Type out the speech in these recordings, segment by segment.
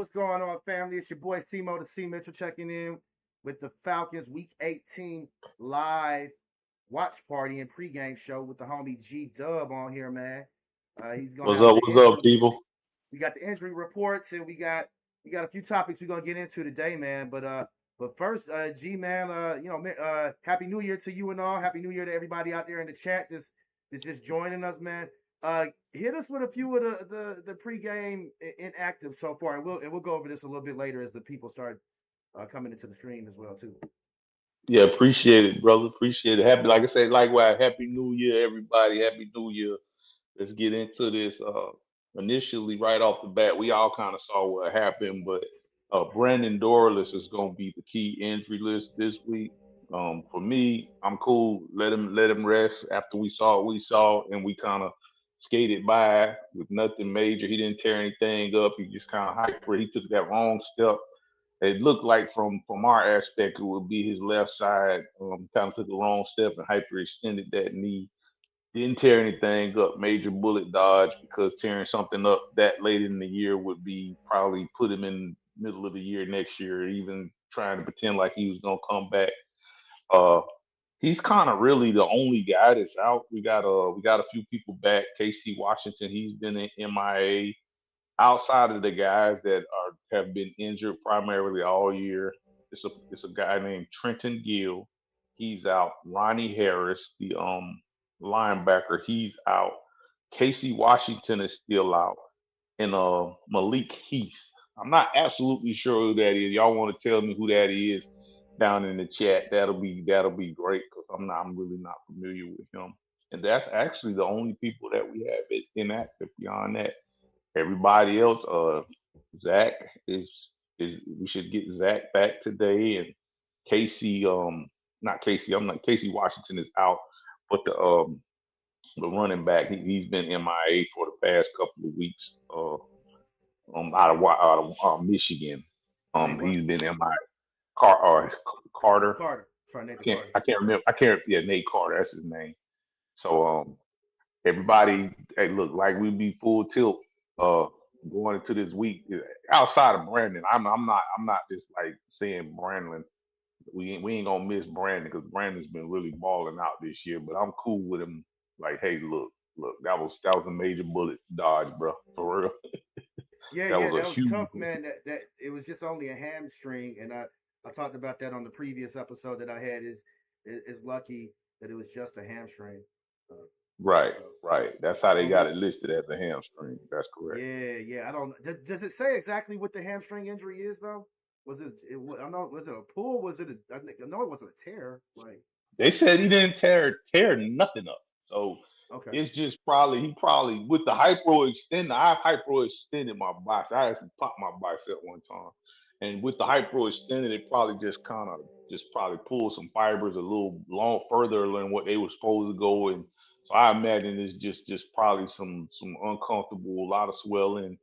What's going on, family? It's your boy Simo the C Mitchell checking in with the Falcons Week 18 live watch party and pregame show with the homie G Dub on here, man. He's gonna have the What's up, injury. people? We got the injury reports, and we got a few topics we're gonna get into today, man. But first, G man, Happy New Year to you and all. Happy New Year to everybody out there in the chat. This just joining us, man. Hit us with a few of the pregame inactive so far, and we'll go over this a little bit later as the people start coming into the stream as well too. Yeah, appreciate it, brother. Appreciate it. Happy, like I said, likewise. Happy New Year, everybody. Happy New Year. Let's get into this. Initially, right off the bat, we all kind of saw what happened, but Brandon Dorless is going to be the key injury list this week. For me, I'm cool. Let him rest after we saw what we saw, and we kind of skated by with nothing major. He didn't tear anything up. He just kind of hyper. He took that wrong step. It looked like from our aspect, it would be his left side. Kind of took the wrong step and hyperextended that knee. Didn't tear anything up, major bullet dodge, because tearing something up that late in the year would be probably put him in middle of the year next year, even trying to pretend like he was gonna come back. Uh, he's kind of really the only guy that's out. We got a few people back. Casey Washington, he's been in MIA. Outside of the guys that have been injured primarily all year, it's a guy named Trenton Gill. He's out. Ronnie Harris, the linebacker, he's out. Casey Washington is still out, and Malik Heath. I'm not absolutely sure who that is. Y'all want to tell me who that is down in the chat? That'll be great because I'm really not familiar with him. And that's actually the only people that we have inactive. Beyond that, everybody else, Zach is we should get Zach back today, and Casey, not Casey. I'm not Casey Washington is out, but the running back he's been MIA for the past couple of weeks. Out of Michigan. Nate what? He's been MIA. Carter. Carter. Sorry, Nathan Can't Carter. I can't remember. I can't. Yeah, Nate Carter. That's his name. So everybody, hey, look, like we be full tilt uh going into this week. Outside of Brandon, I'm not just like saying Brandon. We ain't gonna miss Brandon because Brandon's been really balling out this year. But I'm cool with him. Like, hey, look, that was a major bullet dodge, bro. For real, Yeah, that yeah, was a that was huge. tough, man. That it was just only a hamstring, and I talked about that on the previous episode that I had. Is lucky that it was just a hamstring. Uh, Right, so, right. That's how they but got we it listed as a hamstring. That's correct. Yeah, yeah. I don't. Does it say exactly what the hamstring injury is though? Was I don't know. Was it a pull? Was it a? I know it wasn't a tear. Like They said he didn't tear nothing up. So okay, it's just probably he probably with the hypro extender. I've hypro extended my bicep. I actually popped my bicep one time, and with the hypro extended, it probably just kind of just probably pulled some fibers a little long further than what they were supposed to go. And so I imagine it's just probably some uncomfortable, a lot of swelling.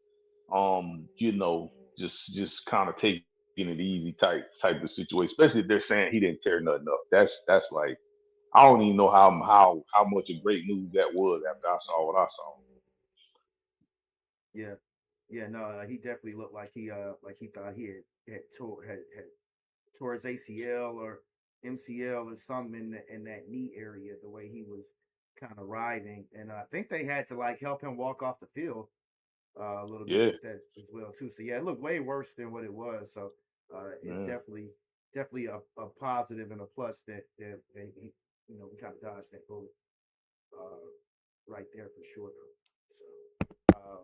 Just kind of taking it easy type of situation. Especially if they're saying he didn't tear nothing up. That's like I don't even know how much of great news that was after I saw what I saw. yeah, yeah. No, he definitely looked like he thought he had tore his ACL or MCL or something in that knee area. The way he was kind of writhing, and I think they had to like help him walk off the field a little bit Yeah, with that as well too. So yeah, it looked way worse than what it was. So it's man. definitely a positive and a plus that he, we kind of dodged that bullet uh, right there for sure. Though. So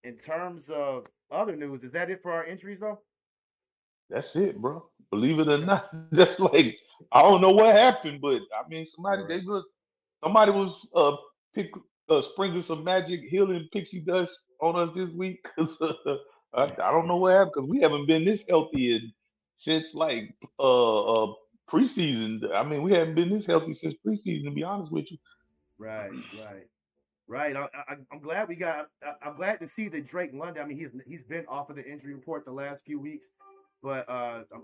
in terms of other news, is that it for our injuries though? That's it, bro. Believe it or Okay, not, just like I don't know what happened, but I mean right. somebody was pick sprinkling some magic healing pixie dust on us this week. 'Cause, I don't know what happened because we haven't been this healthy since like preseason. I mean, we haven't been this healthy since preseason. To be honest with you. Right, right. Right. I'm glad we got. I'm glad to see that Drake London. I mean, he's been off of the injury report the last few weeks, but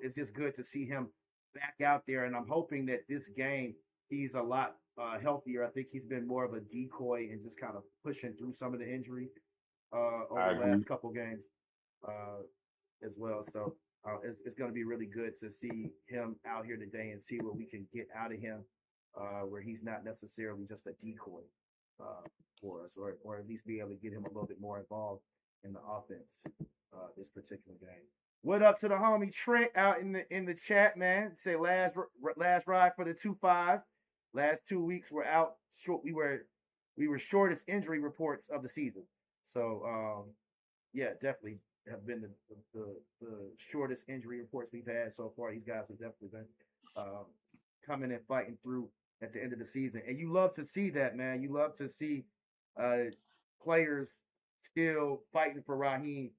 it's just good to see him back out there. And I'm hoping that this game he's a lot healthier. I think he's been more of a decoy and just kind of pushing through some of the injury over I the last agree. couple games. Uh, as well. So it's going to be really good to see him out here today and see what we can get out of him, where he's not necessarily just a decoy for us, or at least be able to get him a little bit more involved in the offense this particular game. What up to the homie Trent out in the chat, man? Say last ride for the 2-5. Last 2 weeks were out short. We were shortest injury reports of the season. So yeah, definitely have been the shortest injury reports we've had so far. These guys have definitely been coming and fighting through at the end of the season, and you love to see that, man. You love to see players still fighting for Raheem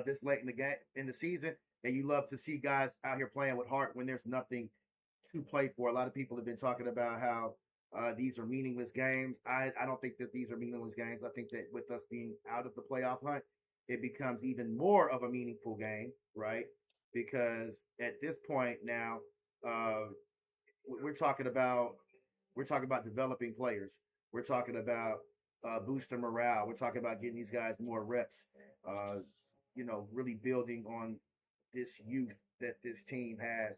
this late in the game in the season, and you love to see guys out here playing with heart when there's nothing to play for. A lot of people have been talking about how these are meaningless games. I don't think that these are meaningless games. I think that with us being out of the playoff hunt, it becomes even more of a meaningful game, right? Because at this point now, uh, we're talking about developing players. We're talking about boosting morale. We're talking about getting these guys more reps. Uh, really building on this youth that this team has.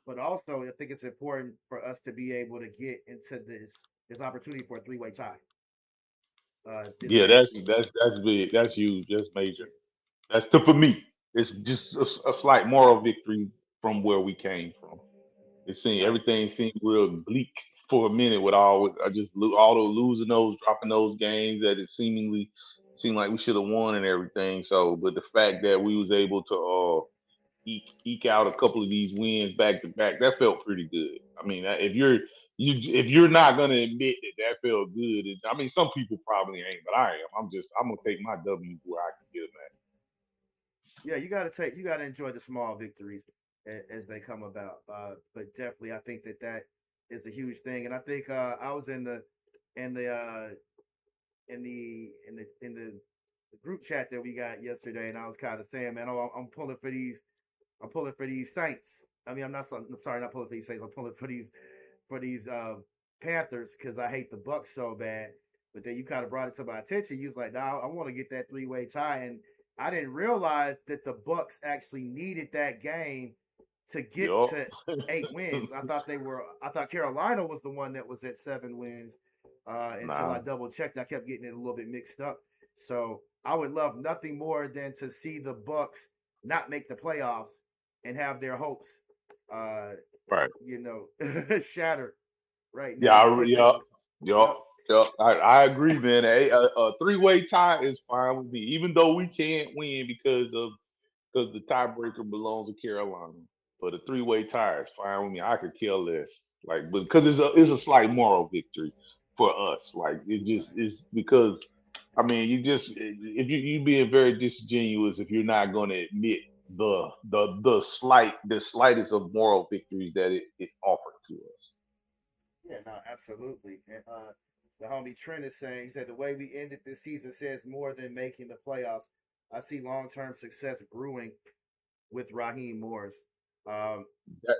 But also, I think it's important for us to be able to get into this opportunity for a three-way tie. This Yeah, game, that's big. That's huge. That's major. yeah, That's tough for me. It's just a slight moral victory from where we came from. It seemed right. everything seemed real bleak for a minute with all the losing those, dropping those games that it seemingly seemed like we should have won and everything. So, but the fact that we was able to eke out a couple of these wins back to back, that felt pretty good. I mean, if you're not gonna admit that that felt good, I mean, some people probably ain't, but I am. I'm gonna take my W where I can get them Yeah, you got to enjoy the small victories as they come about. But definitely, I think that is the huge thing. And I think I was in the the group chat that we got yesterday, and I was kind of saying, man, oh, I'm pulling for these Saints. I mean, I'm sorry, not pulling for these Saints. I'm pulling for these Panthers because I hate the Bucks so bad. But then you kind of brought it to my attention. You was like, "Nah, I want to get that three-way tie," and I didn't realize that the Bucks actually needed that game to get Yup. to 8 wins. I thought Carolina was the one that was at 7 wins until I Nah. double checked. I kept getting it a little bit mixed up. So I would love nothing more than to see the Bucks not make the playoffs and have their hopes, uh, Right. shattered right Yeah. now because they Yup. was, Yup. yep, Yup. I agree, man. A three-way tie is fine with me, even though we can't win because the tiebreaker belongs to Carolina. But a three-way tie is fine with me. I could care less. Like, but because it's a slight moral victory for us. Like, it just right. is because I mean, you just if you being very disingenuous if you're not going to admit the slightest of moral victories that it offered to us. Yeah, no, absolutely. And the homie Trent is saying, he said, the way we ended this season says more than making the playoffs. I see long term success brewing with Raheem Morris. Um, That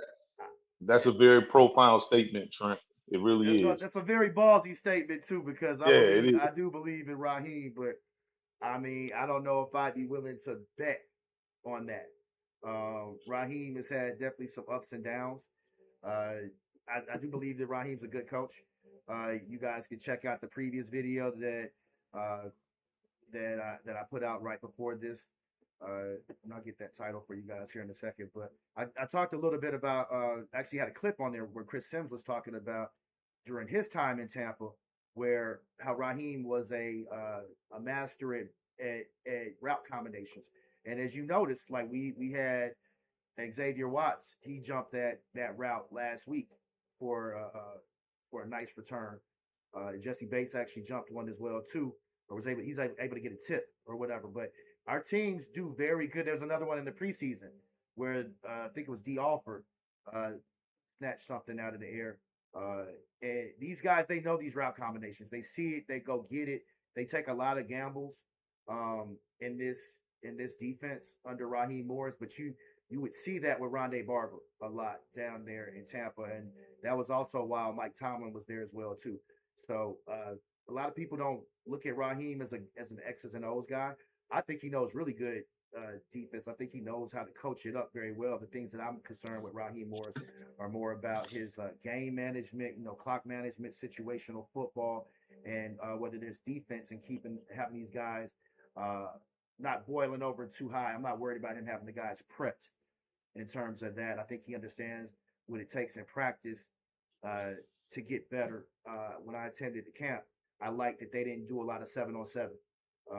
that's and a very profound statement, Trent. It really is. that's a very ballsy statement, too, because Yeah, it is. I do believe in Raheem, but I mean, I don't know if I'd be willing to bet on that. Raheem has had definitely some ups and downs. Uh, I do believe that Raheem's a good coach. You guys can check out the previous video uh, that I put out right before this. And I'll get that title for you guys here in a second. But I talked a little bit about actually had a clip on there where Chris Sims was talking about during his time in Tampa, where how Raheem was a master at route combinations. And as you noticed, like we had Xavier Watts, he jumped that route last week for for a nice return. Jesse Bates actually jumped one as well too, or he's able to get a tip or whatever. But our teams do very good. There's another one in the preseason where I think it was D. Alford snatched something out of the air. Uh, and these guys, they know these route combinations. They see it, they go get it. They take a lot of gambles in this defense under Raheem Morris, but you would see that with Rondé Barber a lot down there in Tampa, and that was also while Mike Tomlin was there as well too. So a lot of people don't look at Raheem as an X's and O's guy. I think he knows really good defense. I think he knows how to coach it up very well. The things that I'm concerned with Raheem Morris are more about his game management, clock management, situational football, and whether there's defense and having these guys uh, not boiling over too high. I'm not worried about him having the guys prepped in terms of that. I think he understands what it takes in practice uh, to get better. When I attended the camp, I liked that they didn't do a lot of 7-on-7. Uh,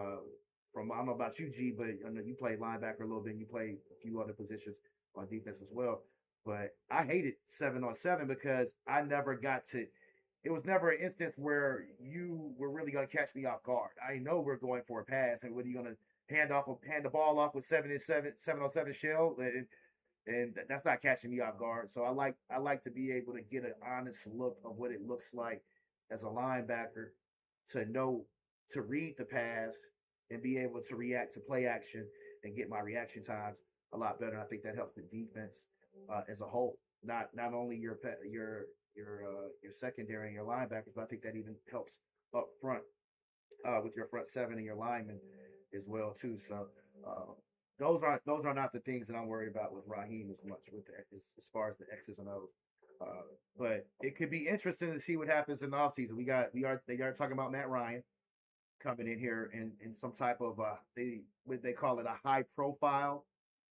I don't know about you, G, but I know you played linebacker a little bit. And you played a few other positions on defense as well. But I hated 7-on-7 because I never got to. It was never an instance where you were really going to catch me off guard. I know we're going for a pass, and what are you going to hand the ball off with 7-on-7 shell, and that's not catching me off guard. So I like to be able to get an honest look of what it looks like as a linebacker to know to read the pass and be able to react to play action and get my reaction times a lot better. And I think that helps the defense as a whole, not only your secondary and your linebackers, but I think that even helps up front with your front seven and your linemen as well too. So those are not the things that I'm worried about with Raheem as much with as far as the X's and O's. But it could be interesting to see what happens in the offseason. They are talking about Matt Ryan coming in here in some type of they call it a high profile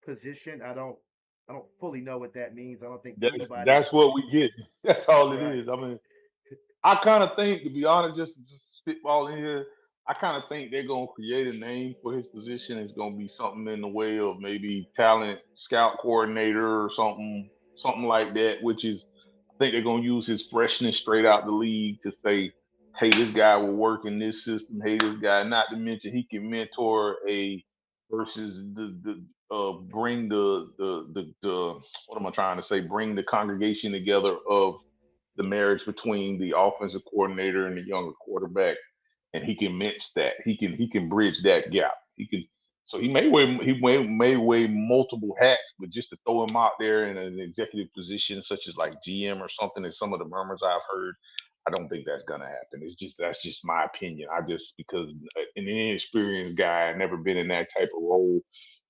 position. I don't fully know what that means. I don't think anybody That's what we get. That's all it right. is. I mean, I kind of think, to be honest, just spitball in here. I kind of think they're gonna create a name for his position. It's gonna be something in the way of maybe talent scout coordinator or something like that. Which is, I think they're gonna use his freshness straight out the league to say, "Hey, this guy will work in this system. Hey, this guy." Not to mention he can mentor a versus the bring the what am I trying to say? Bring the congregation together of the marriage between the offensive coordinator and the younger quarterback, and he can mix that. He can bridge that gap. He can. So he may wear multiple hats, but just to throw him out there in an executive position such as like GM or something, as some of the murmurs I've heard, I don't think that's gonna happen. That's just my opinion. I just because an inexperienced guy, never been in that type of role,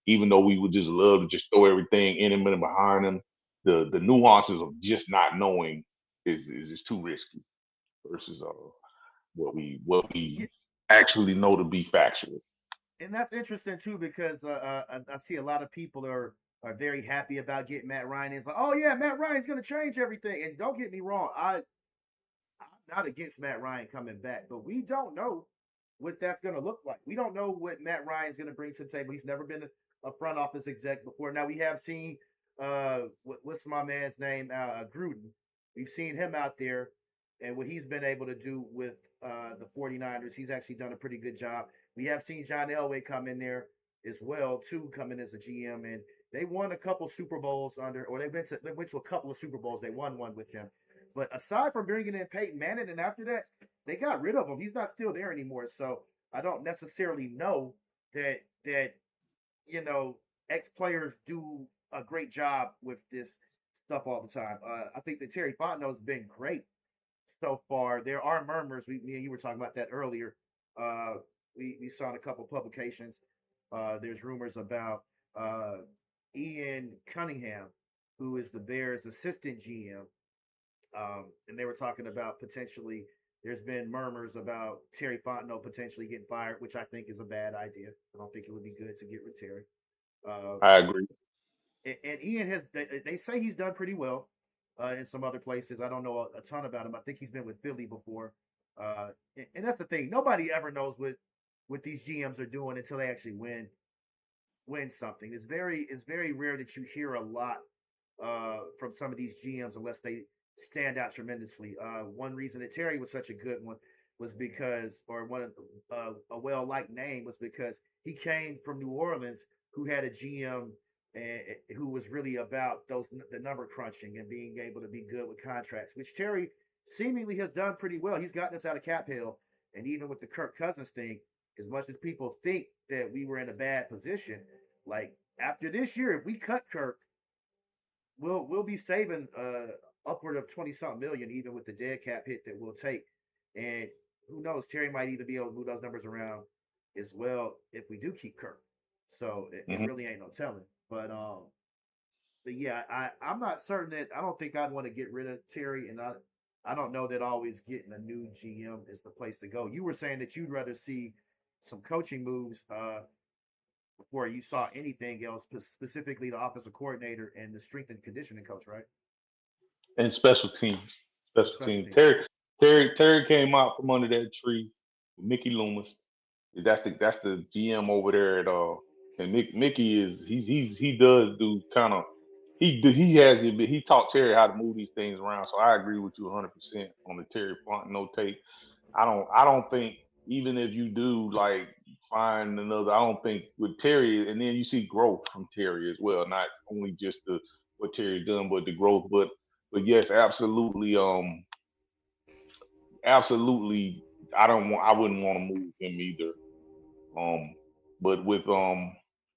even though we would just love to just throw everything in him and behind him, the nuances of just not knowing is too risky versus what we Yeah, actually know to be factual. and that's interesting too because I see a lot of people are very happy about getting Matt Ryan. It's like, oh yeah, Matt Ryan's going to change everything. And don't get me wrong, I'm not against Matt Ryan coming back, but we don't know what that's going to look like. We don't know what Matt Ryan's going to bring to the table. He's never been a front office exec before. Now we have seen what's my man's name, Gruden. We've seen him out there and what he's been able to do with the 49ers. He's actually done a pretty good job. We have seen John Elway come in there as well too, come in as a GM, and they won a couple Super Bowls or they went to a couple of Super Bowls. They won one with him. But aside from bringing in Peyton Manning, and after that, they got rid of him. He's not still there anymore. So I don't necessarily know that ex players do a great job with this stuff all the time. I think that Terry Fontenot's been great so far. There are murmurs. Me and you were talking about that earlier. Uh, we saw in a couple publications. There's rumors about Ian Cunningham, who is the Bears' assistant GM, and they were talking about potentially. There's been murmurs about Terry Fontenot potentially getting fired, which I think is a bad idea. I don't think it would be good to get rid of Terry. Uh, I agree. and Ian has. They say he's done pretty well in some other places. I don't know a ton about him. I think he's been with Philly before. And that's the thing. Nobody ever knows what these GMs are doing until they actually win something. It's very rare that you hear a lot from some of these GMs unless they stand out tremendously. One reason that Terry was such a good one was because, or one of a well liked name was because he came from New Orleans, who had a GM and who was really about the number crunching and being able to be good with contracts, which Terry seemingly has done pretty well. He's gotten us out of cap hill, and even with the Kirk Cousins thing, as much as people think that we were in a bad position, like after this year, if we cut Kirk, we'll be saving upward of 20 something million, even with the dead cap hit that we'll take. And who knows, Terry might even be able to move those numbers around as well if we do keep Kirk. So it Mm-hmm. really ain't no telling. But yeah, I'm not certain that I don't think I'd want to get rid of Terry, and I don't know that always getting a new GM is the place to go. You were saying that you'd rather see some coaching moves before you saw anything else, specifically the offensive coordinator and the strength and conditioning coach, right? And special teams, special Special teams. teams. Terry came out from under that tree. Mickey Loomis. That's the GM over there at and Mickey is he does do kind of he has he taught Terry how to move these things around. So I agree with you 100% on the Terry front. No take. I don't think even if you do like find another, I don't think with Terry, and then you see growth from Terry as well, not only just the what Terry done, but the growth. But yes, absolutely, absolutely. I wouldn't want to move him either. Um, but with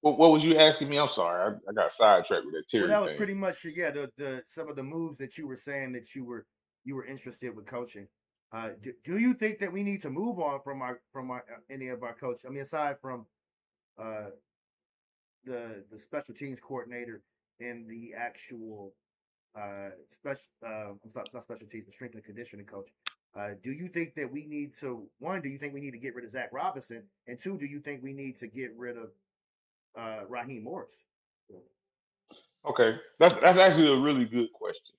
what was you asking me? I'm sorry, I got sidetracked with that Well, Terry that was thing. pretty much the some of the moves that you were saying that you were interested with coaching. Do you think that we need to move on from our any of our coaches? I mean, aside from uh, the special teams coordinator and the actual special not special teams, but strength and conditioning coach. Do you think that we need to one? Do you think we need to get rid of Zach Robinson? And two, do you think we need to get rid of Raheem Morris? Okay, that's actually a really good question.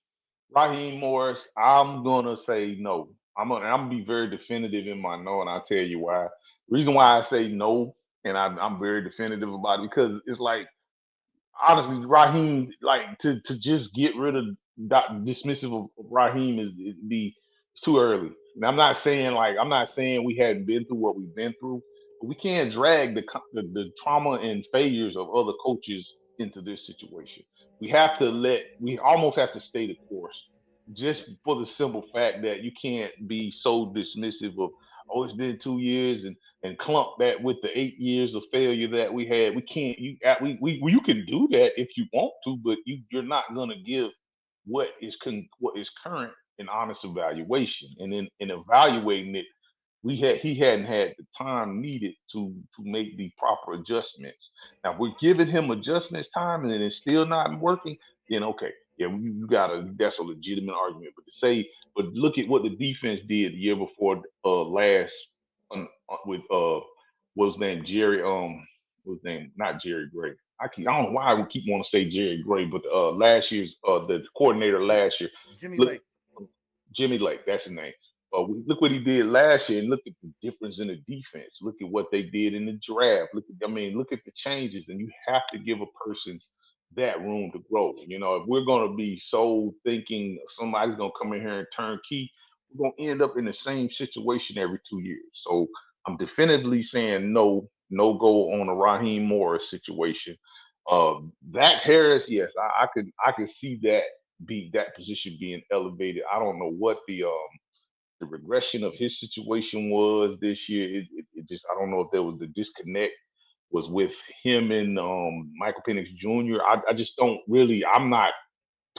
Raheem Morris, I'm gonna say no. I'm gonna be very definitive in my no, and I'll tell you why. The reason why I say no, and I'm very definitive about it because it's like honestly, Raheem, like to just get rid of dismissive of Raheem is it'd be it's too early. And I'm not saying we hadn't been through what we've been through, but we can't drag the trauma and failures of other coaches into this situation. We almost have to stay the course, just for the simple fact that you can't be so dismissive of oh it's been 2 years and clump that with the 8 years of failure that we had. We can't. You can do that if you want to, but you're not gonna give what is current an honest evaluation, and then in evaluating it, he hadn't had the time needed to make the proper adjustments. Now if we're giving him adjustments time and it's still not working, then okay, yeah, you got a that's a legitimate argument. But to say, but look at what the defense did the year before last with what was his name Jerry what was his name not Jerry Gray. I don't know why we keep wanting to say Jerry Gray, but last year's the coordinator J- last year. Jimmy Look, Lake. Jimmy Lake, that's his name. Look what he did last year, and look at the difference in the defense. Look at what they did in the draft. Look at the changes, and you have to give a person that room to grow. You know, if we're going to be so thinking somebody's going to come in here and turn key, we're going to end up in the same situation every 2 years. So I'm definitively saying no, no go on a Raheem Morris situation. Zach Harris, yes, I could see that position being elevated. I don't know what the regression of his situation was this year. It just I don't know if there was the disconnect was with him and Michael Penix Jr. I just don't really. I'm not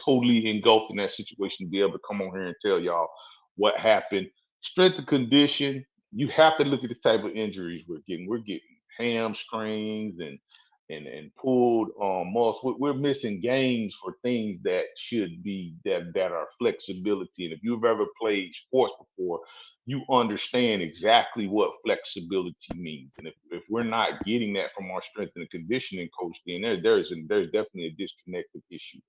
totally engulfed in that situation to be able to come on here and tell y'all what happened. Strength and condition, you have to look at the type of injuries we're getting. We're getting hamstrings and pulled muscle. We're missing games for things that should be that are flexibility. And if you've ever played sports before, you understand exactly what flexibility means. And if we're not getting that from our strength and conditioning coach, then there's definitely a disconnected issue,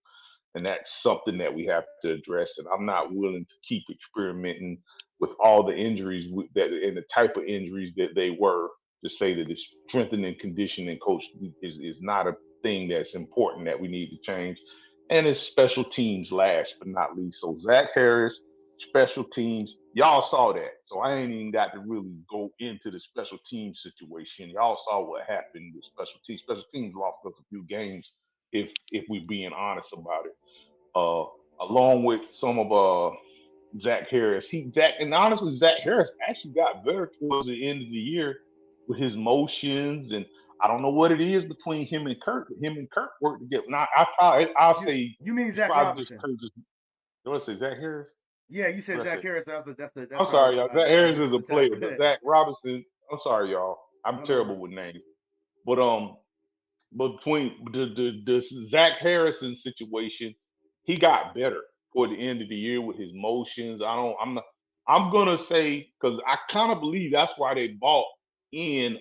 and that's something that we have to address. And I'm not willing to keep experimenting with all the injuries that and the type of injuries that they were to say that the strengthening and conditioning coach is not a thing that's important that we need to change. And it's special teams last but not least. So Zach Harris, special teams, y'all saw that. So I ain't even got to really go into the special teams situation. Y'all saw what happened with special teams. Special teams lost us a few games if we're being honest about it. Uh, Along with some of Zach Harris. And honestly, Zach Harris actually got better towards the end of the year with his motions, and I don't know what it is between him and Kirk. Him and Kirk work together. Now I'll You say you mean it's Zach probably just Robinson? Kirk. Just what I say, Zach Harris. Yeah, you said What I Zach say? Harris. That's I'm sorry, y'all. Zach our Harris is defensive a player, tackle. but Zach Robinson. I'm sorry, y'all. I'm No, no terrible worries. with names. But between the Zach Harrison situation, he got better toward the end of the year with his motions. I'm not. I'm gonna say because I kind of believe that's why they bought in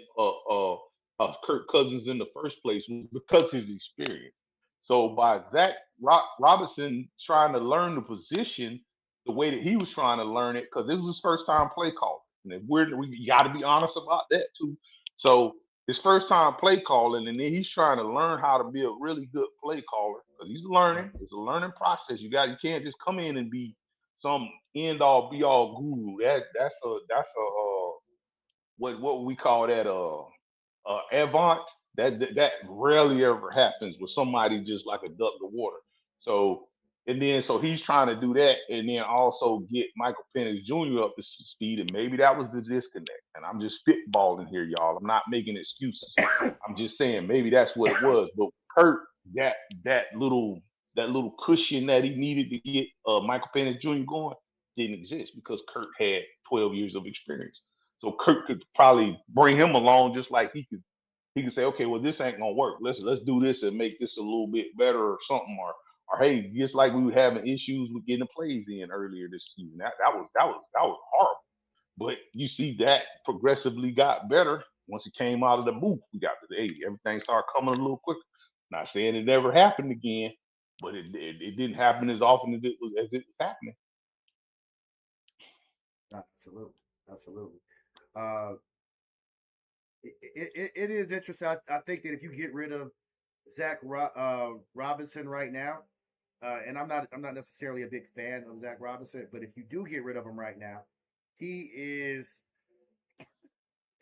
Kirk Cousins in the first place was because his experience. So by Zach Robinson trying to learn the position the way that he was trying to learn it, because this was his first time play call, and if we got to be honest about that too. So his first time play calling, and then he's trying to learn how to be a really good play caller because he's Right. learning. It's a learning process. You can't just come in and be some end all be all guru. That's a what we call that avant. That rarely ever happens with somebody just like a duck to water. So so he's trying to do that, and then also get Michael Penix Jr. up to speed, and maybe that was the disconnect. And I'm just spitballing here, y'all. I'm not making excuses. I'm just saying maybe that's what it was. But Kurt, that that little that little cushion that he needed to get Michael Penix Jr. going didn't exist because Kurt had 12 years of experience. So Kurt could probably bring him along just like he could say, okay, well this ain't gonna work. Let's do this and make this a little bit better or something, or hey, just like we were having issues with getting the plays in earlier this season. That was horrible. But you see that progressively got better once he came out of the booth. We got to the 80. Everything started coming a little quicker. Not saying it never happened again, but it didn't happen as often as it was happening. Absolutely. Absolutely. Uh, it is interesting. I think that if you get rid of Robinson right now, and I'm not necessarily a big fan of Zach Robinson, but if you do get rid of him right now, he is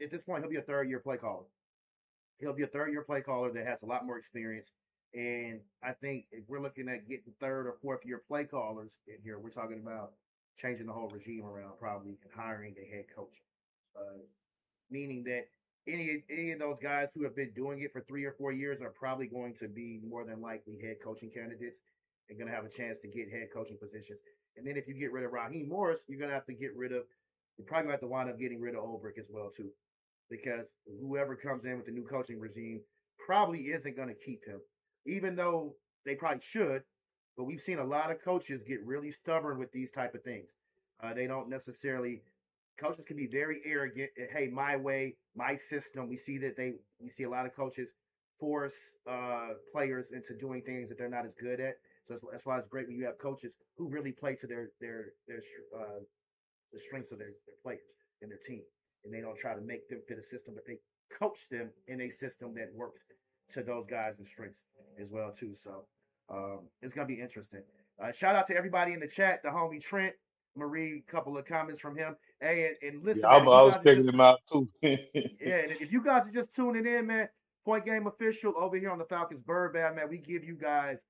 at this point he'll be a third year play caller. He'll be a third year play caller that has a lot more experience. And I think if we're looking at getting third or fourth year play callers in here, we're talking about changing the whole regime around probably and hiring a head coach. Uh, Meaning that any of those guys who have been doing it for 3 or 4 years are probably going to be more than likely head coaching candidates and going to have a chance to get head coaching positions. And then if you get rid of Raheem Morris, you're going to have to get rid of. You're probably going to have to wind up getting rid of Ulbrich as well too, because whoever comes in with the new coaching regime probably isn't going to keep him, even though they probably should. But we've seen a lot of coaches get really stubborn with these type of things. They don't necessarily coaches can be very arrogant. Hey, my way, my system. We see a lot of coaches force players into doing things that they're not as good at. So that's why it's great when you have coaches who really play to their the strengths of their players and their team, and they don't try to make them fit a system, but they coach them in a system that works to those guys' strengths as well too. So it's gonna be interesting. Shout out to everybody in the chat. The homie Trent. I'm gonna read a couple of comments from him. Hey, and Yeah, listen, I man, if you was guys are checking just him out too. yeah, and if you guys are just tuning in, man, Point Game Official over here on the Falcons Bird Band, man, we give you guys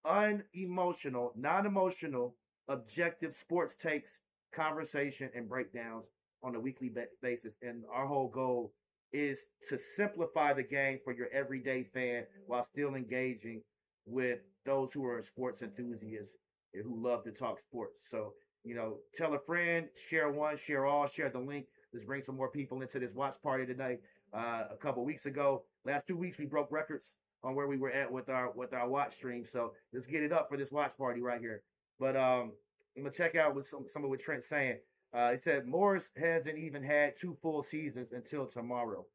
unemotional, non-emotional, objective sports takes, conversation, and breakdowns on a weekly basis. And our whole goal is to simplify the game for your everyday fan while still engaging with those who are sports enthusiasts and who love to talk sports. So, tell a friend, share one, share all, share the link. Let's bring some more people into this watch party tonight. A couple weeks ago, last 2 weeks, we broke records on where we were at with our watch stream. So let's get it up for this watch party right here. But I'm gonna check out with some of what Trent's saying. He said Morris hasn't even had 2 full seasons until tomorrow.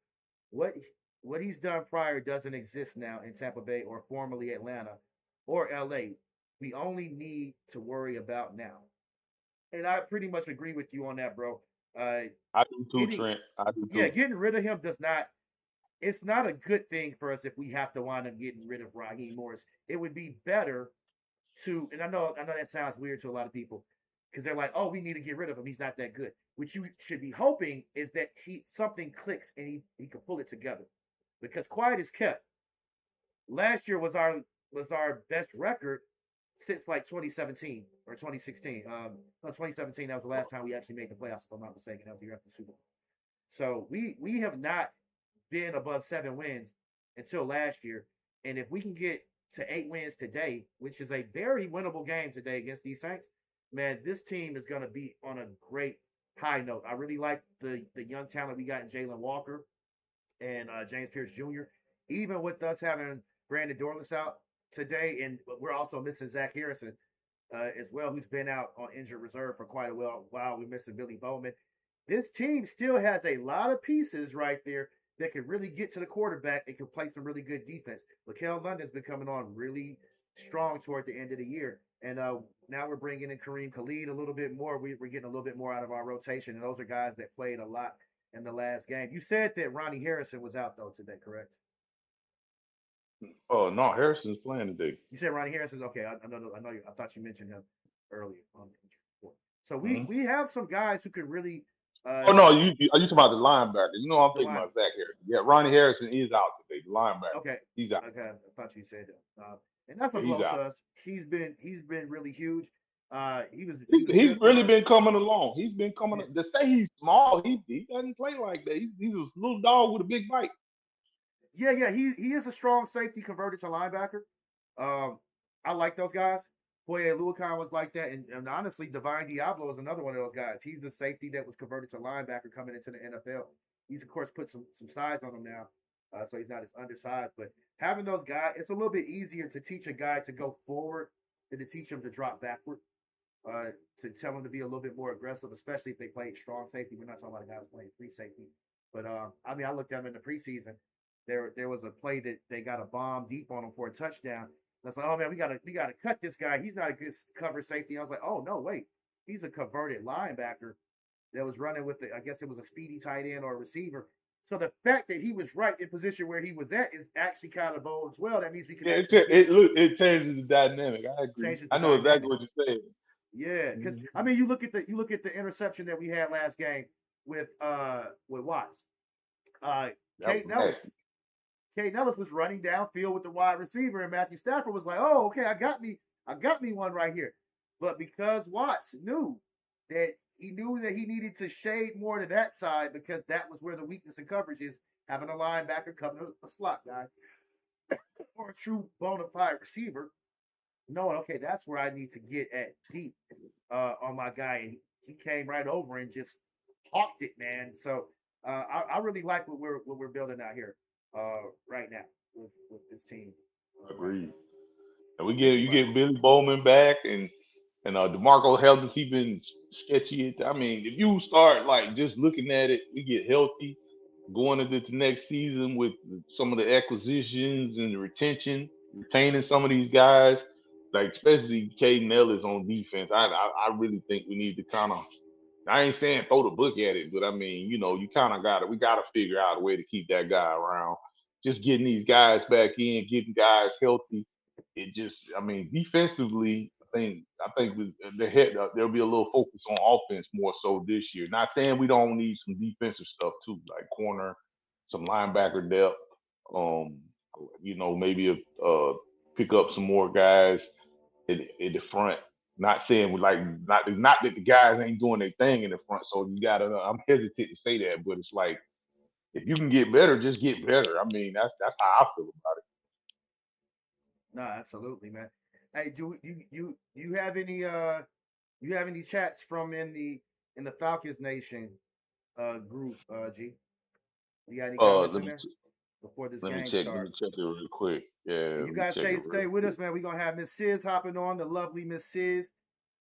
What what he's done prior doesn't exist now in Tampa Bay or formerly Atlanta or LA. We only need to worry about now. And I pretty much agree with you on that, bro. Uh, I do too, getting Trent. I do yeah, too. getting rid of him does not it's not a good thing for us if we have to wind up getting rid of Raheem Morris. It would be better and I know that sounds weird to a lot of people because they're like, oh, we need to get rid of him. He's not that good. What you should be hoping is that something clicks and he can pull it together. Because quiet is kept. Last year was our best record since like 2017 or 2016. No, 2017, that was the last time we actually made the playoffs, if I'm not mistaken. That was the year after the Super Bowl. So we have not been above 7 wins until last year. And if we can get to 8 wins today, which is a very winnable game today against these Saints, man, this team is going to be on a great high note. I really like the young talent we got in Jalen Walker. and James Pierce Jr. Even with us having Brandon Dorless out today, and we're also missing Zach Harrison as well, who's been out on injured reserve for quite a while. We're missing Billy Bowman. This team still has a lot of pieces right there that can really get to the quarterback and can play some really good defense. Lakel London's been coming on really strong toward the end of the year. And now we're bringing in Kareem Khalid a little bit more. We're getting a little bit more out of our rotation. And those are guys that played a lot in the last game. You said that Ronnie Harrison was out, though, today, correct? Oh, no, Harrison's playing today. You said Ronnie Harrison's okay. I know. I thought you mentioned him earlier on the injury report. So we have some guys who could really. Oh no, you talking about the linebacker? You know, I'm thinking about Zach Harrison. Yeah, Ronnie Harrison is out today. The linebacker. Okay, he's out. Okay, I thought you said that. And that's a blow to us. He's been really huge. He's really been coming along. He's been coming. To say he's small, he doesn't play like that. He's a little dog with a big bite. Yeah. He is a strong safety converted to linebacker. I like those guys. Boye Luakan was like that, and honestly, Divine Diablo is another one of those guys. He's the safety that was converted to linebacker coming into the NFL. He's of course put some size on him now, so he's not as undersized. But having those guys, it's a little bit easier to teach a guy to go forward than to teach him to drop backward. To tell him to be a little bit more aggressive, especially if they play strong safety. We're not talking about a guy who's playing free safety, but I looked at him in the preseason. There was a play that they got a bomb deep on him for a touchdown. That's like, oh man, we gotta cut this guy. He's not a good cover safety. I was like, oh no, wait, he's a converted linebacker that was running with I guess it was a speedy tight end or a receiver. So the fact that he was right in position where he was at is actually kind of bold as well. That means we can. Yeah, it changes the dynamic. I agree. I know exactly what you're saying. Yeah, because I mean, you look at the interception that we had last game with Watts. Kate Nellis was running downfield with the wide receiver, and Matthew Stafford was like, "Oh, okay, I got me one right here." But because Watts knew that he needed to shade more to that side because that was where the weakness in coverage is, having a linebacker covering a slot guy or a true bona fide receiver. Knowing, okay, that's where I need to get at deep on my guy, and he came right over and just hawked it, man. So I really like what we're building out here right now with this team. Agreed. And you get Billy Bowman back, and DeMarco Heldens, he been sketchy. I mean, if you start like just looking at it, we get healthy going into the next season with some of the acquisitions and the retaining some of these guys. Like especially Caden Ellis on defense, I really think we need to kind of. I ain't saying throw the book at it, but I mean, you kind of we got to figure out a way to keep that guy around. Just getting these guys back in, getting guys healthy. It just, I mean, defensively, I think there'll be a little focus on offense more so this year. Not saying we don't need some defensive stuff too, like corner, some linebacker depth. Maybe pick up some more guys in the front. Not saying not that the guys ain't doing their thing in the front. So you gotta. I'm hesitant to say that, but it's like if you can get better, just get better. I mean, that's how I feel about it. No, absolutely, man. Hey, do you have any chats from in the Falcons Nation group, G? You got any comments in there before this game starts? Let me check it real quick. Yeah. You guys stay with us, man. We're gonna have Miss Sis hopping on. The lovely Miss Sis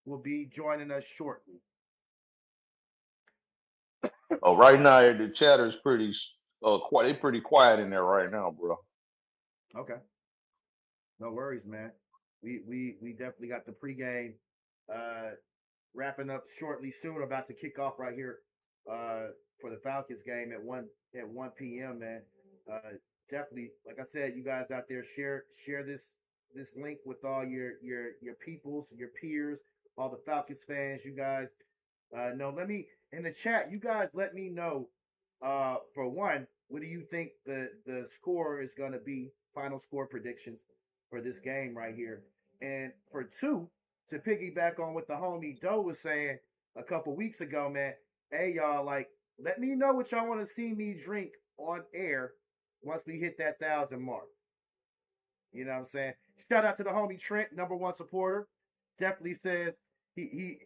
will be joining us shortly. Oh, right now the chatter's pretty quiet. It's pretty quiet in there right now, bro. Okay. No worries, man. We definitely got the pregame wrapping up shortly soon. About to kick off right here for the Falcons game at 1 p.m. Man, definitely, like I said, you guys out there share this link with all your peoples, your peers, all the Falcons fans. You guys know. Let me in the chat. You guys let me know. For one, what do you think the score is going to be? Final score predictions for this game right here. And for two, to piggyback on what the homie Doe was saying a couple weeks ago, man. Hey, y'all, like, let me know what y'all want to see me drink on air once we hit that 1,000 mark. You know what I'm saying? Shout out to the homie Trent, #1 supporter. Definitely says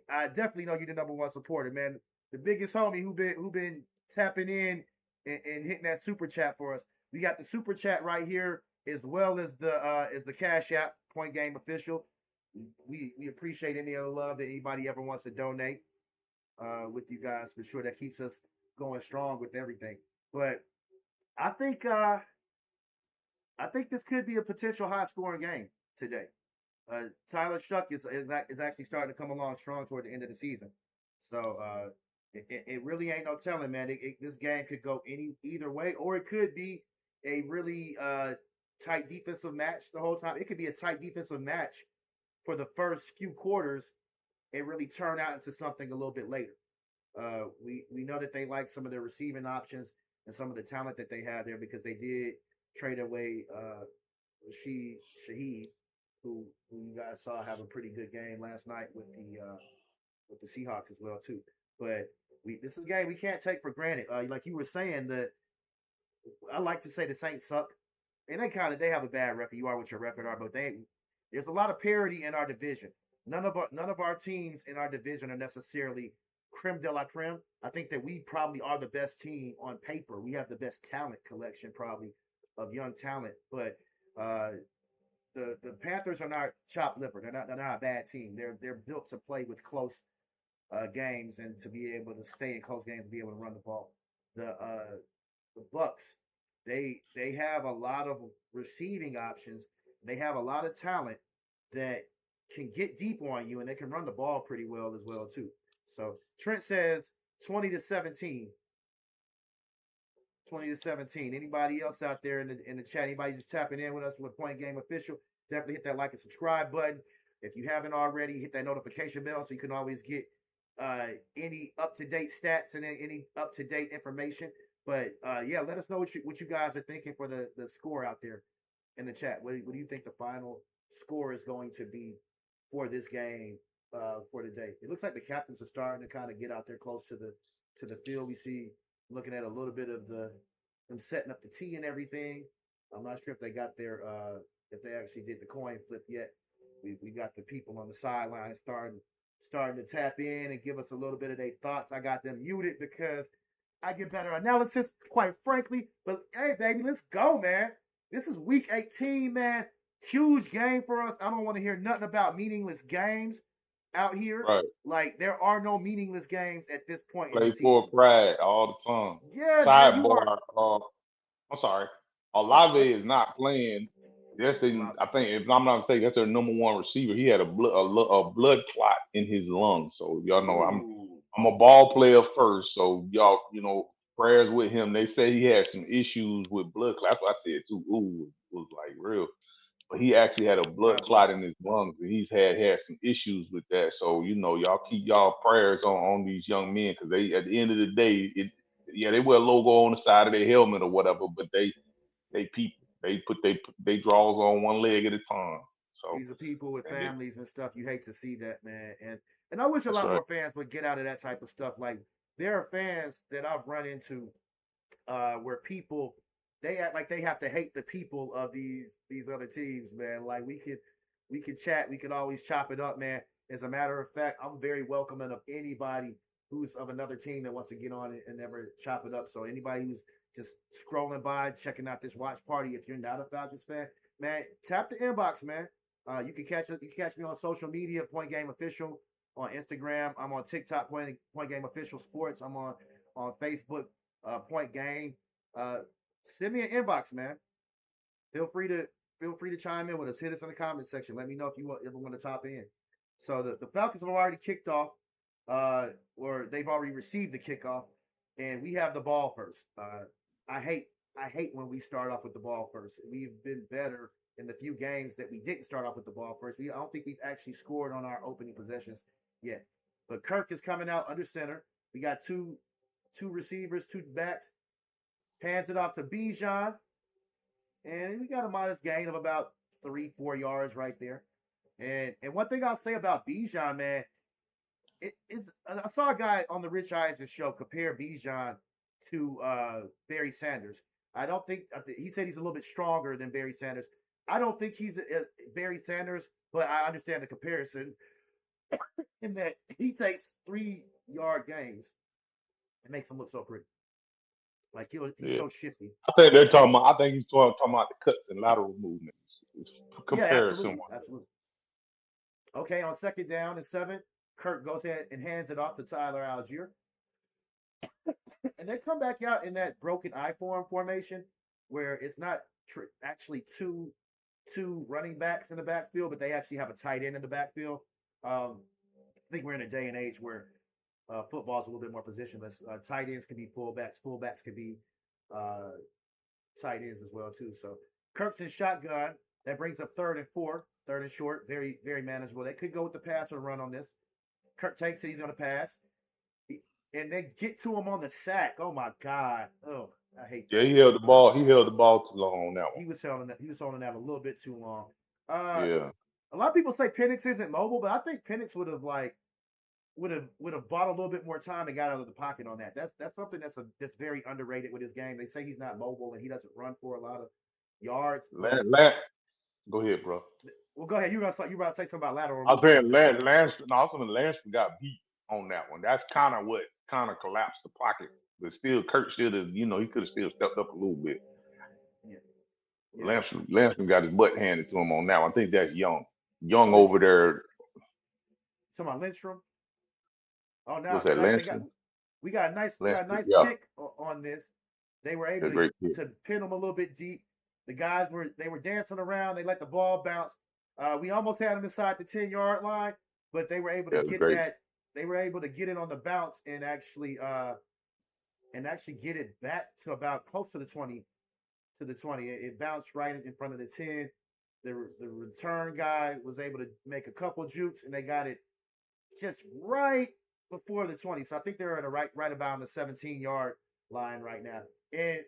I definitely know you're the #1 supporter, man. The biggest homie who been tapping in and hitting that super chat for us. We got the super chat right here, as well as the Cash App, Point Game Official. We appreciate any other love that anybody ever wants to donate with you guys for sure. That keeps us going strong with everything. But I think this could be a potential high scoring game today. Tyler Shuck is actually starting to come along strong toward the end of the season. So it really ain't no telling, man. This game could go either way, or it could be a really tight defensive match the whole time. It could be a tight defensive match for the first few quarters and really turn out into something a little bit later. We know that they like some of their receiving options and some of the talent that they have there because they did trade away Rashid Shaheed, who you guys saw have a pretty good game last night with the Seahawks as well too. But this is a game we can't take for granted. Like you were saying, that I like to say the Saints suck, and they have a bad record. You are what your record are, but there's a lot of parity in our division. None of our teams in our division are necessarily creme de la creme. I think that we probably are the best team on paper. We have the best talent collection probably of young talent, but the Panthers are not chopped liver. They're not a bad team. They're built to play with close games and to be able to stay in close games and be able to run the ball. The Bucks, they have a lot of receiving options. They have a lot of talent that can get deep on you, and they can run the ball pretty well as well too. So Trent says 20-17. 20-17. Anybody else out there in the chat? Anybody just tapping in with us with Point Game Official? Definitely hit that like and subscribe button. If you haven't already, hit that notification bell so you can always get any up-to-date stats and any up-to-date information. But yeah, let us know what you guys are thinking for the score out there in the chat. What do you think the final score is going to be for this game for today? It looks like the captains are starting to kind of get out there close to the field. We see looking at a little bit of them setting up the tee and everything. I'm not sure if they got if they actually did the coin flip yet. We got the people on the sidelines starting to tap in and give us a little bit of their thoughts. I got them muted because I get better analysis, quite frankly. But hey, baby, let's go, man. This is week 18, man. Huge game for us. I don't want to hear nothing about meaningless games out here. Right. Like, there are no meaningless games at this point in the Play season. for pride all the time. Yeah, man, you are. Sidebar. I'm sorry. Olave is not playing. I think if I'm not mistaken, that's their number one receiver. He had a blood clot in his lungs. So y'all know I'm a ball player first. So y'all, prayers with him. They say he had some issues with blood clot. That's what I said too. Ooh, it was like real. But he actually had a blood clot in his lungs, and he's had some issues with that. So y'all keep y'all prayers on these young men, because they, at the end of the day, they wear a logo on the side of their helmet or whatever, but they people. They put they draws on one leg at a time. So these are people with families and stuff. You hate to see that, man. And I wish a lot more fans would get out of that type of stuff. Like, there are fans that I've run into where people, they act like they have to hate the people of these other teams, man. Like, we could chat, we could always chop it up, man. As a matter of fact, I'm very welcoming of anybody who's of another team that wants to get on it and never chop it up. So anybody who's just scrolling by, checking out this watch party, if you're not a Falcons fan, man, tap the inbox, man. You can catch me on social media, Point Game Official on Instagram. I'm on TikTok, Point Game Official Sports. I'm on Facebook, Point Game. Send me an inbox, man. Feel free to chime in with us. Hit us in the comment section. Let me know if you ever want to top in. So the Falcons have already kicked off, or they've already received the kickoff, and we have the ball first. I hate when we start off with the ball first. We've been better in the few games that we didn't start off with the ball first. I don't think we've actually scored on our opening possessions yet. But Kirk is coming out under center. We got two receivers, two backs. Hands it off to BIjan. And we got a modest gain of about 3-4 yards right there. And one thing I'll say about BIjan, man, I saw a guy on the Rich Eisen show compare BIjan to Barry Sanders. He said he's a little bit stronger than Barry Sanders. I don't think he's Barry Sanders, but I understand the comparison in that he takes 3-yard gains and makes them look so pretty. Like he's Yeah. so shifty. I think they're talking about. I think he's talking about the cuts and lateral movements. It's Yeah, comparison. absolutely. Okay, on second down and 7, Kirk goes ahead and hands it off to Tyler Algier. And they come back out in that broken I formation where it's not actually two running backs in the backfield, but they actually have a tight end in the backfield. I think we're in a day and age where football's a little bit more positionless. Tight ends can be fullbacks can be uh, tight ends as well too. So Kirk's in shotgun. That brings up 3rd and 4, 3rd and short, very very manageable. They could go with the pass or run on this. Kirk takes it. He's going to pass. And they get to him on the sack. Oh my God! Oh, I hate that. Yeah, he held the ball. He held the ball too long on that one. He was holding that a little bit too long. Yeah. A lot of people say Penix isn't mobile, but I think Penix would have bought a little bit more time and got out of the pocket on that. That's something that's very underrated with his game. They say he's not mobile and he doesn't run for a lot of yards. Go ahead, bro. Well, go ahead. You about to say something about lateral? I was saying Lanston got beat on that one. That's kind of what collapsed the pocket. But still, Kirk should have, he could have still stepped up a little bit. Yeah. Lanston got his butt handed to him on that one. I think that's Young over there. Talking about Lindstrom. Oh, now what's that, Lanston? We got a nice yeah. pick on this. They were able to pin them a little bit deep. The guys were dancing around. They let the ball bounce. We almost had them inside the 10-yard line, but they were able to get that. They were able to get it on the bounce and actually get it back to about close to the 20. It bounced right in front of the 10. The return guy was able to make a couple jukes, and they got it just right before the 20. So I think they're at a right about on the 17-yard line right now. And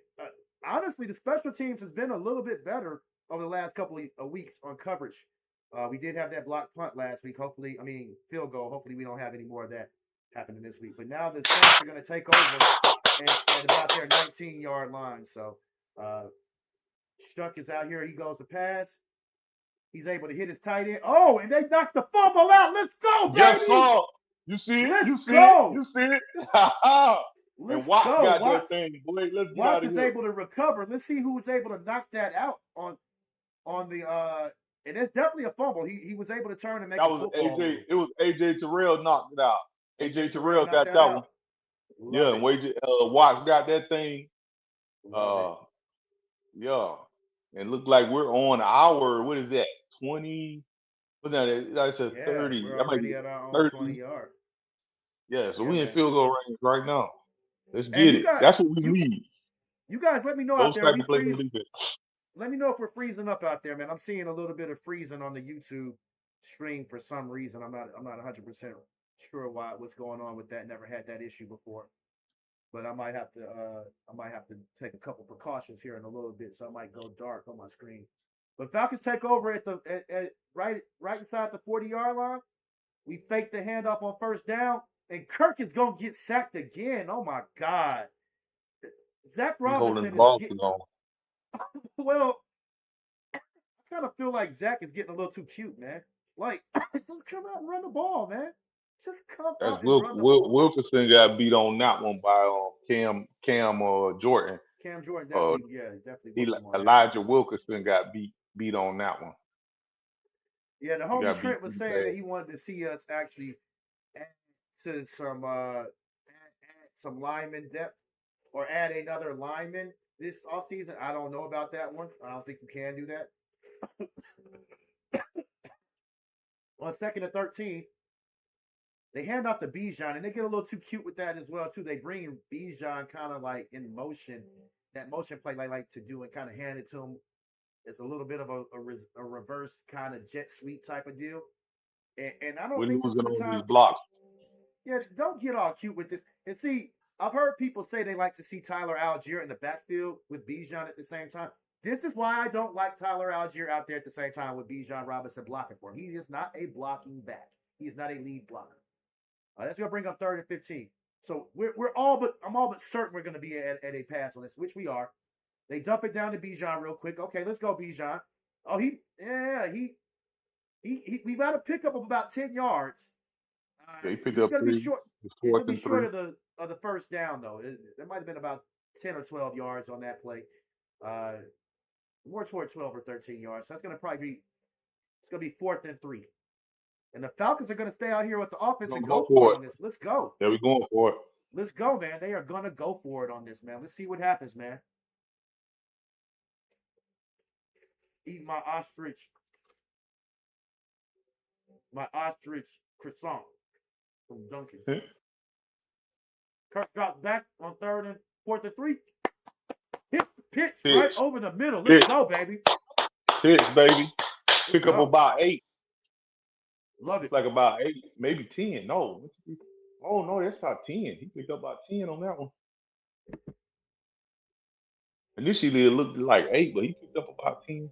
honestly, the special teams has been a little bit better over the last couple of weeks on coverage. We did have that blocked punt last week. Field goal. Hopefully we don't have any more of that happening this week. But now the Saints are going to take over at about their 19-yard line. So Shuck is out here. He goes to pass. He's able to hit his tight end. Oh, and they knocked the fumble out. Let's go, baby. Yes, sir. You see it? Let's go. You see it? And Watts got that thing, boy. Let's get Watts out of is here. able to recover. Let's see who was able to knock that out on the and it's definitely a fumble. He was able to turn and make that a was football. It was AJ Terrell knocked it out. AJ Terrell got that one. Love and Watts got that thing. Yeah. And look like we're on our, what is that? 20. What that says 30. We're already at our own 20-yard. Yeah, so we in field goal range right now. Let's get it. Guys, that's what we need. You guys, let me know out there. Let me know if we're freezing up out there, man. I'm seeing a little bit of freezing on the YouTube stream for some reason. I'm not 100% sure what's going on with that. Never had that issue before, but I might have to take a couple precautions here in a little bit, so I might go dark on my screen. But Falcons take over at right inside the 40-yard line. We fake the handoff on first down, and Kirk is gonna get sacked again. Oh my God! Zach Robinson is getting. Well, I kind of feel like Zach is getting a little too cute, man. Like, just come out and run the ball, man. Just come out and run the ball. Wilkerson got beat on that one by Cam Jordan. Cam Jordan, definitely. Elijah Wilkerson got beat on that one. Yeah, the homie Trent was saying that he wanted to see us actually add to some lineman depth or add another lineman this offseason. I don't know about that one. I don't think you can do that. On 2nd and 13, they hand off to BIjan, and they get a little too cute with that as well, too. They bring BIjan kind of like in motion, that motion play they like to do, and kind of hand it to him. It's a little bit of a reverse kind of jet sweep type of deal. And I don't think this is the time. These blocks. Yeah, don't get all cute with this. And see, I've heard people say they like to see Tyler Algier in the backfield with Bijan at the same time. This is why I don't like Tyler Algier out there at the same time with Bijan Robinson blocking for him. He's just not a blocking back. He's not a lead blocker. That's going to bring up 3rd and 15. So I'm all but certain we're going to be at a pass on this, which we are. They dump it down to Bijan real quick. Okay, let's go, Bijan. Oh, we got a pickup of about 10 yards. He picked up 3. He's going to be short of the first down, though. It might have been about 10 or 12 yards on that play. More toward 12 or 13 yards. So that's going to probably be, it's going to be 4th and 3. And the Falcons are going to stay out here with the offense and go for it on this. Let's go. Yeah, we're going for it. Let's go, man. They are going to go for it on this, man. Let's see what happens, man. Eat my ostrich croissant from Dunkin'. Kirk drops back on 3rd and 4th and 3. Hit the pitch right over the middle. Let's go, baby. Pitch, baby. Pick up about 8. Love it. It's like about 8, maybe 10. No. Oh, no, that's about 10. He picked up about 10 on that one. Initially, it looked like 8, but he picked up about 10.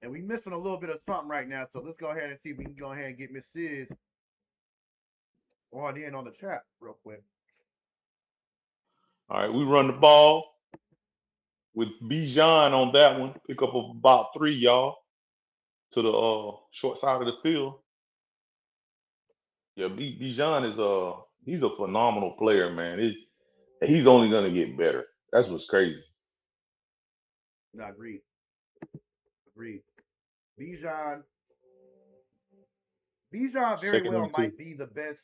And we missing a little bit of something right now, so let's go ahead and see if we can go ahead and get Miss Sis on in on the chat real quick. All right, we run the ball with BIjan on that one. Pick up about 3 yards to the short side of the field. Yeah, BIjan is he's a phenomenal player, man. He's only gonna get better. That's what's crazy. No, agreed. BIjan very well might be the best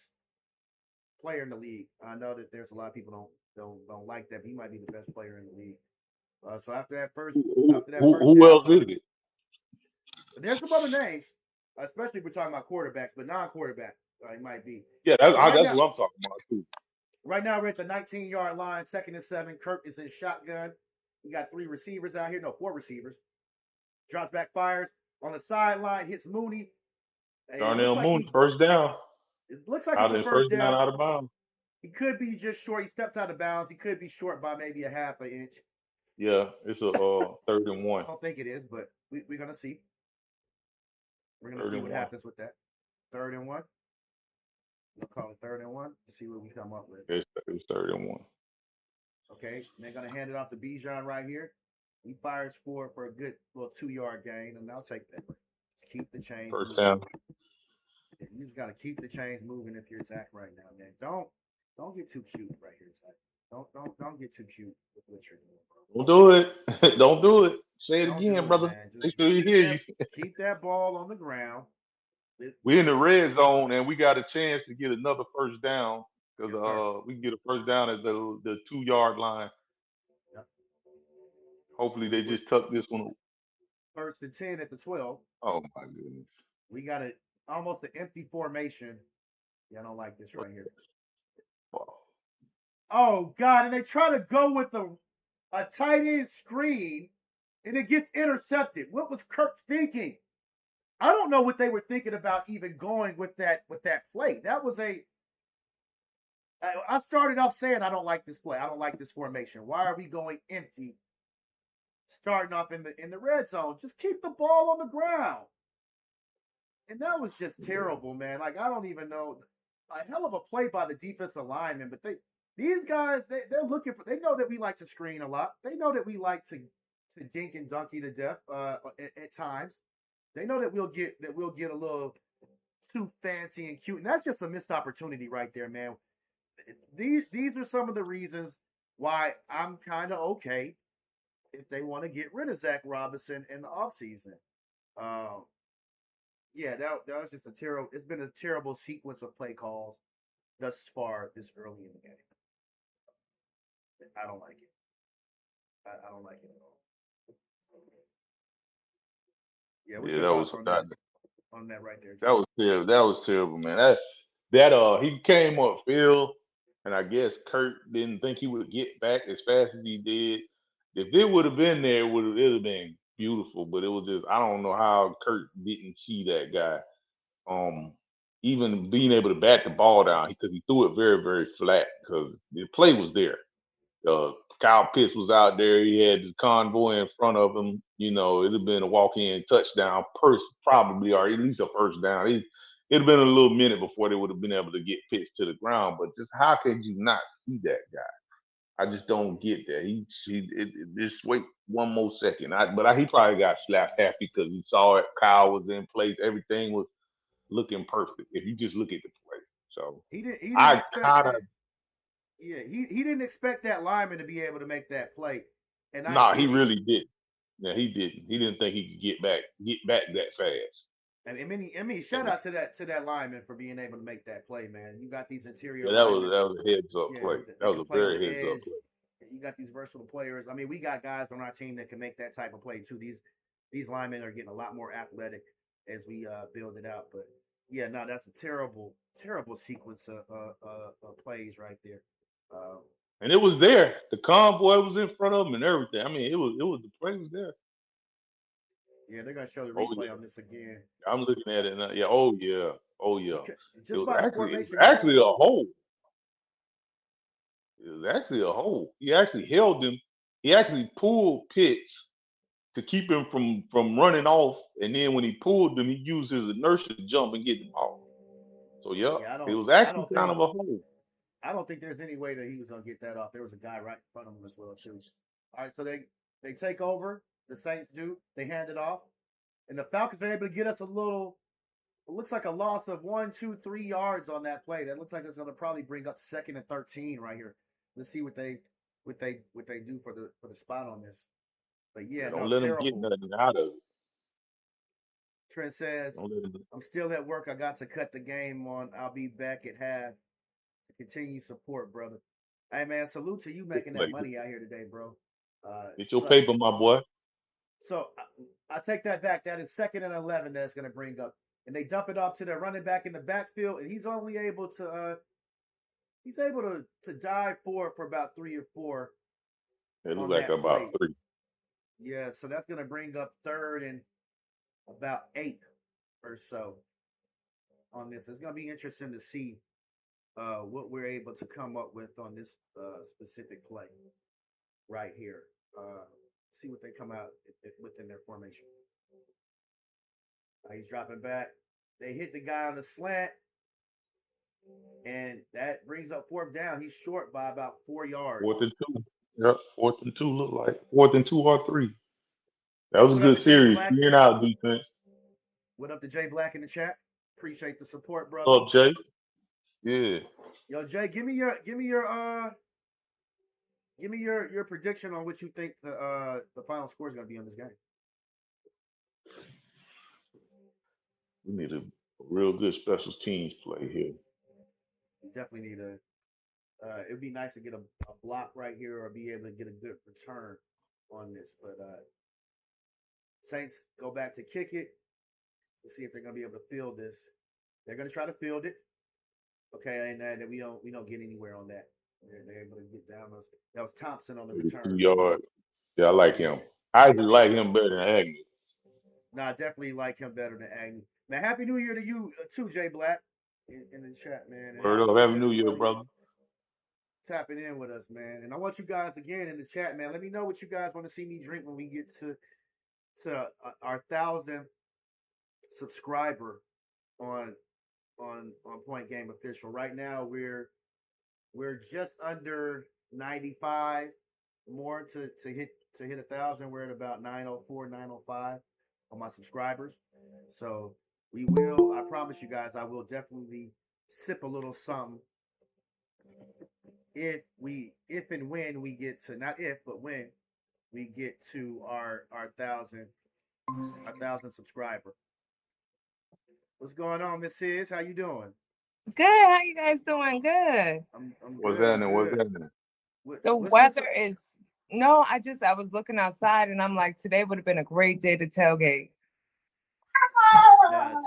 player in the league. I know that there's a lot of people don't like that, but he might be the best player in the league. So after that first, who else is it? There's some other names, especially if we're talking about quarterbacks, but non-quarterback, it might be. Yeah, that's what I'm talking about too. Right now we're at the 19-yard line, 2nd and 7. Kirk is in shotgun. We got 3 receivers out here. No, 4 receivers. Drops back, fires on the sideline, hits Mooney. Darnell Mooney, first down. It looks like it's a first down. Out of bounds. He could be just short. He steps out of bounds. He could be short by maybe a half an inch. Yeah, it's a 3rd and 1. I don't think it is, but we're gonna see. We're gonna see what happens with that. 3rd and 1. We'll call it 3rd and 1. See what we come up with. It's 3rd and 1. Okay, and they're gonna hand it off to BIjan right here. He fires for a good little 2-yard gain, and I'll take that. Keep the chains. First down. You just gotta keep the chains moving if you're Zach right now, man. Don't get too cute right here, Zach. Don't get too cute with what you're doing, bro. Don't do it. Don't do it. Say it again, brother. Make sure you hear you. Keep that ball on the ground. We're in the red zone, and we got a chance to get another first down because we can get a first down at the 2-yard line. Yep. Hopefully, they just tuck this one. 1st and 10 at the 12. Oh my goodness. We got almost an empty formation. Yeah, I don't like this right here. Wow. Oh God! And they try to go with a tight end screen, and it gets intercepted. What was Kirk thinking? I don't know what they were thinking about even going with that play. That was I started off saying I don't like this play. I don't like this formation. Why are we going empty? Starting off in the red zone. Just keep the ball on the ground. And that was just terrible, man. Like, I don't even know. A hell of a play by the defensive lineman, but these guys, they're looking for, they know that we like to screen a lot. They know that we like to dink and donkey to death at times. They know that we'll get a little too fancy and cute. And that's just a missed opportunity right there, man. These are some of the reasons why I'm kind of okay if they want to get rid of Zach Robinson in the offseason. Yeah, that was just a terrible. It's been a terrible sequence of play calls thus far this early in the game. I don't like it. I don't like it at all. Yeah, what's your thoughts on that right there? That was terrible. That was terrible, man. That he came up field, and I guess Kurt didn't think he would get back as fast as he did. If it would have been there, it would have been beautiful. But it was just, I don't know how Kurt didn't see that guy. Even being able to bat the ball down because he threw it very, very flat because the play was there. Kyle Pitts was out there. He had the Convo in front of him. You know, it'd have been a walk-in touchdown, probably, or at least a first down. It'd have been a little minute before they would have been able to get Pitts to the ground. But just how could you not see that guy? I just don't get that. Just wait one more second. But he probably got slapped happy because he saw it. Kyle was in place. Everything was looking perfect. If you just look at the play, so he didn't expect that. Yeah, he didn't expect that lineman to be able to make that play, and I Nah, get he it. really did. Yeah, he didn't. He didn't think he could get back that fast. I mean, shout out to that lineman for being able to make that play, man. You got these interior Yeah, linemen, that was a heads up yeah, play. that That was can a play on very the heads up edge. play. You got these versatile players. I mean, we got guys on our team that can make that type of play too. These linemen are getting a lot more athletic as we build it out. But yeah, no, that's a terrible sequence of plays right there. Uh, And it was there. The convoy was in front of him and everything. I mean, it was the play was there. yeah, they're gonna show the Oh replay yeah, on this again. I'm looking at it now. Yeah, oh yeah, oh yeah. Okay, just by the It was formation, man. actually a hole. It was actually a hole. He actually held him. He actually pulled Pitts to keep him from running off. And then when he pulled him, he used his inertia to jump and get the ball. So yeah, Yeah, it was I actually don't kind think of a hole. I don't think there's any way that he was gonna get that off. There was a guy right in front of him as well too. All right, so they take over. The Saints do. They hand it off, and the Falcons are able to get us a little. It looks like a loss of 1, 2, 3 yards on that play. That looks like it's gonna probably bring up 2nd and 13 right here. Let's see what they do for the spot on this. But yeah, Yeah, don't no, let him get terrible. nothing out of it. Trent says, Don't let him. I'm still at work. I got to cut the game on. I'll be back at half to continue support, brother. Hey, man, salute to you making that money out here today, bro. Get your So, paper, my boy. so I take that back. That is 2nd and 11 that's going to bring up. And they dump it off to their running back in the backfield, and he's only able to dive for about 3 or 4 It looks on like that about play. 3. Yeah, so that's going to bring up 3rd and about 8 or so on this. It's going to be interesting to see what we're able to come up with on this specific play right here. See what they come out within their formation. He's dropping back. They hit the guy on the slant, and that brings up 4th down. He's short by about 4 yards. 4th and 2. Yep, 4th and 2 look like 4th and 2 or 3. That was a What up good to Jay series. Black? 3 and out defense. What up to Jay Black in the chat? Appreciate the support, brother. What up, Jay? Yeah. Yo, Jay, give me your prediction on what you think the final score is going to be on this game. We need a real good special teams play here. You definitely need it'd be nice to get a block right here or be able to get a good return on this. But Saints go back to kick it to see if they're going to be able to field this. They're going to try to field it. Okay, and we don't get anywhere on that. They're able to get down those. That was Thompson on the return. 2 yards. Yeah, I like him. I actually like him better than Agnew. No, I definitely like him better than Agnew. Man, Happy New Year to you too, Jay Black, in the chat, man. Word up, Happy New Year, brother. Tapping in with us, man. And I want you guys again in the chat, man. Let me know what you guys want to see me drink when we get to our 1,000th subscriber on Point Game Official. Right now we're just under 95 more to hit 1,000. We're at about 904, 905 on my subscribers. So I promise you guys, I will definitely sip a little something if and when we get to, not if, but when we get to our 1,000 subscriber. What's going on, Miss Sis? How you doing? Good. How you guys doing? Good. I'm What's good. happening? What's happening? The weather is no. I was looking outside and I'm like, today would have been a great day to tailgate.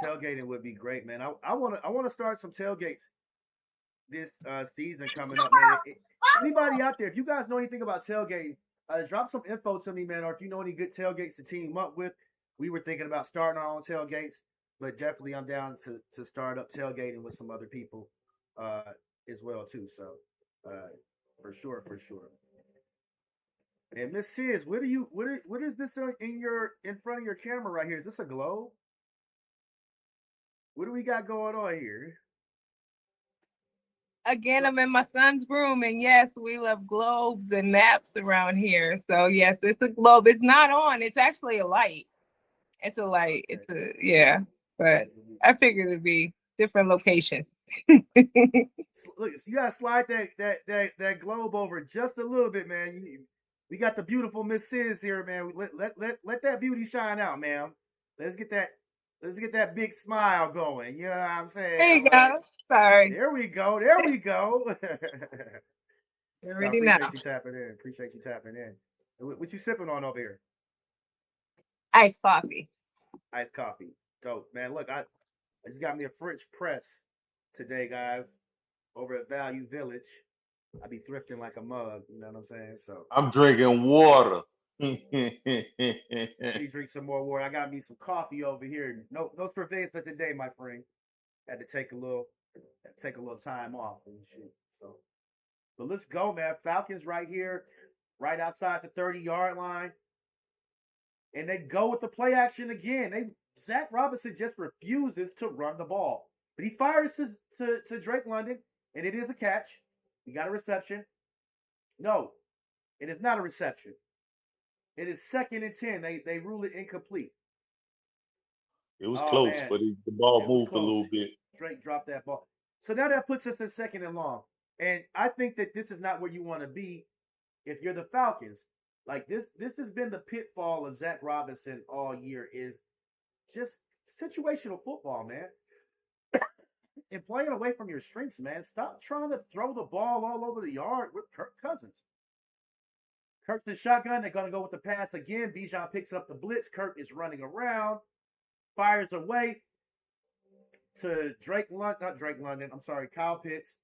Tailgating would be great, man. I want to start some tailgates this season coming up, man. Anybody out there, if you guys know anything about tailgating, drop some info to me, man. Or if you know any good tailgates to team up with, we were thinking about starting our own tailgates, but definitely I'm down to start up tailgating with some other people as well too. So for sure. And Miss Sis, what is this in front of your camera right here? Is this a globe? What do we got going on here? Again, I'm in my son's room, and yes, we love globes and maps around here. So yes, it's a globe. It's not on. It's actually a light. It's a light. Okay. But I figured it'd be different location. Look, so you gotta slide that globe over just a little bit, man. We got the beautiful Miss Sis here, man. Let that beauty shine out, man. Let's get that big smile going. You know what I'm saying? There you go. Sorry. There we go. There we go. You I already know. appreciate you tapping in. Appreciate you tapping in. What you sipping on over here? Iced coffee. Iced coffee. Dope, man. Look, I just got me a French press today, guys, over at Value Village. I be thrifting like a mug, you know what I'm saying? So I'm drinking water. let me drink some more water. I got me some coffee over here. No cerveza today, my friend. Had to take a little time off and shit. So but let's go, man. Falcons right here, right outside the 30-yard line. And they go with the play action again. Zach Robinson just refuses to run the ball. But he fires to Drake London, and it is a catch. He got a reception. No, it is not a reception. It is 2nd and 10. They rule it incomplete. It was close, man. but the ball moved a little bit. Drake dropped that ball. So now that puts us in 2nd and long. And I think that this is not where you want to be if you're the Falcons. Like this has been the pitfall of Zach Robinson all year is just situational football, man. And playing away from your strengths, man. Stop trying to throw the ball all over the yard with Kirk Cousins. Kirk's in shotgun. They're going to go with the pass again. BIjan picks up the blitz. Kirk is running around. Fires away to Kyle Pitts.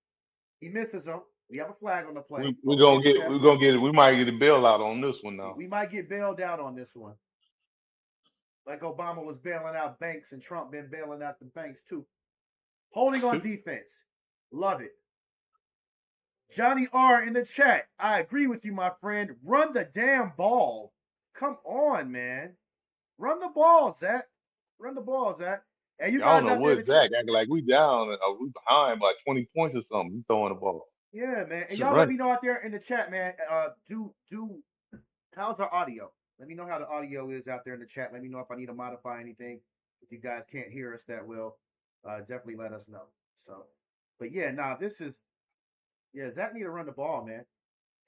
He misses him. We have a flag on the play. We might get a bailout on this one now. We might get bailed out on this one. Like Obama was bailing out banks and Trump been bailing out the banks too. Holding on defense. Love it. Johnny R in the chat. I agree with you, my friend. Run the damn ball. Come on, man. Run the ball, Zach. Run the ball, Zach. And you guys I don't know what Zach acting like we down or we behind by 20 points or something. He's throwing the ball. Yeah, man. And y'all let me know out there in the chat, man. How's our audio? Let me know how the audio is out there in the chat. Let me know if I need to modify anything. If you guys can't hear us that well, definitely let us know. So, but yeah, Zach need to run the ball, man.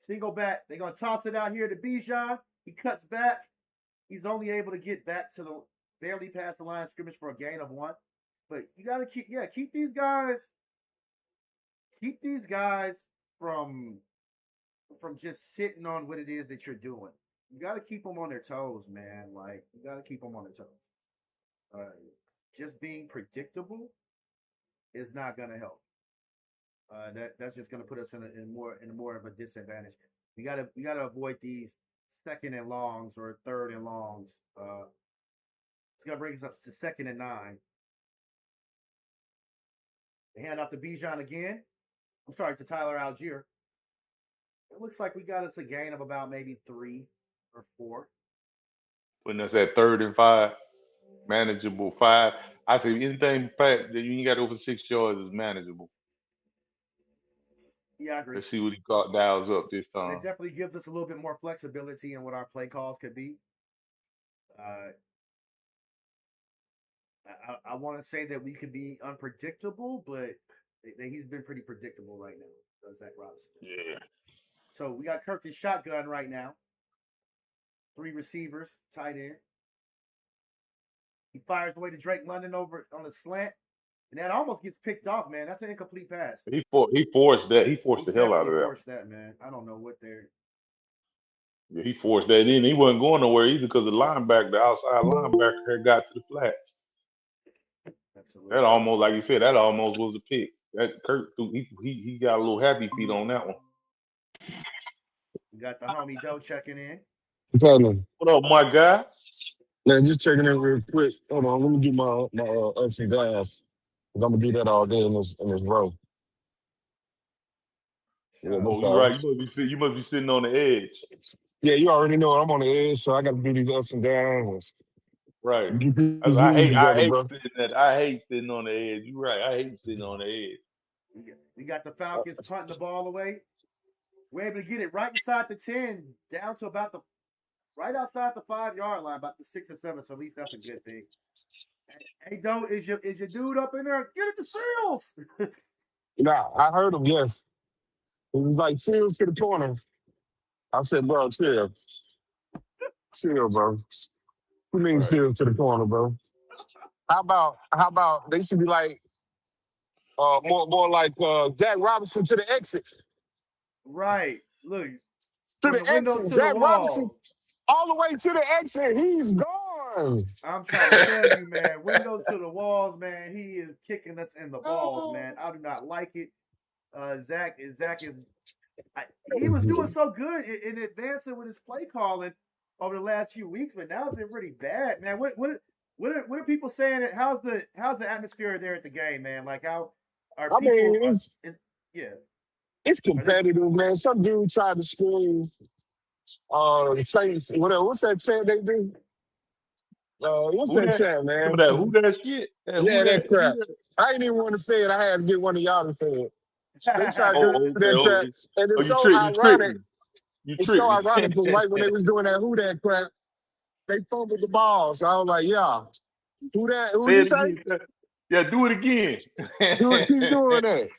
Single back. They're going to toss it out here to Bijan. He cuts back. He's only able to get back to barely past the line of scrimmage for a gain of 1. But you got to keep these guys from just sitting on what it is that you're doing. You got to keep them on their toes, man. Like, you got to keep them on their toes. Just being predictable is not going to help. That's just going to put us in more of a disadvantage. We got to avoid these 2nd and longs or 3rd and longs. It's going to bring us up to 2nd and 9. They hand off to Bijan again. I'm sorry, to Tyler Algier. It looks like we got us a gain of about maybe 3 or 4. Putting us at 3rd and 5, manageable 5. I say anything that you got over 6 yards is manageable. Yeah, I agree. Let's see what he got dials up this time. It definitely gives us a little bit more flexibility in what our play calls could be. I want to say that we could be unpredictable, but he's been pretty predictable right now, Zach Robinson. Yeah. So we got Kirk in shotgun right now. 3 receivers, tight end. He fires away to Drake London over on a slant. And that almost gets picked off, man. That's an incomplete pass. He forced that. He forced the hell out of that. He forced that, man. I don't know what they're. Yeah, he forced that in. He wasn't going nowhere either because the outside linebacker, had got to the flats. Absolutely. That almost, like you said, that almost was a pick. That Kirk, he got a little happy feet on that one. We got the homie Doe checking in. What up, my guy? Man, just checking in real quick. Hold on, let me get my ups and downs. I'm gonna do that all day in this row. Yeah, you're right. You must be sitting on the edge. Yeah, you already know I'm on the edge, so I got to do these ups and downs. Right. I hate sitting on the edge. You're right. I hate sitting on the edge. We got the Falcons punting the ball away. We're able to get it right inside the 10, down to about right outside the 5-yard line, about the 6 or 7. So at least that's a good thing. Hey, Doe, is your dude up in there? Get it to Seals. Nah, I heard him, yes. He was like, chill to the corner. I said, bro, chill. Chill, bro. Who means Right. chill to the corner, bro? How about they should be like more like Jack Robinson to the exit. Right. Look, To from the the window exit. to the Jack Robinson wall. all the way to the exit. He's gone. I'm trying to tell you, man. Windows to the walls, man. He is kicking us in the balls, man. I do not like it. Zach is he was doing so good in advancing with his play calling over the last few weeks, but now it's been really bad, man. What are people saying? How's the atmosphere there at the game, man? Like how are I people? mean, Yeah, it's are they? competitive, man. Some dude tried to squeeze Saints, whatever. What's that chant they do? What's Who that that? chant, man? Some of that. Who that shit? Who Yeah, that? that Who crap. that? I ain't even want to say it. I had to get one of y'all to say it. They tried to do Oh, okay. that Oh, crap. And oh, it's you so tricked. You tricked ironic. me. You It's tricked so me. ironic because right when they was doing that crap, they fumbled the ball. So I was like, yeah, who that? Who Say you it say? again. Yeah, do it again. Keep doing that.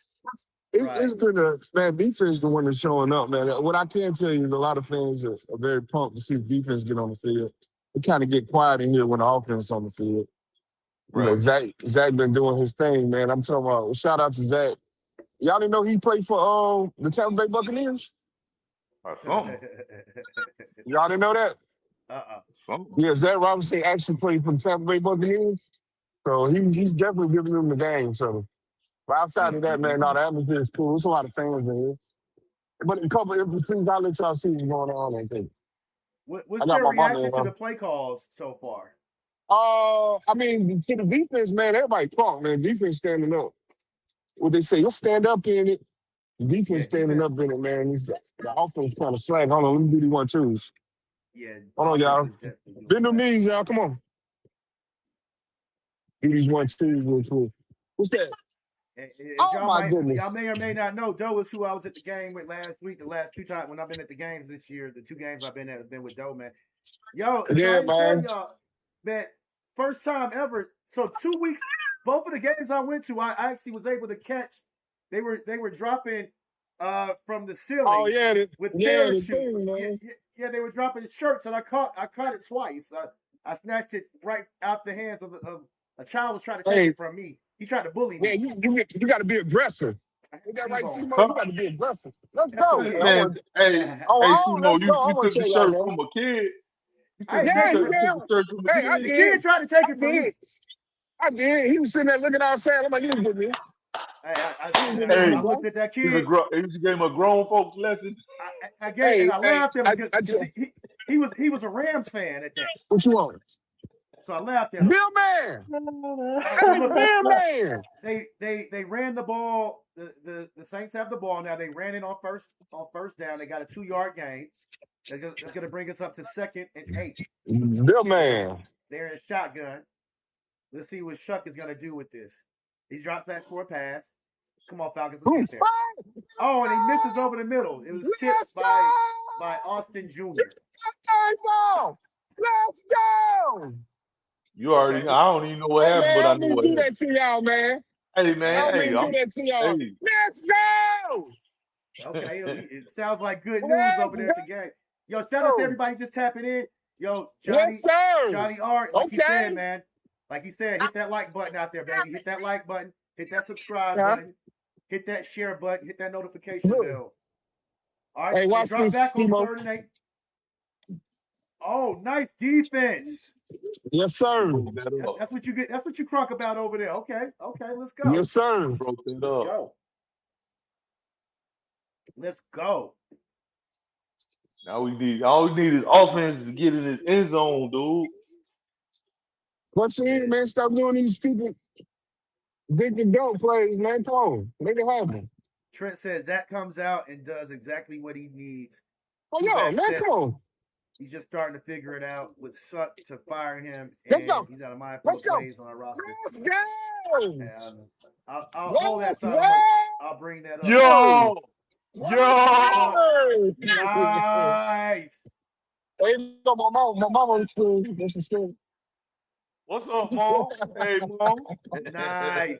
Right. It's been man, defense the one that's showing up, man. What I can tell you is a lot of fans are very pumped to see defense get on the field. They kind of get quiet in here when the offense is on the field. You know, Right. Zach been doing his thing, man. I'm talking about shout out to Zach. Y'all didn't know he played for the Tampa Bay Buccaneers? Or something. Y'all didn't know that? Something. Yeah, Zach Robinson actually played for the Tampa Bay Buccaneers. So he's definitely giving them the game. So but outside of that, man, no, the atmosphere is cool. There's a lot of fans in here. But a couple of things I'll let y'all see what's going on, I think. I What's got their my mama reaction in. to the play calls so far? I mean, to the defense, man, everybody talk, man. Defense standing up. What they say, you'll stand up in it. The defense Yeah, standing defense. up in it, man. The offense kind of slack. Hold on, let me do the 1-2s. Yeah, Hold on, offense y'all. is definitely doing Bend them well. knees, y'all. Come on. Do these 1-2s real quick. What's that? And Oh, my y'all goodness. may or may not know, Doe is who I was at the game with last week. The last two times when I've been at the games this year, the two games I've been at have been with Doe, man. Yo, so I Yeah, didn't tell man. y'all that first time ever. So 2 weeks, both of the games I went to, I actually was able to catch. They were dropping from the Oh, ceiling yeah. with The parachutes. thing, Yeah, man. yeah, they were dropping shirts, and I caught it twice. I snatched it right out the hands of a child was trying to take Hey, it from me. He tried to bully yeah, me. you got to be aggressive. I Is had that right, T-bone. Simo? You got to be aggressive. Let's That's go. the I kid. Man, want. hey, Let's Timo, go. you I want took to the tell y'all, shirt man. from a kid. I ain't Yeah, take it You from. yeah. took the shirt from a Hey, I The kid. did. kid tried to take I it from me. did. I did. He was sitting there looking outside. I'm like, you didn't get this. Hey, You didn't get this, Hey, my I boy. looked at that he's a kid. he gave him a grown folks lesson. I gave and Hey, I laughed at him I because tell he was a Rams fan at that. what you want. So I laughed at him. Bill Man. All right, so Hey, look, Bill Man. they ran the ball. The Saints have the ball now. They ran it on first down. They got a 2-yard gain. That's going to bring us up to 2nd and 8. Bill Man. They're in a shotgun. Let's see what Shuck is going to do with this. He drops that for a pass. Come on, Falcons, let's get there. Oh, and he misses over the middle. It was tipped Let's by go. Austin Jr. Let's go. You Okay, already. I don't even know what Hey, happened, man, but I help know me what do happened. that to y'all, man. Hey man, Help me hey, do that to y'all. hey, Let's go. okay. It sounds like good news over Let's there at the game. Yo, shout out to go. everybody just tapping in. Yo, Yes, sir. Johnny R, like he Okay. said, man. Like he said, hit that like button out there, baby. Hit that like button. Hit that subscribe Yeah. button. Hit that share button. Hit that notification bell. All right, Hey, they watch drop this, back on Simo. 3rd and 8. Oh, nice defense. Yes, sir. broke that up. That's what you get. That's what you crunk about over there. Okay, let's go. Yes, sir. Broke that Let's up. go. Let's go. Now all we need is offense to get in his end zone, dude. What's in, man? Stop doing these stupid dick and dunk plays, man. Come on. Make it happen. Trent says that comes out and does exactly what he needs. Oh, Two yo, back man, sets. come on. He's just starting to figure it out with Suck to fire him, Let's and go. he's got a mind full Let's of go. plays on our roster. Let's go. And I'll hold that Let's thought. go. I'll bring that up. Yo, Yes, Nice. Hey, no, my mama was cool. This is cool. what's up, mom? Hey, mom. Nice.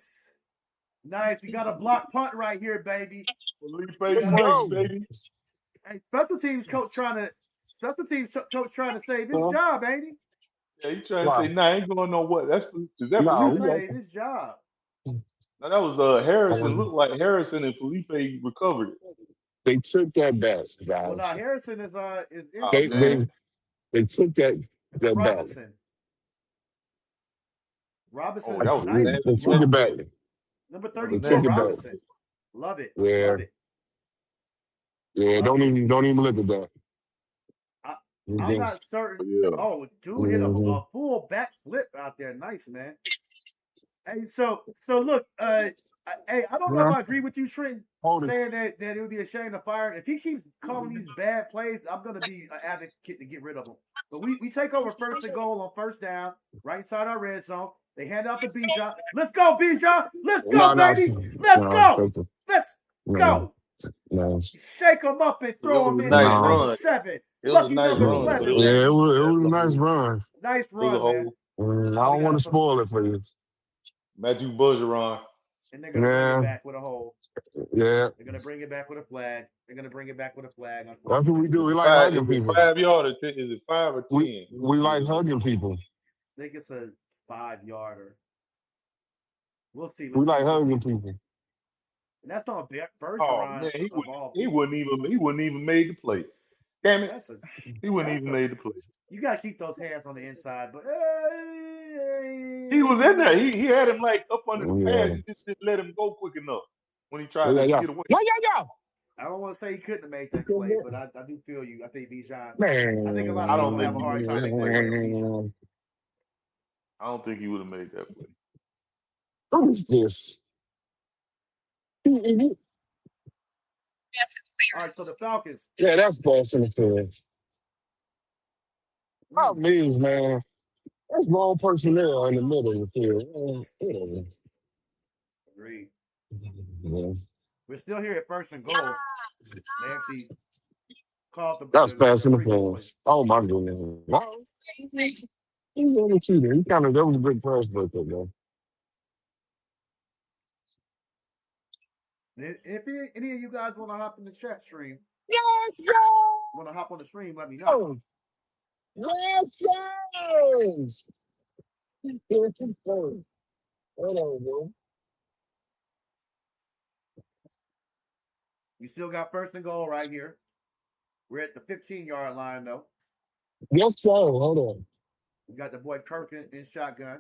Nice. We got a block punt right here, baby. Felipe Let's Franks, go. baby. Hey, special teams coach trying to save his job, ain't he? Yeah, he trying to Wow. say, nah, I ain't going no what. Is that No, Felipe? Save his job. No, that was Harrison. Looked like Harrison and Felipe recovered it. they took that back, Well, now guys. Harrison is Oh, They injured. man. they took that back. Robinson. Oh, that was Nice. They took it back. Number That 34, was They took it back. Robinson. Love it. Yeah. Love it. Yeah, Love don't it. even look at that. I'm not certain. Yeah. Oh, dude hit a full back flip out there. Nice, man. Hey, so look, hey, I don't know if I agree with you, Trent, Hold saying it. that it would be a shame to fire him. If he keeps calling these bad plays, I'm gonna be an advocate to get rid of him. But we take over first and goal on first down, right inside our red zone. They hand out to BIjan. Let's go, BIjan. Let's go, baby. Let's go. Let's go. No. Shake him up and It throw was him a in nice there. Number run. 7. It was Lucky a nice number run, but 7, it was baby. Yeah, it was a nice run. Nice It was a run, man. hole. I don't want to spoil it for you. Matthew Bergeron. And they're gonna bring it back with a hole. Yeah. They're gonna bring it back with a flag. That's what we do. We like Is hugging it people. 5 yard or 10? Is it 5 or 10? We like hugging people. I think it's a 5-yarder. We'll see. We like hugging people. And that's on Bergeron. Oh man, he wouldn't even made the play. Damn it, he wouldn't even made the play. You gotta keep those hands on the inside, but he was in there. He had him like up under the pads. He just didn't let him go quick enough when he tried to get away. I don't want to say he couldn't have made that play, but I do feel you. I think BIjan. Man, I think a lot of people have a hard time making that play with BIjan. I don't think he would have made that play. Who is this? All right, so the Falcons. Yeah, that's Boston affair. Problem is, man, there's wrong personnel in the middle of the field. Whatever. Agreed. Yeah. We're still here at first and goal. They actually called the. That's pass interference. Oh my goodness! Wow. He's on the cheater. That was a good pass break there, though. If any of you guys want to hop in the chat stream, want to hop on the stream, let me know. Yes, yes. Hold on, bro. You still got first and goal right here. We're at the 15-yard line, though. Yes, sir. Hold on. We got the boy Kirk in shotgun.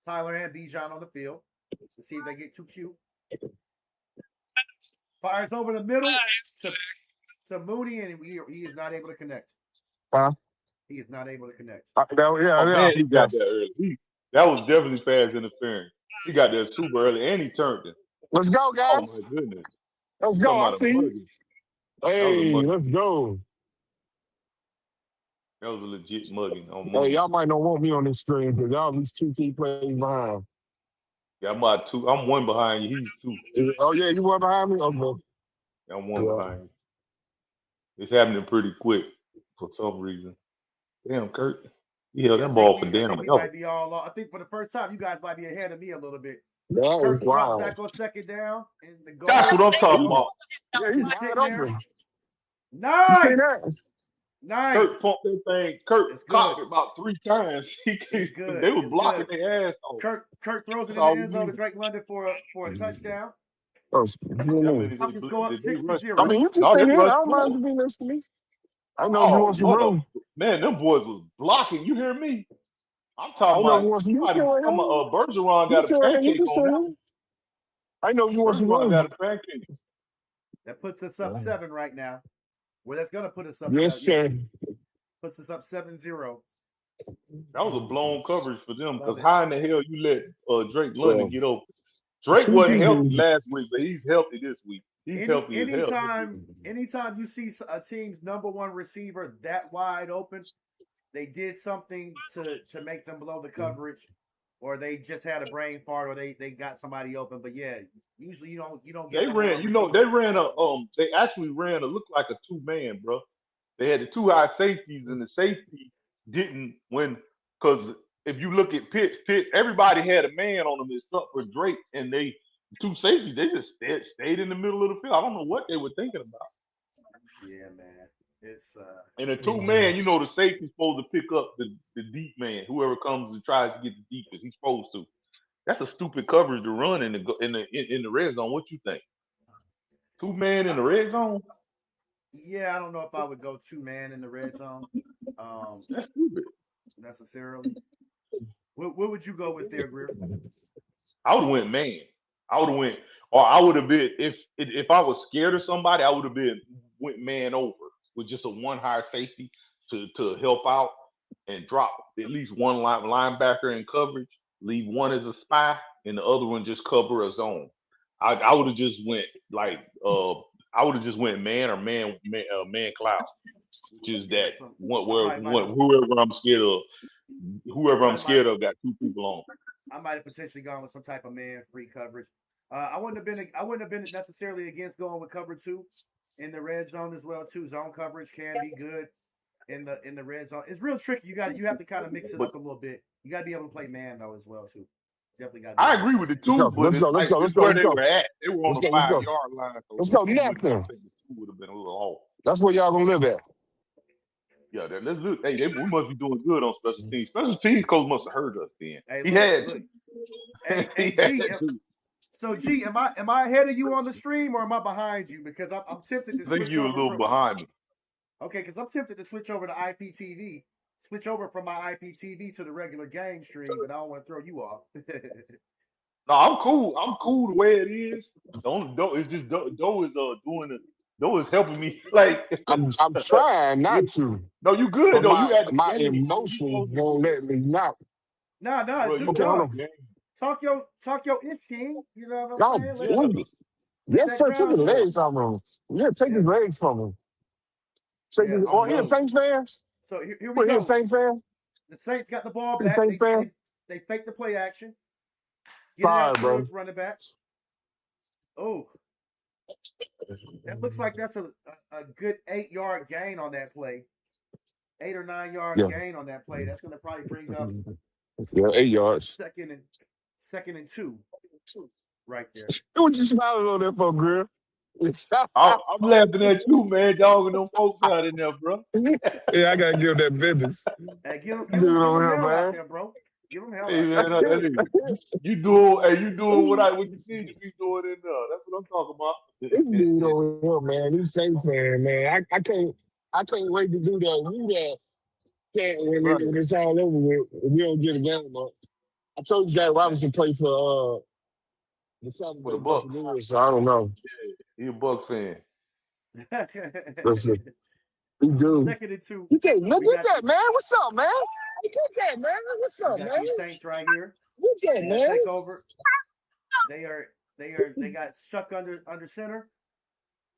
Tyler and BIjan on the field. Let's see if they get too cute. Fires over the middle to Mooney, and he is not able to connect. He is not able to connect. Man, he got there early. That was definitely pass interference. He got there super early, and he turned it. Let's go, guys. Oh, my goodness. Let's go. I see you. Hey, let's go. That was a legit mugging. Hey, y'all might not want me on this screen because y'all these 2 key plays behind. Yeah, I'm about 2. I'm 1 behind you. He's 2. Oh, yeah, you one behind me? Okay. I'm 1 behind you. It's happening pretty quick for some reason. Damn, Kurt. You held that ball for damn. I think for the first time, you guys might be ahead of me a little bit. Yeah, Kirk wow. back on second down. And the goal. That's what I'm talking about. Yeah, he's wide open. Nice. You see that? Nice. Kurt pumped that thing. Kurt cocked it about 3 times. They were blocking their ass off. Kurt throws it in the end zone to Drake London for a touchdown. Falcons go up 6-0. I mean, you can stay here. I don't mind you being next to me. I know you want some room. Man, them boys was blocking. You hear me? I'm talking about Bergeron got a pancake on that. I know you want some room. Got a pancake. That puts us up 7 right now. Well, that's going to put us up. Yes, sir. Puts us up 7-0. That was a blown coverage for them because how in the hell you let Drake London get open? Drake wasn't healthy last week, but he's healthy this week. He's healthy as hell. Anytime you see a team's number 1 receiver that wide open, they did something to make them blow the coverage, or they just had a brain fart, or they got somebody open. But yeah, usually you don't get. They actually ran a look like a 2-man, bro. They had the 2 high safeties, and the safety didn't win because if you look at Pitts, everybody had a man on them except for Drake, and they two safeties, they just stayed in the middle of the field. I don't know what they were thinking about. Yeah, man. It's And a two man, the safety's supposed to pick up the deep man, whoever comes and tries to get the deepest. He's supposed to. That's a stupid coverage to run in the red zone. What you think? 2 man in the red zone? Yeah, I don't know if I would go 2-man in the red zone. That's stupid. Necessarily. What would you go with there, Greer? I would have went man. I would have been if I was scared of somebody, I would have went man over with just a one high safety to help out and drop at least one linebacker in coverage, leave one as a spy, and the other one just cover a zone. I would have just went man or man cloud, which is that whoever I'm scared of. Whoever I'm scared of got 2 people on. I might have potentially gone with some type of man-free coverage. I wouldn't have been necessarily against going with cover 2 in the red zone as well too. Zone coverage can be good in the red zone. It's real tricky. You have to kind of mix it up a little bit. You got to be able to play man though as well too. Definitely got. I agree with the 2, but let's go. Where they were at. They were on the 5-yard line. So let's go. Nothing. Would have been a little off. That's where y'all gonna live at. Yeah, let's look. Hey, we must be doing good on special teams. Special teams coach must have heard us then. Hey, he had. G, am I ahead of you on the stream or am I behind you? Because I'm tempted to. I think you're a little behind me. Okay, because I'm tempted to switch over to IPTV. Switch over from my IPTV to the regular game stream, but I don't want to throw you off. No, I'm cool. I'm cool the way it is. It's just Doe is helping me. Like I'm trying not to. No, you good though. You had my emotions won't let me not. No. Okay, hold on. Talk your ish, King. You know what I'm saying? Yes, sir. Take his legs from him. Yeah, take his legs from him. He a Saints fan? So here we go. He a Saints fan? The Saints got the ball back. They fake the play action. Get Sorry, it out bro. towards running back. Oh. That looks like that's a good 8-yard gain on that play. 8 or 9 yard gain on that play. That's going to probably bring up 8 yards. Second and 2. Right there. What you smiling on that for, Grill? I'm laughing at you, man. Dogging them folks out in there, bro. Yeah, I gotta give that business. Hey, give him hell out there, bro. Give him hell out there. You doing what you see to be doing in there. That's what I'm talking about. This dude over here, man. He's Saints fan, man. I can't wait to do that. When it's all over with, we don't get a game up. I told you Jack Robinson played for the Bucks. So I don't know. He a Buck fan. Listen, he do. 2nd and 2. You can't look at that, man. What's up, man? Look at that, man. What's up, man? Saints right here. Look at that, man. Take over. They got stuck under center.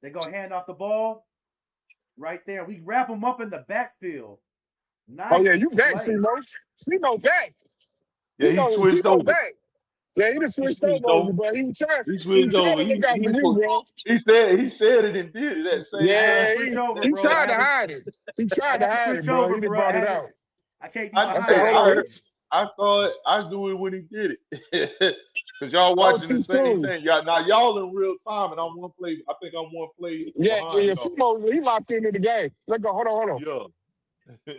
They go hand off the ball right there. We wrap them up in the backfield. Nice. Oh yeah, you back, Simo. Simo back. Yeah, he switched over. Back. Yeah, he just switched over, but he tried. He switched over. He said it and did it that same time. He tried to hide it. He tried to hide it, bro. He didn't brought it out. I can't do I thought I do it when he did it. Because y'all watching the same thing. Y'all in real time, and I'm one play. I think I'm one play. Yeah. Simo, he locked into the game. Let's go. Hold on. Yeah.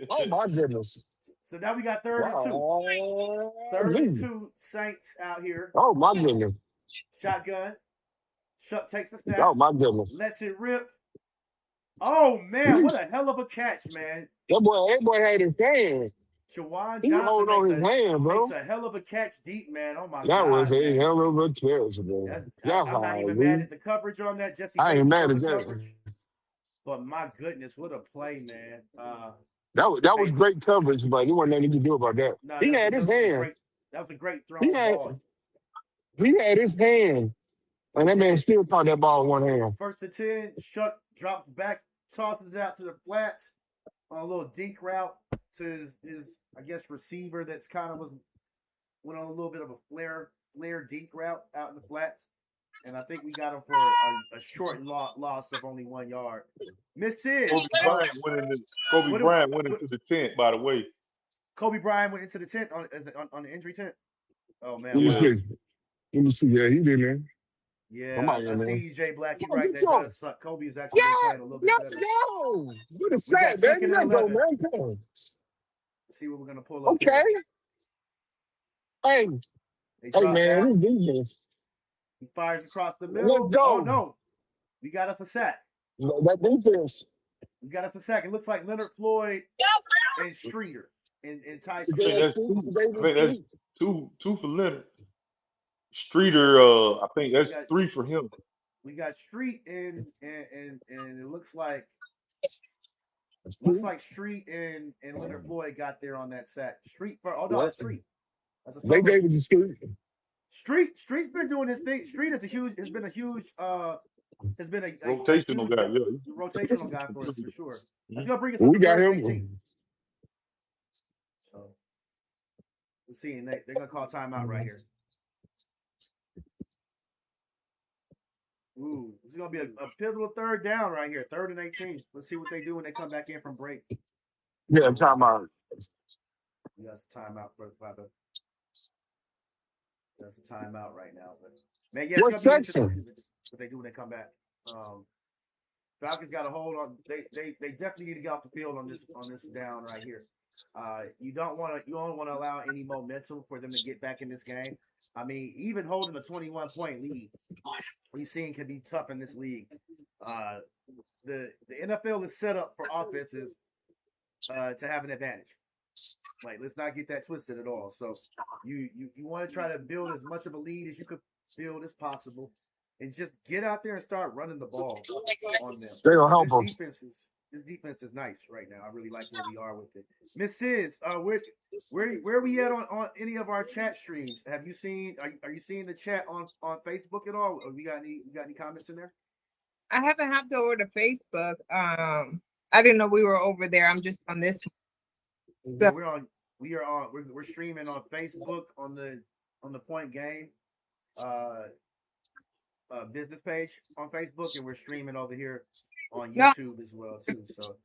Oh my goodness. So now we got 3rd and 2. 3rd and 2 Saints out here. Oh my goodness. Shotgun. Shuck takes the snap. Oh my goodness. Lets it rip. Oh man, what a hell of a catch, man. That boy had his hand. Jawan He hold on his hand, bro. Makes a hell of a catch deep, man. Oh my God. That was a hell of a catch, man. I'm not even mad at the coverage on that. Jesse, I ain't mad at that. But my goodness, what a play, man. That was great coverage, but there wasn't nothing you can do about that. No, he had his hand. That was a great throw. He had his hand. And that man still caught that ball in one hand. 1st and 10, Shuck drops back, tosses it out to the flats on a little dink route to his I guess, receiver that's kind of went on a little bit of a flare dink route out in the flats. And I think we got him for a short loss of only 1 yard. Missed it. Kobe Bryant went into the tent, by the way. Kobe Bryant went into the tent on the injury tent. Oh man, Let me Yeah. wow. see. Let me see. Yeah, he did, man. Yeah, Somebody I in there. see you, Jay Black. You're Oh, right. good That job. does suck. Kobe's actually been Yeah, playing a little bit let's better. go. What a We got set, baby. second and Let's go, 11. man. Come on. Let's see what we're gonna pull up Okay. here. Hey, They hey, drop man. back. We do this. He fires across the Let's middle. Oh go. no, we got us a sack. That defense. We got us a sack. It looks like Leonard Floyd and Streeter and The Tyson. I think damn that's street. two. The I David think that's Street. two for Leonard. Streeter, I think We that's got 3 for him. Street and it looks like Street and Leonard Floyd got there on that sack. Street for no, What? it's Street. That's a They solo. gave it to Street. Street's been doing his thing. Street is has been a huge Rotational guy, rotational guy for us for sure. yeah. That's gonna bring us up We to got 3rd and 18. him. So let's see, and they're gonna call timeout right here. Ooh, this is gonna be a pivotal 3rd down right here, 3rd and 18. Let's see what they do when they come back in from break. Yeah, timeout. We got some timeout for the. That's a timeout right now, but man, yeah, What it's gonna be section? interesting what they do when they come back. Falcons got a hold on. They definitely need to get off the field on this down right here. You don't want to allow any momentum for them to get back in this game. I mean, even holding a 21-point lead, we've seen can be tough in this league. The NFL is set up for offenses to have an advantage. Like, let's not get that twisted at all. So you want to try to build as much of a lead as you could build as possible, and just get out there and start running the ball on them. They gonna help us. This defense is nice right now. I really like where we are with it. Miss Sis, where we at on any of our chat streams? Have you seen? Are you seeing the chat on Facebook at all? We got any comments in there? I haven't hopped over to Facebook. I didn't know we were over there. I'm just on this one. So, We're streaming on Facebook on the Point Game business page on Facebook, and we're streaming over here on YouTube as well too. So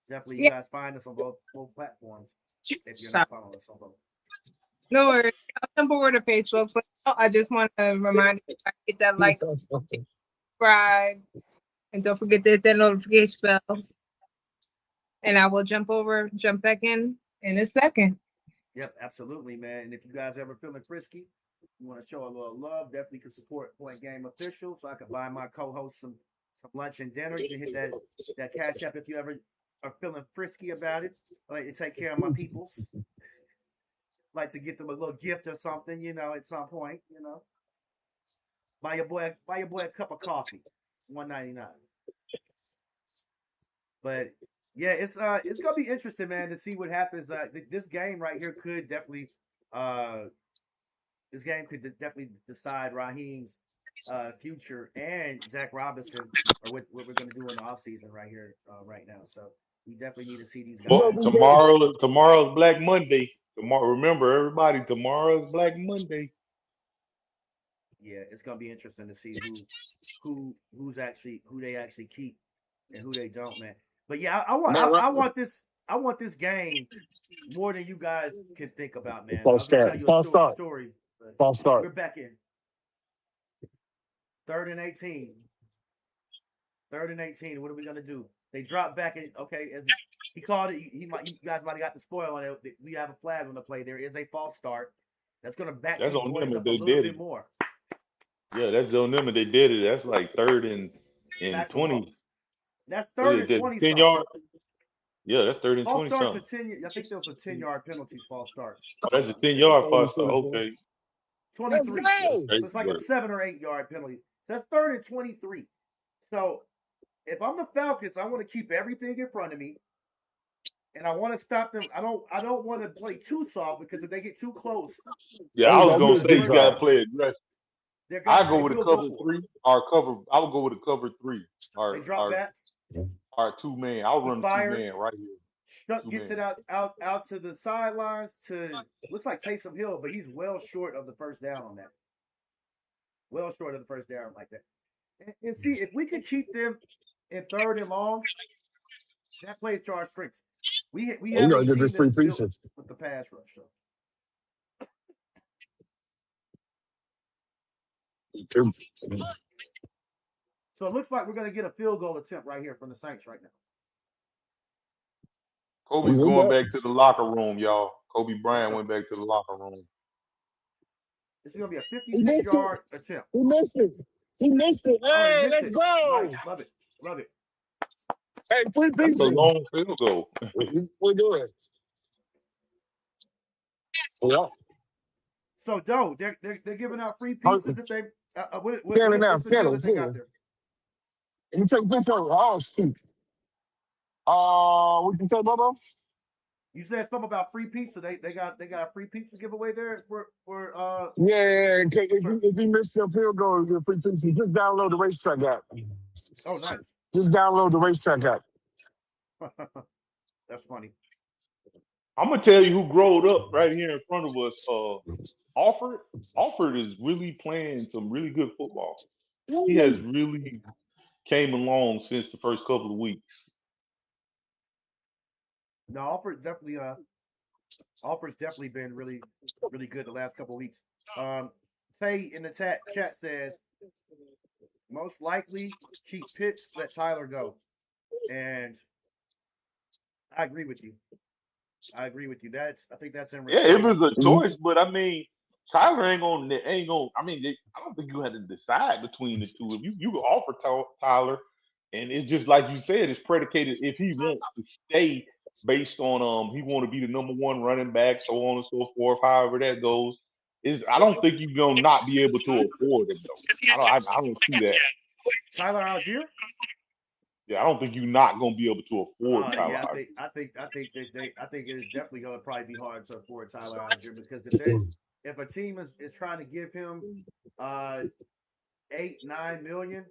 definitely, you guys find us on both platforms if you're not following us on both. No worries. I'll jump over to Facebook. But I just want to remind you to hit that like, subscribe, and don't forget to hit that notification bell. And I will jump back in a second. Yep, absolutely, man. And if you guys ever feeling frisky, you want to show a little love, definitely can support Point Game Official, so I can buy my co-host some lunch and dinner. You can hit that Cash App if you ever are feeling frisky about it. I like to take care of my peoples. Like to get them a little gift or something, at some point, Buy your boy a cup of coffee, $1.99. But yeah, it's gonna be interesting, man, to see what happens. This game right here could definitely decide Raheem's future and Zach Robinson, or what we're gonna do in the offseason right here, right now. So we definitely need to see these guys. Well, tomorrow's Black Monday. Remember, everybody, tomorrow's Black Monday. Yeah, it's gonna be interesting to see who they actually keep and who they don't, man. But yeah, I want this game more than you guys can think about, man. False start. Story. False start. We're back in 3rd and 18. 3rd and 18. What are we gonna do? They drop back in. Okay, as he called it. You guys might have got the spoil on it. We have a flag on the play. There is a false start. That's gonna back these boys up a little bit more. Yeah, that's on them and they did it. That's like 3rd and 20. That's 3rd and 20. 10 yards. Yeah, that's 3rd and 20 false something. starts. I think there was a 10-yard penalties. False starts. Oh, that's a 10-yard false start. Okay. 23. So it's like Right. a 7 or 8 yard penalty. That's 3rd and 23. So if I'm the Falcons, I want to keep everything in front of me, and I want to stop them. I don't want to play too soft, because if they get too close. Yeah, I was gonna say you gotta play aggressive. I go with a cover 3 or cover. I would go with a cover 3. They drop back. Our 2-man. I'll run 2-man right here. Shuck gets it out to the sidelines looks like Taysom Hill, but he's well short of the first down on that. Well short of the first down like that. And see, if we can keep them in 3rd and long, that plays to our strengths. We You have gotta a get team this free that's built pieces. with the pass rush. So. So it looks like we're going to get a field goal attempt right here from the Saints right now. Kobe's going back to the locker room, y'all. Kobe Bryant went back to the locker room. This is going to be a He missed 56-yard it. attempt. He missed it. He missed it. Oh, he Hey, missed let's it. go. Nice. Love it. Love it. Hey, free That's a pieces. long field goal. We're doing. Yeah. So, Doe, they're giving out free pizzas if they what's the deal that they got there? Let me take a picture. Oh, shoot. What you say, Bubba? You said something about free pizza. They got a free pizza giveaway there for Yeah, if you missed your field goal, you get free pizza. Just download the racetrack app. Oh, nice. Just download the racetrack app. That's funny. I'm gonna tell you who growed up right here in front of us. Alfred. Alfred is really playing some really good football. He has really came along since the first couple of weeks. No, Alfred's definitely been really, really good the last couple of weeks. Tay in the chat says most likely keep Pitts, let Tyler go, and I agree with you. I think that's in Yeah, it was response. a choice, but I mean, Tyler ain't gonna. I mean, I don't think you had to decide between the two. If you can offer Tyler, and it's just like you said, it's predicated if he wants to stay based on he want to be the number one running back, so on and so forth. However that goes, I don't think you're gonna not be able to afford him though. I don't see that. Tyler Algier? Yeah, I don't think you're not gonna be able to afford Tyler. Yeah, I think it is definitely gonna probably be hard to afford Tyler Algier because if a team is trying to give him 8-9 million,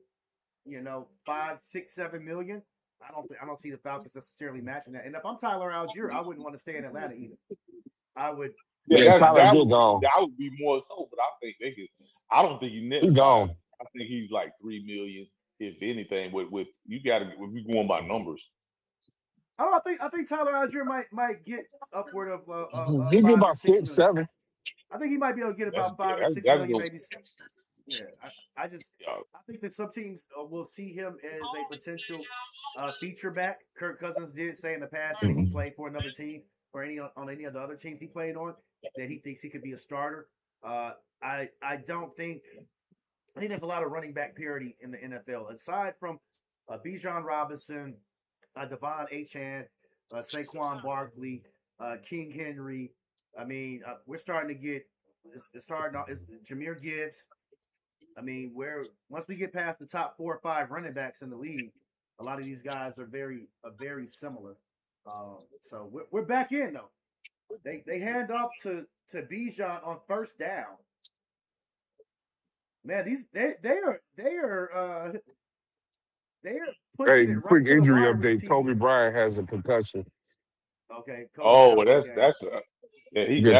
5, 6, 7 million, I don't see the Falcons necessarily matching that. And if I'm Tyler Algier, I wouldn't want to stay in Atlanta either. I would. Yeah, Tyler gone. That would be more so, but I think they could. I don't think He's gone. I think he's like 3 million, if anything. With you got to we going by numbers. I think Tyler Algier might get upward of he get 5 or about 6 6, 7. I think he might be able to get about 5 or 6 million, maybe. Yeah, I think that some teams will see him as a potential feature back. Kirk Cousins did say in the past that if he played for another team or on any of the other teams he played on, that he thinks he could be a starter. I think there's a lot of running back parity in the NFL. Aside from Bijan Robinson, Devon Achane, Saquon Barkley, King Henry. I mean, we're starting to get it's Jahmyr Gibbs. I mean, once we get past the top 4 or 5 running backs in the league, a lot of these guys are very similar. So we're back in though. They hand off to Bijan on first down. Man, they are pushing it right Quick to the injury wide update. receiver. Kobe Bryant has a concussion. Okay. That's Kobe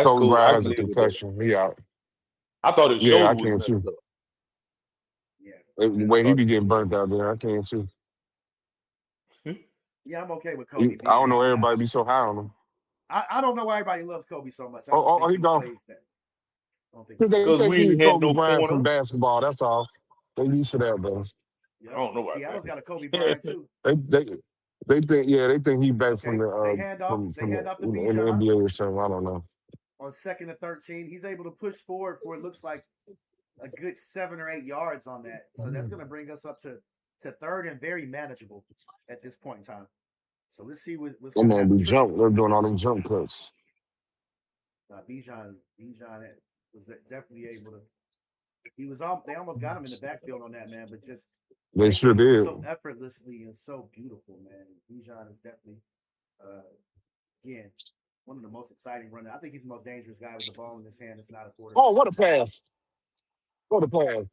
cool. Bryant I has a concussion. He out. I thought his Yeah, I shoulder was can messed too. up. Yeah. The way he be getting burnt out there, I can too. Yeah, I'm okay with Kobe. I don't know everybody be so high on him. I don't know why everybody loves Kobe so much. He gone. Because they think we he's ain't had Kobe no Bryant from corner. basketball. That's all. They used to that, though. Yep. I don't know about Seattle's that. got a Kobe Bryant too. They think he back from the they hand off to in the Bijan NBA or something. I don't know. on 2nd and 13. He's able to push forward for it looks like a good 7 or 8 yards on that. So that's going to bring us up to 3rd and very manageable at this point in time. So let's see what's going to happen. They're doing all them jump cuts. Bijan was definitely able to. They almost got him in the backfield on that, man, but just they sure did so effortlessly and so beautiful, man. Bijan is definitely again one of the most exciting runners. I think he's the most dangerous guy with the ball in his hand. It's not a quarterback. Oh, what a pass! What a pass!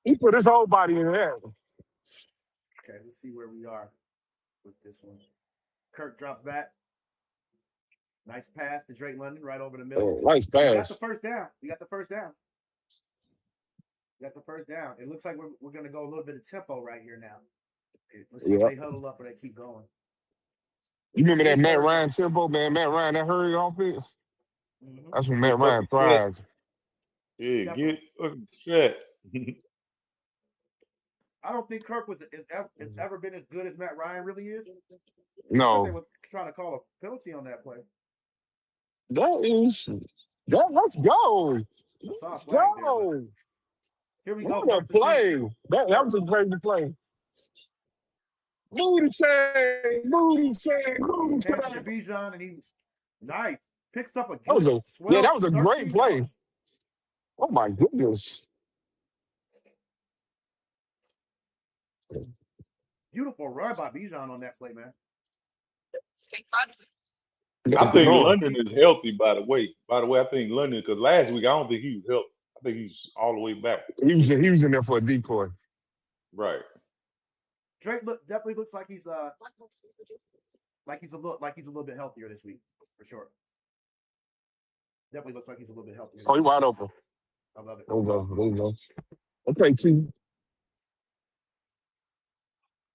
He put his whole body in there. Okay, let's see where we are with this one. Kirk drops back. Nice pass to Drake London right over the middle. Nice pass. We got the first down. It looks like we're going to go a little bit of tempo right here now. Let's see if they huddle up or they keep going. You remember that Matt Ryan tempo, man? Matt Ryan, that hurry offense? Mm-hmm. That's when Matt Ryan Get thrives. Yeah, get fucking set. I don't think Kirk has ever been as good as Matt Ryan really is. I thought they No. were trying to call a penalty on that play. Let's go. I saw a Let's flag there, but go. here we go. What a play. That was a crazy play. Booty chain, booty chain, booty Pass to chain. BIjan, and he nice. Picks up a That was good that was a great 13 play. yards. Oh my goodness. Beautiful run by BIjan on that play, man. I think London is healthy, by the way. I think London, because last week I don't think he was healthy. I think he's all the way back. He was in there for a decoy. Right. Drake definitely looks like he's a little bit healthier this week, for sure. Definitely looks like he's a little bit healthier. Oh, he wide open. I love it. There you go. Okay, two.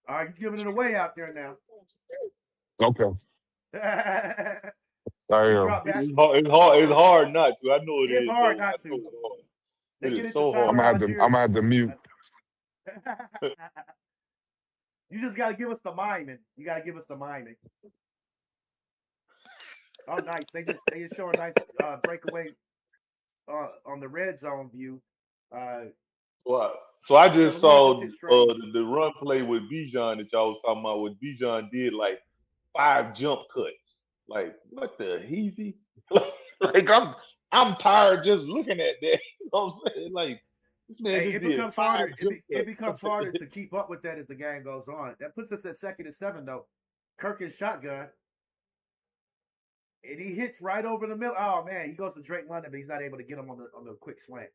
All right, you're giving it away out there now. Okay. It's hard not to. I know it is. It's hard not to. It is so hard. I'm gonna have to mute. You just gotta give us the miming. Oh, nice. They just show a nice breakaway on the red zone view. So I just saw the run play with BIjan that y'all was talking about. What BIjan did, like 5 jump cuts. Like what the heezy? Like I'm tired just looking at that. You know what I'm saying? Like this man it becomes harder. It becomes harder to keep up with that as the game goes on. That puts us at 2nd and 7 though. Kirk is shotgun. And he hits right over the middle. Oh man, he goes to Drake London, but he's not able to get him on the quick slant.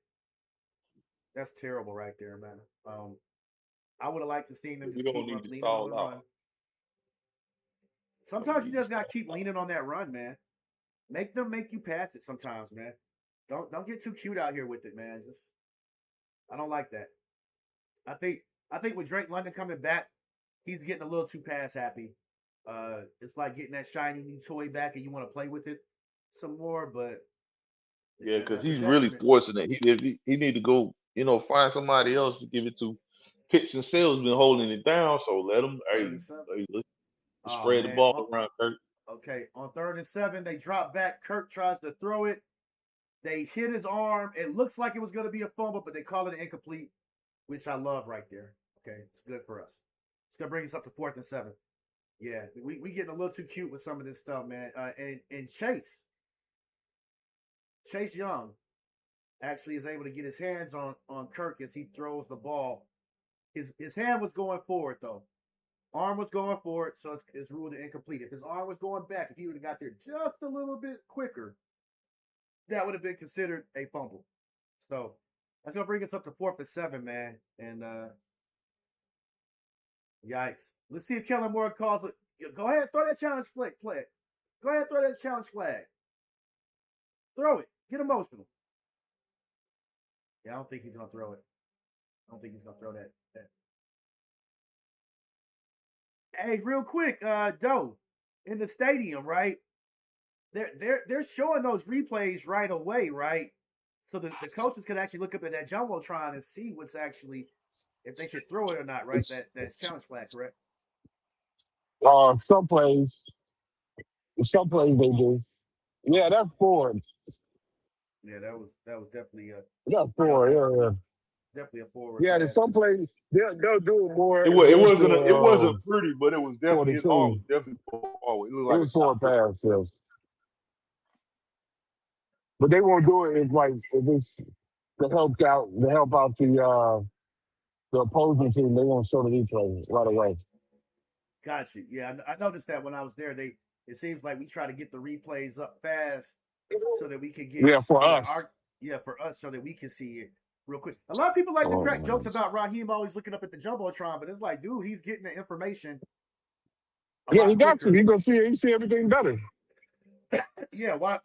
That's terrible right there, man. I would have liked to see them just keep leaning on the run. Sometimes you just gotta keep leaning on that run, man. Make them make you pass it sometimes, man. Don't get too cute out here with it, man. I don't like that. I think with Drake London coming back, he's getting a little too pass happy. It's like getting that shiny new toy back and you want to play with it some more, but yeah, because he's really forcing it. He need to go, find somebody else to give it to. Pitts and Sales been holding it down, so let him. Let's spread the ball around, Kirk. Okay, on 3rd and 7, they drop back. Kirk tries to throw it. They hit his arm. It looks like it was going to be a fumble, but they call it an incomplete, which I love right there. Okay, it's good for us. It's going to bring us up to 4th and 7. Yeah, we getting a little too cute with some of this stuff, man. And Chase Young actually is able to get his hands on Kirk as he throws the ball. His hand was going forward, though. Arm was going forward, so it's ruled incomplete. If his arm was going back, if he would have got there just a little bit quicker, that would have been considered a fumble. So that's going to bring us up to 4th and 7, man. And yikes. Let's see if Kellen Moore calls it. Go ahead, throw that challenge flag. Go ahead, throw that challenge flag. Throw it. Get emotional. Yeah, I don't think he's going to throw it. I don't think he's going to throw that. Hey, real quick, Doe, in the stadium, right? They're showing those replays right away, right? So the coaches can actually look up at that jumbotron and see what's actually if they should throw it or not, right? That's challenge flag, correct? Some plays they do. Yeah, that's forward. Yeah, that was definitely that's forward. Yeah. Definitely a forward. Yeah, there's some plays they'll do it more. It wasn't pretty, but it was definitely his arm was definitely forward. It was forward pass, yes. But they won't do it if it's to help out the opposing team. They won't show the replay right away. Gotcha. Yeah, I noticed that when I was there. It seems like we try to get the replays up fast so that we can get for us so that we can see it real quick. A lot of people like to crack jokes about Raheem always looking up at the jumbotron, but it's like, dude, he's getting the information. Yeah, he got to. He's gonna see everything better. Yeah, why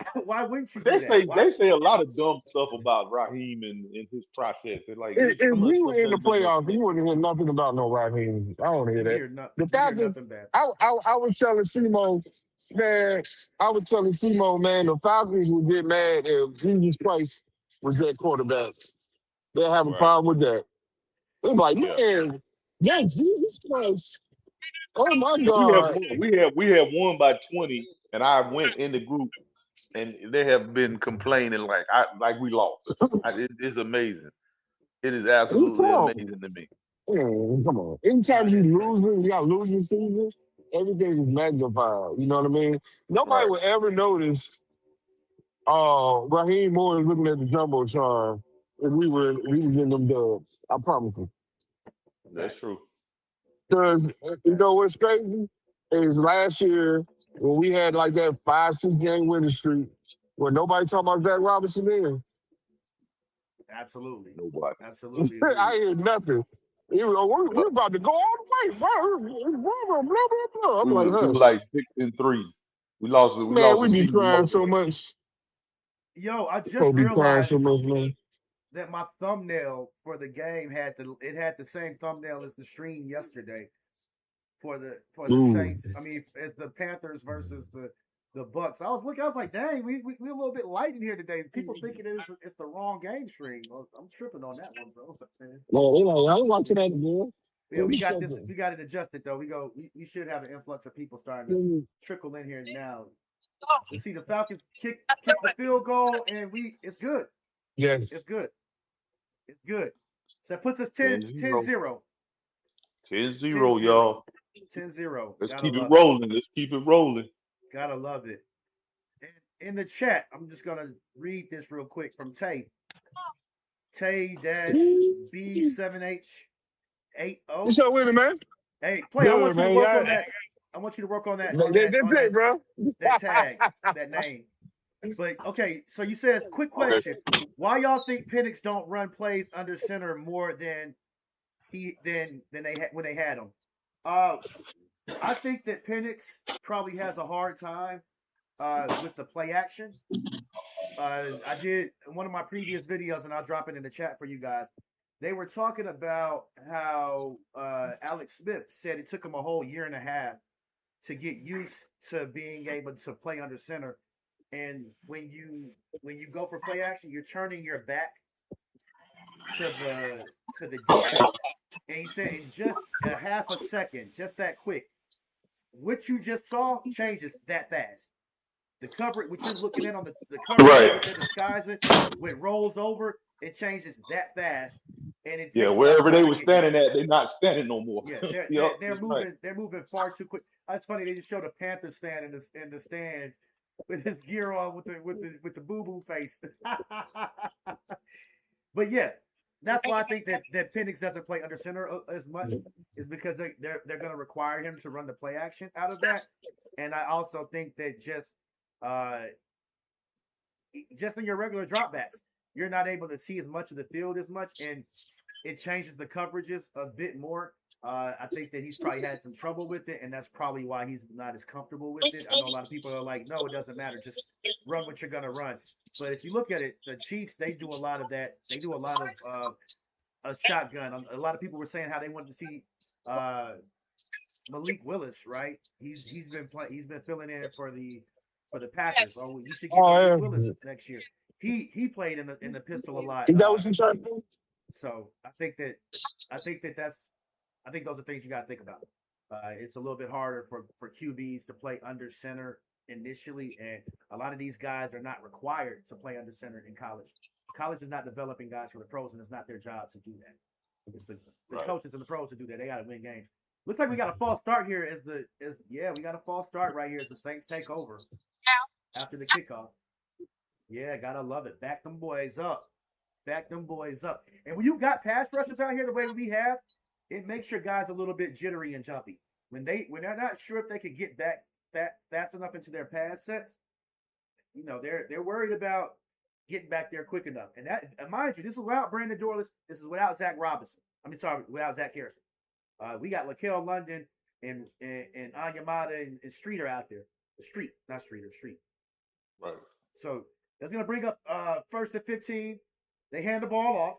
wouldn't you They do that? say Why? they say a lot of dumb stuff about Raheem and his process. They're like If some of the we stuff were in the doesn't make no playoffs, sense. you wouldn't hear nothing about no Raheem. I don't hear You that. hear no, The you hear Falcons, nothing bad. I was telling Simo, man, I was telling Simo, man, the Falcons would get mad if Jesus Christ was their quarterback. They'll have a Right. problem with that. It's like, Yeah. man, yeah, Jesus Christ. Oh my Yeah, God. we have won by 20, and I went in the group, and they have been complaining like we lost. It's amazing. It is It's absolutely cool. amazing to me. Man, come on. Nah, Anytime you it's crazy. losing, you got losing season, everything is magnified. You know what I mean? Nobody Right. will ever notice Raheem Morris looking at the jumbotron if we was getting them dubs. I promise you. That's Facts. true. Because you know Facts. what's crazy is last year when we had like that 5-6 game winning streak where nobody talking about Zach Robinson then. Absolutely. Nobody. Absolutely I agreed. hear nothing. We're Yep. about to go all the way, bro. Blah, blah, blah, blah. I'm like, We were hush. like 6-3. We lost Man, the we be season we crying lost. so much. Yo, I just Folk be crying so realized much, man. that my thumbnail for the game had the same thumbnail as the stream yesterday for the Ooh. Saints. I mean, as the Panthers versus the Bucks. I was like, dang, we're a little bit light in here today. People thinking it's the wrong game stream. Well, I'm tripping on that one, bro. Man, they like, I ain't watching that again. Yeah, Man, we we got this. tripping. We got it adjusted though. We should have an influx of people starting to trickle in here now. To see the Falcons kick the field goal, and it's good. It's Yes. good. It's good. So that puts us 10-0. 10-0. 10-0, 10-0. y'all. 10-0. Let's Gotta keep it love it. rolling. Let's keep it rolling. Gotta love it. And in the chat, I'm just gonna read this real quick from Tay. Tay-B7H80. What's up with it, man? Hey, play. I want Good, you to man. work Yeah. on that. I want you to work on that That's it, bro. that tag, that name. But okay, so you said quick Okay. question. Why y'all think Penix don't run plays under center more than when they had him? I think that Penix probably has a hard time with the play action. I did one of my previous videos, and I'll drop it in the chat for you guys. They were talking about how Alex Smith said it took him a whole year and a half to get used to being able to play under center. And when you go for play action, you're turning your back to the defense. And he said in just a half a second, just that quick, what you just saw changes that fast. The cover, what you're looking at on the coverage, Right. what they're disguising, when it rolls over, it changes that fast, and it Yeah, takes a lot of wherever they time to were get used standing to. at, they're not standing no more. Yeah, Yep, they're that's right. moving far too quick. That's funny. They just showed a Panthers fan in the stands with his gear on with the boo boo face. But yeah, that's why I think that Penix doesn't play under center as much is because they're going to require him to run the play action out of that, and I also think that just in your regular dropbacks, you're not able to see as much of the field as much, and it changes the coverages a bit more. I think that he's probably had some trouble with it, and that's probably why he's not as comfortable with it. I know a lot of people are like, no, it doesn't matter. Just run what you're going to run. But if you look at it, the Chiefs, they do a lot of that. They do a lot of a shotgun. A lot of people were saying how they wanted to see Malik Willis, right? He's been filling in for the Packers. Oh, you should get Oh, Malik yeah. Willis next year. He played in the pistol a lot. Is that what you trying to do? So I think those are things you got to think about. It's a little bit harder for QBs to play under center initially, and a lot of these guys are not required to play under center in college. College is not developing guys for the pros, and it's not their job to do that. It's the Right. coaches and the pros to do that. They got to win games. Looks like we got a false start here. We got a false start right here as the Saints take over after the kickoff. Yeah, gotta love it. Back them boys up. Back them boys up. And when you got pass rushers out here the way we have, it makes your guys a little bit jittery and jumpy. When they're not sure if they could get back that fast enough into their pass sets, they're worried about getting back there quick enough. And that, mind you, this is without Brandon Dorless. This is without Zach Robinson. Without Zach Harrison. We got Laquel London and Anyamata and Streeter out there. Street. Right. So that's going to bring up first and 15. They hand the ball off,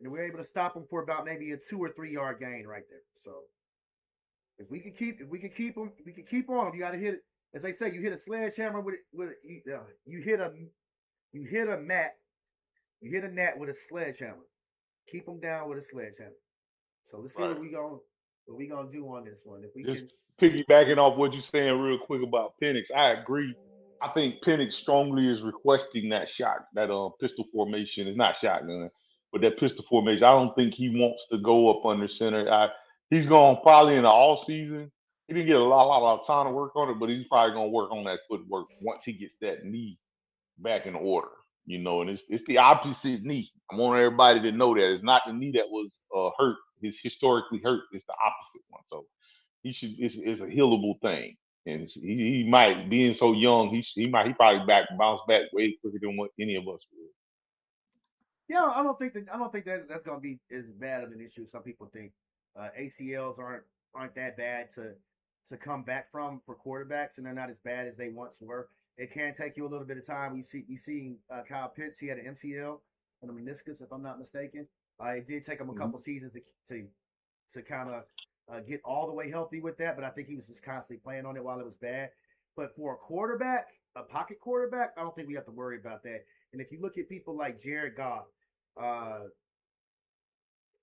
and we're able to stop them for about maybe a 2 or 3 yard gain right there. So if we can keep them, we can keep on them. You got to hit it. As they say, you hit a sledgehammer you hit a mat, you hit a gnat with a sledgehammer. Keep them down with a sledgehammer. So let's see Right. what we gonna do on this one. If we Just can, piggybacking off what you're saying real quick about Penix, I agree. I think Penix strongly is requesting that shot, that pistol formation. It's not shotgun, but that pistol formation. I don't think he wants to go up under center. He's going probably in the all season. He didn't get a lot of time to work on it, but he's probably gonna work on that footwork once he gets that knee back in order. And it's the opposite knee. I want everybody to know that it's not the knee that was hurt. It's historically hurt. It's the opposite one. So it's a healable thing, and he might, being so young, he probably bounce back way quicker than what any of us would. yeah, I don't think that's gonna be as bad of an issue as some people think. ACLs aren't that bad to come back from for quarterbacks, and they're not as bad as they once were. It can take you a little bit of time. We see Kyle Pitts. He had an MCL and a meniscus, if I'm not mistaken. It did take him a couple seasons to kind of get all the way healthy with that, but I think he was just constantly playing on it while it was bad. But for a quarterback, a pocket quarterback, I don't think we have to worry about that. And if you look at people like Jared Goff,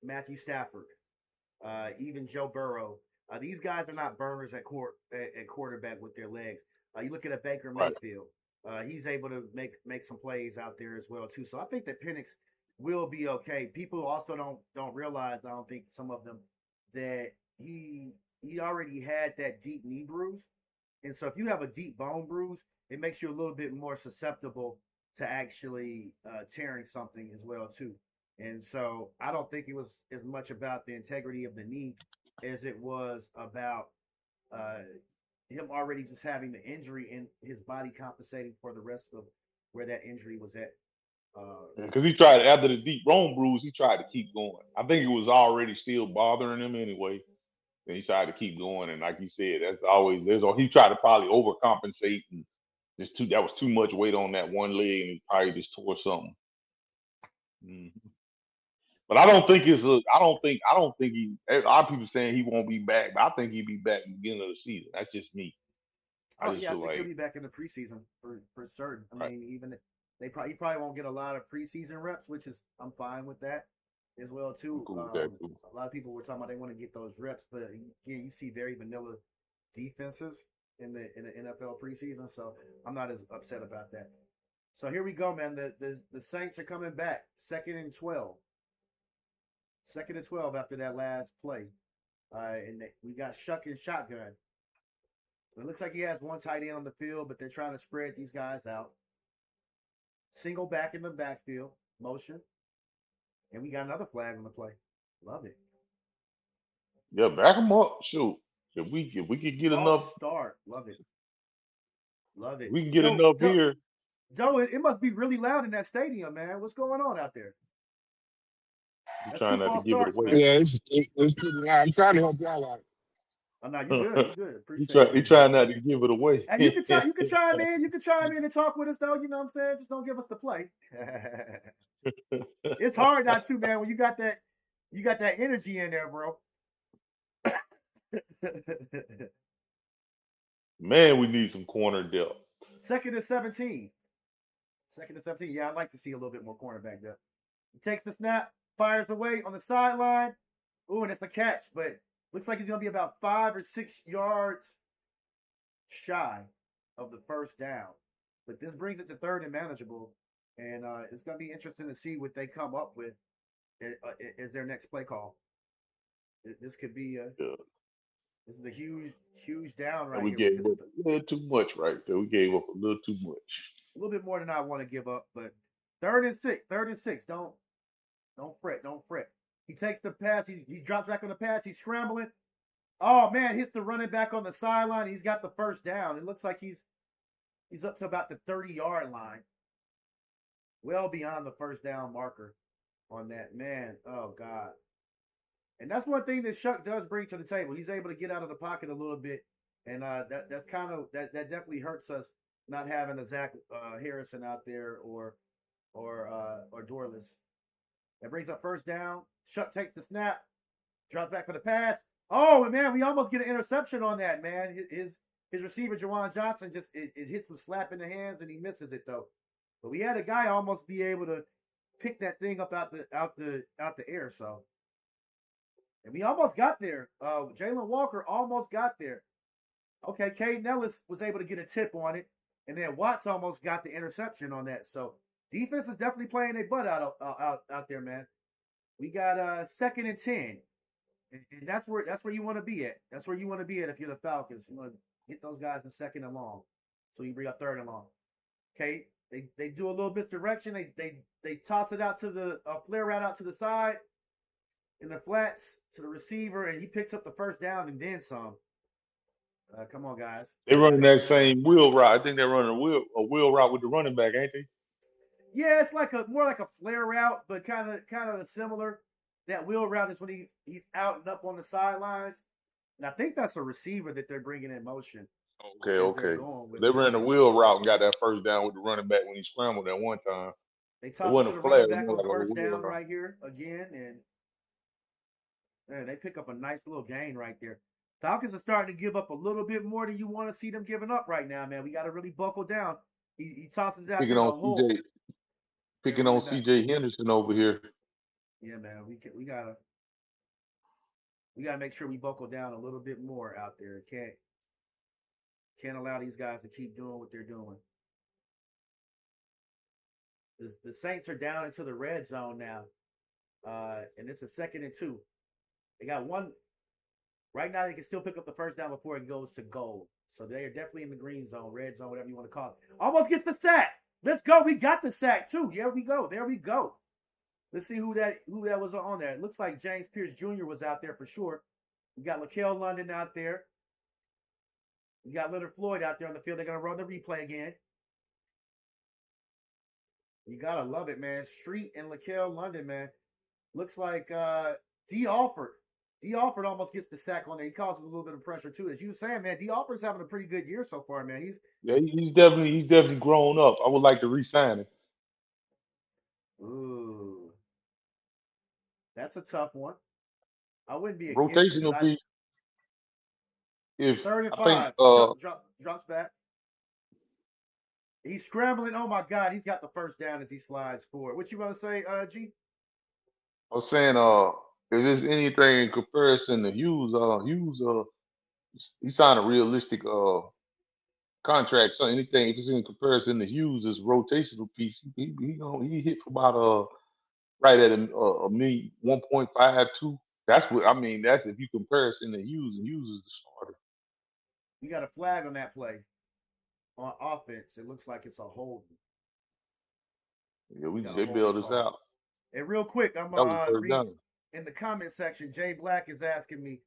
Matthew Stafford, even Joe Burrow, these guys are not burners at quarterback with their legs. You look at a Baker Mayfield, he's able to make some plays out there as well too. So I think that Penix will be okay. People also don't realize, I don't think some of them, that he already had that deep knee bruise, and so if you have a deep bone bruise, it makes you a little bit more susceptible to actually tearing something as well too. And so I don't think it was as much about the integrity of the knee as it was about uh, him already just having the injury and his body compensating for the rest of where that injury was at. Because he tried, after the deep bone bruise, he tried to keep going. I think it was already still bothering him anyway. And he tried to keep going, and like you said, he tried to probably overcompensate, and that was too much weight on that one leg, and he probably just tore something. Mm-hmm. But I don't think he. A lot of people saying he won't be back, but I think he'll be back at the beginning of the season. That's just me. I think he'll be back in the preseason for certain. I mean, even he probably won't get a lot of preseason reps, which is, I'm fine with that as well too. Cool with that too. A lot of people were talking about they want to get those reps, but again, you see very vanilla defenses in the NFL preseason, so I'm not as upset about that. So here we go, man. The Saints are coming back, 2nd and 12. 2nd and 12 after that last play, and we got Shuck and shotgun. It looks like he has one tight end on the field, but they're trying to spread these guys out. Single back in the backfield, motion. And we got another flag on the play. Love it. Yeah, back him up. Shoot. If we could get enough. Start. Love it. Love it. We can get enough here. Joe, it must be really loud in that stadium, man. What's going on out there? That's trying not to give it away. Man. Yeah, it's pretty loud. I'm trying to help y'all out. Oh, no, you're good. You're good. Appreciate it. He's trying not to give it away. And you can chime in. You can chime in and talk with us, though. You know what I'm saying? Just don't give us the play. It's hard not to, man, when you got that energy in there, bro. Man, we need some corner depth. 2nd and 17. 2nd and 17. Yeah, I'd like to see a little bit more cornerback depth. He takes the snap, fires away on the sideline. Ooh, and it's a catch, but looks like he's going to be about 5 or 6 yards shy of the first down. But this brings it to 3rd and manageable, and it's going to be interesting to see what they come up with as their next play call. This could be this is a huge down right we here. We gave up a little too much right there. We gave up a little too much. A little bit more than I want to give up, but 3rd and 6. 3rd and 6. Don't fret. Don't fret. He takes the pass. He drops back on the pass. He's scrambling. Oh, man, hits the running back on the sideline. He's got the first down. It looks like he's up to about the 30-yard line. Well beyond the first down marker on that. Man, oh, God. And that's one thing that Shuck does bring to the table. He's able to get out of the pocket a little bit, and that definitely hurts us not having a Zach Harrison out there or Dorless. That brings up first down. Shuck takes the snap, drops back for the pass. Oh man, we almost get an interception on that, man. His receiver, Jawan Johnson, just it hits him slap in the hands and he misses it though. But we had a guy almost be able to pick that thing up out the air. So, and we almost got there. Jalen Walker almost got there. Okay, Caden Ellis was able to get a tip on it, and then Watts almost got the interception on that. So defense is definitely playing their butt out there, man. We got 2nd and 10, and that's where you want to be at. That's where you want to be at if you're the Falcons. You want to get those guys in 2nd and long, so you bring up 3rd and long. Okay, they do a little misdirection. They toss it out to the flare route out to the side in the flats to the receiver, and he picks up the first down and then some. Come on, guys. They're running that same wheel route. I think they're running a wheel route with the running back, ain't they? Yeah, it's like more like a flare route, but kind of similar. That wheel route is when he's out and up on the sidelines, and I think that's a receiver that they're bringing in motion. Okay. They ran a wheel route and got that first down with the running back when he scrambled that one time. They tossed it to the running back on first down right here again, and man, they pick up a nice little gain right there. Falcons are starting to give up a little bit more than you want to see them giving up right now, man. We got to really buckle down. He tosses out picking on CJ Henderson over here. Yeah, man, we gotta make sure we buckle down a little bit more out there. Can't allow these guys to keep doing what they're doing. The Saints are down into the red zone now, and it's a 2nd and 2. They got one. Right now, they can still pick up the first down before it goes to goal. So they are definitely in the green zone, red zone, whatever you want to call it. Almost gets the sack. Let's go. We got the sack, too. There we go. Let's see who that was on there. It looks like James Pierce Jr. was out there for sure. We got LaKale London out there. We got Leonard Floyd out there on the field. They're going to run the replay again. You got to love it, man. Street and LaKale London, man. Looks like D. Alford. D. Alford almost gets the sack on there. He causes a little bit of pressure too. As you were saying, man, D. Alford's having a pretty good year so far, man. He's definitely grown up. I would like to re-sign him. Ooh, that's a tough one. I wouldn't be rotational piece. If 3rd and 5, drops back. He's scrambling. Oh my God, he's got the first down as he slides forward. What you want to say, G? I was saying, if there's anything in comparison to Hughes, he signed a realistic contract. So anything if it's in comparison to Hughes' rotational piece, he hit for about right at a million, 1.52. That's what I mean. That's if you comparison to Hughes, and Hughes is the starter. We got a flag on that play on offense. It looks like it's a holding. Yeah, they bailed us out. And real quick, I'm reading in the comment section. Jay Black is asking me.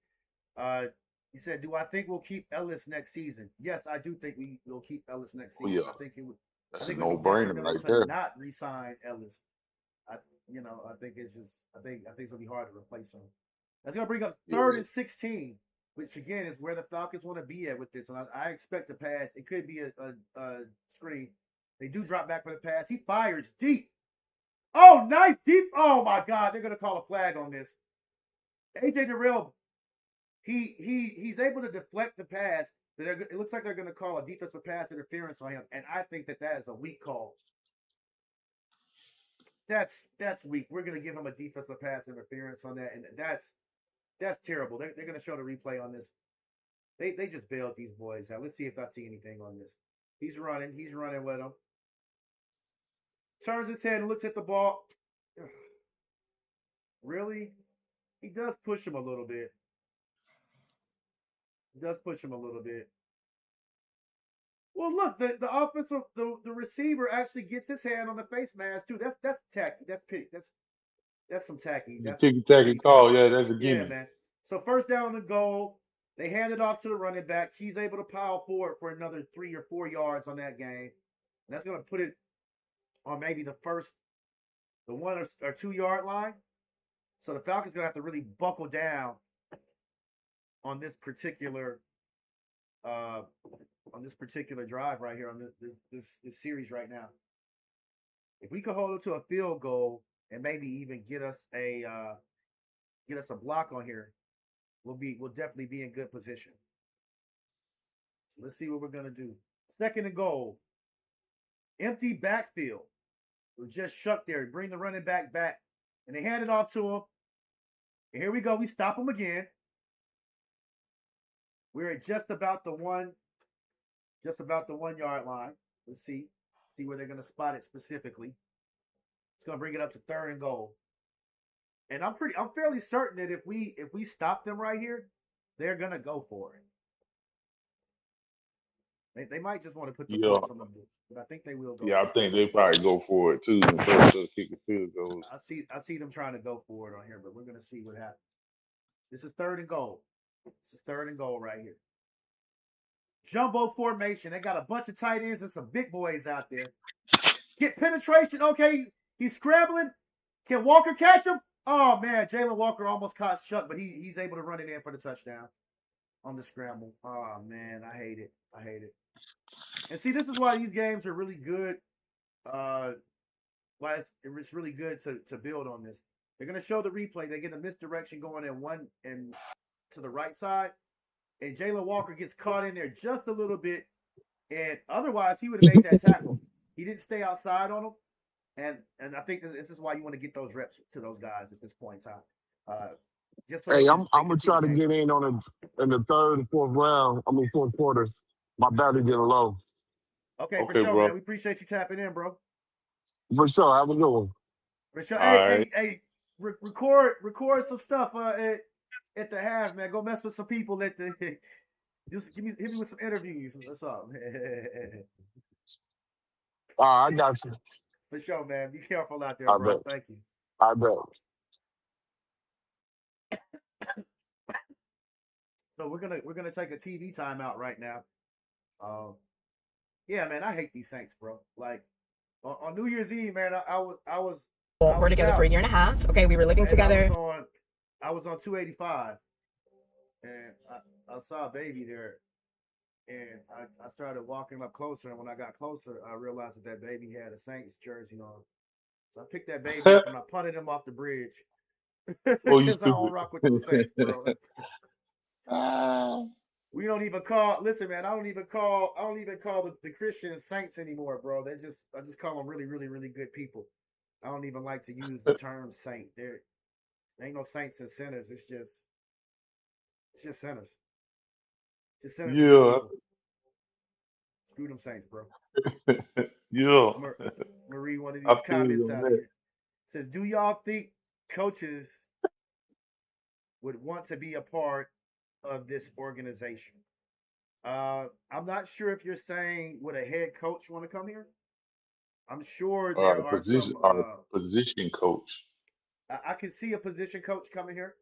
He said, "Do I think we'll keep Ellis next season?" Yes, I do think we will keep Ellis next season. Yeah. I think it would. That's a no-brainer right there. Not re-sign Ellis. I think it's just. I think it's gonna be hard to replace him. That's gonna bring up 3rd and 16, which again is where the Falcons want to be at with this. And I expect a pass. It could be a screen. They do drop back for the pass. He fires deep. Oh, nice deep. Oh my God, they're gonna call a flag on this. AJ Durrell, he's able to deflect the pass. But it looks like they're gonna call a defensive pass interference on him, and I think that is a weak call. That's weak. We're gonna give him a defensive pass interference on that, and that's terrible. They're gonna show the replay on this. They just bailed these boys out. Let's see if I see anything on this. He's running with them. Turns his head and looks at the ball. Really? He does push him a little bit. Well, look, the offensive, the receiver actually gets his hand on the face mask too. That's tacky. That's some tacky. That's tacky call. Yeah, that's a gimme. Yeah, man. So first down and goal. They hand it off to the running back. He's able to pile forward for another 3 or 4 yards on that game. And that's going to put it on maybe the 1 or 2 yard line. So the Falcons going to have to really buckle down on this particular on this particular drive right here on this series right now. If we could hold them to a field goal and maybe even get us a block on here, we'll definitely be in good position. Let's see what we're gonna do. 2nd and goal. Empty backfield. We're just shut there. Bring the running back, and they hand it off to him. And here we go. We stop him again. We're at just about the 1 yard line. Let's see where they're gonna spot it specifically. It's gonna bring it up to 3rd and goal. And I'm fairly certain that if we stop them right here, they're gonna go for it. They might just want to put the points on them, but I think they will go. Yeah, I think they probably go for it too. Kick the field goals. I see them trying to go for it on here, but we're gonna see what happens. This is 3rd and goal. This is 3rd and goal right here. Jumbo formation. They got a bunch of tight ends and some big boys out there. Get penetration. Okay, he's scrambling. Can Walker catch him? Oh man, Jalen Walker almost caught Shuck, but he's able to run it in for the touchdown on the scramble. Oh man, I hate it. And see, this is why these games are really good. Why it's really good to build on this. They're gonna show the replay. They get a misdirection going in one and to the right side, and Jalen Walker gets caught in there just a little bit, and otherwise he would have made that tackle. He didn't stay outside on him, and I think this is why you want to get those reps to those guys at this point in time. Just so Hey, I'm gonna try to get in on it in the 3rd and 4th round. 4th quarter. My battery getting low. Okay, for sure, bro. man. We appreciate you tapping in, bro. For sure. Have a good one. For sure. All right. Hey, record some stuff at the half, man. Go mess with some people at the. Just hit me with some interviews. What's up? I got you. For sure, man. Be careful out there, I bro. bet. Thank you. I bet. So we're gonna take a TV timeout right now. Yeah, man, I hate these Saints, bro. Like on New Year's Eve, man, I was we're together for a year and a half. Okay, we were living together. I was on 285, and I saw a baby there, and I started walking up closer. And when I got closer, I realized that baby had a Saints jersey on. So I picked that baby up and I punted him off the bridge because I don't rock with those Saints, bro. We don't even call. Listen, man. I don't even call the Christians saints anymore, bro. I just call them really, really, really good people. I don't even like to use the term saint. There ain't no saints and sinners. It's just sinners. Just sinners. Yeah. Screw them saints, bro. Yeah. Marie, one of these comments out here says, "Do y'all think coaches would want to be a part of this organization?" I'm not sure if you're saying would a head coach want to come here. I'm sure there are position coach. I can see a position coach coming here.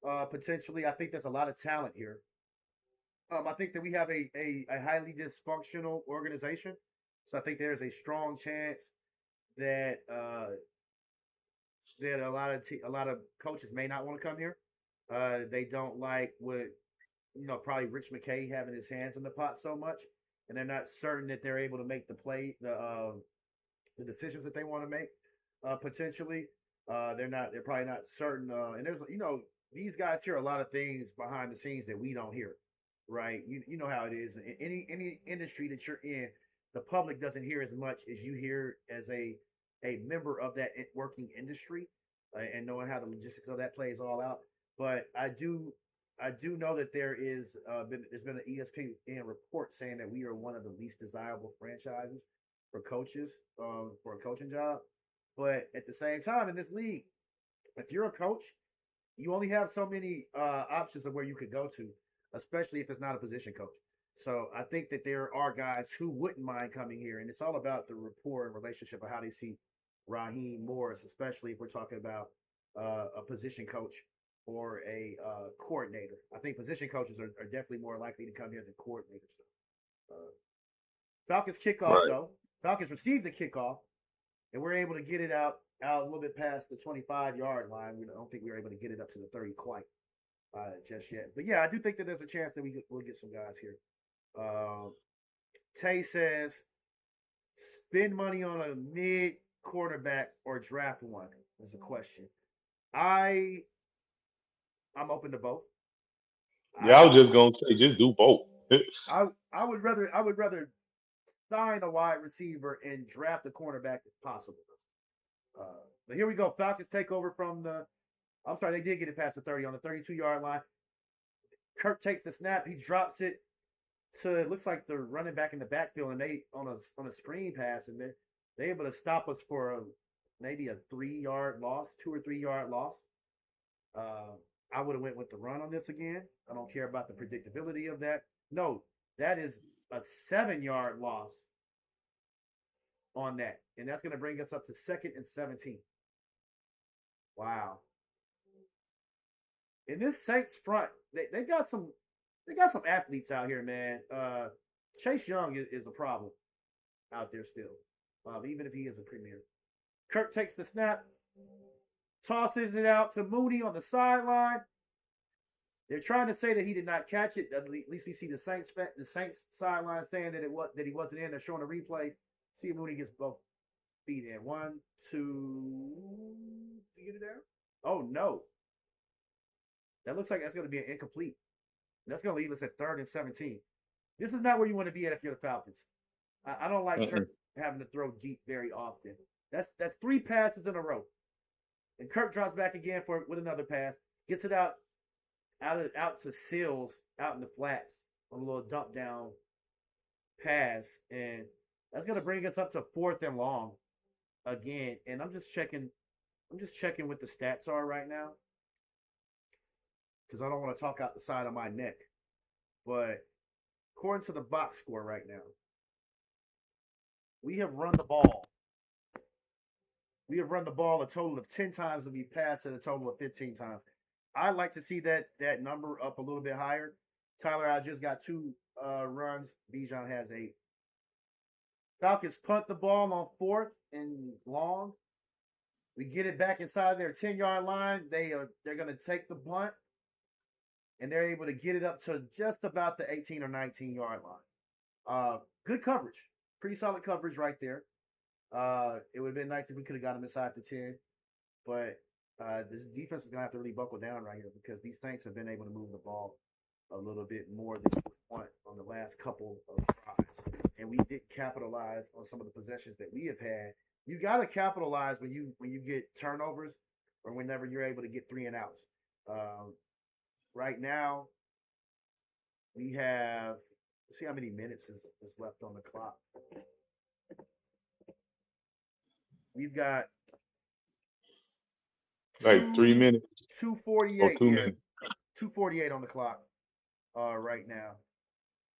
Potentially, I think there's a lot of talent here. I think that we have a highly dysfunctional organization, so I think there's a strong chance that that a lot of coaches may not want to come here. They don't like what probably Rich McKay having his hands in the pot so much, and they're not certain that they're able to make the decisions that they want to make. Potentially, they're probably not certain. And there's these guys hear a lot of things behind the scenes that we don't hear, right? You know how it is. In any industry that you're in, the public doesn't hear as much as you hear as a member of that working industry, and knowing how the logistics of that plays all out. But I do know that there's been an ESPN report saying that we are one of the least desirable franchises for coaches for a coaching job. But at the same time, in this league, if you're a coach, you only have so many options of where you could go to, especially if it's not a position coach. So I think that there are guys who wouldn't mind coming here, and it's all about the rapport and relationship of how they see Raheem Morris, especially if we're talking about a position coach or a coordinator. I think position coaches are definitely more likely to come here than coordinators. Falcons kickoff, though. Falcons received the kickoff, and we're able to get it out a little bit past the 25-yard line. We don't think we were able to get it up to the 30 quite just yet. But, yeah, I do think that there's a chance that we'll get some guys here. Tay says, spend money on a mid quarterback or draft one is a question. I'm open to both. Yeah, I was just gonna say, just do both. I would rather sign a wide receiver and draft a cornerback if possible. But here we go. Falcons take over from the. I'm sorry, they did get it past the 30 on the 32-yard line. Kirk takes the snap. He drops it to, it looks like they're running back in the backfield, and they on a screen pass, and they're able to stop us for maybe a 3-yard loss, 2 or 3-yard loss. I would have went with the run on this again. I don't care about the predictability of that. No, that is a 7-yard loss on that, and that's going to bring us up to 2nd and 17. Wow. In this Saints front, they got some athletes out here, man. Chase Young is a problem out there still, even if he is a premier. Kirk takes the snap, tosses it out to Mooney on the sideline. They're trying to say that he did not catch it. At least we see the Saints sideline saying that he wasn't in. They're showing a replay. See if Mooney gets both feet in. 1, 2. Did you get it there? Oh no. That looks like that's going to be an incomplete. That's going to leave us at 3rd and 17. This is not where you want to be at if you're the Falcons. I don't like Kirk having to throw deep very often. That's 3 passes in a row. And Kirk drops back again with another pass. Gets it out to Sills out in the flats on a little dump down pass. And that's going to bring us up to 4th and long again. And I'm just checking what the stats are right now, because I don't want to talk out the side of my neck. But according to the box score right now, we have run the ball. We have run the ball a total of 10 times, and we passed it a total of 15 times. I'd like to see that number up a little bit higher. Tyler, I just got 2 runs. BIjan has 8. Falcons punt the ball on 4th and long. We get it back inside their 10-yard line. They're going to take the punt, and they're able to get it up to just about the 18 or 19-yard line. Good coverage. Pretty solid coverage right there. It would have been nice if we could have got them inside the 10. But this defense is going to have to really buckle down right here, because these Saints have been able to move the ball a little bit more than we want on the last couple of drives. And we didn't capitalize on some of the possessions that we have had. You got to capitalize when you get turnovers, or whenever you're able to get 3 and outs. Right now, we have, let's see how many minutes is left on the clock. We've got Like 3 minutes 2:48. or 2 minutes. 2:48 on the clock right now.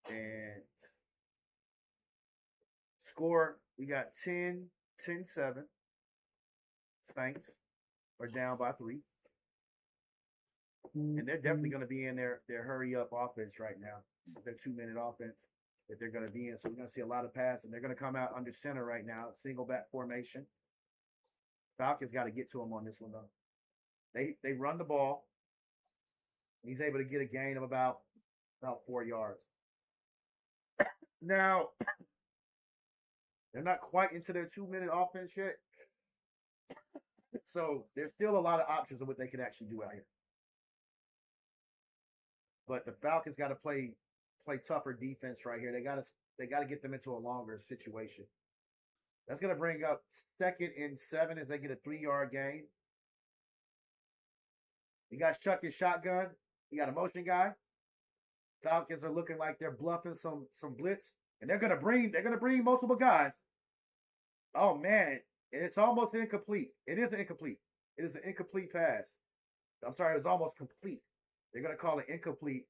And score, we got 10-7. Saints are down by 3. And they're definitely going to be in their hurry up offense right now. Their 2-minute offense that they're going to be in. So we're going to see a lot of passes. They're going to come out under center right now, single back formation. Falcons got to get to him on this one, though. They run the ball. He's able to get a gain of about 4 yards. Now, they're not quite into their 2-minute offense yet. So there's still a lot of options of what they can actually do out here. But the Falcons got to play tougher defense right here. They got to get them into a longer situation. That's going to bring up 2nd and 7 as they get a 3-yard gain. You got Chuck and shotgun. You got a motion guy. Falcons are looking like they're bluffing some blitz, and they're gonna bring multiple guys. Oh man, it's almost incomplete. It is incomplete. It is an incomplete pass. I'm sorry, it was almost complete. They're gonna call it incomplete.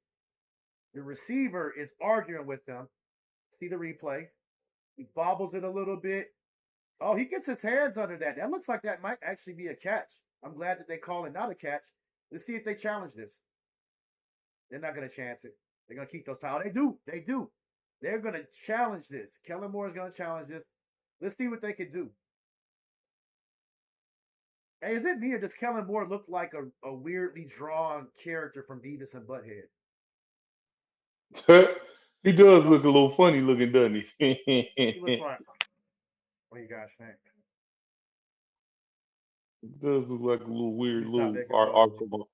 The receiver is arguing with them. See the replay. He bobbles it a little bit. Oh, he gets his hands under that. That looks like that might actually be a catch. I'm glad that they call it not a catch. Let's see if they challenge this. They're not going to chance it. They're going to keep those titles. They do. They're going to challenge this. Kellen Moore is going to challenge this. Let's see what they can do. Hey, is it me, or does Kellen Moore look like a weirdly drawn character from Beavis and Butthead? He does look a little funny looking, doesn't He he? looks like. What do you guys think? He does look like a little weird Let me stop little making fun of him.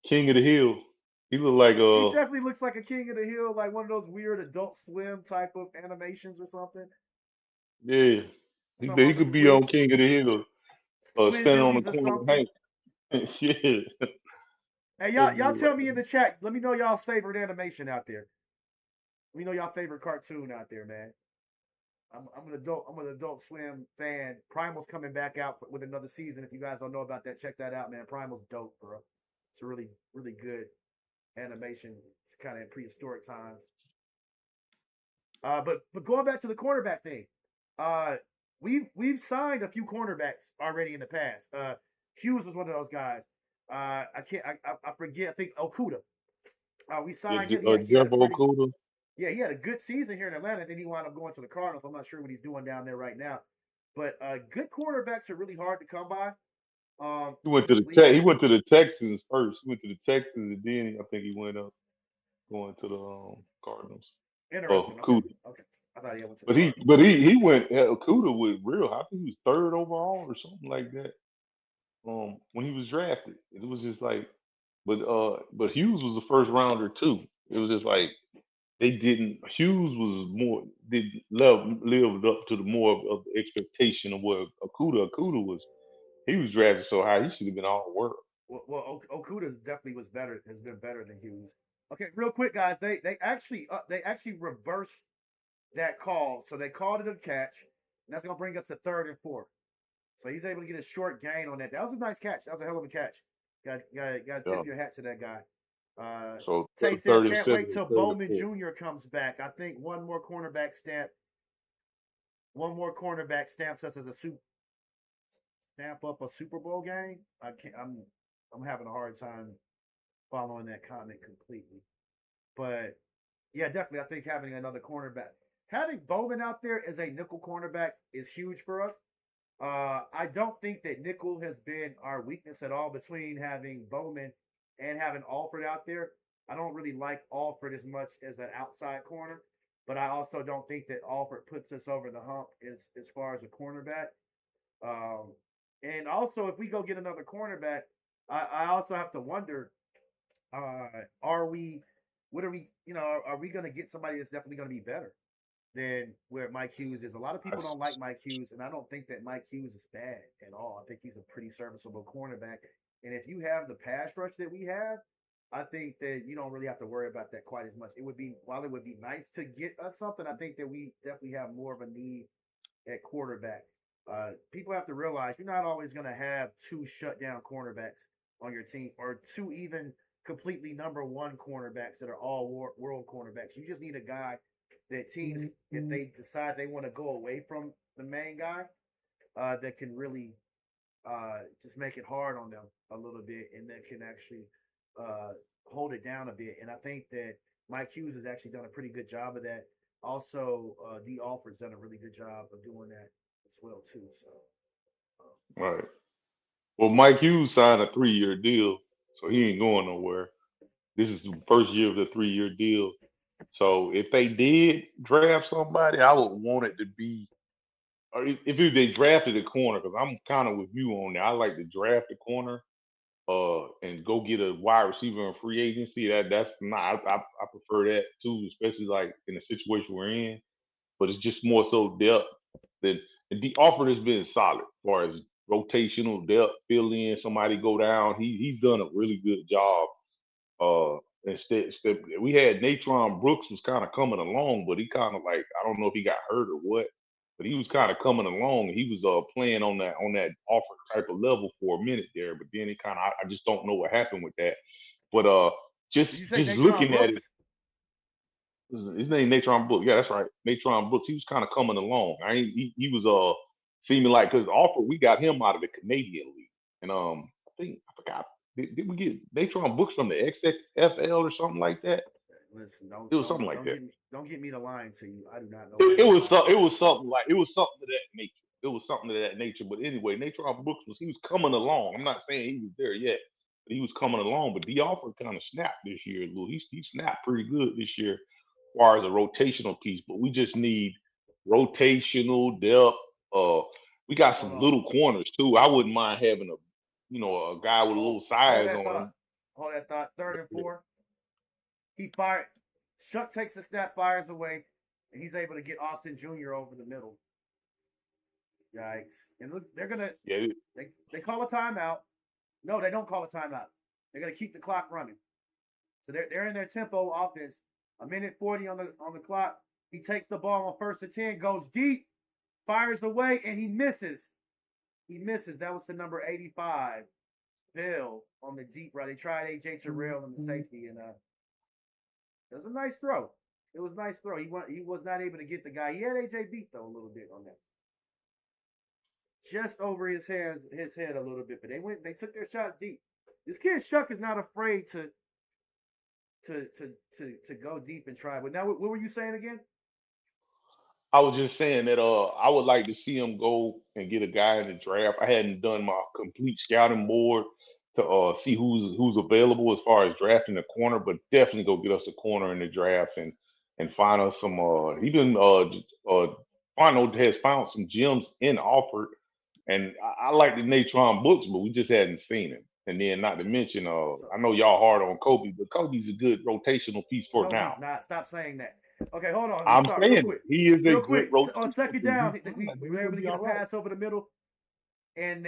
King of the Hill. He look like He definitely looks like a King of the Hill, like one of those weird Adult Swim type of animations or something. yeah. He Some of the could be on King of the Hill, standing on the Squidbillies or corner of something. Hank. Yeah. Hey, y'all tell me in the chat. Let me know y'all's favorite animation out there. Let me know y'all favorite cartoon out there, man. I'm an Adult Swim fan. Primal's coming back out with another season. If you guys don't know about that, check that out, man. Primal's dope, bro. It's a really, really good animation. It's kind of in prehistoric times. But going back to the cornerback thing, we've signed a few cornerbacks already in the past. Hughes was one of those guys. I forget. I think Okuda. We signed him. He had a Jeff pretty. Okuda. Yeah, he had a good season here in Atlanta. Then he wound up going to the Cardinals. I'm not sure what he's doing down there right now. But good cornerbacks are really hard to come by. He went to the Texans first. He went to the Texans, and then I think he went up going to the Cardinals. Interesting. Okuda. Okay. I thought he went to the Cardinals. But he went. Okuda was real. I think he was 3rd overall or something like that. When he was drafted, it was just like, but Hughes was a 1st rounder too. It was just like Hughes was more lived up to the more of the expectation of what Okuda was. He was drafted so high, he should have been all world. Well, Okuda definitely was better. Has been better than Hughes. Okay, real quick, guys. They actually reversed that call. So they called it a catch, and that's gonna bring us to 3rd and 4th. So he's able to get a short gain on that. That was a nice catch. That was a hell of a catch. Got to tip your hat to that guy. So Tay says, can't wait till Bowman Jr. comes back. I think one more cornerback stamps us as a stamp up a Super Bowl game. I'm having a hard time following that comment completely. But yeah, definitely. I think having another cornerback, having Bowman out there as a nickel cornerback is huge for us. I don't think that nickel has been our weakness at all between having Bowman and having Alford out there. I don't really like Alford as much as an outside corner, but I also don't think that Alford puts us over the hump as far as a cornerback. And also, if we go get another cornerback, I also have to wonder, are we going to get somebody that's definitely going to be better than where Mike Hughes is? A lot of people don't like Mike Hughes, and I don't think that Mike Hughes is bad at all. I think he's a pretty serviceable cornerback. And if you have the pass rush that we have, I think that you don't really have to worry about that quite as much. While it would be nice to get us something, I think that we definitely have more of a need at quarterback. People have to realize you're not always going to have 2 shutdown cornerbacks on your team, or 2 even completely number 1 cornerbacks that are all world cornerbacks. You just need a guy that teams, if they decide they want to go away from the main guy, that can really just make it hard on them a little bit, and that can actually hold it down a bit. And I think that Mike Hughes has actually done a pretty good job of that. Also, D. Alford's done a really good job of doing that as well too. So, right. Well, Mike Hughes signed a 3-year deal, so he ain't going nowhere. This is the first year of the 3-year deal. So if they did draft somebody, I would want it to be, or if they drafted a corner, because I'm kind of with you on that. I like to draft a corner, and go get a wide receiver in free agency. That's not. I prefer that too, especially like in the situation we're in. But it's just more so depth. That the offer has been solid as far as rotational depth, fill in, somebody go down. He's done a really good job. Instead, we had Natron Brooks was kind of coming along, but he kind of like, I don't know if he got hurt or what, but he was kind of coming along. He was playing on that offer type of level for a minute there, but then he kind of, I just don't know what happened with that. But just looking at it, his name Natron Brooks. Yeah, that's right, Natron Brooks. He was kind of coming along. He was seeming like, because offer we got him out of the Canadian League, and I forgot. Did we get Natron Brooks from the XFL or something like that? Listen, it was something like that. Don't get me to lying to you. I do not know. It was something of that nature. It was something of that nature. But anyway, Natron Brooks he was coming along. I'm not saying he was there yet, but he was coming along. But the offer kind of snapped this year, Lou. He snapped pretty good this year. far as a rotational piece, but we just need rotational depth. We got Hold some on. little corners too. I wouldn't mind having a guy with a little Hold size that on thought. him. Hold that thought. 3rd and 4. He fired. Shuck takes the snap, fires away, and he's able to get Austin Jr. over the middle. Yikes. And look, they're going to Yeah, they call a timeout. No, they don't call a timeout. They're going to keep the clock running. So they're in their tempo offense. 1:40 on the clock. He takes the ball on 1st and 10, goes deep, fires away, and he misses. He misses. That was the number 85. Bill on the deep right. They tried AJ Terrell on the safety, and it was a nice throw. It was a nice throw. He was not able to get the guy. He had AJ beat though a little bit on that. Just over his head a little bit, but they took their shots deep. This kid Shuck is not afraid to go deep and try. But now what were you saying again? I was just saying that I would like to see him go and get a guy in the draft. I hadn't done my complete scouting board to see who's available as far as drafting a corner, but definitely go get us a corner in the draft and find us some. He didn't has found some gems in Alford, and I like the Natron books, but we just hadn't seen him. And then not to mention, I know y'all hard on Kobe, but Kobe's a good rotational piece for No, now. he's not. Stop saying that. Okay, hold on. I'm Sorry, saying real quick. he is a Real good quick. rotational On 2nd piece. down, He's we fine. were able to He'll be get a all right. pass over the middle, and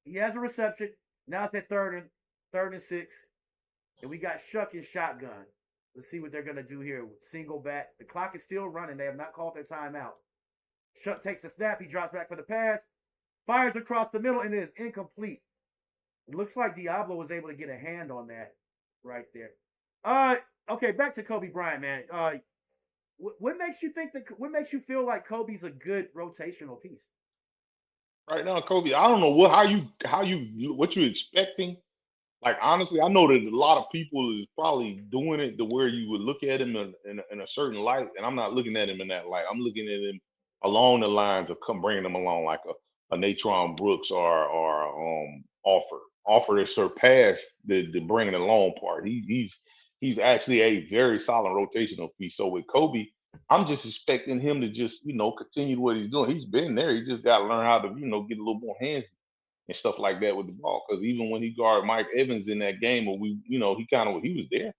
he has a reception. Now it's at 3rd and 6, and we got Shuck and shotgun. Let's see what they're gonna do here. Single back. The clock is still running. They have not called their timeout. Shuck takes a snap. He drops back for the pass, fires across the middle, and it is incomplete. It looks like Diablo was able to get a hand on that right there. Okay, back to Kobe Bryant, man. What makes you think what makes you feel like Kobe's a good rotational piece? Right now, Kobe, I don't know what you expecting. Like honestly, I know that a lot of people is probably doing it to where you would look at him in a certain light, and I'm not looking at him in that light. I'm looking at him along the lines of come bringing him along like a Natron Brooks or Offer. Offer has surpassed the bringing along part. He's actually a very solid rotational piece. So with Kobe, I'm just expecting him to just continue what he's doing. He's been there. He just got to learn how to get a little more hands and stuff like that with the ball. Because even when he guarded Mike Evans in that game, where he was there.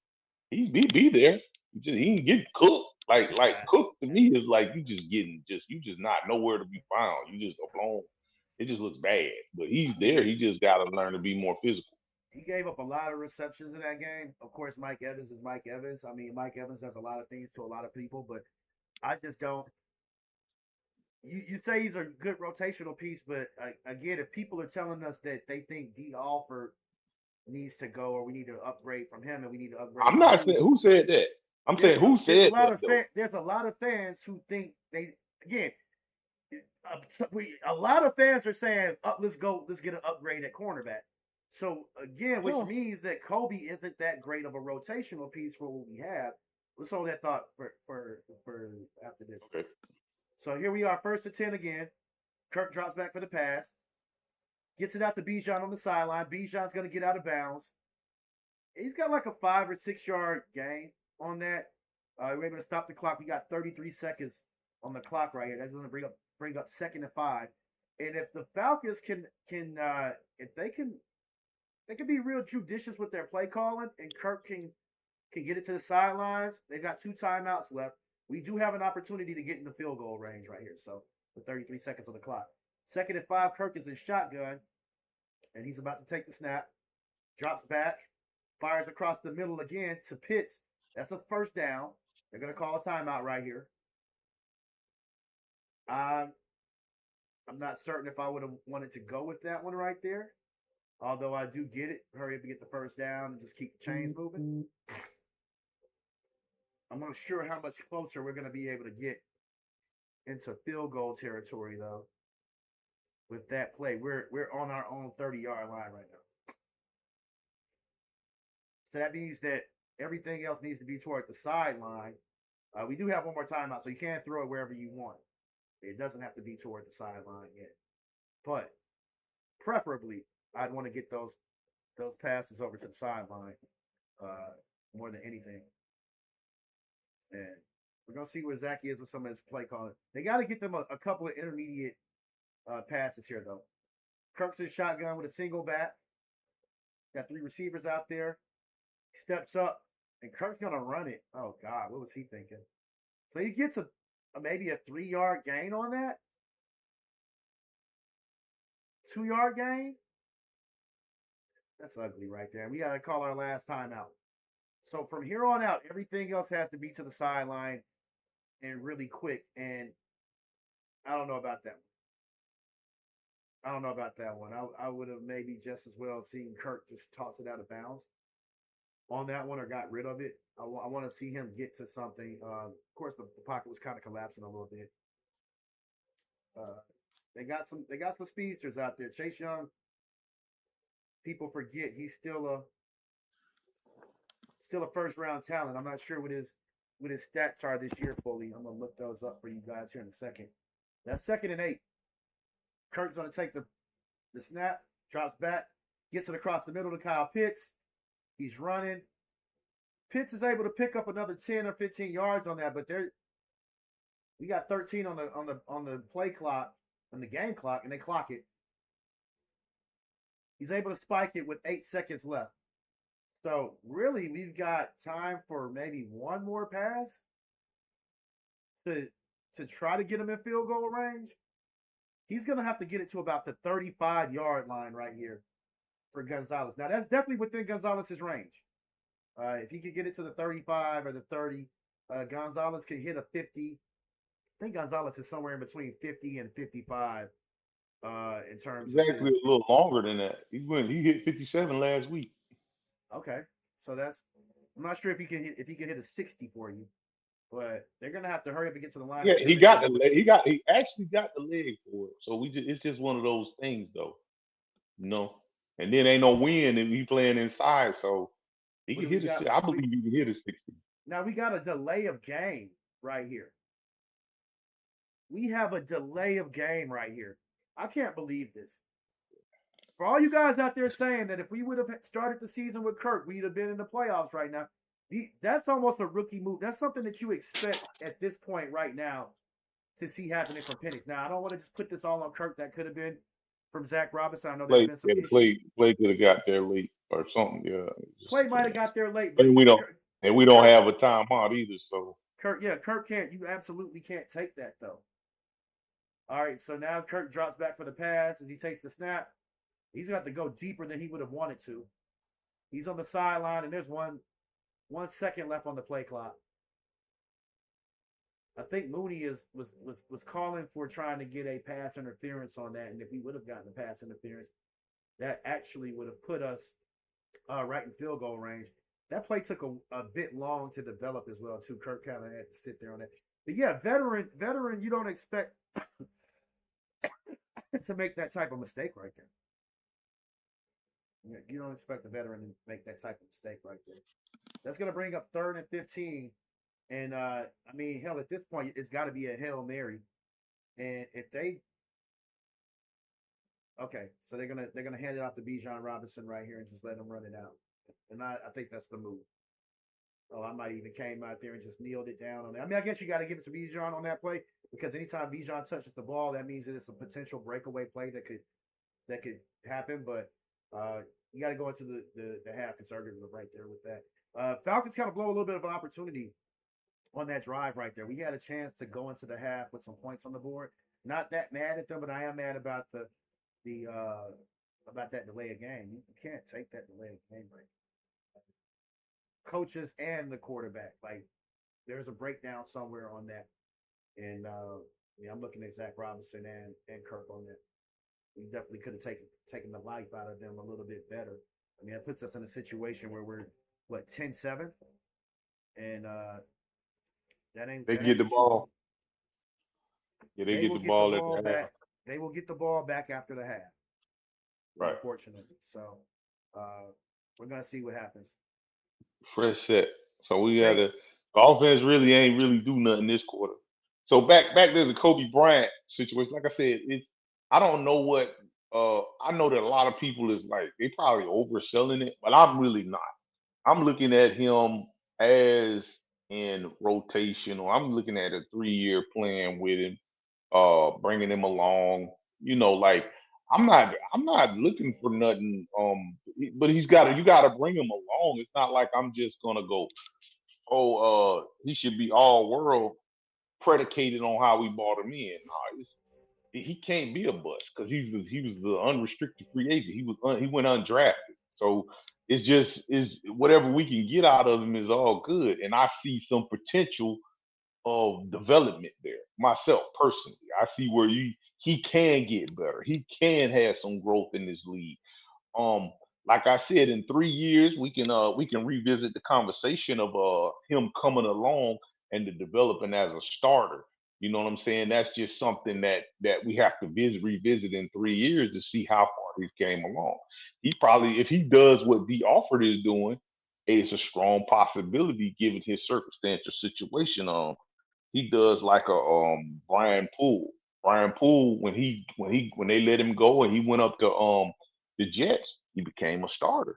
He be there. He didn't get cooked. Like cooked to me is like you just not nowhere to be found. You just alone. It just looks bad. But he's there. He just got to learn to be more physical. He gave up a lot of receptions in that game. Of course, Mike Evans is Mike Evans. I mean, Mike Evans does a lot of things to a lot of people, but I just don't. You say he's a good rotational piece, but again, if people are telling us that they think D. Alford needs to go, or we need to upgrade from him, and we need to upgrade. I'm not saying who said that. I'm saying who said that. There's a lot of fans who think a lot of fans are saying, let's get an upgrade at cornerback. So again, which means that Kobe isn't that great of a rotational piece for what we have. Let's hold that thought for after this. Okay. So here we are, 1st and 10 again. Kirk drops back for the pass. Gets it out to BIjan on the sideline. BIjan's going to get out of bounds. He's got like a 5 or 6 yard gain on that. We're able to stop the clock. We got 33 seconds on the clock right here. That's going to bring up 2nd and 5. And if the Falcons can be real judicious with their play calling, and Kirk can get it to the sidelines. They've got 2 timeouts left. We do have an opportunity to get in the field goal range right here. So with 33 seconds on the clock. 2nd and 5, Kirk is in shotgun, and he's about to take the snap. Drops back, fires across the middle again to Pitts. That's a 1st down. They're going to call a timeout right here. I'm not certain if I would have wanted to go with that one right there. Although I do get it. Hurry up and get the 1st down and just keep the chains moving. I'm not sure how much closer we're going to be able to get into field goal territory, though, with that play. We're on our own 30-yard line right now. So that means that everything else needs to be toward the sideline. We do have one more timeout, so you can throw it wherever you want. It doesn't have to be toward the sideline yet. But preferably, I'd want to get those passes over to the sideline more than anything. And we're gonna see where Zach is with some of his play calling. They got to get them a couple of intermediate passes here though. Kirk's in shotgun with a single back. Got 3 receivers out there. Steps up, and Kirk's gonna run it. Oh God, what was he thinking? So he gets a maybe a 3-yard gain on that. 2-yard gain. That's ugly right there. We gotta call our last timeout. So from here on out, everything else has to be to the sideline and really quick. And I don't know about that one. I would have maybe just as well seen Kirk just toss it out of bounds on that one or got rid of it. I want to see him get to something. Of course, the pocket was kind of collapsing a little bit. They got some speedsters out there. Chase Young. People forget he's still a first round talent. I'm not sure what his stats are this year fully. I'm gonna look those up for you guys here in a second. That's 2nd and 8. Kirk's gonna take the snap, drops back, gets it across the middle to Kyle Pitts. He's running. Pitts is able to pick up another 10 or 15 yards on that, but we got 13 on the play clock, on the game clock, and they clock it. He's able to spike it with 8 seconds left. So really, we've got time for maybe one more pass to try to get him in field goal range. He's going to have to get it to about the 35-yard line right here for Gonzalez. Now, that's definitely within Gonzalez's range. If he could get it to the 35 or the 30, Gonzalez could hit a 50. I think Gonzalez is somewhere in between 50 and 55 in terms He's actually a little longer than that. He hit 57 last week. Okay, so I'm not sure if he can hit a 60 for you, but they're gonna have to hurry up and get to the line. Yeah, he actually got the leg for it. So it's just one of those things though, And then ain't no wind and we playing inside, so he can hit a. I believe he can hit a 60. Now we got a delay of game right here. We have a delay of game right here. I can't believe this. For all you guys out there saying that if we would have started the season with Kirk, we'd have been in the playoffs right now. That's almost a rookie move. That's something that you expect at this point right now to see happening from Penix. Now, I don't want to just put this all on Kirk. That could have been from Zach Robinson. I know there's been some issues. Play could have got there late or something. Yeah, Play might have got there late, but we don't have a timeout either. So Kirk can't. You absolutely can't take that though. All right, so now Kirk drops back for the pass as he takes the snap. He's got to go deeper than he would have wanted to. He's on the sideline, and there's 1 second left on the play clock. I think Mooney was calling for trying to get a pass interference on that, and if he would have gotten a pass interference, that actually would have put us right in field goal range. That play took a bit long to develop as well, too. Kirk kind of had to sit there on that. But yeah, veteran, you don't expect to make that type of mistake right there. You don't expect a veteran to make that type of mistake right there. That's going to bring up 3rd and 15. And, I mean, hell, at this point, it's got to be a Hail Mary. And if they – okay, so they're gonna hand it off to BIjan Robinson right here and just let him run it out. And I think that's the move. Oh, I might even came out there and just kneeled it down on that. I mean, I guess you got to give it to BIjan on that play because anytime BIjan touches the ball, that means that it's a potential breakaway play that could happen. But you got to go into the half conservative right there with that. Falcons kind of blow a little bit of an opportunity on that drive right there. We had a chance to go into the half with some points on the board. Not that mad at them, but I am mad about about that delay of game. You can't take that delay of game right. Coaches and the quarterback, like there's a breakdown somewhere on that. And I'm looking at Zach Robinson and Kirk on that. We definitely could have taken the life out of them a little bit better. I mean, it puts us in a situation where we're 10-7, and that ain't. They get the ball. Yeah, they get the ball at the half. They will get the ball back after the half. Right. Unfortunately, so we're gonna see what happens. Fresh set. So we got the offense really ain't really do nothing this quarter. So back to the Kobe Bryant situation. Like I said, I don't know what I know that a lot of people is like they probably overselling it, but I'm really not. I'm looking at him as in rotation, or I'm looking at a 3-year plan with him, bringing him along. Like I'm not looking for nothing. But you got to bring him along. It's not like I'm just gonna go, oh, he should be all world predicated on how we bought him in. No, he can't be a bust because he was the unrestricted free agent. He went undrafted. So it's just is whatever we can get out of him is all good. And I see some potential of development there myself personally. I see where he can get better. He can have some growth in this league. Um, like I said, in 3 years we can revisit the conversation of him coming along and the developing as a starter. You know what I'm saying? That's just something that we have to revisit in 3 years to see how far he came along. He probably, if he does what D Alford is doing, it's a strong possibility given his circumstantial situation. He does like a Brian Poole. Brian Poole, when they let him go and he went up to the Jets, he became a starter.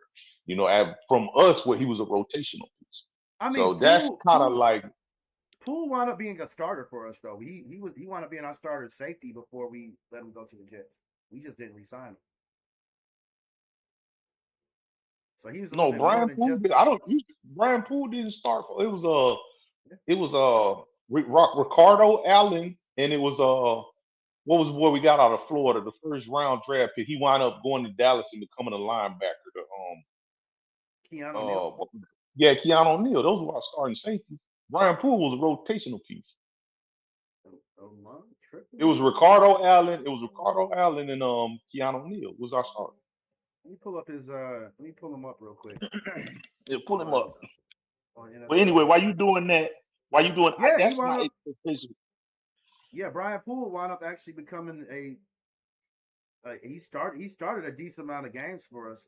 From us where he was a rotational piece. I mean, So that's kind of like Poole wound up being a starter for us though. He wound up being our starter safety before we let him go to the Jets. We just didn't resign him. So he was a little no bit more Brian than Poole. just. Brian Poole didn't start. It was Ricardo Allen, and it was what was the boy we got out of Florida, the first round draft pick. He wound up going to Dallas and becoming a linebacker. Keanu Neal. Yeah, Keanu Neal. Those were our starting safeties. Brian Poole was a rotational piece. It was Ricardo Allen. It was Ricardo Allen and Keanu Neal was our starter. Let me pull up his. Let me pull him up real quick. Yeah, pull him up. On But anyway, NFL. while you doing that, Yeah, he that's wound my up. expectation. Yeah, Brian Poole wound up actually becoming a. He started a decent amount of games for us.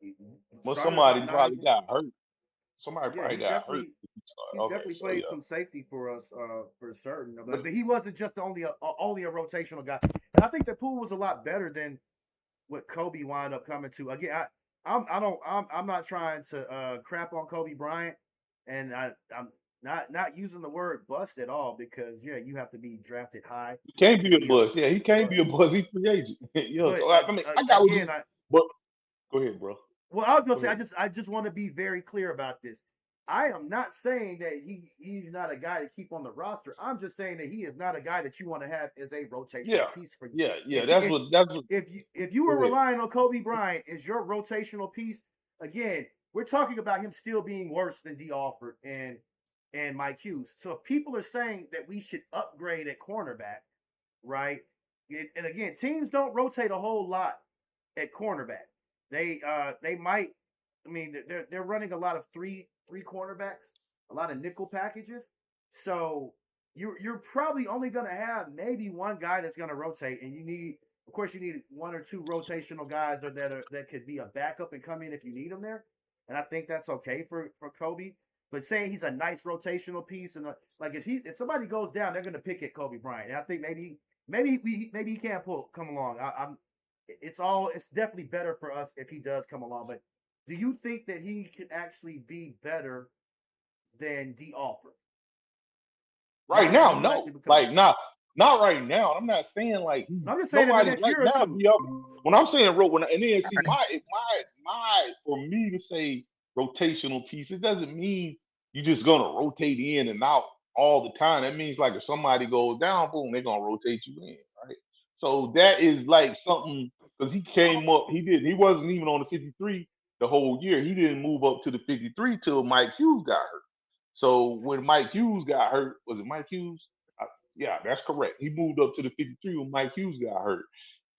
He Well, started somebody about probably 9. got hurt. Somebody Yeah, probably got hurt. he's Okay, definitely so played yeah. some safety for us for certain. But But he wasn't just only a rotational guy. And I think that Poole was a lot better than what Kobe wound up coming to. Again, I'm not trying to crap on Kobe Bryant, and I'm not using the word bust at all because you have to be drafted high he can't to be a be a bust. Yeah, he can't be a bust. bust. He's free agent. Yeah, But so I mean, I got what again, you. But go ahead, bro. well, I was gonna Go say ahead. I just want to be very clear about this. I am not saying that he's not a guy to keep on the roster. I'm just saying that he is not a guy that you want to have as a Yeah, rotational piece for you. yeah. If That's what. if you Go were ahead. relying on Kobe Bryant as your rotational piece, again, we're talking about him still being worse than D. Alford and Mike Hughes. So if people are saying that we should upgrade at cornerback, right? And again, teams don't rotate a whole lot at cornerback. They might. I mean, they're running a lot of three cornerbacks, a lot of nickel packages. So you're probably only going to have maybe one guy that's going to rotate, and of course, you need one or two rotational guys that could be a backup and come in if you need them there. And I think that's okay for Kobe. But saying he's a nice rotational piece and like if somebody goes down, they're going to pick at Kobe Bryant. And I think maybe he can't come along. It's definitely better for us if he does come along. But do you think that he could actually be better than D. Alford? You Right think that now, he will no. actually become? Like not right now. I'm not saying like No, I'm just saying in the nobody next right year or now two. be up. When I'm saying and then see my for me to say rotational piece, it doesn't mean you're just gonna rotate in and out all the time. That means like if somebody goes down, boom, they're gonna rotate you in, right? So that is like something because he came up, he wasn't even on the 53 the whole year. He didn't move up to the 53 till Mike Hughes got hurt. So when Mike Hughes got hurt, was it Mike Hughes? Yeah, that's correct. He moved up to the 53 when Mike Hughes got hurt.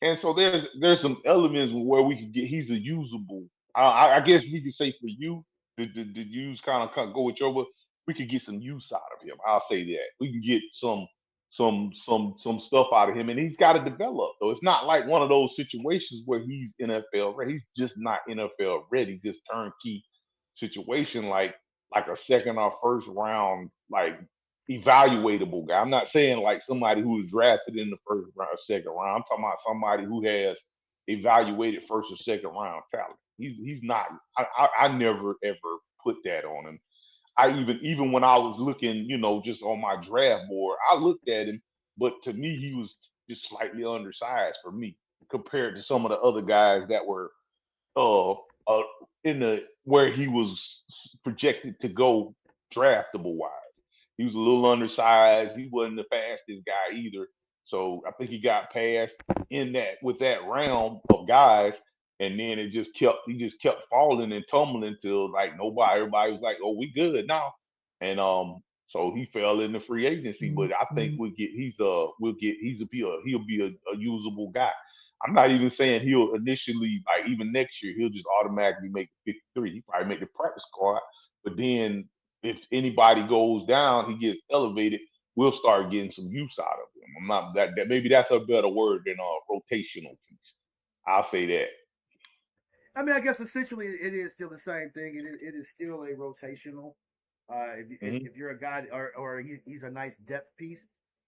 And so there's some elements where we can get he's a usable. I guess we could say for you, the use kind of go with your, but we could get some use out of him. I'll say that we can get some stuff out of him, and he's got to develop. Though it's not like one of those situations where he's NFL ready. He's just not NFL ready. Just turnkey situation like a second or first round like evaluatable guy. I'm not saying like somebody who was drafted in the first round, second round. I'm talking about somebody who has evaluated first or second round talent. He's not. I never ever put that on him. even when I was looking, just on my draft board, I looked at him, but to me, he was just slightly undersized for me compared to some of the other guys that were uh, uh in the where he was projected to go draftable wise. He was a little undersized. He wasn't the fastest guy either. So I think he got passed in that with that realm of guys, and then he just kept falling and tumbling until like everybody was like, oh, we good now. And so he fell into free agency. But I think he'll be a usable guy. I'm not even saying he'll initially, like even next year, he'll just automatically make 53. He probably make the practice squad. But then if anybody goes down, he gets elevated, we'll start getting some use out of him. I'm not that maybe that's a better word than a rotational piece. I'll say that. I mean, I guess essentially it is still the same thing. It is still a rotational. If you're a guy or he's a nice depth piece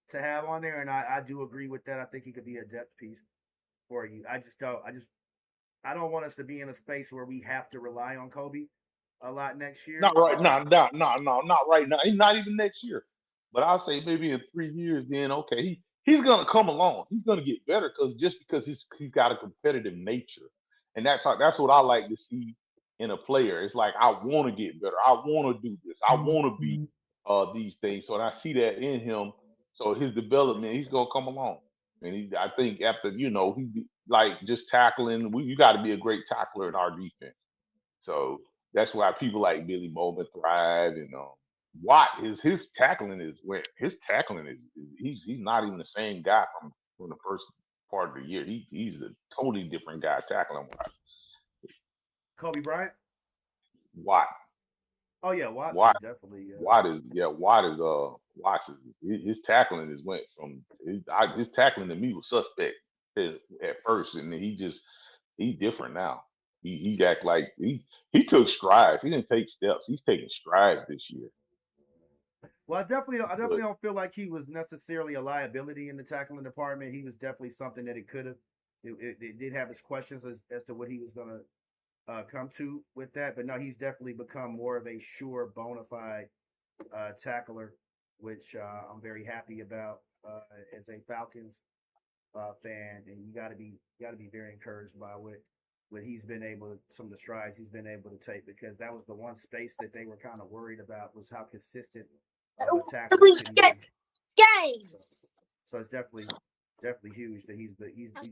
to have on there, and I do agree with that. I think he could be a depth piece for you. I don't want us to be in a space where we have to rely on Kobe a lot next year. Not right now. No, not right now. Not even next year. But I'll say maybe in 3 years, then okay, he's gonna come along. He's gonna get better because he's got a competitive nature, and that's what I like to see in a player. It's like I want to get better. I want to do this. I want to be these things. So and I see that in him. So his development, he's gonna come along. And I think after he like just tackling. You got to be a great tackler in our defense. So that's why people like Billy Bowman thrive, and Watt his tackling is he's not even the same guy from the first part of the year. He's a totally different guy tackling wise. Kobe Bryant? Watt. Oh yeah, Watt definitely. His tackling is went from his tackling to me was suspect at first, and then he's different now. He act like he took strides. He didn't take steps. He's taking strides this year. Well, I definitely don't feel like he was necessarily a liability in the tackling department. He was definitely something that it could have. It did have its questions as to what he was going to come to with that, but no, he's definitely become more of a sure, bona fide tackler, which I'm very happy about as a Falcons fan. And you got to be very encouraged by what he's been some of the strides he's been able to take, because that was the one space that they were kind of worried about was how consistent tackling could be. So it's definitely huge that he's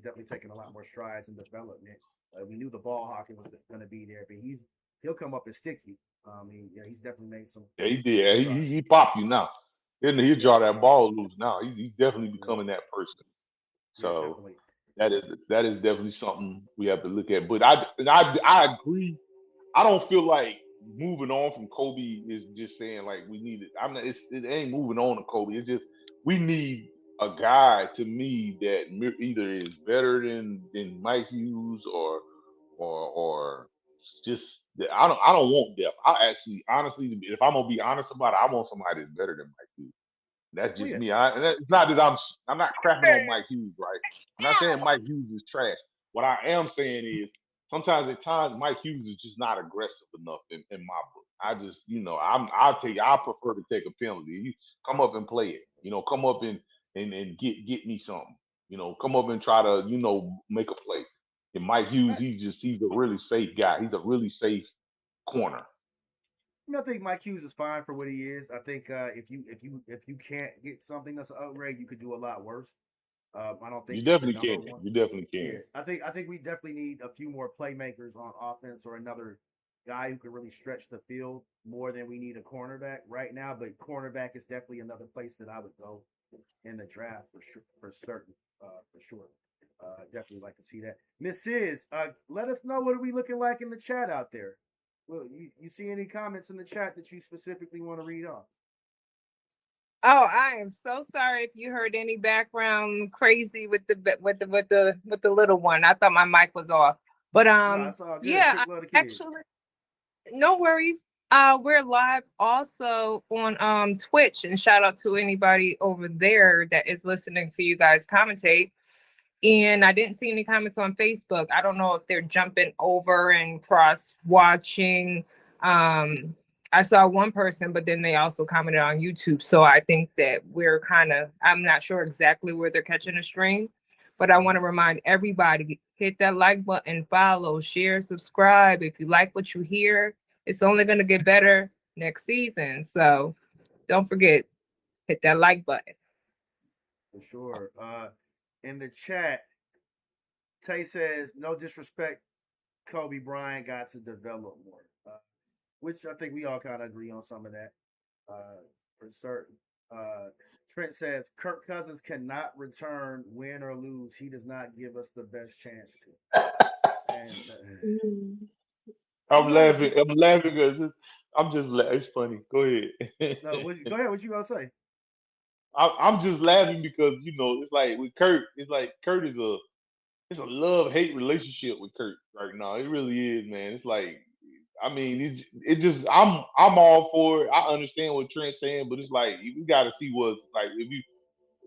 definitely taken a lot more strides in development. We knew the ball hawking was going to be there, but he'll come up and stick you. He's definitely made some. Yeah, he did. He pop you now. He'll draw that ball loose now. He's definitely becoming that person. So that is definitely something we have to look at. But I agree. I don't feel like moving on from Kobe is just saying like we need it. It ain't moving on to Kobe. It's just we need a guy, to me, that either is better than Mike Hughes or just I don't want depth. I actually, honestly, if I'm gonna be honest about it, I want somebody that's better than Mike Hughes. That's just me. It's not that I'm not crapping on Mike Hughes, right? I'm not saying Mike Hughes is trash. What I am saying is sometimes at times Mike Hughes is just not aggressive enough in my book. I just, I'll tell you, I prefer to take a penalty. You come up and play it. Come up and get me something. Come up and try to, make a play. And Mike Hughes, he's a really safe guy. He's a really safe corner. I think Mike Hughes is fine for what he is. I think if you can't get something that's an upgrade, you could do a lot worse. I don't think you definitely can. You definitely can. Yeah, I think we definitely need a few more playmakers on offense, or another guy who can really stretch the field more than we need a cornerback right now. But cornerback is definitely another place that I would go in the draft for sure. Definitely like to see that. Miss Sis, let us know what are we looking like in the chat out there. Well, you see any comments in the chat that you specifically want to read off? Oh, I am so sorry if you heard any background crazy with the little one. I thought my mic was off, but yeah, actually, no worries. We're live also on Twitch, and shout out to anybody over there that is listening to you guys commentate. And I didn't see any comments on Facebook. I don't know if they're jumping over and cross watching I saw one person, but then they also commented on YouTube. So I think that I'm not sure exactly where they're catching the string, but I want to remind everybody, hit that like button, follow, share, subscribe. If you like what you hear, it's only going to get better next season. So don't forget, hit that like button. For sure. In the chat, Tay says, no disrespect, Kobe Bryant got to develop more. Which I think we all kind of agree on some of that, for certain. Trent says Kirk Cousins cannot return, win or lose. He does not give us the best chance to. And I'm laughing. I'm laughing because I'm just laughing. It's funny. Go ahead. no, go ahead. What you gonna say? I'm just laughing because it's like with Kurt. It's like Kurt is it's a love hate relationship with Kurt right now. It really is, man. It's like, I mean, it just I'm all for it. I understand what Trent's saying, but it's like we got to see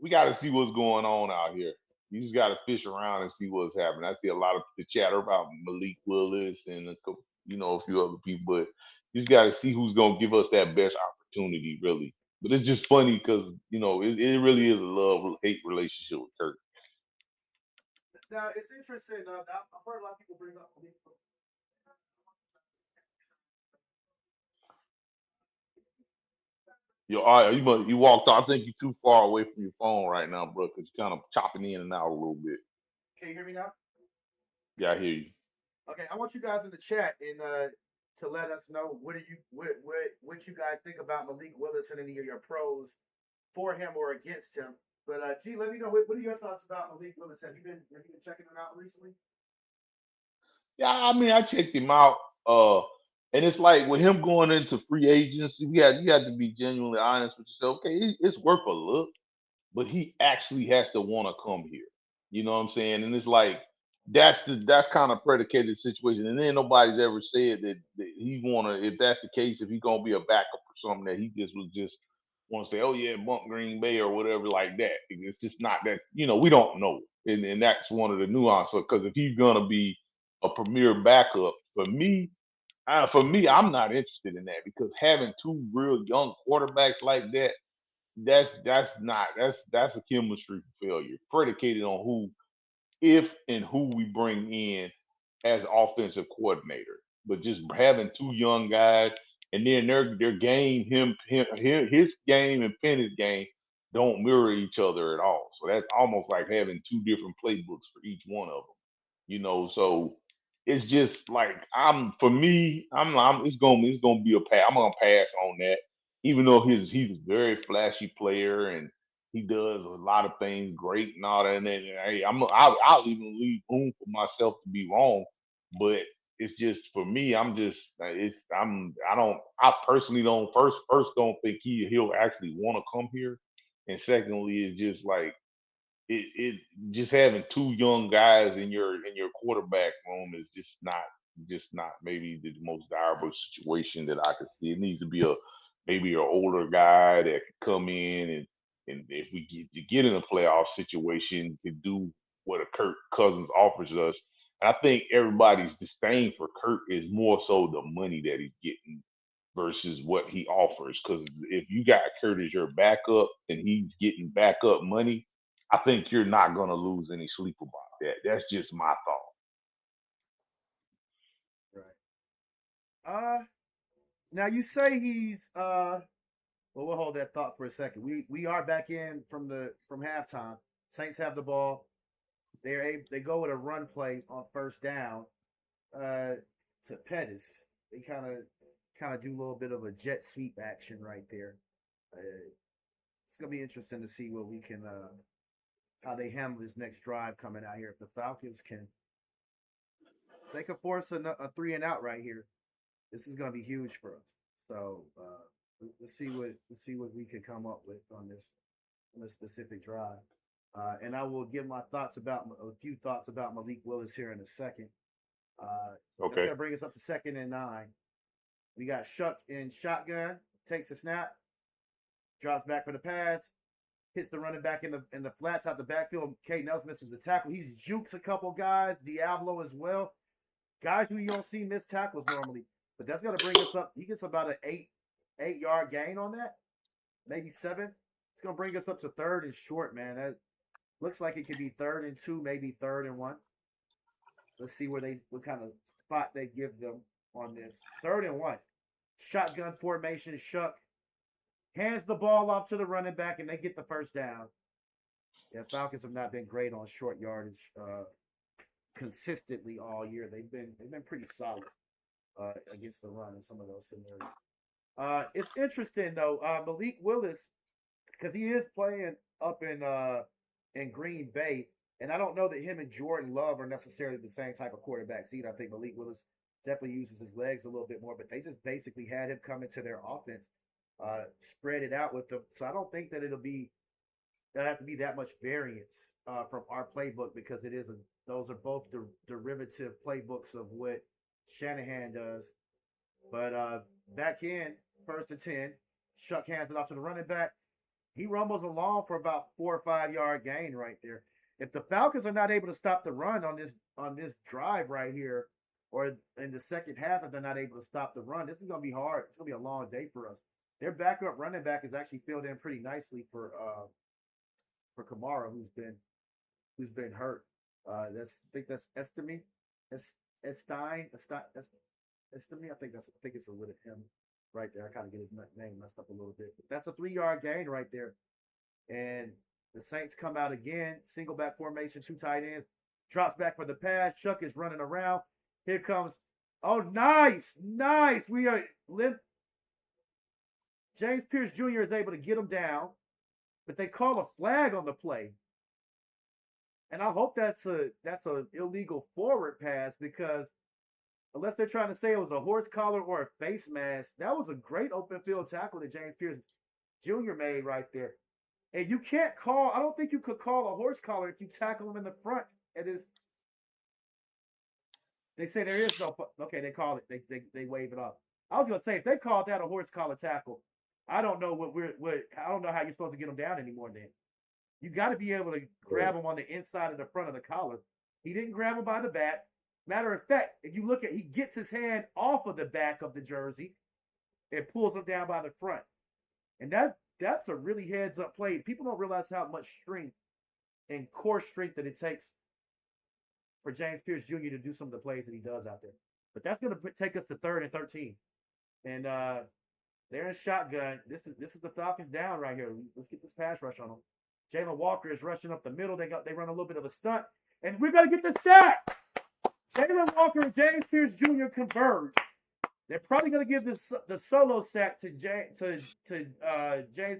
we got to see what's going on out here. You just got to fish around and see what's happening. I see a lot of the chatter about Malik Willis and a few other people, but you just got to see who's gonna give us that best opportunity, really. But it's just funny because it really is a love hate relationship with Kurt. Now it's interesting. I've heard a lot of people bring up. You walked off. I think you're too far away from your phone right now, bro, because you're kind of chopping in and out a little bit. Can you hear me now? Yeah, I hear you. Okay, I want you guys in the chat and to let us know what you guys think about Malik Willis and any of your pros for him or against him. But G, let me know what are your thoughts about Malik Willis? Have you been checking him out recently? Yeah, I mean, I checked him out. And it's like with him going into free agency, you got to be genuinely honest with yourself. Okay, it's worth a look, but he actually has to want to come here. You know what I'm saying? And it's like that's kind of predicated situation. And then nobody's ever said that he wanna. If that's the case, if he's gonna be a backup or something, that he just want to say, oh yeah, bump Green Bay or whatever like that. It's just not that. We don't know, and that's one of the nuances. Because if he's gonna be a premier backup for me, I'm not interested in that because having two real young quarterbacks like that, that's a chemistry failure predicated on who we bring in as offensive coordinator. But just having two young guys and then their game, his game and Penny's game don't mirror each other at all. So that's almost like having two different playbooks for each one of them. So it's just like it's gonna be a pass. I'm gonna pass on that, even though he's a very flashy player and he does a lot of things great and all that. And then hey, I'll even leave room for myself to be wrong, but it's just for me. I personally don't don't think he'll actually want to come here, and secondly, it's just like it just having two young guys in your quarterback room is just not maybe the most desirable situation that I could see. It needs to be maybe an older guy that can come in and if we get in a playoff situation to do what a Kirk Cousins offers us. And I think everybody's disdain for Kirk is more so the money that he's getting versus what he offers. Because if you got Kurt as your backup and he's getting backup money, I think you're not going to lose any sleep about that. That's just my thought. Right. Now you say he's well, we'll hold that thought for a second. We are back in from halftime. Saints have the ball. They go with a run play on first down to Pettis. They kind of do a little bit of a jet sweep action right there. It's gonna be interesting to see what we can how they handle this next drive coming out here. If the Falcons they can force a 3-and-out right here, this is gonna be huge for us. So let's see what we can come up with on this specific drive. And I will give my thoughts about a few thoughts about Malik Willis here in a second. Okay. That's gonna bring us up to 2nd and 9. We got Shuck in shotgun, takes the snap, drops back for the pass, hits the running back in the flats out the backfield. K. Nelson misses the tackle. He's jukes a couple guys, Diablo as well. Guys who you don't see miss tackles normally. But that's gonna bring us up. He gets about an 8-yard gain on that, maybe 7. It's gonna bring us up to 3rd and short, man. That looks like it could be 3rd and 2, maybe 3rd and 1. Let's see what kind of spot they give them on this. 3rd and 1. Shotgun formation. Shuck hands the ball off to the running back, and they get the first down. Yeah, Falcons have not been great on short yardage consistently all year. They've been pretty solid against the run in some of those scenarios. It's interesting though, Malik Willis, because he is playing up in Green Bay, and I don't know that him and Jordan Love are necessarily the same type of quarterbacks either. I think Malik Willis definitely uses his legs a little bit more, but they just basically had him come into their offense, spread it out with them. So I don't think that there'll have to be that much variance from our playbook, because those are both derivative playbooks of what Shanahan does. But back in 1st and 10, Shuck hands it off to the running back. He rumbles along for about 4 or 5 yard gain right there. If the Falcons are not able to stop the run on this drive right here, or in the second half, if they're not able to stop the run, this is going to be hard. It's going to be a long day for us. Their backup running back is actually filled in pretty nicely for Kamara, who's been hurt. I think that's Estime. Estime. I think it's a little him right there. I kind of get his name messed up a little bit. But that's a 3-yard gain right there. And the Saints come out again, single back formation, 2 tight ends, drops back for the pass. Shuck is running around. Here comes, nice. James Pierce Jr. is able to get him down, but they call a flag on the play. And I hope that's an illegal forward pass, because unless they're trying to say it was a horse collar or a face mask, that was a great open field tackle that James Pierce Jr. made right there. And you can't I don't think you could call a horse collar if you tackle him in the front. They say there is no, okay, they call it, they wave it off. I was going to say, if they called that a horse collar tackle, I don't know I don't know how you're supposed to get him down anymore then. You got to be able to grab him on the inside of the front of the collar. He didn't grab him by the back. Matter of fact, if you look he gets his hand off of the back of the jersey and pulls him down by the front. And that's a really heads-up play. People don't realize how much strength and core strength that it takes for James Pierce Jr. to do some of the plays that he does out there. But that's going to take us to 3rd and 13. And they're in shotgun. This is the Falcons down right here. Let's get this pass rush on them. Jalen Walker is rushing up the middle. They run a little bit of a stunt. And we're going to get the sack. Jalen Walker and James Pierce Jr. converge. They're probably going to give the solo sack to James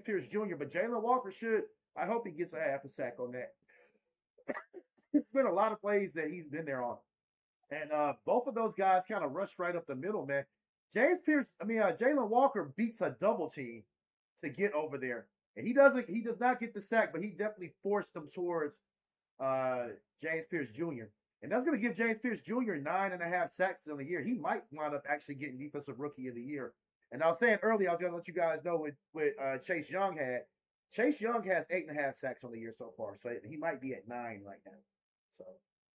Pierce Jr., but Jalen Walker I hope he gets a half a sack on that. It's been a lot of plays that he's been there on. And both of those guys kind of rushed right up the middle, man. Jalen Walker beats a double team to get over there. And he does not get the sack, but he definitely forced them towards James Pierce Jr. And that's going to give James Pierce Jr. 9.5 sacks in a year. He might wind up actually getting Defensive Rookie of the Year. And I was saying earlier, I was going to let you guys know what Chase Young had. Chase Young has 8.5 sacks on the year so far, so he might be at 9 right now. So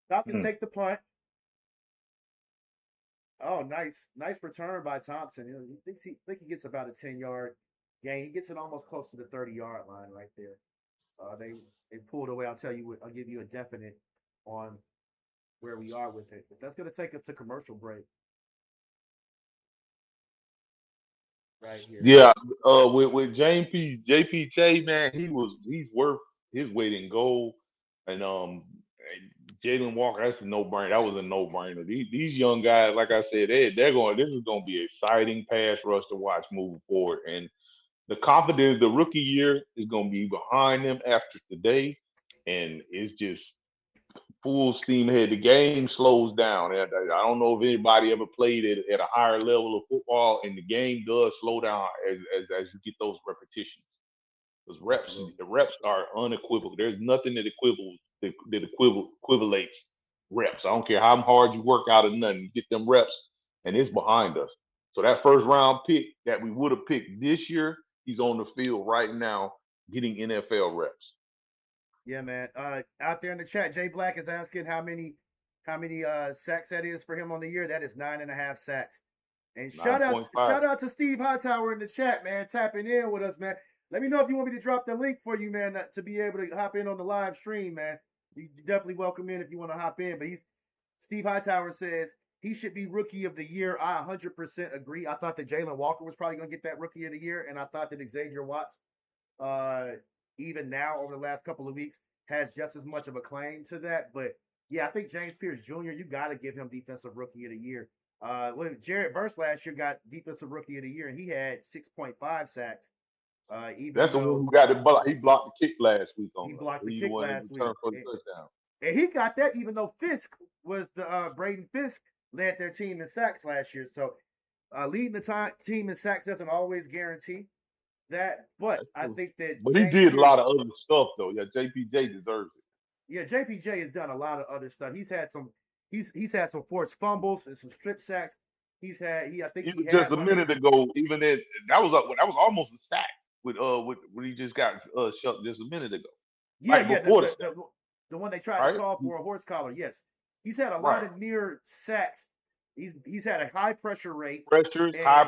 Falcons take the punt. Oh, nice return by Thompson. He thinks he gets about a 10-yard gain. He gets it almost close to the 30-yard line right there. They pulled away. I'll give you a definite on where we are with it. But that's going to take us to commercial break. Right here. Yeah, with JPJ, man, he's worth his weight in gold. And Jalen Walker, that's a no-brainer. That was a no-brainer. These young guys, like I said, this is gonna be an exciting pass rush to watch moving forward. And the confidence, the rookie year is gonna be behind them after today, and it's just full steam ahead. The game slows down. I don't know if anybody ever played at a higher level of football, and the game does slow down as you get those repetitions. Because the reps are unequivocal. There's nothing that equivalates reps. I don't care how hard you work out of nothing. You get them reps, and it's behind us. So that first round pick that we would have picked this year, he's on the field right now getting NFL reps. Yeah, man. Out there in the chat, Jay Black is asking how many sacks that is for him on the year. That is 9.5 sacks. And shout 9.5. out to Steve Hightower in the chat, man, tapping in with us, man. Let me know if you want me to drop the link for you, man, to be able to hop in on the live stream, man. You definitely welcome in if you want to hop in. But Steve Hightower says he should be Rookie of the Year. I 100% agree. I thought that Jalen Walker was probably going to get that Rookie of the Year, and I thought that Xavier Watts, even now over the last couple of weeks, has just as much of a claim to that. But yeah, I think James Pierce Jr., you got to give him Defensive Rookie of the Year. When Jared Verse last year got Defensive Rookie of the Year, and he had 6.5 sacks. That's the one who got it. He blocked the kick last week on. He blocked the He's kick the one last who returned week. for the touchdown. And he got that even though Fisk was Braden Fisk led their team in sacks last year. So leading the team in sacks doesn't always guarantee that. But I think that. But he did a lot of other stuff though. Yeah, JPJ deserves it. Yeah, JPJ has done a lot of other stuff. He's had some forced fumbles and some strip sacks. I think he had just a minute ago. Even that was almost a sack with when he just got shut just a minute ago. Yeah, the one they tried to call for a horse collar. Yes, he's had a lot of near sacks. He's had a high pressure rate. High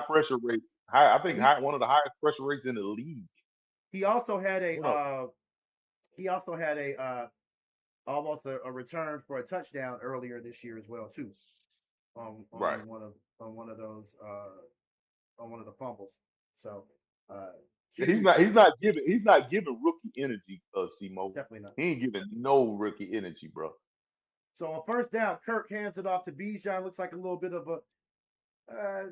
pressure rate. I think one of the highest pressure rates in the league. He also had almost a return for a touchdown earlier this year as well too. On one of the fumbles. So he's not giving rookie energy, C-Mo. Definitely not. He ain't giving no rookie energy, bro. So on first down, Kirk hands it off to BIjan. Looks like a little bit of I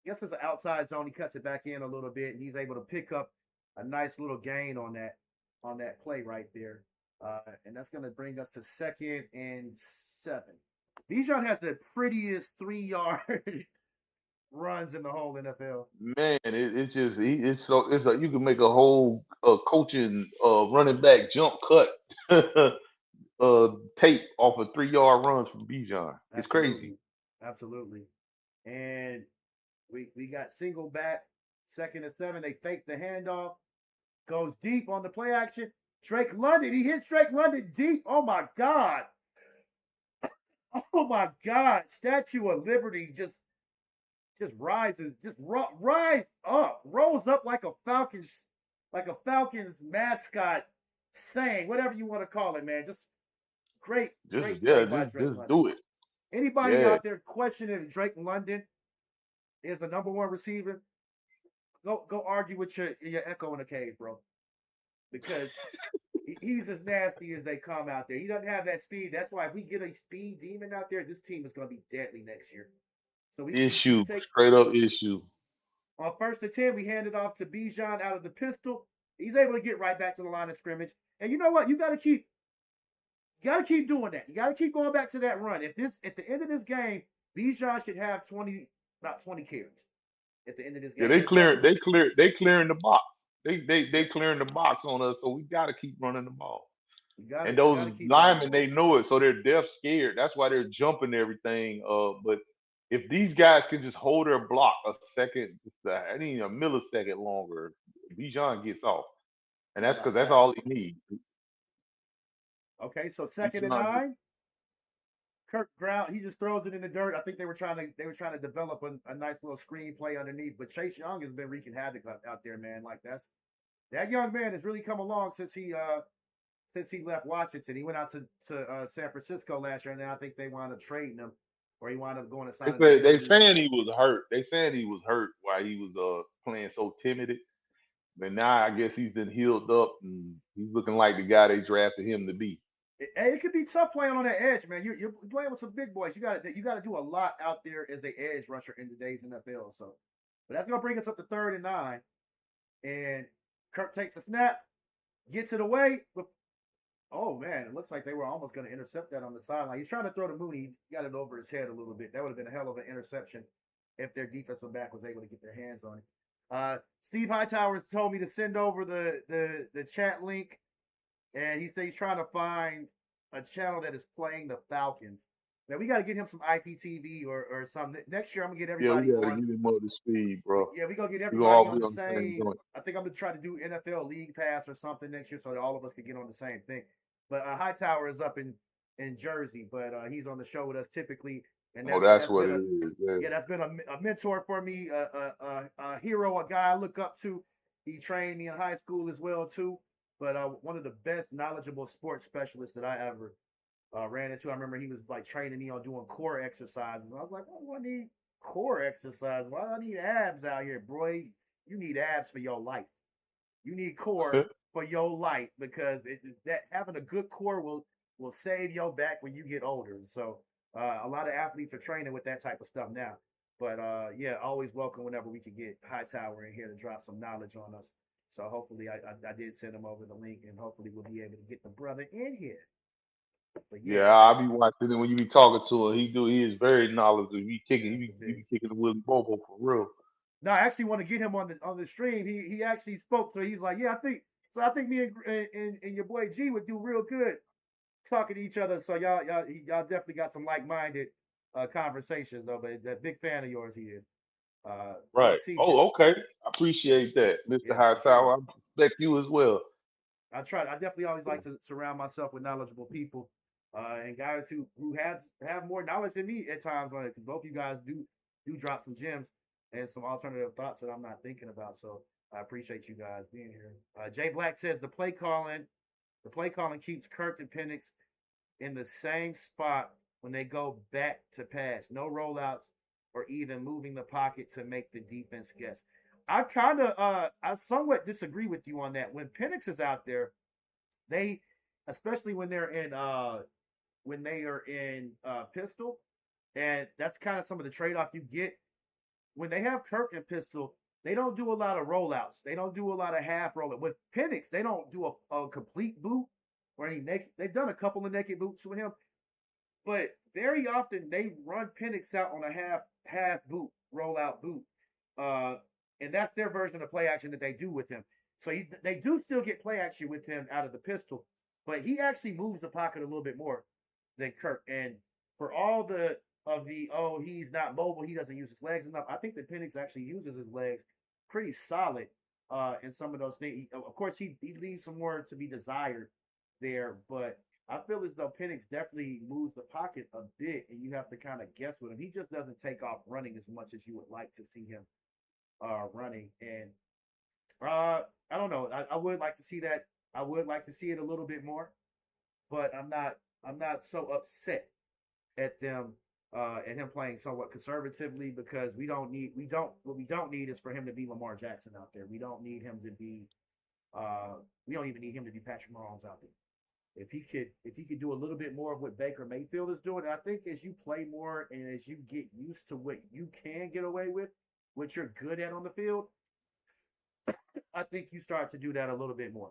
guess it's an outside zone. He cuts it back in a little bit, and he's able to pick up a nice little gain on that play right there. And that's going to bring us to 2nd and 7. BIjan has the prettiest 3-yard runs in the whole NFL. Man, you can make a whole coaching running back jump cut tape off of 3-yard runs from BIjan. It's crazy. Absolutely. And we got single back, 2nd and 7. They fake the handoff, goes deep on the play action. Drake London, he hits Drake London deep. Oh my God. Oh my God. Statue of Liberty just rises, rise up, rolls up like a Falcons mascot saying, whatever you want to call it, man. Just great play by Drake London. Do it. Anybody out there questioning if Drake London is the number 1 receiver, go argue with your echo in the cave, bro. Because he's as nasty as they come out there. He doesn't have that speed. That's why if we get a speed demon out there, this team is going to be deadly next year. So straight up issue. On 1st and 10, we hand it off to BIjan out of the pistol. He's able to get right back to the line of scrimmage. And you know what? You got to keep doing that. You got to keep going back to that run. At the end of this game, BIjan should have about 20 carries at the end of this game. Yeah, they clearing the box. They clearing the box on us, so we got to keep running the ball. And those linemen, they know it, so they're deaf scared. That's why they're jumping everything. But if these guys can just hold their block a second, I need a millisecond longer, BIjan gets off, and that's because that's all he needs. Okay, so 2nd and 9. Kirk ground, he just throws it in the dirt. I think they were trying to develop a nice little screen play underneath. But Chase Young has been wreaking havoc out there, man. Like that young man has really come along since he left Washington. He went out to San Francisco last year, and now I think they wound up trading him, or he wound up going to sign. They saying he was hurt. They saying he was hurt while he was playing so timid. But now I guess he's been healed up, and he's looking like the guy they drafted him to be. It could be tough playing on that edge, man. You're playing with some big boys. You got to do a lot out there as an edge rusher in today's NFL. So, but that's gonna bring us up to 3rd and 9, and Kirk takes a snap, gets it away. Oh man, it looks like they were almost gonna intercept that on the sideline. He's trying to throw to Mooney. He got it over his head a little bit. That would have been a hell of an interception if their defensive back was able to get their hands on it. Steve Hightower told me to send over the chat link. And he said he's trying to find a channel that is playing the Falcons. Now, we got to get him some IPTV or something. Next year, I'm going to get everybody we got to get him up to speed, bro. Yeah, we're going to get everybody on the same. I think I'm going to try to do NFL League Pass or something next year so that all of us can get on the same thing. But Hightower is up in Jersey, but he's on the show with us typically And Oh, that's that's that's what been it a is. Yeah. yeah, that's been a mentor for me, a hero, a guy I look up to. He trained me in high school as well too. But one of the best knowledgeable sports specialists that I ever ran into. I remember he was like training me on doing core exercises. And I was like, why do I need core exercise? Why do I need abs out here, boy? You need abs for your life. You need core for your life because that having a good core will save your back when you get older. So a lot of athletes are training with that type of stuff now. But yeah, always welcome whenever we can get Hightower in here to drop some knowledge on us. So hopefully I did send him over the link and hopefully we'll be able to get the brother in here. But yeah, Yeah, I'll be watching it when you be talking to him. He is very knowledgeable. that's the He big. be kicking the Willie Bobo for real. No, I actually want to get him on the stream. He actually spoke, so he's like, yeah, I think me and your boy G would do real good talking to each other. So y'all definitely got some like minded conversations though. But a big fan of yours he is. Right. Let's see. Oh, okay. I appreciate that, Mr. Yeah, for sure. Hightower. I respect you as well. I try. I definitely always like to surround myself with knowledgeable people and guys who have more knowledge than me at times. Because both you guys do drop some gems and some alternative thoughts that I'm not thinking about. So I appreciate you guys being here. Jay Black says the play calling keeps Kirk and Penix in the same spot when they go back to pass. No rollouts or even moving the pocket to make the defense guess. I somewhat disagree with you on that. When Penix is out there, they especially when they are in pistol, and that's kind of some of the trade-off you get. When they have Kirk and pistol, they don't do a lot of rollouts. They don't do a lot of half rollout. With Penix, they don't do a complete boot or any naked. They've done a couple of naked boots with him, but very often they run Penix out on a half boot, rollout boot. Uh, and that's their version of play action that they do with him. So they do still get play action with him out of the pistol, but he actually moves the pocket a little bit more than Kirk. And for all he's not mobile, he doesn't use his legs enough. I think that Penix actually uses his legs pretty solid in some of those things. Of course, he leaves some more to be desired there, but I feel as though Penix definitely moves the pocket a bit, and you have to kind of guess with him. He just doesn't take off running as much as you would like to see him running. And I don't know. I would like to see that. I would like to see it a little bit more, but I'm not so upset at them and him playing somewhat conservatively because what we don't need is for him to be Lamar Jackson out there. We don't need him to be we don't even need him to be Patrick Mahomes out there. If he could do a little bit more of what Baker Mayfield is doing, I think as you play more and as you get used to what you can get away with, what you're good at on the field, I think you start to do that a little bit more.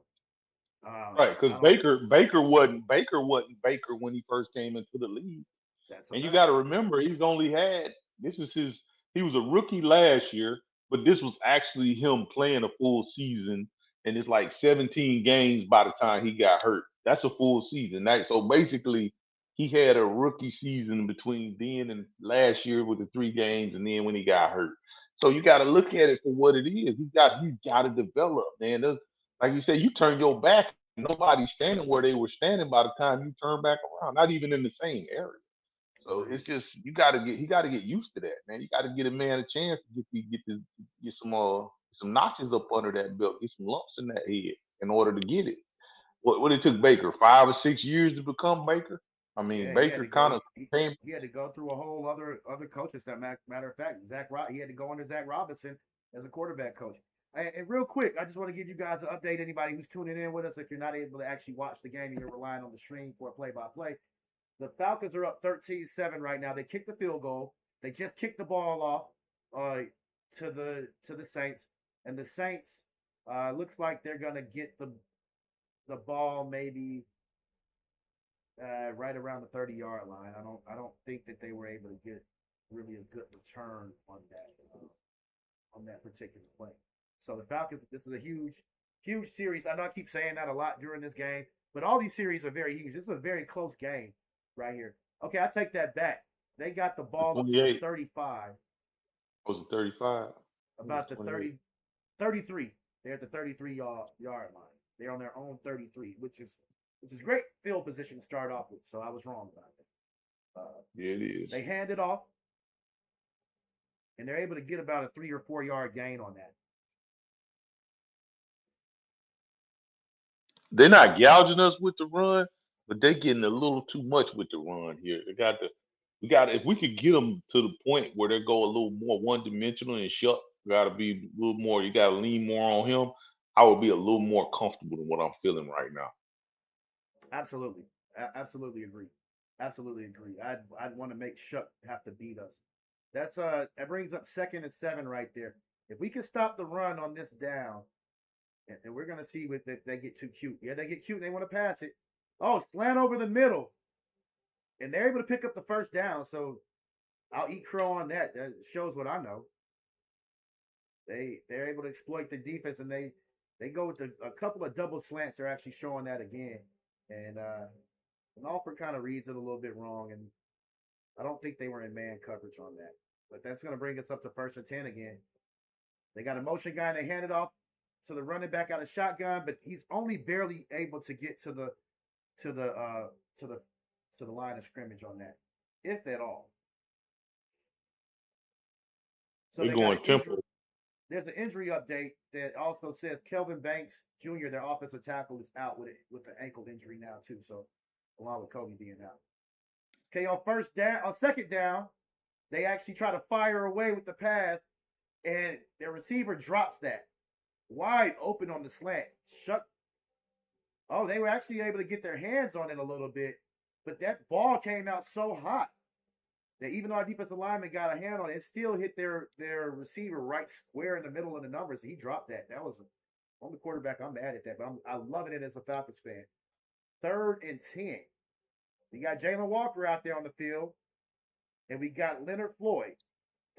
Right, because I don't. Baker wasn't Baker when he first came into the league. That's a And you fact. got to remember, he was a rookie last year, but this was actually him playing a full season, and it's like 17 games by the time he got hurt. That's a full season. So basically, he had a rookie season between then and last year with the 3 games, and then when he got hurt. So you got to look at it for what it is. He's got to develop, man. Like you said, you turn your back, nobody's standing where they were standing by the time you turn back around, not even in the same area. So Agreed. it's just he got to get used to that, man. You got to get a man a chance to get some notches up under that belt, get some lumps in that head in order to get it. What it took Baker 5 or 6 years to become Baker. I mean, Yeah, he had Baker to go. kind of He, came. he had to go through a whole other coaches. That matter of fact, he had to go under Zach Robinson as a quarterback coach. And real quick, I just want to give you guys an update. Anybody who's tuning in with us, if you're not able to actually watch the game and you're relying on the stream for a play-by-play, the Falcons are up 13-7 right now. They kicked the field goal. They just kicked the ball off to the Saints, and the Saints looks like they're gonna get the ball maybe right around the 30-yard line. I don't think that they were able to get really a good return on that particular play. So the Falcons, this is a huge series. I know I keep saying that a lot during this game, but all these series are very huge. This is a very close game right here. Okay, I take that back. They got the ball up to the 35. Was it 35? About the 33. They're at the 33-yard line. They're on their own 33, which is great field position to start off with. So I was wrong about that. Yeah, it is. They hand it off, and they're able to get about a 3 or 4 yard gain on that. They're not gouging us with the run, but they're getting a little too much with the run here. We got to, if we could get them to the point where they go a little more one dimensional and Shuck got to be a little more, you got to lean more on him. I would be a little more comfortable than what I'm feeling right now. Absolutely. Absolutely agree. Absolutely agree. I'd want to make Shuck have to beat us. That brings up 2nd and 7 right there. If we can stop the run on this down, and we're gonna see if they get too cute. Yeah, they get cute and they want to pass it. Oh, slant over the middle. And they're able to pick up the first down. So I'll eat crow on that. That shows what I know. They're able to exploit the defense, and they go with a couple of double slants. They're actually showing that again. And Alford kind of reads it a little bit wrong, and I don't think they were in man coverage on that. But that's going to bring us up to 1st and 10 again. They got a motion guy, and they hand it off to the running back out of shotgun, but he's only barely able to get to the line of scrimmage on that, if at all. So They're going tempo. There's an injury update that also says Kelvin Banks Jr., their offensive tackle, is out with an ankle injury now too. So along with Kobe being out. Okay, on 2nd down, they actually try to fire away with the pass, and their receiver drops that wide open on the slant. Oh, they were actually able to get their hands on it a little bit, but that ball came out so hot that even though our defensive lineman got a hand on it, it still hit their receiver right square in the middle of the numbers. He dropped that. That was on the quarterback. I'm mad at that, but I'm loving it as a Falcons fan. 3rd and 10. We got Jalen Walker out there on the field, and we got Leonard Floyd,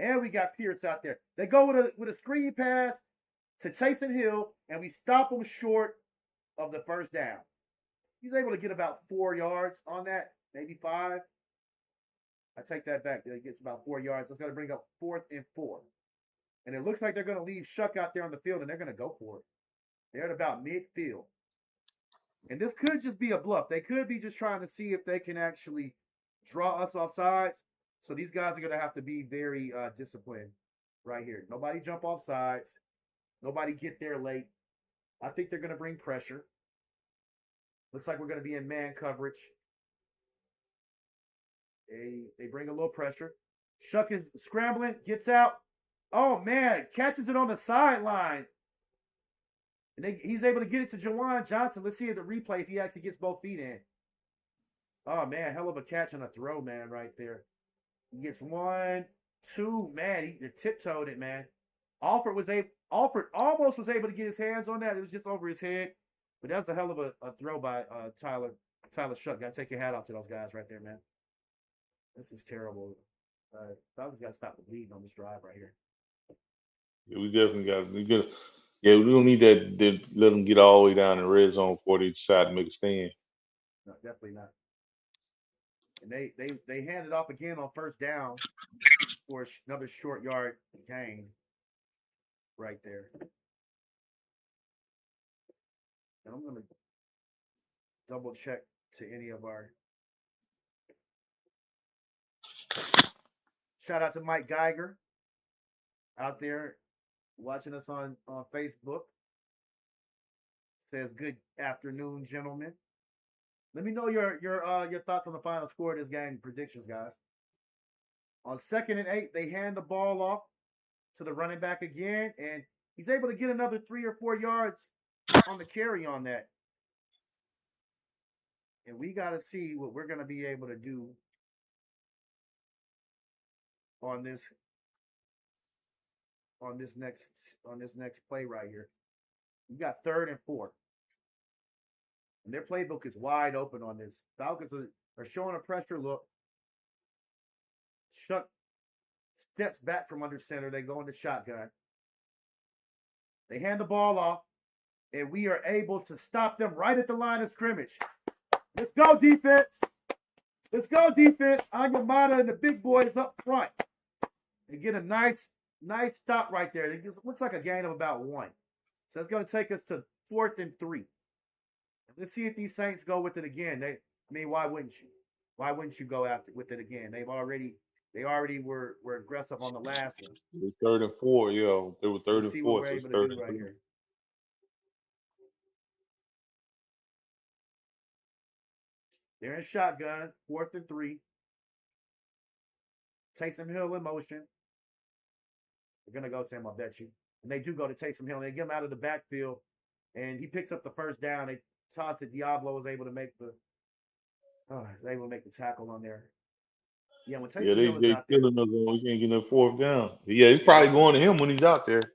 and we got Pierce out there. They go with a screen pass to Taysom Hill, and we stop him short of the first down. He's able to get about 4 yards on that, maybe 5. I take that back. He gets about 4 yards. That's going to bring up 4th and 4. And it looks like they're going to leave Shuck out there on the field, and they're going to go for it. They're at about midfield. And this could just be a bluff. They could be just trying to see if they can actually draw us off sides. So these guys are going to have to be very disciplined right here. Nobody jump off sides. Nobody get there late. I think they're going to bring pressure. Looks like we're going to be in man coverage. They bring a little pressure. Shuck is scrambling, gets out. Oh, man, catches it on the sideline. And he's able to get it to Jawan Johnson. Let's see the replay if he actually gets both feet in. Oh, man, hell of a catch and a throw, man, right there. He gets 1, 2, man, he tiptoed it, man. Alford almost was able to get his hands on that. It was just over his head. But that was a hell of a throw by Tyler Shuck. Got to take your hat off to those guys right there, man. This is terrible. Falcons got to stop the bleeding on this drive right here. Yeah, we definitely got. Yeah, we don't need that. Let them get all the way down in the red zone before they decide to make a stand. No, definitely not. And they hand it off again on 1st down for another short yard gain right there. And I'm going to double check to any of our. Shout out to Mike Geiger out there watching us on Facebook. Says, good afternoon, gentlemen. Let me know your thoughts on the final score of this game, predictions, guys. On 2nd and 8, they hand the ball off to the running back again, and he's able to get another 3 or 4 yards on the carry on that. And we got to see what we're going to be able to do on this next play right here. We got 3rd and 4. And their playbook is wide open on this. Falcons are showing a pressure look. Shuck steps back from under center. They go into shotgun. They hand the ball off, and we are able to stop them right at the line of scrimmage. Let's go, defense. Let's go, defense. Anyamata and the big boys up front. They get a nice stop right there. It just looks like a gain of about 1. So it's going to take us to 4th and 3. Let's see if these Saints go with it again. Why wouldn't you? Why wouldn't you go after with it again? They already were aggressive on the last one. It was 3rd and 4. Yeah, they were 3rd Let's and see what 4. we're So it's able to 3rd do and right 3. here. They're in shotgun, 4th and 3. Taysom Hill in motion. They're going to go to him, I bet you. And they do go to Taysom Hill. And they get him out of the backfield. And he picks up the first down. They toss it. Diablo was able to make the tackle on there. Yeah, when Yeah, Taysom Hill is they out there, killing us when we can't get no 4th down. Yeah, he's probably going to him when he's out there.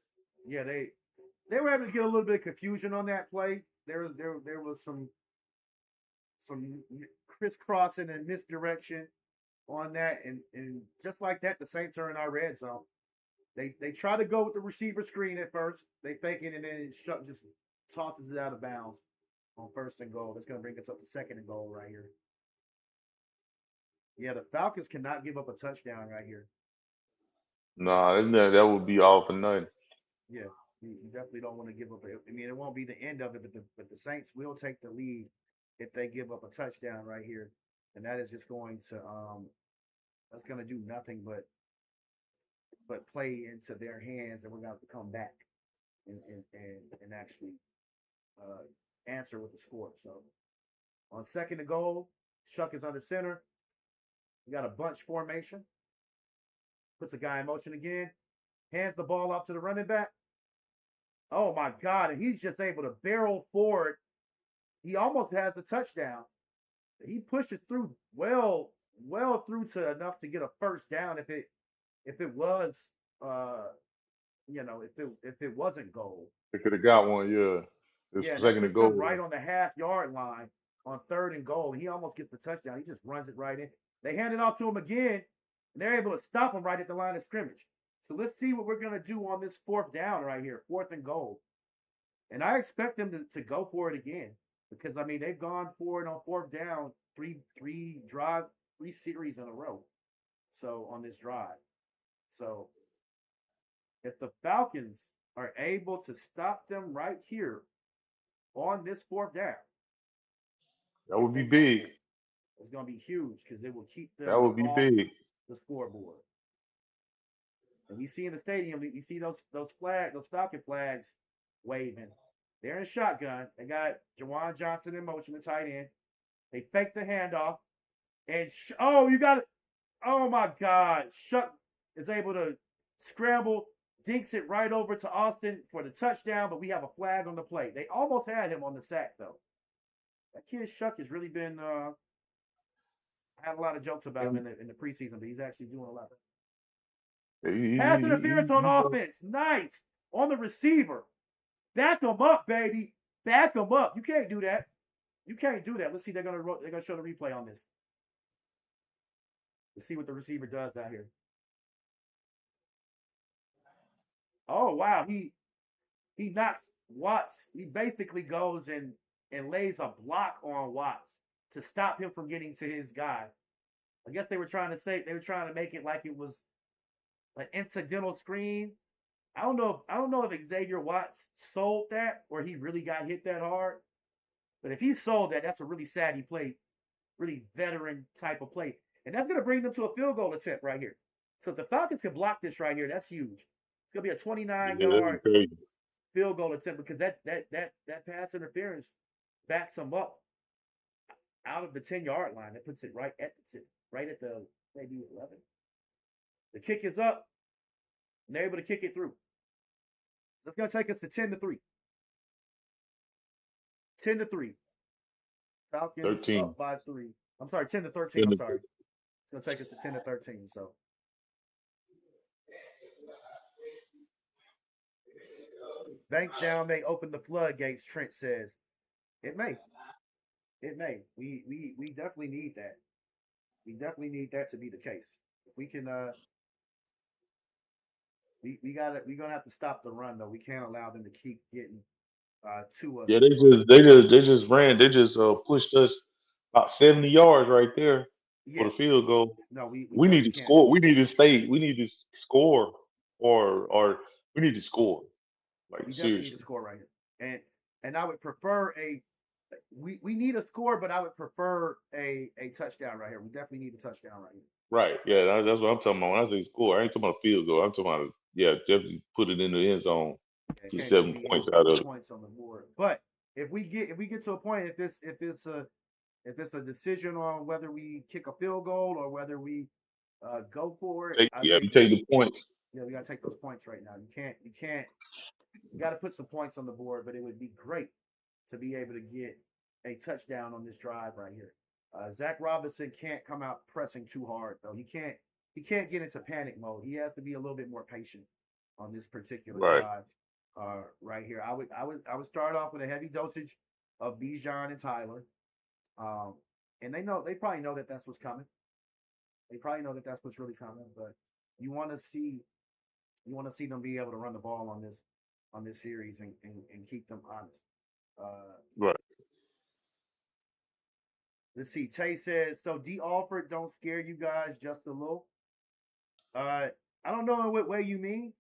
yeah, they were able to get a little bit of confusion on that play. There was some crisscrossing and misdirection on that, and just like that, the Saints are in our red zone. They try to go with the receiver screen at first. They fake it, and then Shuck just tosses it out of bounds on 1st and goal. That's going to bring us up to 2nd and goal right here. Yeah, the Falcons cannot give up a touchdown right here. Nah, that would be all for nothing. Yeah, you definitely don't want to give up. I mean, it won't be the end of it, but the Saints will take the lead if they give up a touchdown right here, and that is just going to that's going to do nothing but play into their hands, and we're going to have to come back and actually answer with the score. So on 2nd and goal, Shuck is under center. We got a bunch formation. Puts a guy in motion again. Hands the ball off to the running back. Oh my God! And he's just able to barrel forward. He almost has the touchdown. He pushes through well through to enough to get a first down. If it was if it wasn't goal. They could have got one. Yeah, it's Yeah, that 2nd and puts goal. them right on the half-yard line on 3rd and goal. He almost gets the touchdown. He just runs it right in. They hand it off to him again, and they're able to stop him right at the line of scrimmage. So let's see what we're going to do on this 4th down right here, 4th and goal. And I expect them to go for it again because, I mean, they've gone for it on 4th down, three series in a row. So on this drive. So if the Falcons are able to stop them right here on this 4th down, That would be big. it's going to be huge because it will keep them That would be off big. the scoreboard. And we see in the stadium, you see those Falcon flags waving. They're in shotgun. They got Jawan Johnson in motion, the tight end. They fake the handoff. And, you got it. Oh, my God. Shuck is able to scramble, dinks it right over to Austin for the touchdown, but we have a flag on the play. They almost had him on the sack, though. That kid Shuck has really been had a lot of jokes about him in the preseason, but he's actually doing a lot. Pass interference on offense. Nice. On the receiver. Back them up, baby. Back them up. You can't do that. You can't do that. Let's see. They're gonna show the replay on this. Let's see what the receiver does down here. Oh wow, he knocks Watts. He basically goes and lays a block on Watts to stop him from getting to his guy. I guess they were trying to make it like it was an incidental screen. I don't know if Xavier Watts sold that or he really got hit that hard. But if he sold that, that's a really savvy play, really veteran type of play. And that's going to bring them to a field goal attempt right here. So if the Falcons can block this right here, that's huge. It's going to be a 29-yard field goal attempt because that pass interference backs them up out of the 10-yard line. That puts it right at the maybe 11. The kick is up, and they're able to kick it through. That's going to take us to 10-3. 10-3. Falcons 13. up by 3. I'm sorry, 10-13. I'm sorry. It's going to take us to 10-13. So. Banks down may open the floodgates, Trent says. It may. It may. We definitely need that. We definitely need that to be the case. If we can we're gonna have to stop the run though. We can't allow them to keep getting to us. Yeah, they just ran. They just pushed us about 70 yards right there for the field goal. No, we need to score. We need to stay. We need to score, or we need to score. Like we definitely seriously. need to score right here. And I would prefer a we need a score, but I would prefer a touchdown right here. We definitely need a touchdown right here. Right. Yeah, that's what I'm talking about. When I say score, I ain't talking about field goal. I'm talking about definitely put it in the end zone. Yeah, it Get can't just 7 be points empty out of it. points on the board. But if we get to a point, if it's a decision on whether we kick a field goal or whether we go for it, I You think take the points. we gotta take those points right now. You gotta put some points on the board, but it would be great to be able to get a touchdown on this drive right here. Zach Robinson can't come out pressing too hard though. He can't get into panic mode. He has to be a little bit more patient on this particular Right. drive right here. I would start off with a heavy dosage of BIjan and Tyler, and they probably know that that's what's coming. They probably know that that's what's really coming. But you want to see them be able to run the ball on this series and keep them honest. Right. Let's see. Tay says, so D Alford don't scare you guys just a little. I don't know in what way you mean,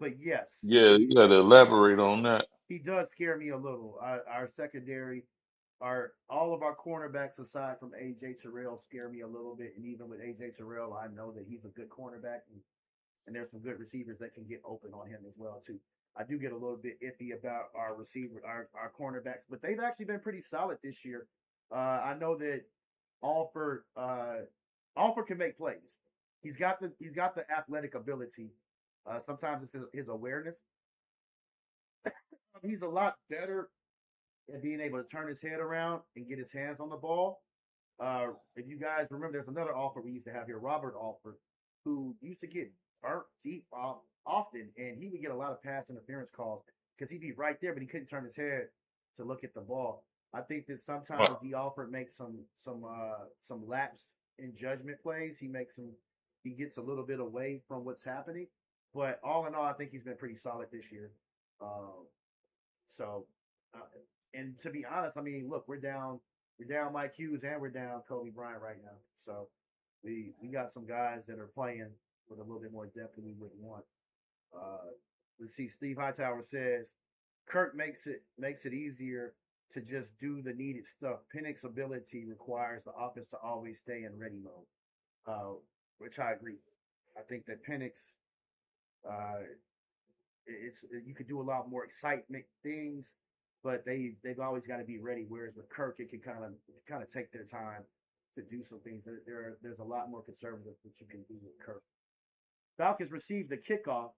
but yes. Yeah, you got to elaborate on that. He does scare me a little. Our secondary, all of our cornerbacks aside from AJ Terrell scare me a little bit. And even with AJ Terrell, I know that he's a good cornerback, and there's some good receivers that can get open on him as well too. I do get a little bit iffy about our cornerbacks, but they've actually been pretty solid this year. I know that Alford can make plays. He's got the athletic ability. Sometimes it's his awareness. He's a lot better at being able to turn his head around and get his hands on the ball. If you guys remember, there's another Alford we used to have here, Robert Alford, who used to get burnt deep often, and he would get a lot of pass interference calls because he'd be right there, but he couldn't turn his head to look at the ball. I think that sometimes D. Alford makes some lapse in judgment plays. He gets a little bit away from what's happening, but all in all, I think he's been pretty solid this year. And to be honest, I mean, look, we're down Mike Hughes and we're down Kobe Bryant right now. So we got some guys that are playing with a little bit more depth than we would want. Let's see. Steve Hightower says Kirk makes it easier to just do the needed stuff. Penix's ability requires the offense to always stay in ready mode, which I agree. I think that Penix, you could do a lot more excitement things, but they've always got to be ready. Whereas with Kirk, it can kind of take their time to do some things. There's a lot more conservative that you can do with Kirk. Falcons received the kickoff,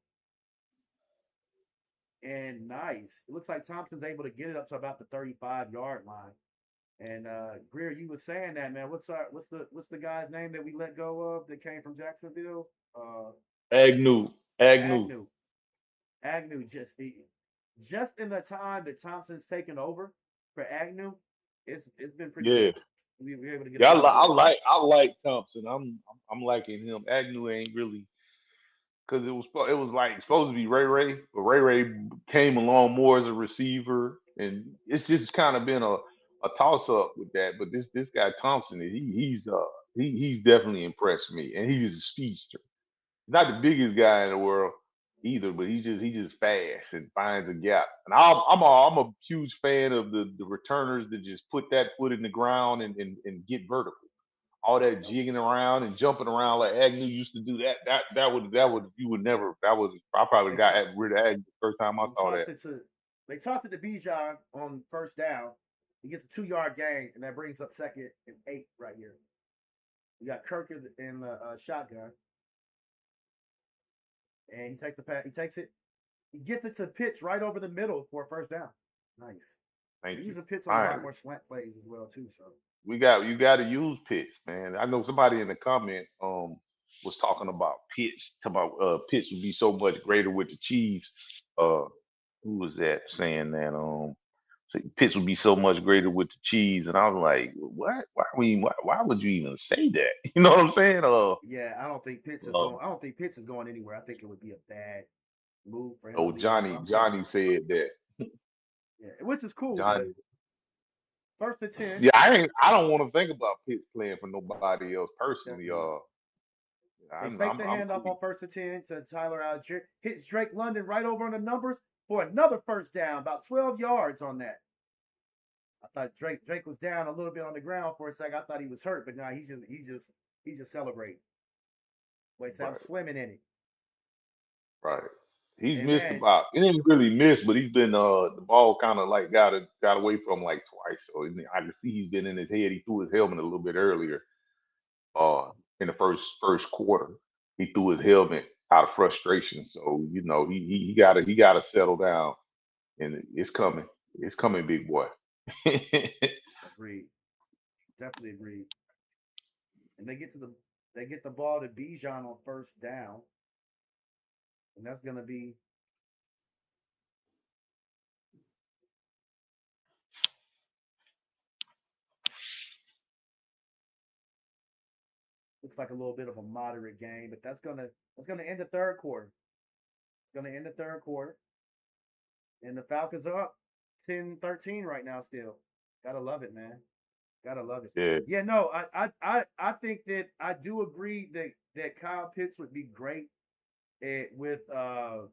and nice. It looks like Thompson's able to get it up to about the 35-yard line. And Greer, you were saying that, man. What's the guy's name that we let go of that came from Jacksonville? Agnew. Agnew just in the time that Thompson's taken over for Agnew, it's been pretty good. We were able to get. Yeah, I like Thompson. I'm liking him. Agnew ain't really, because it was like supposed to be Ray, but Ray came along more as a receiver, and it's just kind of been a toss up with that. But this guy Thompson, he's definitely impressed me, and he's a speedster. Not the biggest guy in the world either, but he's just fast and finds a gap. And I'm a huge fan of the returners that just put that foot in the ground and get vertical. All that jigging around and jumping around like Agnew used to do, I probably got rid of Agnew the first time I saw that. They tossed it to Bijan on first down. He gets a 2-yard gain, and that brings up 2nd and 8 right here. We got Kirk in the shotgun. And he takes the pass. He takes it. He gets it to Pitts right over the middle for a first down. Nice. Thank you. Using Pitts on a lot more slant plays as well too. So you got to use Pitts, man. I know somebody in the comment was talking about Pitts. Pitts would be so much greater with the Chiefs. Who was that saying that? Pitts would be so much greater with the Chiefs, and I was like, what? Why would you even say that? You know what I'm saying? Yeah, I don't think Pitts is going. I don't think Pitts is going anywhere. I think it would be a bad move for him. Oh, Johnny said that. Yeah, which is cool. Johnny. First and 10. Yeah, I don't want to think about Pitts playing for nobody else personally. They fake the handoff on first and 10 to Tyler Algier. Hits Drake London right over on the numbers for another first down, about 12 yards on that. I thought Drake was down a little bit on the ground for a second. I thought he was hurt, but now he's just celebrating. Wait, so I'm Right. swimming in it. Right. He's Hey missed man, about. He didn't really miss, but he's been the ball kind of like got away from like twice. So I can see he's been in his head. He threw his helmet a little bit earlier. In the first quarter, he threw his helmet out of frustration. So he gotta settle down, and it's coming. It's coming, big boy. agreed. Definitely agreed. And they get the ball to BIjan on first down, and that's gonna be looks like a little bit of a moderate game, but that's gonna end the third quarter. It's gonna end the third quarter, and the Falcons are up 10-13 right now. Still, gotta love it, man. Gotta love it. Yeah. Yeah, no, I think that I do agree that Kyle Pitts would be great with I'm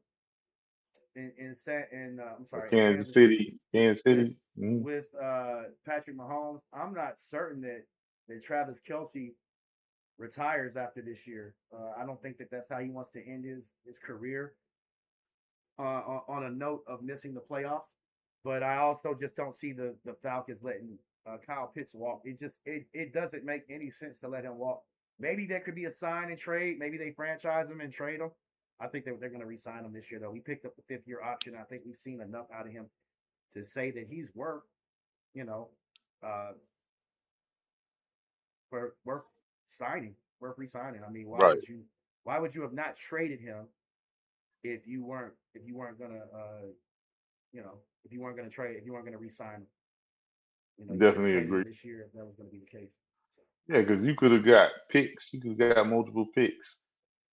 sorry, in Kansas Kansas City City. Kansas with City. Mm. Patrick Mahomes. I'm not certain that Travis Kelce retires after this year. I don't think that that's how he wants to end his career on a note of missing the playoffs. But I also just don't see the Falcons letting Kyle Pitts walk. It doesn't make any sense to let him walk. Maybe there could be a sign and trade. Maybe they franchise him and trade him. I think they're going to re-sign him this year, though. We picked up the fifth-year option. I think we've seen enough out of him to say that he's worth, uh, worth signing, worth re-signing. I mean, Right. why would you have not traded him if you weren't gonna if you weren't gonna re-sign him? You should have Definitely traded him agree. this year if that was going to be the case. So. Yeah, because you could have got picks. You could have got multiple picks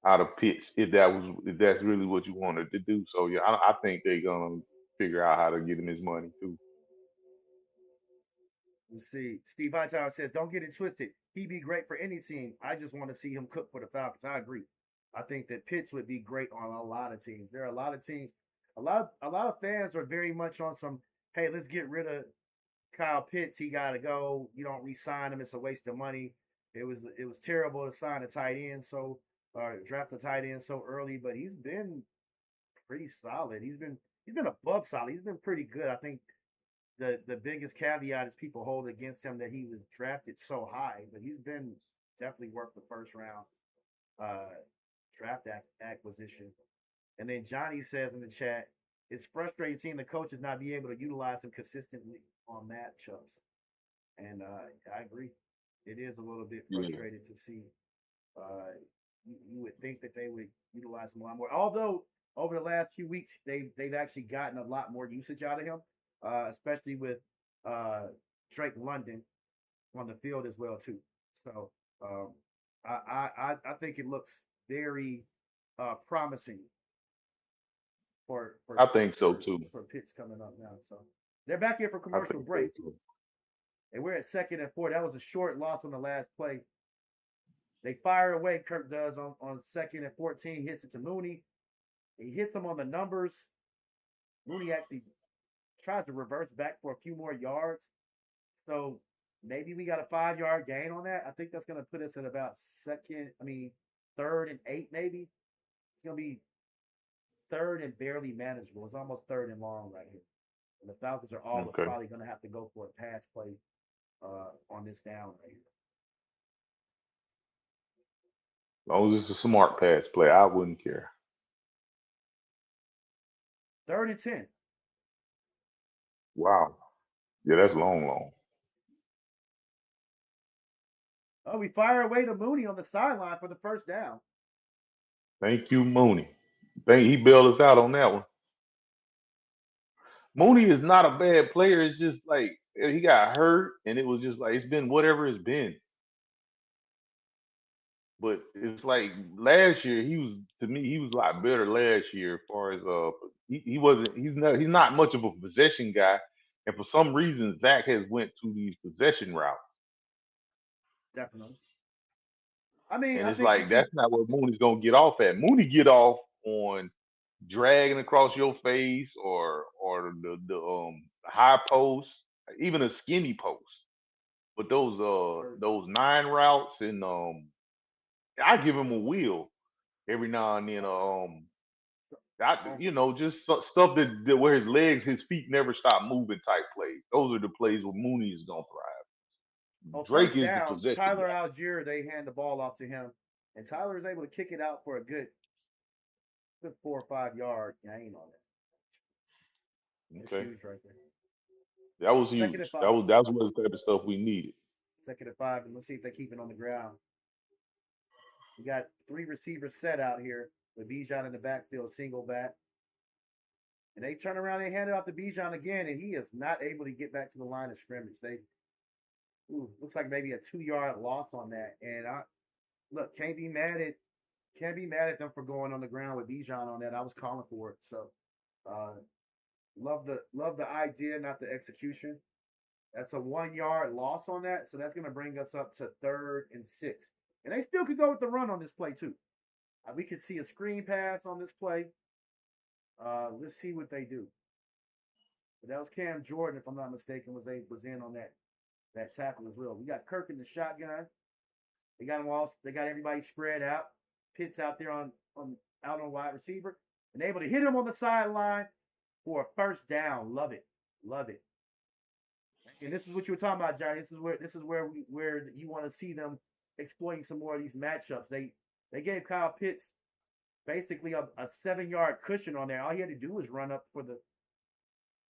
out of Pitts if that's really what you wanted to do. So yeah, I think they're gonna figure out how to get him his money too. Let's see. Steve Hightower says, "Don't get it twisted. He'd be great for any team. I just want to see him cook for the Falcons." I agree. I think that Pitts would be great on a lot of teams. There are a lot of teams. A lot of fans are very much on some. Hey, let's get rid of Kyle Pitts. He got to go. You don't re-sign him. It's a waste of money. It was terrible to sign a tight end draft a tight end so early. But he's been pretty solid. He's been above solid. He's been pretty good. I think the biggest caveat is people hold against him that he was drafted so high, but he's been definitely worth the first round draft acquisition. And then Johnny says in the chat, it's frustrating seeing the coaches not be able to utilize him consistently on matchups. And I agree. It is a little bit frustrating to see. You would think that they would utilize him a lot more. Although over the last few weeks, they've actually gotten a lot more usage out of him. Especially with Drake London on the field as well too. So I think it looks very promising for I think so too. For Pitts coming up now. So they're back here for commercial break, and we're at 2nd and 4. That was a short loss on the last play. They fire away. Kirk does on 2nd and 14. Hits it to Mooney. He hits him on the numbers. Mooney actually tries to reverse back for a few more yards. So maybe we got a 5-yard gain on that. I think that's going to put us at about 3rd and 8 maybe. It's going to be 3rd and barely manageable. It's almost 3rd and long right here. And the Falcons are all probably going to have to go for a pass play on this down right here. As long as it's a smart pass play, I wouldn't care. 3rd and 10. Wow. Yeah, that's long. Oh, we fire away to Mooney on the sideline for the first down. Thank you, Mooney. Think he bailed us out on that one. Mooney is not a bad player. It's just like he got hurt, and it was just like it's been whatever it's been. But it's like last year he was a lot better last year as far as he's not much of a possession guy, and for some reason Zach has went to these possession routes. Definitely. I mean, and it's like that's not what Mooney's gonna get off at. Mooney get off on dragging across your face or the high post even a skinny post. But those 9 routes and I give him a wheel every now and then. Just stuff that where his legs, his feet never stop moving type plays. Those are the plays where Mooney is gonna thrive. Drake First is the down, possession Tyler guy. Algier, they hand the ball off to him, and Tyler is able to kick it out for a good 4 or 5 yard gain on it. That's Okay, huge right there. that was huge. Second and That 5. was the type of stuff we needed. Second and 5, and let's see if they keep it on the ground. We got 3 receivers set out here with BIjan in the backfield, single back. And they turn around and hand it off to BIjan again, and he is not able to get back to the line of scrimmage. Looks like maybe a 2-yard loss on that. And can't be mad at them for going on the ground with BIjan on that. I was calling for it. So love the idea, not the execution. That's a 1-yard loss on that. So that's going to bring us up to 3rd and 6. And they still could go with the run on this play too. We could see a screen pass on this play. Let's see what they do. But that was Cam Jordan, if I'm not mistaken, was in on that tackle as well. We got Kirk in the shotgun. They got them all. They got everybody spread out. Pitts out there out on wide receiver, and able to hit him on the sideline for a first down. Love it. And this is what you were talking about, Johnny. This is where you want to see them exploiting some more of these matchups. They gave Kyle Pitts basically a 7-yard cushion on there. All he had to do was run up all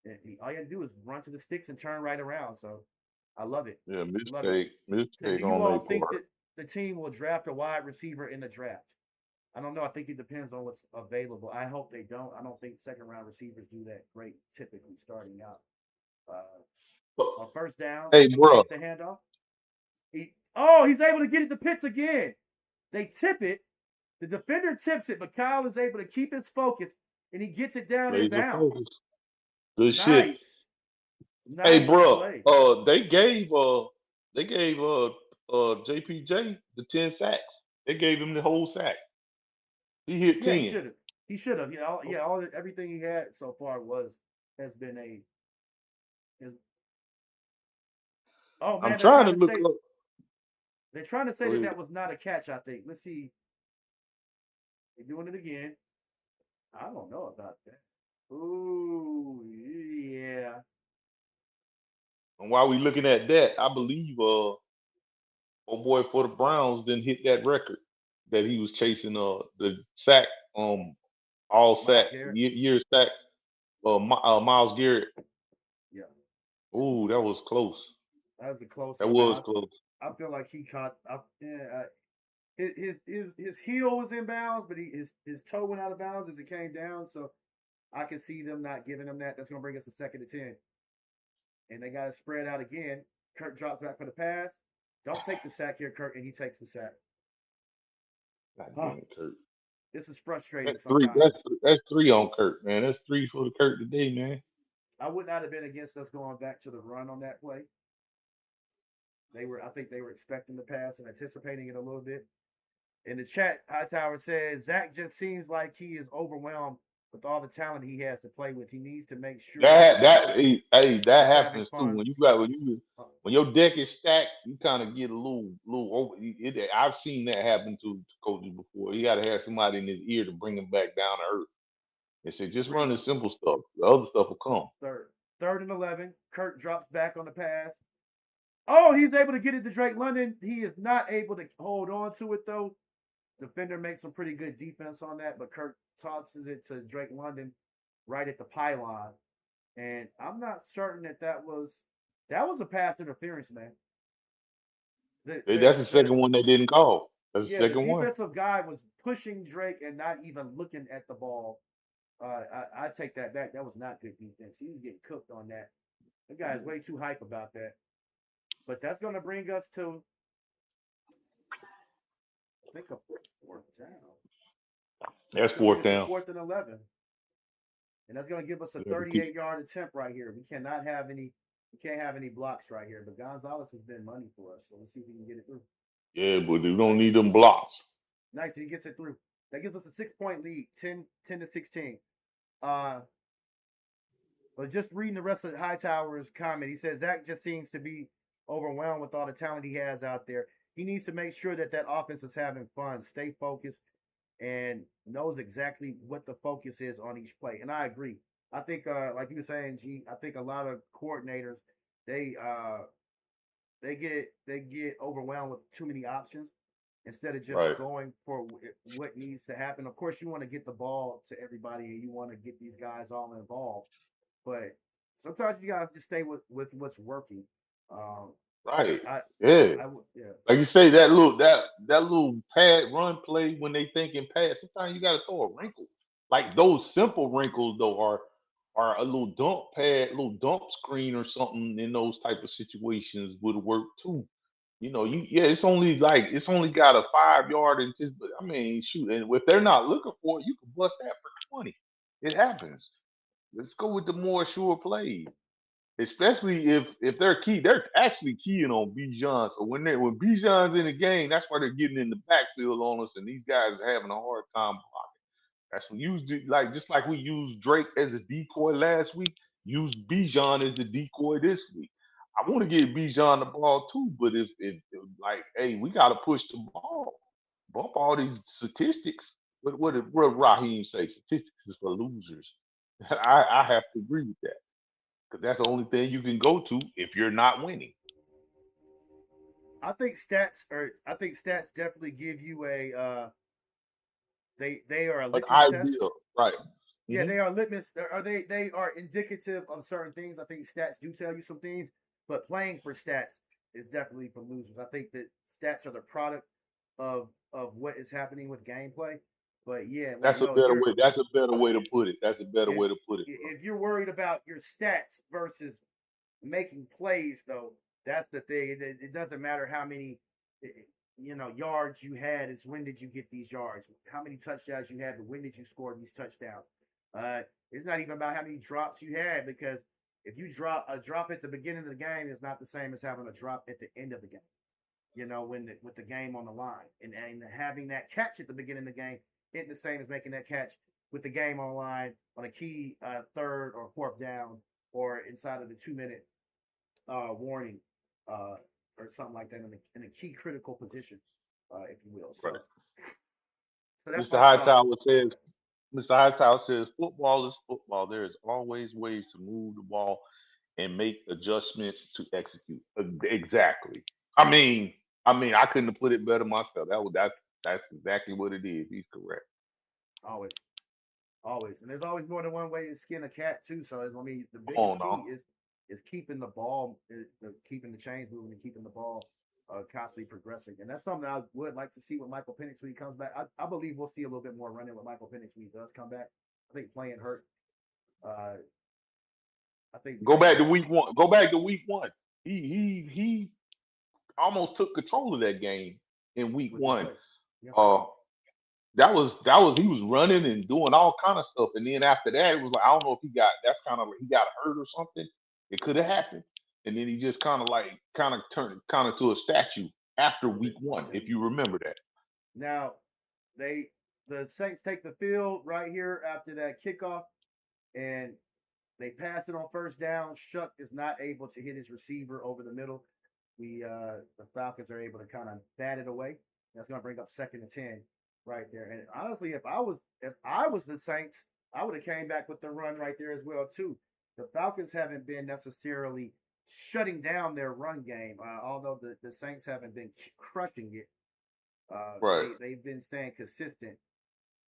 he had to do was run to the sticks and turn right around. So I love it. Yeah, mistake on you all their think part. that the team will draft a wide receiver in the draft? I don't know. I think it depends on what's available. I hope they don't. I don't think second-round receivers do that great typically starting out. On first down, Hey, bro. the handoff. He's able to get it to Pitts again. They tip it. The defender tips it, but Kyle is able to keep his focus, and he gets it down in bounds. Good shit. Nice Hey, bro. play. They gave JPJ the 10 sacks. They gave him the whole sack. He hit 10. He should have. Everything he had so far has been a. Oh man, I'm trying to look up. They're trying to say that was not a catch. I think. Let's see. They're doing it again. I don't know about that. Ooh, yeah. And while we looking at that, I believe boy for the Browns didn't hit that record that he was chasing the sack all sack year sack Myles Garrett. Yeah. Ooh, that was close. That was close. That was close. I feel like he caught. His heel was in bounds, but his toe went out of bounds as it came down. So I can see them not giving him that. That's going to bring us to 2nd and 10. And they got it spread out again. Kirk drops back for the pass. Don't take the sack here, Kirk, and he takes the sack. God, Kirk. This is frustrating. That's 3 on Kirk, man. That's 3 for the Kirk today, man. I would not have been against us going back to the run on that play. I think they were expecting the pass and anticipating it a little bit. In the chat, Hightower says Zach just seems like he is overwhelmed with all the talent he has to play with. He needs to make sure that happens too. When your deck is stacked, you kind of get a little over. I've seen that happen to coaches before. You got to have somebody in his ear to bring him back down to earth. They say just run the simple stuff. The other stuff will come. 3rd and 11. Kirk drops back on the pass. Oh, he's able to get it to Drake London. He is not able to hold on to it though. Defender makes some pretty good defense on that, but Kirk tosses it to Drake London right at the pylon. And I'm not certain that was a pass interference, man. That's the second one they didn't call. That's the second one. The defensive guy was pushing Drake and not even looking at the ball. I take that back. That was not good defense. He was getting cooked on that. The guy's way too hype about that. But that's going to bring us to, I think, a 4th down. That's 4th down. 4th and 11. And that's going to give us a 38-yard attempt right here. We can't have any blocks right here. But Gonzalez has been money for us. So let's see if we can get it through. Yeah, but we don't need them blocks. Nice. He gets it through. That gives us a 6-point lead, 10 to 16. But just reading the rest of Hightower's comment, he says Zach just seems to be overwhelmed with all the talent he has out there. He needs to make sure that offense is having fun, stay focused, and knows exactly what the focus is on each play. And I agree. I think, like you were saying, G, I think a lot of coordinators they get overwhelmed with too many options instead of just Right. going for what needs to happen. Of course, you want to get the ball to everybody and you want to get these guys all involved, but sometimes you guys just stay with what's working. Um, Right. I, Yeah. yeah, Like you say, that little pad run play when they thinking pass. Sometimes you got to throw a wrinkle. Like those simple wrinkles though are a little dump pad, little dump screen or something in those type of situations would work too. It's only got a 5 yard and just. But I mean, shoot, and if they're not looking for it, you can bust that for 20. It happens. Let's go with the more sure plays. Especially if they're actually keying on Bijan. So when Bijan's in the game, that's why they're getting in the backfield on us, and these guys are having a hard time blocking. That's when just like we used Drake as a decoy last week, use Bijan as the decoy this week. I want to get Bijan the ball too, but if like, hey, we got to push the ball, bump all these statistics. What Raheem say? Statistics is for losers. I have to agree with that. Because that's the only thing you can go to if you're not winning. I think stats definitely give you a they are a An litmus test. idea, right? Yeah, Hmm. they are litmus. They are indicative of certain things. I think stats do tell you some things, but playing for stats is definitely for losers. I think that stats are the product of what is happening with gameplay. But yeah, like That's a no, better way. That's a better way to put it. That's a better if way to put it, bro. if you're worried about your stats versus making plays, though, that's the thing. It doesn't matter how many yards you had. It's when did you get these yards? How many touchdowns you had? But when did you score these touchdowns? It's not even about how many drops you had because if you drop a drop at the beginning of the game, is not the same as having a drop at the end of the game. With the game on the line and having that catch at the beginning of the game isn't the same as making that catch with the game on the line on a key third or fourth down or inside of the 2 minute warning or something like that in a key critical position, if you will. Right. So that's Mr. my thought. Hightower says. Mr. Hightower says football is football. There is always ways to move the ball and make adjustments to execute. Exactly. I mean, I couldn't have put it better myself. That's exactly what it is. He's correct. Always. Always, and there's always more than one way to skin a cat too. So the Come biggest on key now. is keeping the ball, keeping the chains moving, and keeping the ball constantly progressing. And that's something I would like to see with Michael Penix when he comes back. I believe we'll see a little bit more running with Michael Penix when he does come back. I think playing hurt. Uh, I think Go playing back to hurt. week one. Go back to week one. He almost took control of that game in week With his one. legs. Yeah. Uh, that was he was running and doing all kind of stuff, and then after that, it was like I don't know if that's kind of like he got hurt or something. It could have happened, and then he just kind of turned kind of to a statue after week one, if you remember that. Now the Saints take the field right here after that kickoff, and they pass it on first down. Shuck is not able to hit his receiver over the middle. The Falcons are able to kind of bat it away. That's going to bring up 2nd and 10 right there. And honestly, if I was the Saints, I would have came back with the run right there as well too. The Falcons haven't been necessarily shutting down their run game, although the Saints haven't been crushing it. Right, They've been staying consistent.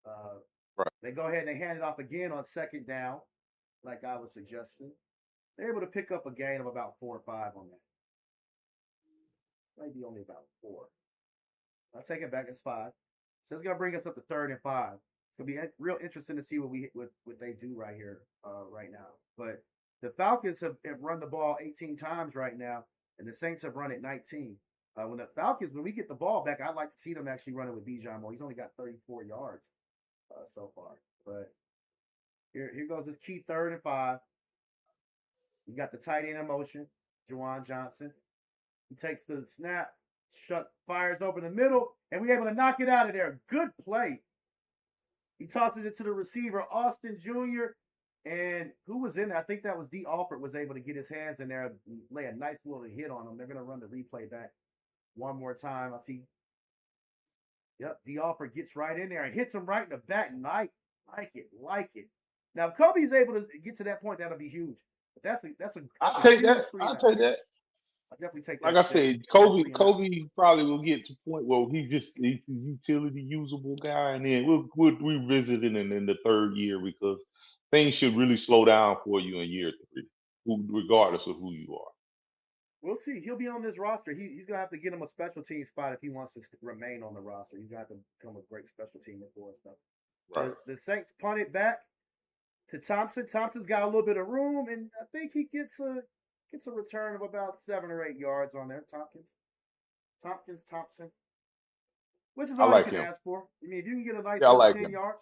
Uh, right. they go ahead and they hand it off again on 2nd down, like I was suggesting. They're able to pick up a gain of about 4 or 5 on that. Maybe only about 4. I'll take it back. It's 5. So it's gonna bring us up to 3rd and 5. It's gonna be real interesting to see what they do right here, right now. But the Falcons have run the ball 18 times right now, and the Saints have run it 19. When we get the ball back, I'd like to see them actually running with BIjan more. He's only got 34 yards so far. But here goes this key 3rd and 5. You got the tight end in motion, Juwan Johnson. He takes the snap, fires open the middle, and we're able to knock it out of there. Good play. He tosses it to the receiver, Austin Jr., And who was in there? I think that was D. Alford was able to get his hands in there and lay a nice little hit on him. They're going to run the replay back one more time. I see. Yep, D. Alford gets right in there and hits him right in the back. Like it. Now, if Kobe's able to get to that point, that'll be huge. But that's a I'll take huge that. 3 I'll and take that. I definitely take Like that. I said, Kobe probably will get to the point where he's a utility usable guy, and then we'll revisit it in the third year because things should really slow down for you in year 3, regardless of who you are. We'll see. He'll be on this roster. He's gonna have to get him a special team spot if he wants to remain on the roster. He's gonna have to become a great special teamer for us. Right. The Saints punt it back to Thompson. Thompson's got a little bit of room, and I think he gets a return of about 7 or 8 yards on there. Thompson, which is all like you can him. ask for. I mean, if you can get a nice I like 10 him. yards.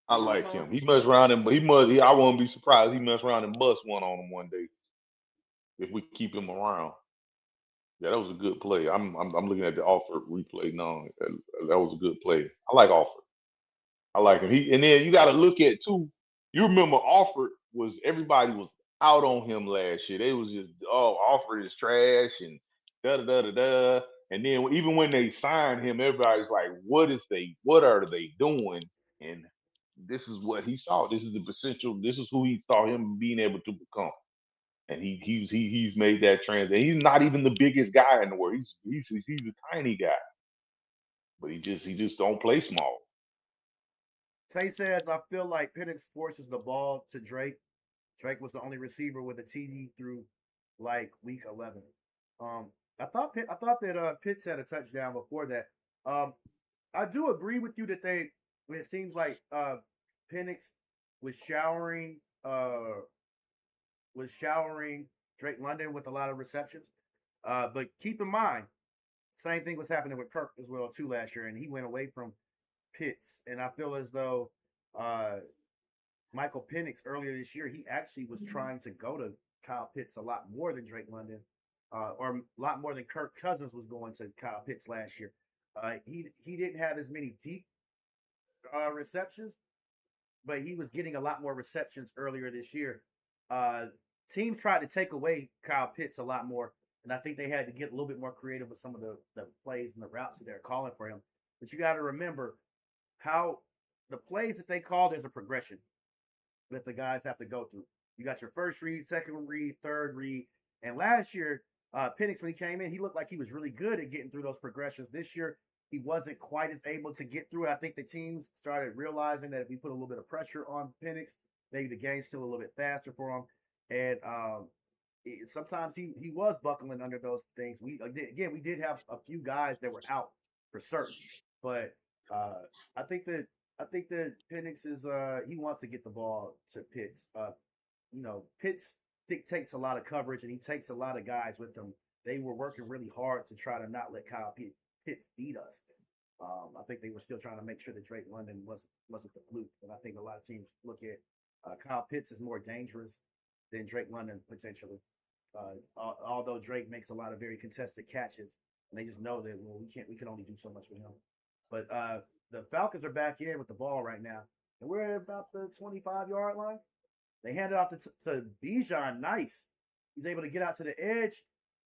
I like him. He mess around and I won't be surprised he mess around and bust one on him one day if we keep him around. Yeah, that was a good play. I'm looking at the Alford replay now. That was a good play. I like Alford. I like him. And then you got to look at too. You remember Alford everybody was out on him last year. They was just Alford is trash and da da da da da. And then even when they signed him, everybody's like, what are they doing? And this is what he saw. This is the potential. This is who he saw him being able to become. And he's made that transition. He's not even the biggest guy in the world. He's a tiny guy, but he just don't play small. Tay says, I feel like Penix forces the ball to Drake. Drake was the only receiver with a TD through like week 11. I thought that Pitts had a touchdown before that. I do agree with you that it seems like Penix was showering Drake London with a lot of receptions. But keep in mind, same thing was happening with Kirk as well too last year, and he went away from Pitts. And I feel as though Michael Penix earlier this year, he actually was trying to go to Kyle Pitts a lot more than Drake London, or a lot more than Kirk Cousins was going to Kyle Pitts last year. He didn't have as many deep receptions, but he was getting a lot more receptions earlier this year. Teams tried to take away Kyle Pitts a lot more, and I think they had to get a little bit more creative with some of the plays and the routes that they're calling for him. But you got to remember how the plays that they call, there's a progression that the guys have to go through. You got your first read, second read, third read. And last year, Penix, when he came in, he looked like he was really good at getting through those progressions. This year, he wasn't quite as able to get through it. I think the teams started realizing that if we put a little bit of pressure on Penix, maybe the game's still a little bit faster for him. And sometimes he was buckling under those things. We did have a few guys that were out for certain, but I think that Penix is he wants to get the ball to Pitts. Pitts takes a lot of coverage and he takes a lot of guys with him. They were working really hard to try to not let Kyle Pitts beat us. I think they were still trying to make sure that Drake London wasn't the fluke. And I think a lot of teams look at Kyle Pitts as more dangerous than Drake London potentially. Although Drake makes a lot of very contested catches, and they just know that we can only do so much with him. But the Falcons are back in with the ball right now, and we're at about the 25-yard line. They hand it off to BIjan. Nice. He's able to get out to the edge,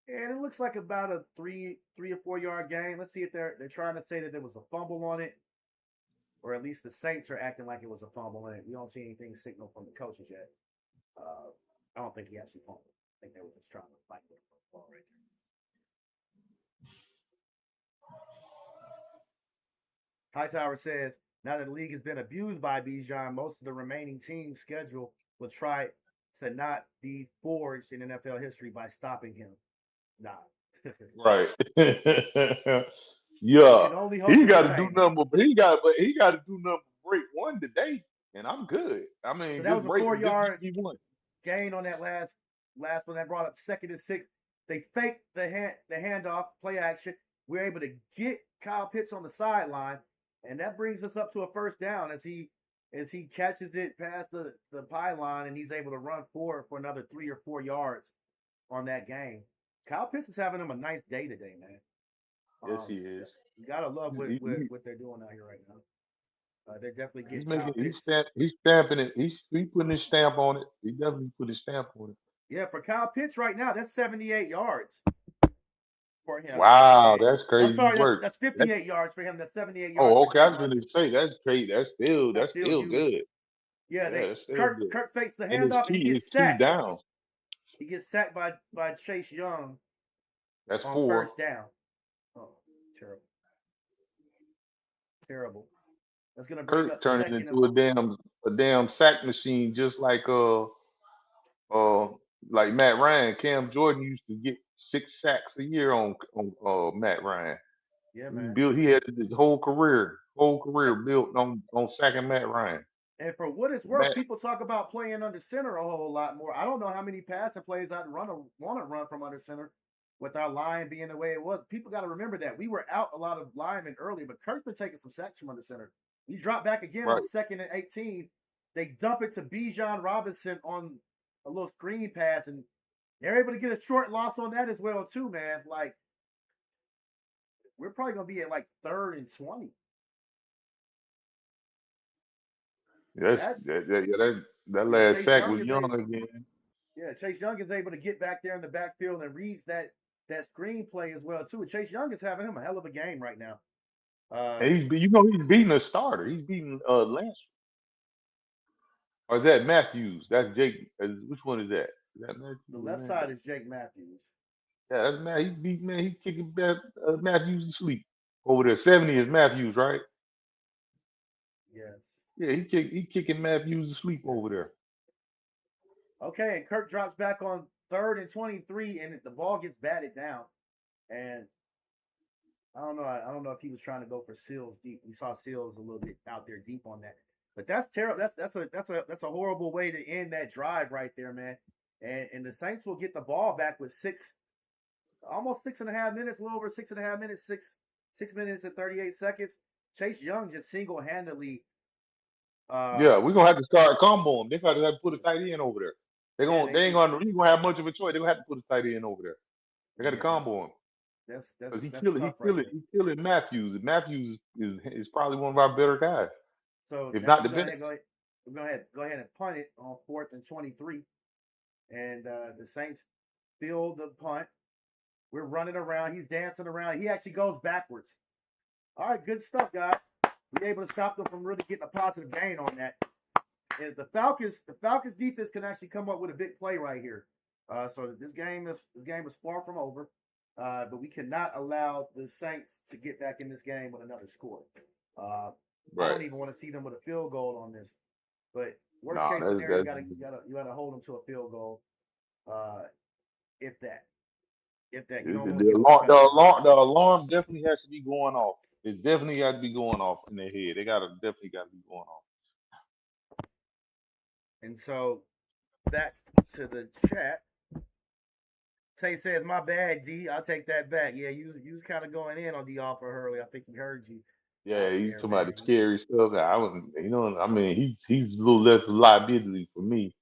and it looks like about a 3 or 4 yard gain. Let's see if they're trying to say that there was a fumble on it, or at least the Saints are acting like it was a fumble on it. We don't see anything signal from the coaches yet. I don't think he actually fumbled. I think they were just trying to fight with the ball right there. Hightower says, now that the league has been abused by Bijan, most of the remaining team's schedule will try to not be forged in NFL history by stopping him. Nah. Right. Yeah. He got to do number, but he got to do number break one today, and I'm good. I mean, so that was a 4 yard one gain on that last one that brought up 2nd and 6. They faked the handoff, play action. We're able to get Kyle Pitts on the sideline, and that brings us up to a first down as he catches it past the pylon, and he's able to run forward for another 3 or 4 yards on that game. Kyle Pitts is having him a nice day today, man. Yes, he is. You gotta love what they're doing out here right now. They're definitely He's getting making Kyle Pitts. he's stamping it. He's putting his stamp on it. He definitely put his stamp on it. Yeah, for Kyle Pitts right now, that's 78 yards for him. Wow, And, that's I'm crazy sorry, work. that's 58 yards for him. That's 78 yards Oh, for okay. I was Kyle. going to say that's great. That's still huge. good. Yeah, That's still good. Kirk fakes the And handoff and he his gets key sacked. down. He gets sacked by Chase Young That's on 4. first down. Oh, terrible. That's gonna bring Kirk up turning second into and a damn sack machine, just like Matt Ryan. Cam Jordan used to get 6 sacks a year on Matt Ryan. yeah, man. He had his whole career built on sacking Matt Ryan. And for what it's worth, people talk about playing under center a whole lot more. I don't know how many passing plays I'd want to run from under center with our line being the way it was. People got to remember that we were out a lot of linemen earlier, but Kirk's been taking some sacks from under center. We drop back again on 2nd and 18. They dump it to BIjan Robinson on a little screen pass, and they're able to get a short loss on that as well too, man. Like, we're probably gonna be at like 3rd and 20. That last sack was Young again. Yeah, Chase Young is able to get back there in the backfield and reads that screenplay as well too. Chase Young is having him a hell of a game right now. And he's beating a starter. He's beating Lance. Or is that Matthews? That's Jake. Which one is that? Is that Matthews? The left side is Jake Matthews. Yeah, that's Matt. He's kicking Matthews to sleep over there. 70 is Matthews, right? Yes. Yeah, he kicking Matthews to sleep over there. Okay, and Kirk drops back on 3rd and 23, and the ball gets batted down. And I don't know if he was trying to go for Seals deep. We saw Seals a little bit out there deep on that. But that's terrible. That's a horrible way to end that drive right there, man. And the Saints will get the ball back with almost 6.5 minutes, a little over 6.5 minutes, 6 minutes and 38 seconds. Chase Young just single-handedly. We're gonna have to start comboing. They're gonna have to put a tight end over there. They ain't gonna have much of a choice. They're gonna have to put a tight end over there. They got to combo him. That's he's killing Matthews. And Matthews is probably one of our better guys. So if not the best. We're gonna go ahead and punt it on 4th and 23, and the Saints field the punt. We're running around. He's dancing around. He actually goes backwards. All right, good stuff, guys. We're able to stop them from really getting a positive gain on that. And the Falcons defense can actually come up with a big play right here. So this game is far from over. But we cannot allow the Saints to get back in this game with another score. I don't even want to see them with a field goal on this. But worst case scenario, you gotta hold them to a field goal. If that. The alarm definitely has to be going off. It definitely has to be going off in their head. They definitely got to be going off. And so back to the chat. Tay says, "My bad, D. I'll take that back." Yeah, you was kind of going in on the offer early. I think he heard you. Yeah, he's talking about the scary stuff. He's a little less liability for me,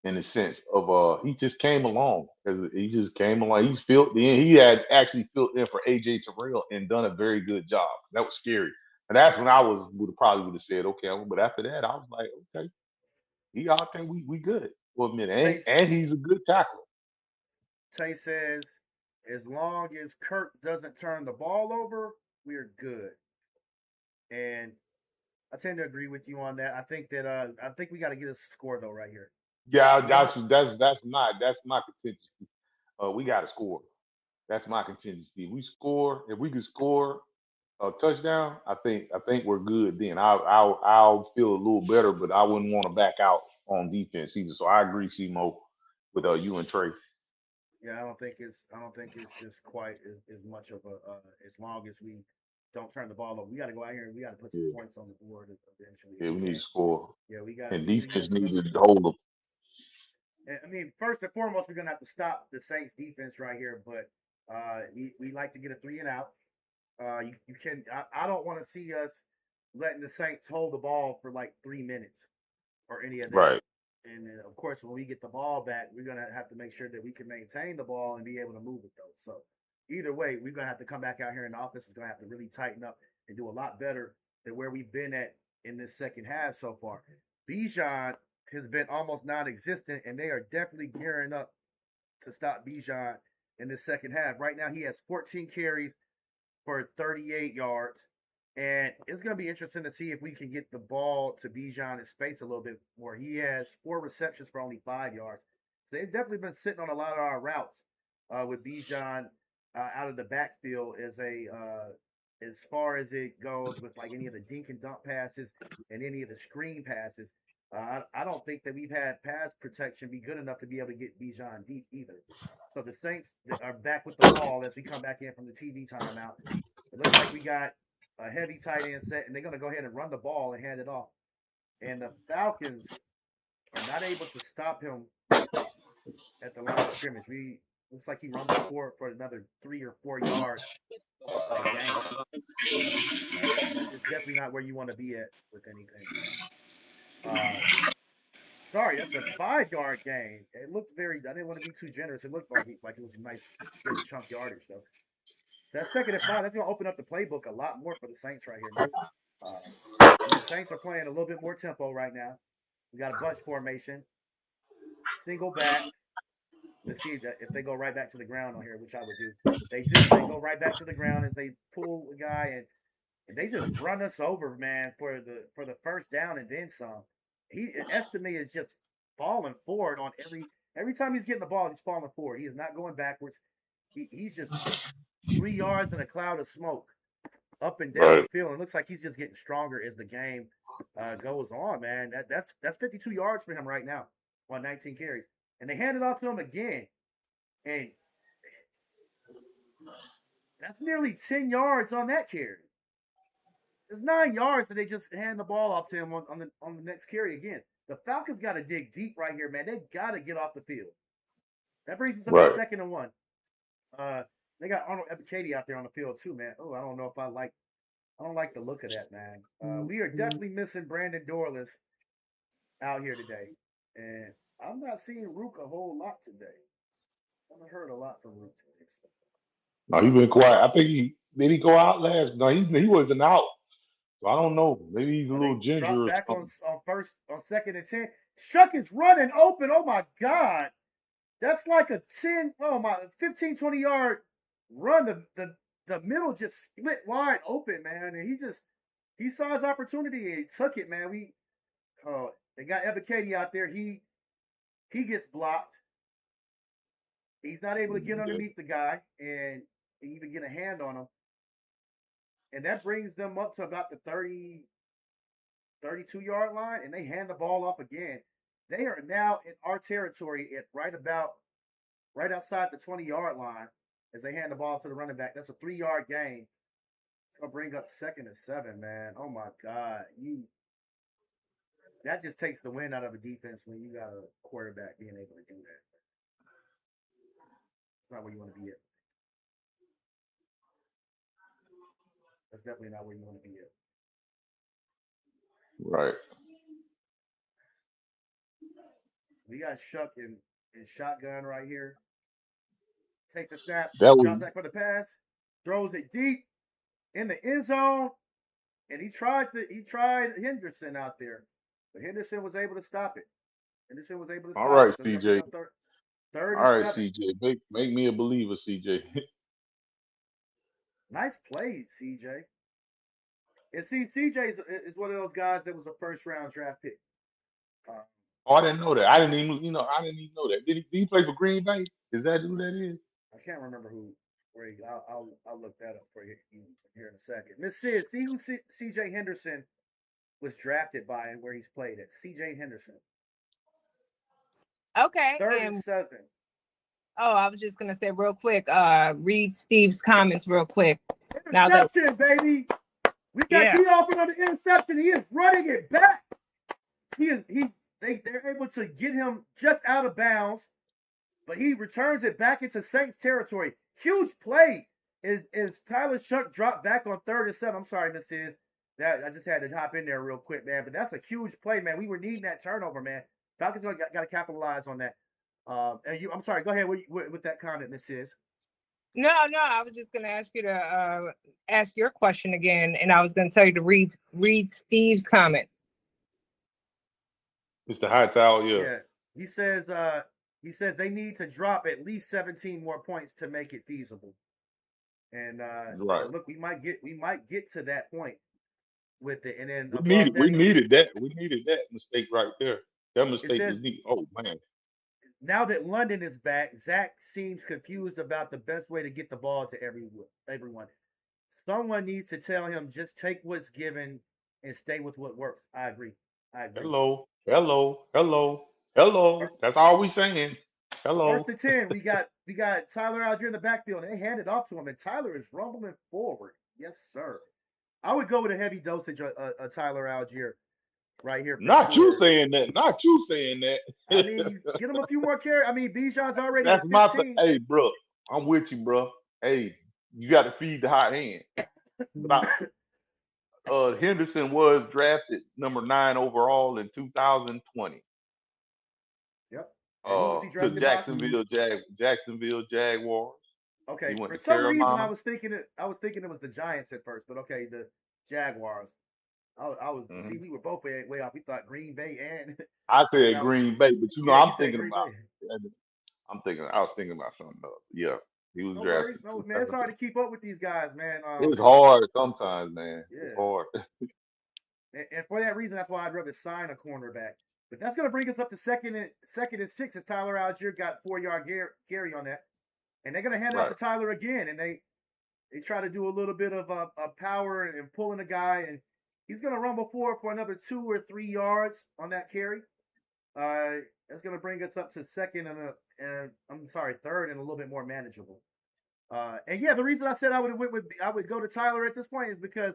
in the sense of he just came along. He just came along. He's filled in. He had actually filled in for AJ Terrell and done a very good job. That was scary. And that's when I would have said, okay. But after that, I was like, okay, I think we good for a minute. And he's a good tackler. Tay says, as long as Kirk doesn't turn the ball over, we're good. And I tend to agree with you on that. I think we got to get a score though right here. Yeah, that's my contingency. We got to score. That's my contingency. If we can score a touchdown, I think we're good. Then I'll feel a little better, but I wouldn't want to back out on defense either. So I agree, Simo, with you and Trey. Yeah, I don't think it's just quite as much of a as long as we don't turn the ball over. We got to go out here and we got to put some points on the board eventually. Yeah, we need to score. Yeah, we got. And defense needs to hold them. I mean, first and foremost, we're gonna have to stop the Saints defense right here. But we like to get a 3 and out. You can. I don't want to see us letting the Saints hold the ball for like 3 minutes or any of that. Right. And then, of course, when we get the ball back, we're going to have to make sure that we can maintain the ball and be able to move it, though. So either way, we're going to have to come back out here, and the offense is going to have to really tighten up and do a lot better than where we've been at in this second half so far. BIjan has been almost non-existent, and they are definitely gearing up to stop BIjan in the second half. Right now, he has 14 carries for 38 yards. And it's going to be interesting to see if we can get the ball to BIjan in space a little bit more. He has 4 receptions for only 5 yards. They've definitely been sitting on a lot of our routes with BIjan out of the backfield as far as it goes with like any of the dink and dump passes and any of the screen passes. I don't think that we've had pass protection be good enough to be able to get BIjan deep either. So the Saints are back with the ball as we come back in from the TV timeout. It looks like we got a heavy tight end set, and they're going to go ahead and run the ball and hand it off. And the Falcons are not able to stop him at the line of scrimmage. Looks like he runs the floor for another 3 or 4 yards of a game. It's definitely not where you want to be at with anything. Sorry, that's a 5-yard gain. It looked I didn't want to be too generous. It looked like it was a nice, good chunk yardage, though. That 2nd and 5, that's going to open up the playbook a lot more for the Saints right here. The Saints are playing a little bit more tempo right now. We got a bunch formation. Single back. Let's see if they go right back to the ground on here, which I would do. They do. They go right back to the ground as they pull the guy, and they just run us over, man, for the first down and then some. Estimate is just falling forward on every time he's getting the ball, he's falling forward. He is not going backwards. He's just 3 yards in a cloud of smoke up and down the field. It looks like he's just getting stronger as the game goes on, man. That's 52 yards for him right now on 19 carries. And they hand it off to him again. And that's nearly 10 yards on that carry. There's 9 yards, and they just hand the ball off to him on the next carry again. The Falcons got to dig deep right here, man. They got to get off the field. That brings us up to 2nd and 1. They got Arnold Ebiketie out there on the field too, man. Oh, I don't know if I don't like the look of that, man. We are definitely missing Brandon Dorless out here today. And I'm not seeing Rook a whole lot today. I haven't heard a lot from Rook today. No, he's been quiet. I think did he go out last? No, he wasn't out. So I don't know. Maybe he's a little ginger. Drop back on 2nd and 10. Shuck is running open. Oh my God. That's like a 15, 20 yard run. The middle just split wide open, man. And he saw his opportunity and he took it, man. They got Ebiketie out there. He gets blocked. He's not able to get underneath the guy and even get a hand on him. And that brings them up to about the 32-yard line, and they hand the ball off again. They are now in our territory at right outside the 20-yard line as they hand the ball to the running back. That's a 3-yard gain. It's going to bring up 2nd and 7, man. Oh, my God. That just takes the wind out of a defense when you got a quarterback being able to do that. It's not where you want to be at. That's definitely not where you want to be at. Right. We got Shuck in shotgun right here. Takes a snap, Drops back for the pass, throws it deep in the end zone, and he tried Henderson out there, but Henderson was able to stop it. All right, So CJ. Third All and right, 7. CJ. Make me a believer, CJ. Nice plays, CJ. And see, CJ is one of those guys that was a first-round draft pick. I didn't know that. I didn't even know that. Did he play for Green Bay? Is that who that is? I can't remember where he. I'll look that up for you here in a second. Miss Sears, see who C.J. Henderson was drafted by and where he's played at. C.J. Henderson. Okay. 3rd and 7. Oh, I was just gonna say real quick. Read Steve's comments real quick. Interception, baby. We got D offering on the interception. He is running it back. They're able to get him just out of bounds, but he returns it back into Saints territory. Huge play is Tyler Shuck dropped back on 3rd and 7. I'm sorry, Miss Is. That I just had to hop in there real quick, man. But that's a huge play, man. We were needing that turnover, man. Falcons got to capitalize on that. I'm sorry. Go ahead with that comment, Miss Is. No, I was just gonna ask you to ask your question again, and I was gonna tell you to read Steve's comment. Mr. Hightower, yeah. Yeah. He says they need to drop at least 17 more points to make it feasible. And Right. look, we might get to that point with it. And then We needed that mistake right there. That mistake was neat. Oh man. Now that London is back, Zach seems confused about the best way to get the ball to everyone. Someone needs to tell him just take what's given and stay with what works. I agree. Hello. That's all we saying. Hello. First and 10, we got Tyler Algier in the backfield, and they hand it off to him, and Tyler is rumbling forward. Yes, sir. I would go with a heavy dosage of Tyler Algier right here. Not you saying that. I mean, get him a few more carries. I mean, Bijan's already That's at 15. my thing. Hey, bro, I'm with you, bro. Hey, you got to feed the hot hand. But Henderson was drafted number 9 overall in 2020. Yep. To Jacksonville Jaguars. Okay. He went For to some Carolina. reason, I was thinking it was the Giants at first, but okay, the Jaguars. I was see, we were both way off. We thought Green Bay and I said Green Bay, but you know, yeah, I was thinking about something else. Yeah, he was drafted. No, man, it's hard to keep up with these guys, man. It's hard sometimes, man. Yeah. It's hard. And for that reason, that's why I'd rather sign a cornerback. But that's going to bring us up to second and 6 as Tyler Algier got 4-yard carry on that. And they're going to hand it off to Tyler again. And they try to do a little bit of a power and pulling the guy. And he's going to rumble forward for another 2 or 3 yards on that carry. That's going to bring us up to third and a little bit more manageable. And yeah, the reason I said I would go to Tyler at this point is because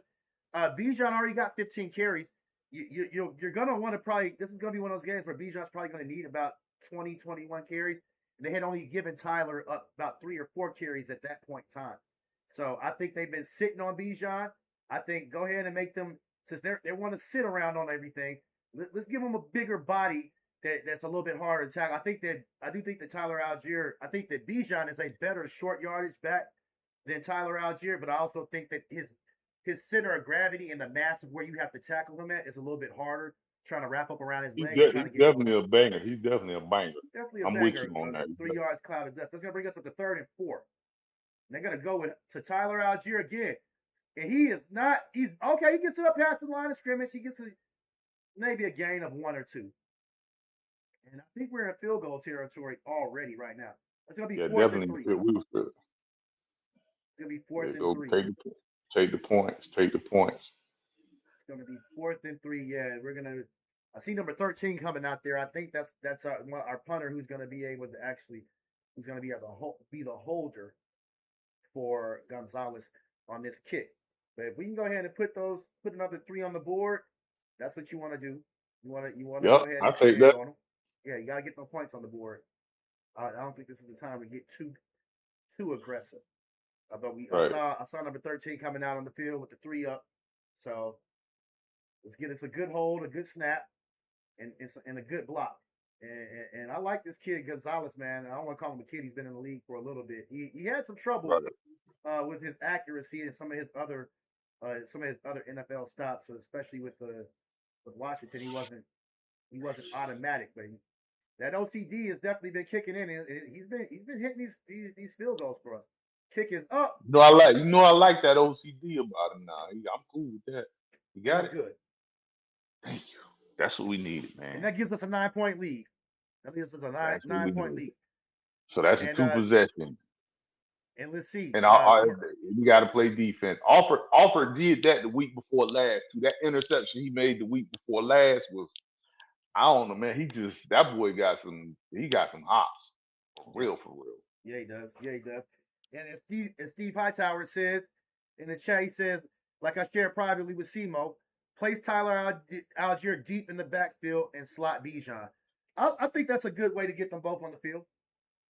Bijan already got 15 carries. You're going to want to this is going to be one of those games where Bijan's probably going to need about 20, 21 carries. And they had only given Tyler up about 3 or 4 carries at that point in time. So I think they've been sitting on Bijan. I think go ahead and make them, since they want to sit around on everything, let's give them a bigger body that's a little bit harder to tackle. I do think that Tyler Algier, I think that Bijan is a better short yardage back than Tyler Algier, but I also think that his center of gravity and the mass of where you have to tackle him at is a little bit harder, trying to wrap up around his leg. He's definitely a banger. He's definitely a banger. I'm with you on that. 3 yards cloud of dust. That's going to bring us up to 3rd and 4. And they're going to go to Tyler Algier again. And he gets it up past the line of scrimmage. He gets maybe a gain of 1 or 2. And I think we're in field goal territory already right now. It's going to be 4th and 3. It's going to be 4th and 3. Take the points. It's going to be 4th and 3. Yeah, I see number 13 coming out there. I think that's our punter who's going to be able to who's going to be the holder for Gonzalez on this kick. But if we can go ahead and put another 3 on the board, that's what you want to do. You want to go ahead and I'll take that. On them. Yeah, you got to get no points on the board. I don't think this is the time to get too aggressive. But I saw number 13 coming out on the field with the 3 up. So it's a good hold, a good snap, and a good block. And I like this kid Gonzalez, man. I don't want to call him a kid. He's been in the league for a little bit. He had some trouble with his accuracy and some of his other NFL stops, so especially with Washington, he wasn't automatic, but that OCD has definitely been kicking in. He's been hitting these field goals for us. Kick is up. I like that OCD about him now. I'm cool with that. You got it. Good. Thank you. That's what we needed, man. And that gives us a 9-point lead. Nine-point lead. So that's a 2 possession. And let's see. And we got to play defense. Alford did that the week before last too. That interception he made the week before last was, I don't know, man. That boy got some hops. For real. Yeah, he does. And as Steve Hightower says in the chat, he says, like I shared privately with Simo, place Tyler Algier deep in the backfield and slot Bijan. I think that's a good way to get them both on the field.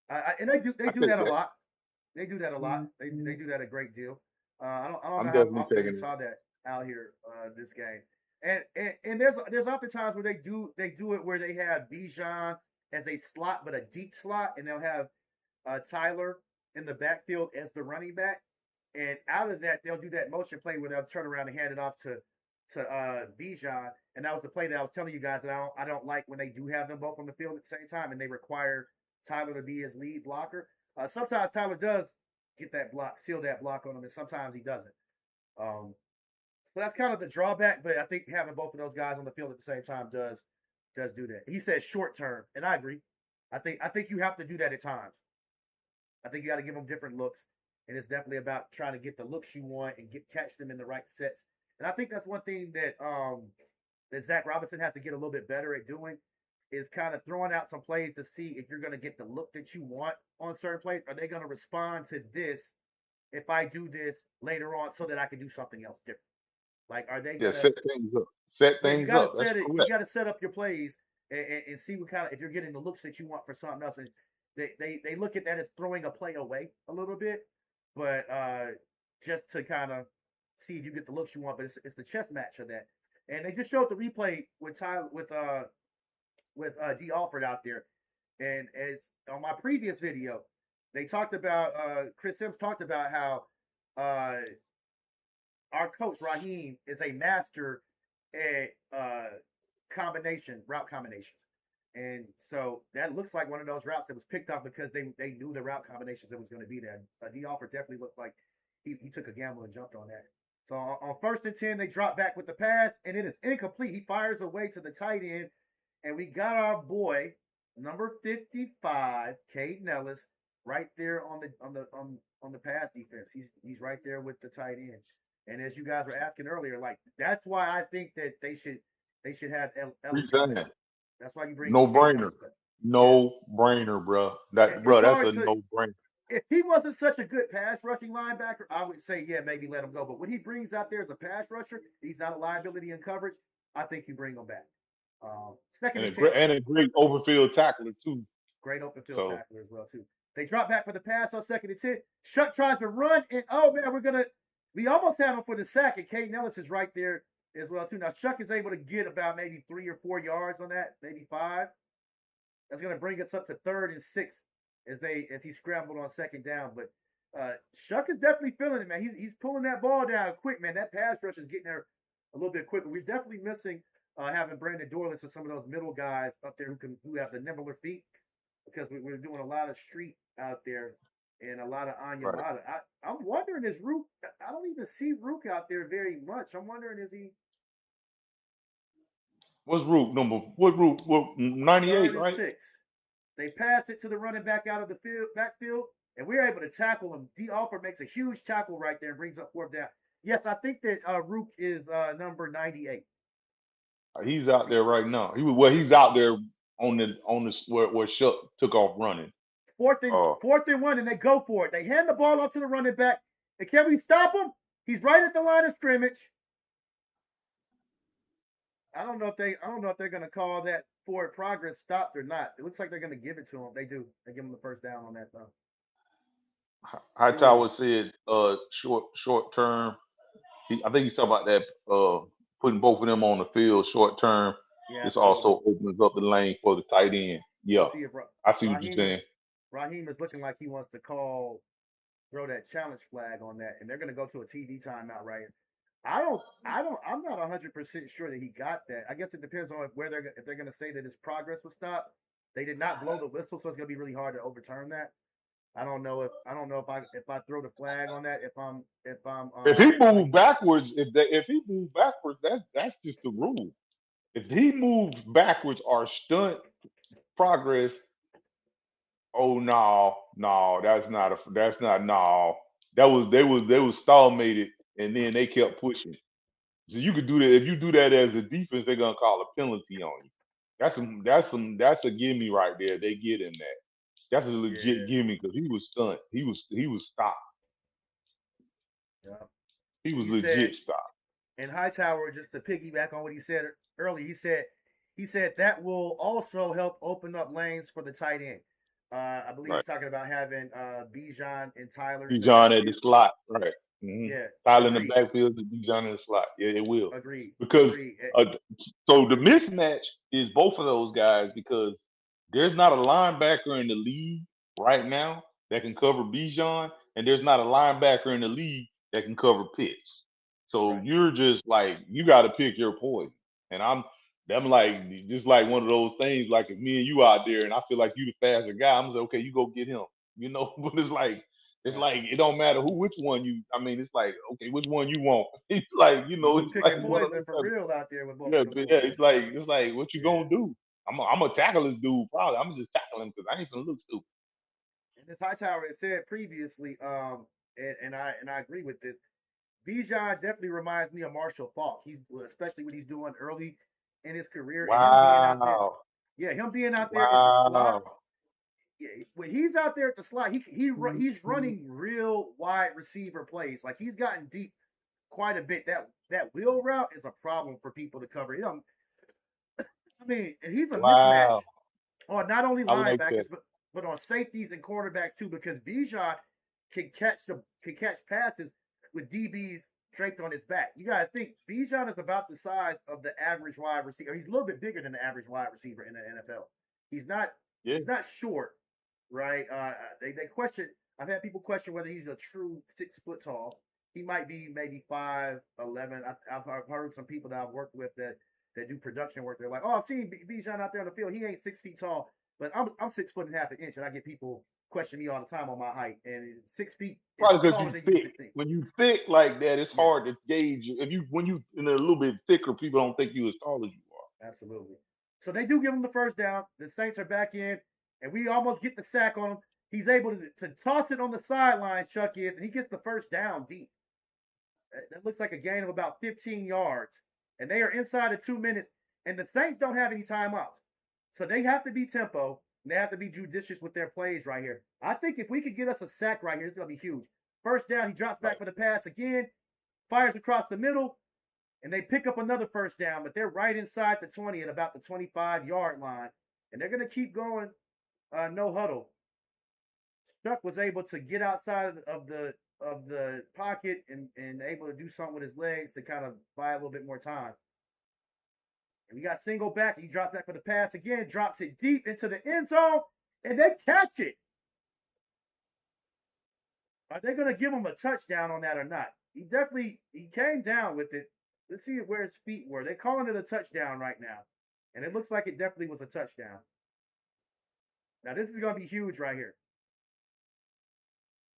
And they do that a lot. They do that a lot. They do that a great deal. I don't know how often we saw that out here this game. And there's often times where they do it where they have Bijan as a slot, but a deep slot, and they'll have Tyler in the backfield as the running back, and out of that they'll do that motion play where they'll turn around and hand it off to BIjan, and that was the play that I was telling you guys that I don't like when they do have them both on the field at the same time and they require Tyler to be his lead blocker. Sometimes Tyler does get that block, seal that block on him, and sometimes he doesn't. So that's kind of the drawback, but I think having both of those guys on the field at the same time does do that. He said short term, and I agree. I think you have to do that at times. I think you got to give them different looks, and it's definitely about trying to get the looks you want and catch them in the right sets. And I think that's one thing that that Zach Robinson has to get a little bit better at doing is kind of throwing out some plays to see if you're going to get the look that you want on certain plays. Are they going to respond to this if I do this later on so that I can do something else different? Like, are they going to set things up? Set things up. You got to set up your plays and see what kind of, if you're getting the looks that you want for something else. And they look at that as throwing a play away a little bit, but just to kind of see if you get the looks you want. But it's the chess match of that. And they just showed the replay with D. Alford out there, and as on my previous video, they talked about Chris Sims talked about how our coach Raheem is a master at route combinations. And so that looks like one of those routes that was picked up because they knew the route combinations that was going to be there. D. Alford definitely looked like he took a gamble and jumped on that. So on 1st and 10, they drop back with the pass, and it is incomplete. He fires away to the tight end, and we got our boy, number 55, Caden Ellis, right there on the pass defense. He's right there with the tight end. And as you guys were asking earlier, like that's why I think that they should have Ellis. That's why you bring no brainer, bro. That's a no brainer. If he wasn't such a good pass rushing linebacker, I would say, yeah, maybe let him go. But when he brings out there as a pass rusher, he's not a liability in coverage. I think you bring him back. And a great open field tackler too. Great open field tackler as well too. They drop back for the pass on 2nd and 10. Shuck tries to run, and oh man, we almost have him for the sack, and Caden Ellis is right there as well too. Now Shuck is able to get about maybe 3 or 4 yards on that, maybe 5. That's going to bring us up to 3rd and 6 as he scrambled on 2nd down. But Shuck is definitely feeling it, man. He's pulling that ball down quick, man. That pass rush is getting there a little bit quicker. We're definitely missing having Brandon Dorless and some of those middle guys up there who have the nimbler feet, because we're doing a lot of street out there and a lot of Anya Mata. I'm wondering, is Rook? I don't even see Rook out there very much. I'm wondering, is he? What's Rook number? What Rook? What 98, right? 6. They passed it to the running back out of the backfield, and we were able to tackle him. D. Alford makes a huge tackle right there and brings up 4th down. Yes, I think that Rook is number 98. He's out there right now. He's out there on the where Shuck took off running. 4th and 1, and they go for it. They hand the ball off to the running back. And can we stop him? He's right at the line of scrimmage. I don't know if they're going to call that forward progress stopped or not. It looks like they're going to give it to him. They do. They give him the 1st down on that though. Hightower said short term. I think he's talking about that putting both of them on the field short term. Yeah, this also opens up the lane for the tight end. Yeah, I see what you're saying. Raheem is looking like he wants to throw that challenge flag on that, and they're going to go to a TV timeout right here. I'm not 100% sure that he got that. I guess it depends on if they're going to say that his progress was stopped. They did not blow the whistle, so it's going to be really hard to overturn that. I don't know if I throw the flag on that. If he moves backwards, if he moves backwards, that's just the rule. If he moves backwards or stunt progress, oh no, that's not. They was stalemated, and then they kept pushing. So you could do that. If you do that as a defense, they're gonna call a penalty on you. That's a gimme right there. They get him that. That's a legit gimme because he was stunned. He was stopped. Yeah. He was legit stopped. And Hightower, just to piggyback on what he said earlier, he said that will also help open up lanes for the tight end. I believe he's talking about having BIjan and Tyler. BIjan at the slot, right? Mm-hmm. Yeah. Tyler in the backfield, BIjan in the slot. Yeah, it will. Agreed. Because so the mismatch is both of those guys, because there's not a linebacker in the league right now that can cover Bijan, and there's not a linebacker in the league that can cover Pitts. So Right. you're just like you got to pick your poison. And I'm like just like one of those things. Like if me and you out there, and I feel like you the faster guy, I'm like, okay, you go get him. You know, but it's like Right. it don't matter which one you. I mean, it's like okay, which one you want. It's like You it's like picking one of poison for those. real out there with both Yeah, of them but yeah, boys. it's like what you Yeah. gonna do? I'm gonna tackle this dude. Probably I'm just tackle him because I ain't gonna look stupid. And as Hightower had said previously, and I agree with this. Bijan definitely reminds me of Marshall Faulk. He's especially what he's doing early in his career, and him being out there. Wow, Yeah, him being out there at the slot. wow. Yeah, when he's out there at the slot, he's running real wide receiver plays. Like he's gotten deep quite a bit. That wheel route is a problem for people to cover. I mean, and he's a mismatch Wow. on not only I like linebackers that. but on safeties and cornerbacks too, because Bijan can catch passes with DBs draped on his back. You gotta think Bijan is about the size of the average wide receiver. He's a little bit bigger than the average wide receiver in the NFL. He's not Yeah. he's not short, right? They question. I've had people question whether he's a true 6 foot tall. He might be maybe 5'11". I've heard some people that I've worked with that do production work. They're like, "Oh, I've seen Bijan out there on the field. He ain't 6 feet tall, but I'm 6 foot and half an inch." And I get people question me all the time on my height. And 6 feet is Probably because taller you than you thick. could think. When you thick like that, it's Yeah, hard to gauge. If you when you in a little bit thicker, people don't think you as tall as you are. absolutely. So they do give him the first down. The Saints are back in, and we almost get the sack on him. He's able to toss it on the sideline, Chuck is, and he gets the first down deep. That looks like a gain of about 15 yards. And they are inside of 2 minutes. And the Saints don't have any timeouts. So they have to be tempo. And they have to be judicious with their plays right here. I think if we could get us a sack right here, it's going to be huge. First down, he drops back for the pass again, fires across the middle, and they pick up another first down. But they're right inside the 20 at about the 25-yard line. And they're going to keep going no huddle. Chuck was able to get outside of the pocket and able to do something with his legs to kind of buy a little bit more time. And we got single back. He drops back for the pass again, drops it deep into the end zone, and they catch it. Are they going to give him a touchdown on that or not? He came down with it. Let's see where his feet were. They're calling it a touchdown right now. And it looks like it definitely was a touchdown. Now, this is going to be huge right here.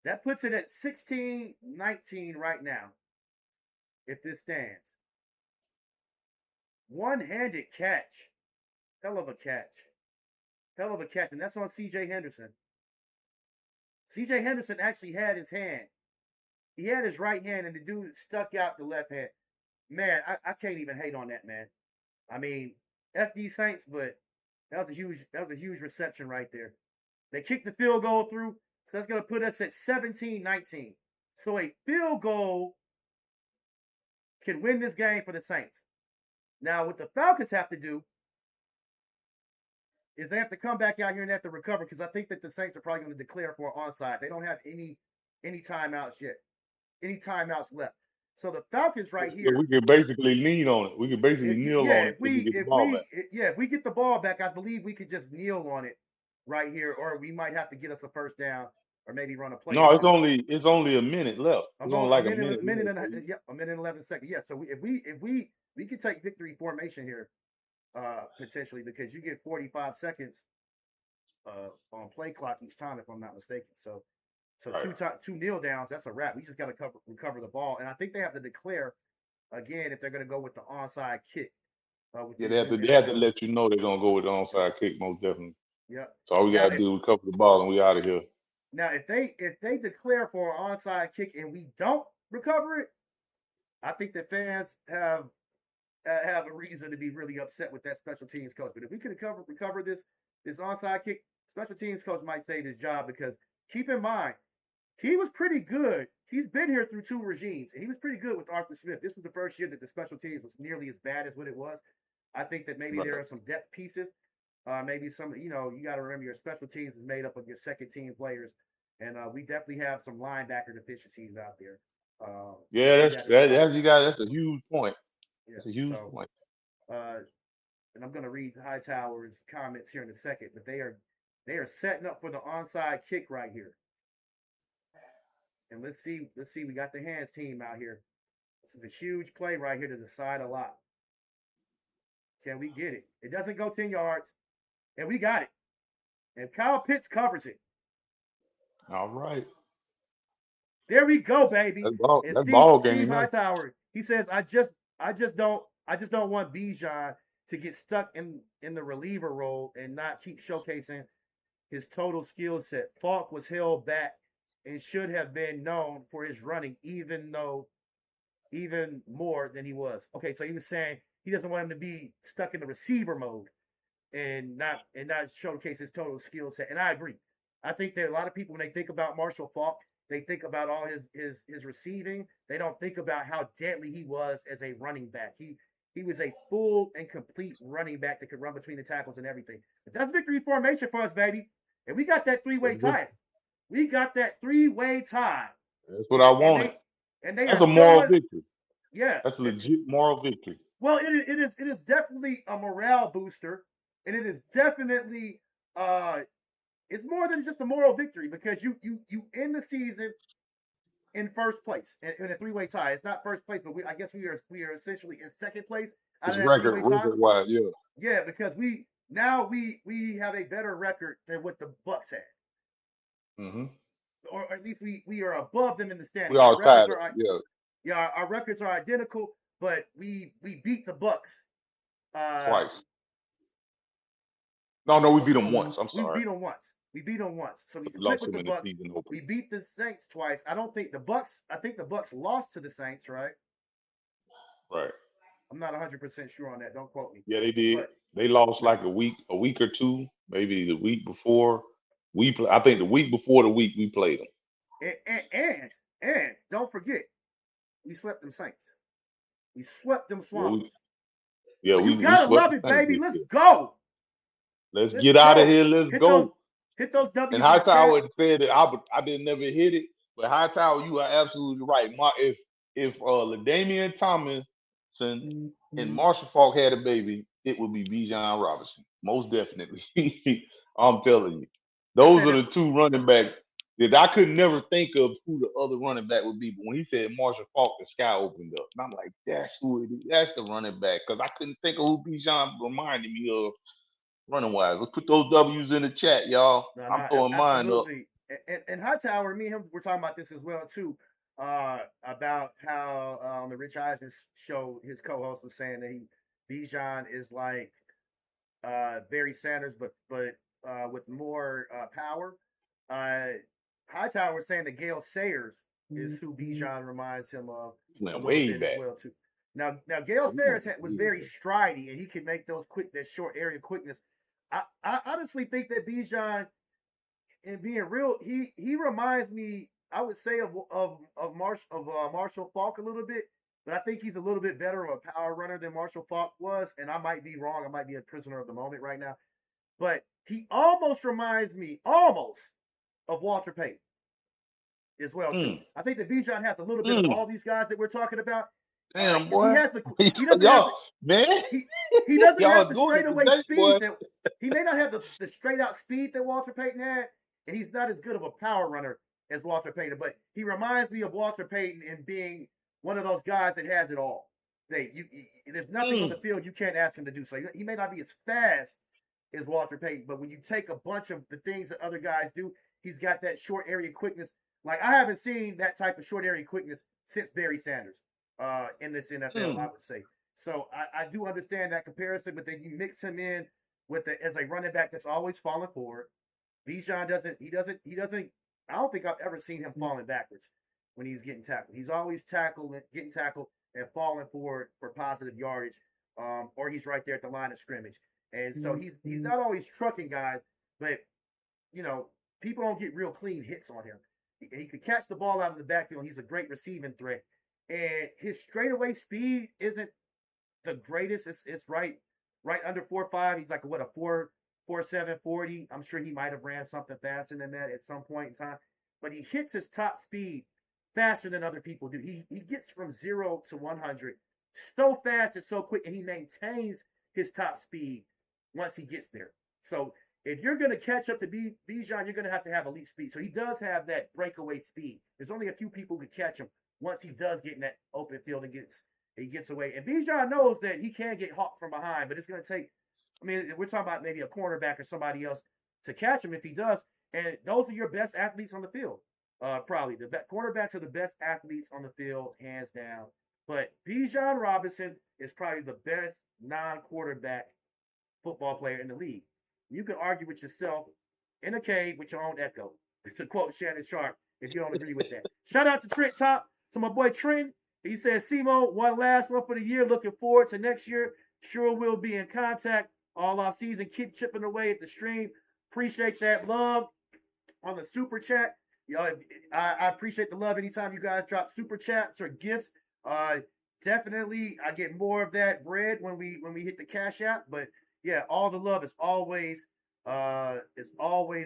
That puts it at 16-19 right now, if this stands. One-handed catch. Hell of a catch. Hell of a catch. And that's on C.J. Henderson. C.J. Henderson actually had his hand. He had his right hand, and the dude stuck out the left hand. Man, I can't even hate on that, man. I mean, FD Saints, but that was a huge reception right there. They kicked the field goal through, so that's going to put us at 17-19. So a field goal can win this game for the Saints. Now, what the Falcons have to do is they have to come back out here and have to recover, because I think that the Saints are probably going to declare for an onside. They don't have any timeouts yet, any timeouts left. So the Falcons right here. So we could basically lean on it. We could basically kneel on it if we get the ball back. If we get the ball back, I believe we could just kneel on it right here, or we might have to get us a first down, or maybe run a play. No, it's only a minute left. It's only like a minute. A minute and 11 seconds. Yeah. So if we could take victory formation here, potentially, because you get 45 seconds on play clock each time, if I'm not mistaken. So right. two kneel downs, that's a wrap. We just got to recover the ball, and I think they have to declare again if they're going to go with the onside kick. They have to let you know they're going to go with the onside kick, most definitely. Yeah. So all we got to do is recover the ball, and we out of here. Now, if they declare for an onside kick and we don't recover it, I think the fans have a reason to be really upset with that special teams coach. But if we can recover this onside kick, special teams coach might save his job, because keep in mind, he was pretty good. He's been here through 2 regimes, and he was pretty good with Arthur Smith. This was the first year that the special teams was nearly as bad as what it was. I think that maybe there are some depth pieces. Maybe some, you got to remember your special teams is made up of your second team players, and we definitely have some linebacker deficiencies out there. That's a huge point. Yeah, that's a huge point. And I'm going to read Hightower's comments here in a second, but they are setting up for the onside kick right here. And let's see. We got the hands team out here. This is a huge play right here to decide a lot. Can we get it? It doesn't go 10 yards, and we got it. And Kyle Pitts covers it. All right. There we go, baby. That's ball, And that's ball game. Steve Hightower, he says, I just don't want BIjan to get stuck in the reliever role and not keep showcasing his total skill set. Faulk was held back and should have been known for his running, even more than he was. Okay, so he was saying he doesn't want him to be stuck in the receiver mode and not showcase his total skill set. And I agree. I think that a lot of people, when they think about Marshall Faulk, they think about all his receiving. They don't think about how deadly he was as a running back. He was a full and complete running back that could run between the tackles and everything. But that's victory formation for us, baby. And we got that three-way tie. We got that three-way tie. That's what I wanted. That's a moral victory. Yeah. That's a legit moral victory. Well, it is definitely a morale booster. And it is definitely it's more than just a moral victory because you end the season in first place in a three-way tie. It's not first place, but I guess we are essentially in second place. It's record-wise, yeah. Yeah, because we have a better record than what the Bucks had. Mm-hmm. Or at least we are above them in the standings. We are tied. Yeah, our records are identical, but we beat the Bucks twice. No, we beat them once. I'm sorry. We beat them once. So we split with the Bucks. We beat the Saints twice. I think the Bucks lost to the Saints, right? Right. I'm not 100% sure on that. Don't quote me. Yeah, they did. But they lost like a week or two, maybe the week before. I think the week before the week we played them. And don't forget, we swept them Saints. We swept them Swans. You gotta love it, baby. Let's go. Let's get out of here. Let's go. Hit those W's. And Hightower said that I didn't never hit it, but Hightower, you are absolutely right. If LaDainian Tomlinson and Marshall Faulk had a baby, it would be Bijan Robinson, most definitely. I'm telling you, those are the two running backs that I could never think of who the other running back would be. But when he said Marshall Faulk, the sky opened up, and I'm like, that's who it is. That's the running back because I couldn't think of who Bijan reminded me of. Running wise, let's put those W's in the chat, y'all. I'm throwing mine up. And Hightower, me and him, we're talking about this as well too. About how on the Rich Eisen show, his co-host was saying that Bijan is like Barry Sanders, but with more power. Hightower was saying that Gale Sayers is who Bijan reminds him of. Went way back. As well too. Now Gale Sayers was very stridey, and he could make that short area quickness. I honestly think that Bijan, and being real, he reminds me, I would say of Marshall Faulk a little bit, but I think he's a little bit better of a power runner than Marshall Faulk was, and I might be wrong. I might be a prisoner of the moment right now, but he almost reminds me of Walter Payton as well too. I think that Bijan has a little bit of all these guys that we're talking about. Damn, boy. He doesn't have the straightaway speed that he may not have the straight out speed that Walter Payton had, and he's not as good of a power runner as Walter Payton. But he reminds me of Walter Payton in being one of those guys that has it all. There's nothing on the field you can't ask him to do. So he may not be as fast as Walter Payton, but when you take a bunch of the things that other guys do, he's got that short area quickness. Like I haven't seen that type of short area quickness since Barry Sanders. In this NFL, I would say. So I do understand that comparison, but then you mix him in with as a running back that's always falling forward. Bijan doesn't. I don't think I've ever seen him falling backwards when he's getting tackled. He's always getting tackled and falling forward for positive yardage, or he's right there at the line of scrimmage. And so he's not always trucking guys, but people don't get real clean hits on him. He could catch the ball out of the backfield. He's a great receiving threat. And his straightaway speed isn't the greatest. It's right under 4.5. He's like a 4.7 40. I'm sure he might have ran something faster than that at some point in time. But he hits his top speed faster than other people do. He gets from 0 to 100 so fast and so quick, and he maintains his top speed once he gets there. So if you're going to catch up to BIjan, you're going to have elite speed. So he does have that breakaway speed. There's only a few people who can catch him once he does get in that open field and gets away. And BIjan knows that he can get hawked from behind, but it's going to take. I mean, we're talking about maybe a cornerback or somebody else to catch him if he does. And those are your best athletes on the field. Probably the cornerbacks are the best athletes on the field, hands down. But Bijan Robinson is probably the best non-quarterback football player in the league. You can argue with yourself in a cave with your own echo. To quote Shannon Sharp, if you don't agree with that. Shout out to Trent Top, to my boy Trent. He says, Simo, one last one for the year. Looking forward to next year. Sure we'll be in contact all off season. Keep chipping away at the stream. Appreciate that love on the super chat. I appreciate the love anytime you guys drop super chats or gifts. Definitely, I get more of that bread when we hit the cash app. But yeah, all the love is always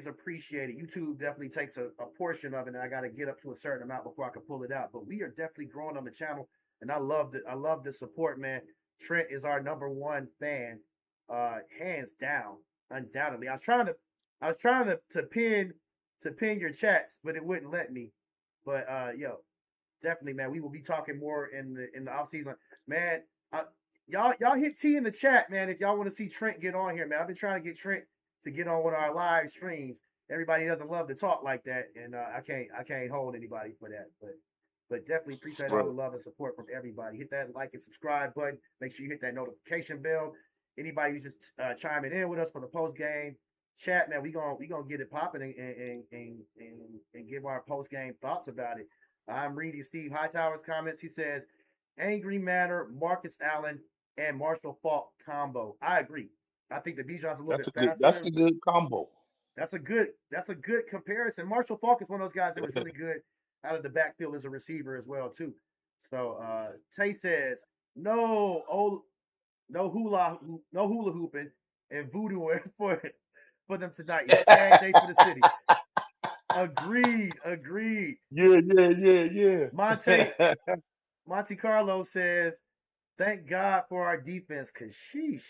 appreciated. YouTube definitely takes a portion of it, and I got to get up to a certain amount before I can pull it out. But we are definitely growing on the channel, and I love the support, man. Trent is our #1 fan, hands down, undoubtedly. I was trying to pin your chats, but it wouldn't let me. But definitely, man, we will be talking more in the off season, man. Y'all hit T in the chat, man, if y'all want to see Trent get on here, man. I've been trying to get Trent to get on with our live streams. Everybody doesn't love to talk like that, and I can't hold anybody for that. But definitely appreciate all the love and support from everybody. Hit that like and subscribe button. Make sure you hit that notification bell. Anybody who's just chiming in with us for the post game chat, man, we gonna get it popping and give our post game thoughts about it. I'm reading Steve Hightower's comments. He says, Angry Manor, Marcus Allen, and Marshall Faulk combo. I agree. I think the Bijan's a little bit faster. That's a good combo. That's a good comparison. Marshall Faulk is one of those guys that was really good out of the backfield as a receiver as well, too. So Tay says, no hula hooping and voodoo for them tonight. It's a sad day for the city. Agreed. Yeah. Monte Carlo says, thank God for our defense, cause sheesh.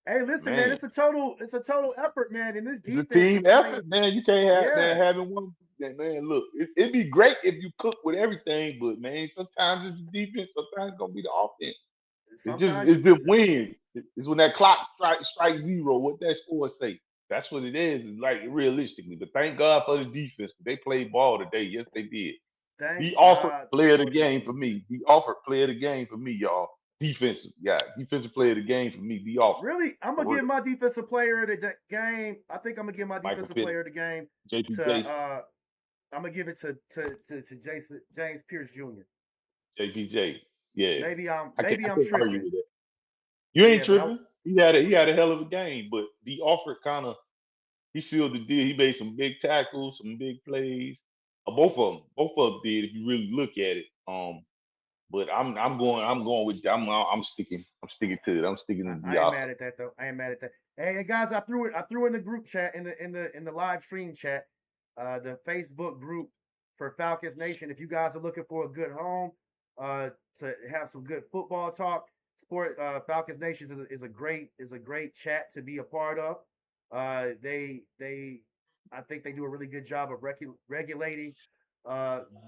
Hey, listen, man, it's a total effort, man. In this defense, it's a team effort, man. You can't have having one. Man, look, it'd be great if you cook with everything, but man, sometimes it's the defense, sometimes it's gonna be the offense. It's just wins. It's when that clock strikes zero. What that score say? That's what it is. It's like realistically, but thank God for the defense. They played ball today. Yes, they did. He offered player of the game for me. He offered player of the game for me, y'all. Defensive player of the game for me. The offer. Really, I'm gonna give my defensive player of the game. I think I'm gonna give my defensive player of the game to. I'm gonna give it to James Pierce Jr. JPJ. Yeah. Maybe I'm tripping. You ain't tripping. He had a hell of a game, but the offer he sealed the deal. He made some big tackles, some big plays. Both of them did. If you really look at it, but I'm sticking to it. I'm sticking to the. I ain't mad at that though. I ain't mad at that. Hey guys, I threw in the group chat in the live stream chat, the Facebook group for Falcons Nation. If you guys are looking for a good home, to have some good football talk, Falcons Nation is a great chat to be a part of. I think they do a really good job of regulating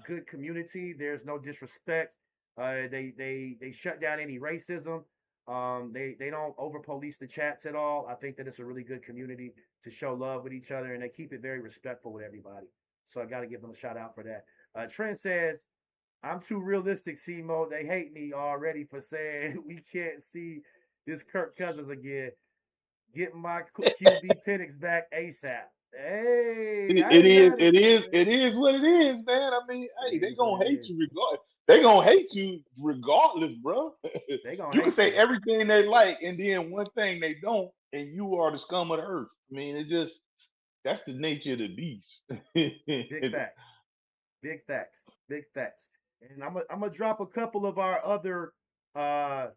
good community. There's no disrespect. They shut down any racism. They don't over police the chats at all. I think that it's a really good community to show love with each other, and they keep it very respectful with everybody. So I got to give them a shout out for that. Trent says, I'm too realistic, Simo. They hate me already for saying we can't see this Kirk Cousins again. Get my QB Penix back ASAP. Hey, it is what it is, man. I mean, hey, they gonna hate you regardless. They gonna hate you regardless, bro. You can say everything they like, and then one thing they don't, and you are the scum of the earth. I mean, that's the nature of the beast. Big facts. And I'm gonna drop a couple of our other I'm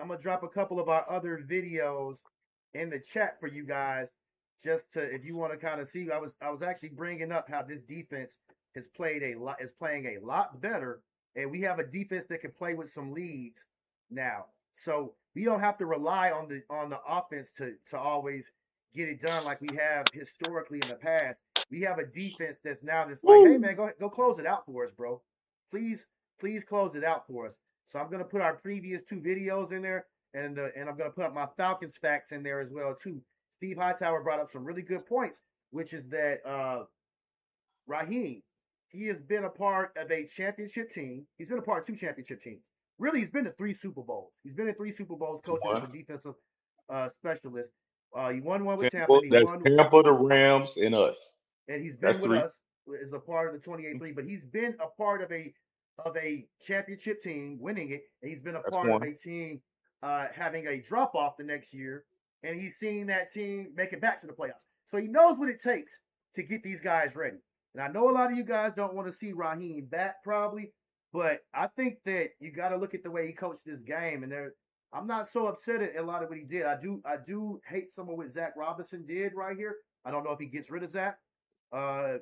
gonna drop a couple of our other videos in the chat for you guys, just to, if you want to kind of see. I was actually bringing up how this defense is playing a lot better, and we have a defense that can play with some leads now. So we don't have to rely on the offense to always get it done like we have historically in the past. We have a defense that's now just like, hey man, go close it out for us, bro. Please close it out for us. So I'm gonna put our previous 2 videos in there, and I'm gonna put up my Falcons facts in there as well too. Steve Hightower brought up some really good points, which is that Raheem, he has been a part of a championship team. He's been a part of 2 championship teams. Really, he's been to 3 Super Bowls. He's been in 3 Super Bowls coaching as a defensive specialist. He won one with Tampa. That's Tampa, the Rams, and us. And he's been with us as a part of the 28-3. But he's been a part of a championship team, winning it. And he's been a part of a team having a drop off the next year. And he's seen that team make it back to the playoffs. So he knows what it takes to get these guys ready. And I know a lot of you guys don't want to see Raheem back probably, but I think that you got to look at the way he coached this game. And I'm not so upset at a lot of what he did. I do hate some of what Zach Robinson did right here. I don't know if he gets rid of Zach. I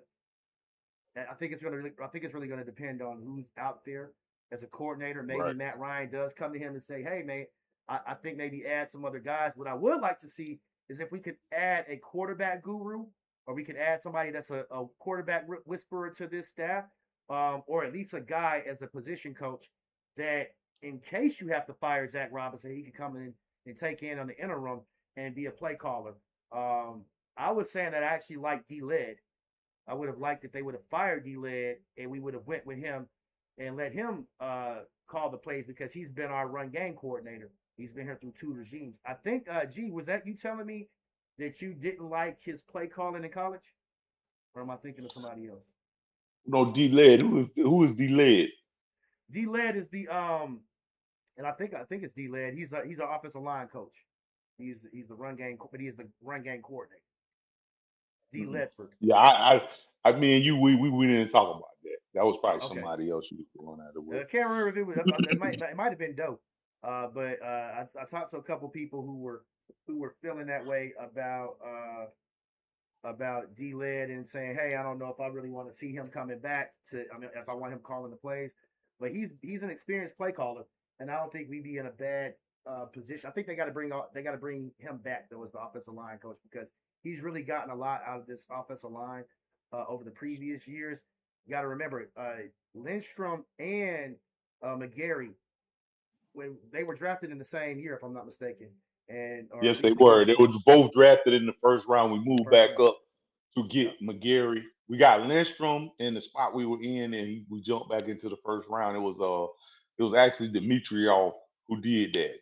think it's really going to depend on who's out there as a coordinator. Maybe Matt Ryan does come to him and say, "Hey, man, I think maybe add some other guys." What I would like to see is if we could add a quarterback guru, or we could add somebody that's a quarterback whisperer to this staff, or at least a guy as a position coach that, in case you have to fire Zach Robinson, he could come in and take in on the interim and be a play caller. I was saying that I actually like D-Led. I would have liked if they would have fired D-Led and we would have went with him and let him call the plays, because he's been our run game coordinator. He's been here through 2 regimes. I think, G, was that you telling me that you didn't like his play calling in college? Or am I thinking of somebody else? No, D-Led. Who is D-Led? D-Led is the and I think it's D-Led. He's an offensive line coach. He's the run game, but he's the run game coordinator. D. Ledford. Yeah, I mean, we didn't talk about that. That was probably somebody else you was going at it with. I can't remember if it was. It might have been Dope. But I talked to a couple people who were feeling that way about D-Led and saying, "Hey, I don't know if I really want to see him coming back if I want him calling the plays." But he's an experienced play caller, and I don't think we'd be in a bad position. I think they got to bring him back though as the offensive line coach, because he's really gotten a lot out of this offensive line over the previous years. You got to remember, Lindstrom and McGarry, when they were drafted in the same year, if I'm not mistaken. Yes, they were. They were both drafted in the first round. We moved back up to get McGarry. We got Lindstrom in the spot we were in, and we jumped back into the first round. It was actually Dimitriov who did that.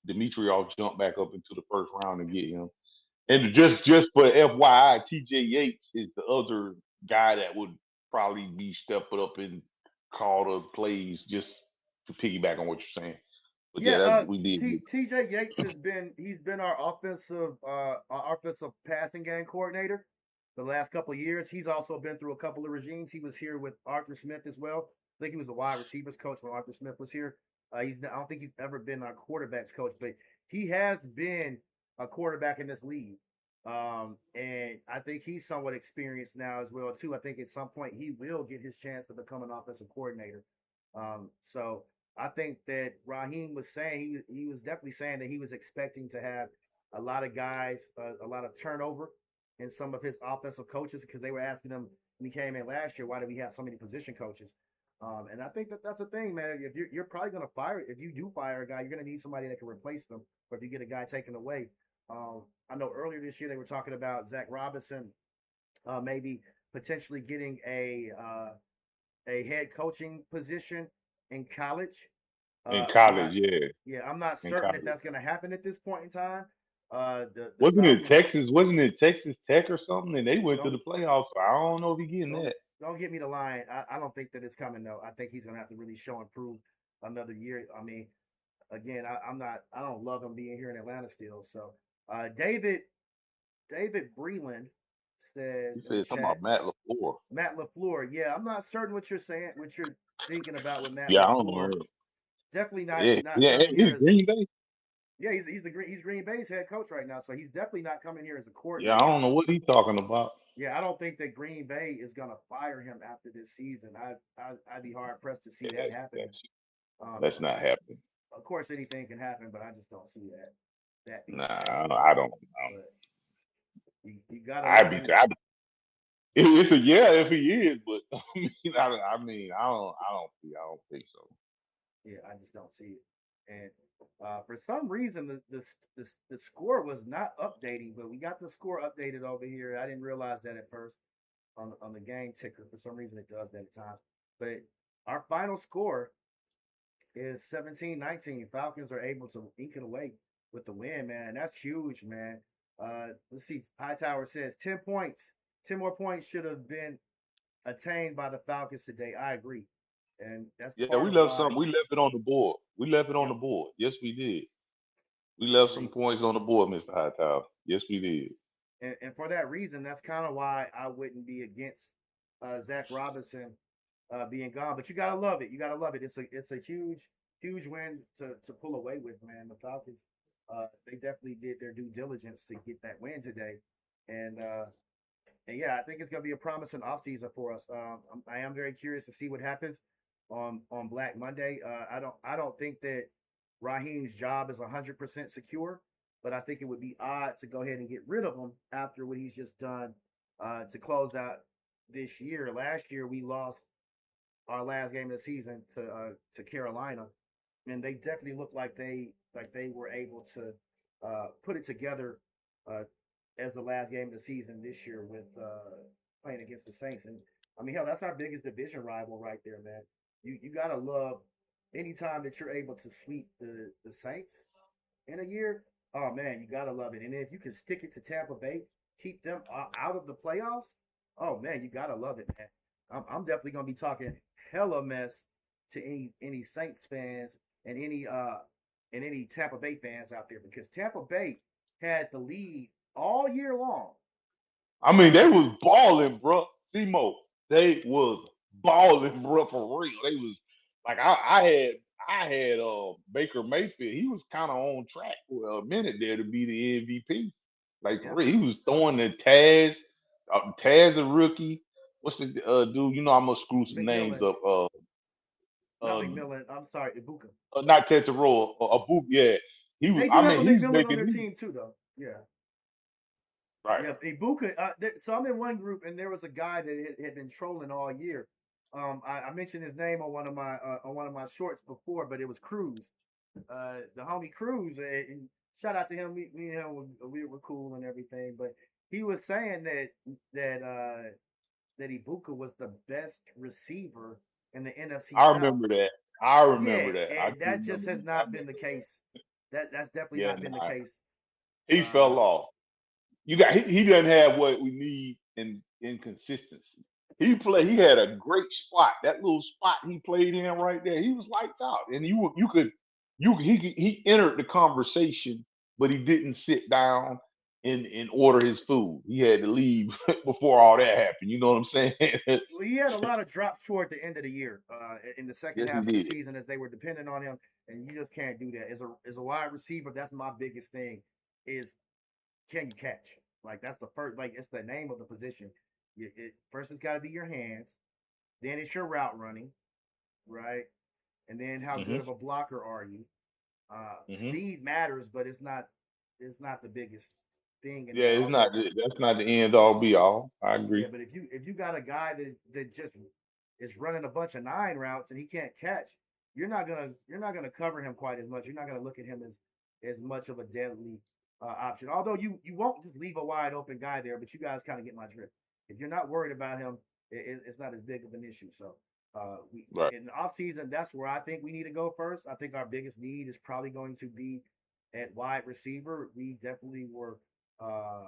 Dimitriov jumped back up into the first round and get him. And just for FYI, TJ Yates is the other guy that would probably be stepping up and call the plays, just to piggyback on what you're saying. But we did. TJ Yates he's been our offensive passing game coordinator the last couple of years. He's also been through a couple of regimes. He was here with Arthur Smith as well. I think he was a wide receivers coach when Arthur Smith was here. I don't think he's ever been our quarterbacks coach, but he has been a quarterback in this league. And I think he's somewhat experienced now as well too. I think at some point he will get his chance to become an offensive coordinator. So I think that Raheem was saying he was definitely saying that he was expecting to have a lot of guys, a lot of turnover in some of his offensive coaches, because they were asking him when he came in last year, why do we have so many position coaches? And I think that's the thing, man. If you're probably going to fire, if you do fire a guy, you're going to need somebody that can replace them. Or if you get a guy taken away, I know earlier this year they were talking about Zach Robinson, maybe potentially getting a head coaching position in college. Yeah, I'm not certain if that's going to happen at this point in time. Wasn't it Texas Tech or something? And they went to the playoffs. So I don't know if he's getting that. Don't get me to lying. I don't think that it's coming though. I think he's going to have to really show and prove another year. I mean, again, I don't love him being here in Atlanta still. So David Breland says, he said something about Matt LaFleur. Matt LaFleur, yeah, I'm not certain what you're saying, what you're thinking about with Matt. Yeah, LaFleur. I don't know. Definitely not. He's Green Bay. Yeah, he's Green Bay's head coach right now, so he's definitely not coming here as a coordinator. Yeah, I don't know what he's talking about. Yeah, I don't think that Green Bay is going to fire him after this season. I'd be hard pressed to see that happen. That's not happening. Of course, anything can happen, but I just don't see that. Nah, I don't know. You gotta I'd love be. him. It's a yeah if he is, but I don't think so. Yeah, I just don't see it. And for some reason, the score was not updating, but we got the score updated over here. I didn't realize that at first on the game ticker. For some reason, it does that at times. But our final score is 17-19. Falcons are able to eke it away with the win, man. That's huge, man. Let's see. Hightower says 10 points. 10 more points should have been attained by the Falcons today. I agree. And that's Yeah, part we of left why. some. We left it on the board. We left it on the Yep, board. Yes, we did. We left some agreed. points on the board, Mr. Hightower. Yes, we did. And for that reason, that's kind of why I wouldn't be against Zach Robinson being gone. But you gotta love it. You gotta love it. It's a huge win to pull away with, man. The Falcons, they definitely did their due diligence to get that win today, and yeah, I think it's gonna be a promising offseason for us. I am very curious to see what happens on Black Monday. I don't think that Raheem's job is 100% secure, but I think it would be odd to go ahead and get rid of him after what he's just done to close out this year. Last year we lost our last game of the season to Carolina, and they definitely looked like they were able to put it together uh, as the last game of the season this year with playing against the Saints. And I mean, hell, that's our biggest division rival right there, man. You gotta love anytime that you're able to sweep the Saints in a year. Oh man, you gotta love it. And if you can stick it to Tampa Bay, keep them out of the playoffs. Oh man, you gotta love it, man. I'm definitely gonna be talking hella mess to any Saints fans and any Tampa Bay fans out there because Tampa Bay had the lead all year long. I mean, they was balling, bro. Simo, they was balling, bro, for real. They was like I had Baker Mayfield. He was kind of on track for a minute there to be the MVP. Like for Yeah, real, he was throwing the Taz a rookie. What's the dude? You know, I'm gonna screw some names McMillan, up. not Um, McMillan. I'm sorry, Ibuka. Not Tetsuroa, Abu. Yeah, he was. They do I have a mean, he's McMillan on making their me team too, though. Yeah, right. yeah. Ibuka. So I'm in one group, and there was a guy that had been trolling all year. I mentioned his name on one of my shorts before, but it was Cruz. The homie Cruz, and shout out to him. Me and him we were cool and everything, but he was saying that Ibuka was the best receiver in the NFC I South. remember that. I Yeah, remember that. I and do that just remember has that. I not been the remember that. case. That's definitely Yeah, not been the nah. case. He Uh, fell off. He doesn't have what we need in consistency. He had a great spot. That little spot he played in right there, he was lights out. And he entered the conversation, but he didn't sit down and order his food. He had to leave before all that happened. You know what I'm saying? well, he had a lot of drops toward the end of the year, in the second Yes, he half of the did. season, as they were dependent on him, and you just can't do that. As a wide receiver, that's my biggest thing. Is can you catch? Like that's the first. Like it's the name of the position. First, it's got to be your hands. Then it's your route running, right? And then how good Hmm. of a blocker are you? Hmm. Speed matters, but it's not the biggest thing in Yeah, that. Although that's not the end all be all. I yeah, agree. but if you got a guy that just is running a bunch of 9 routes and he can't catch, you're not gonna cover him quite as much. You're not gonna look at him as much of a deadly option. Although you won't just leave a wide open guy there, but you guys kind of get my drift. If you're not worried about him, it's not as big of an issue. So we Right. in the off season, that's where I think we need to go first. I think our biggest need is probably going to be at wide receiver. Uh,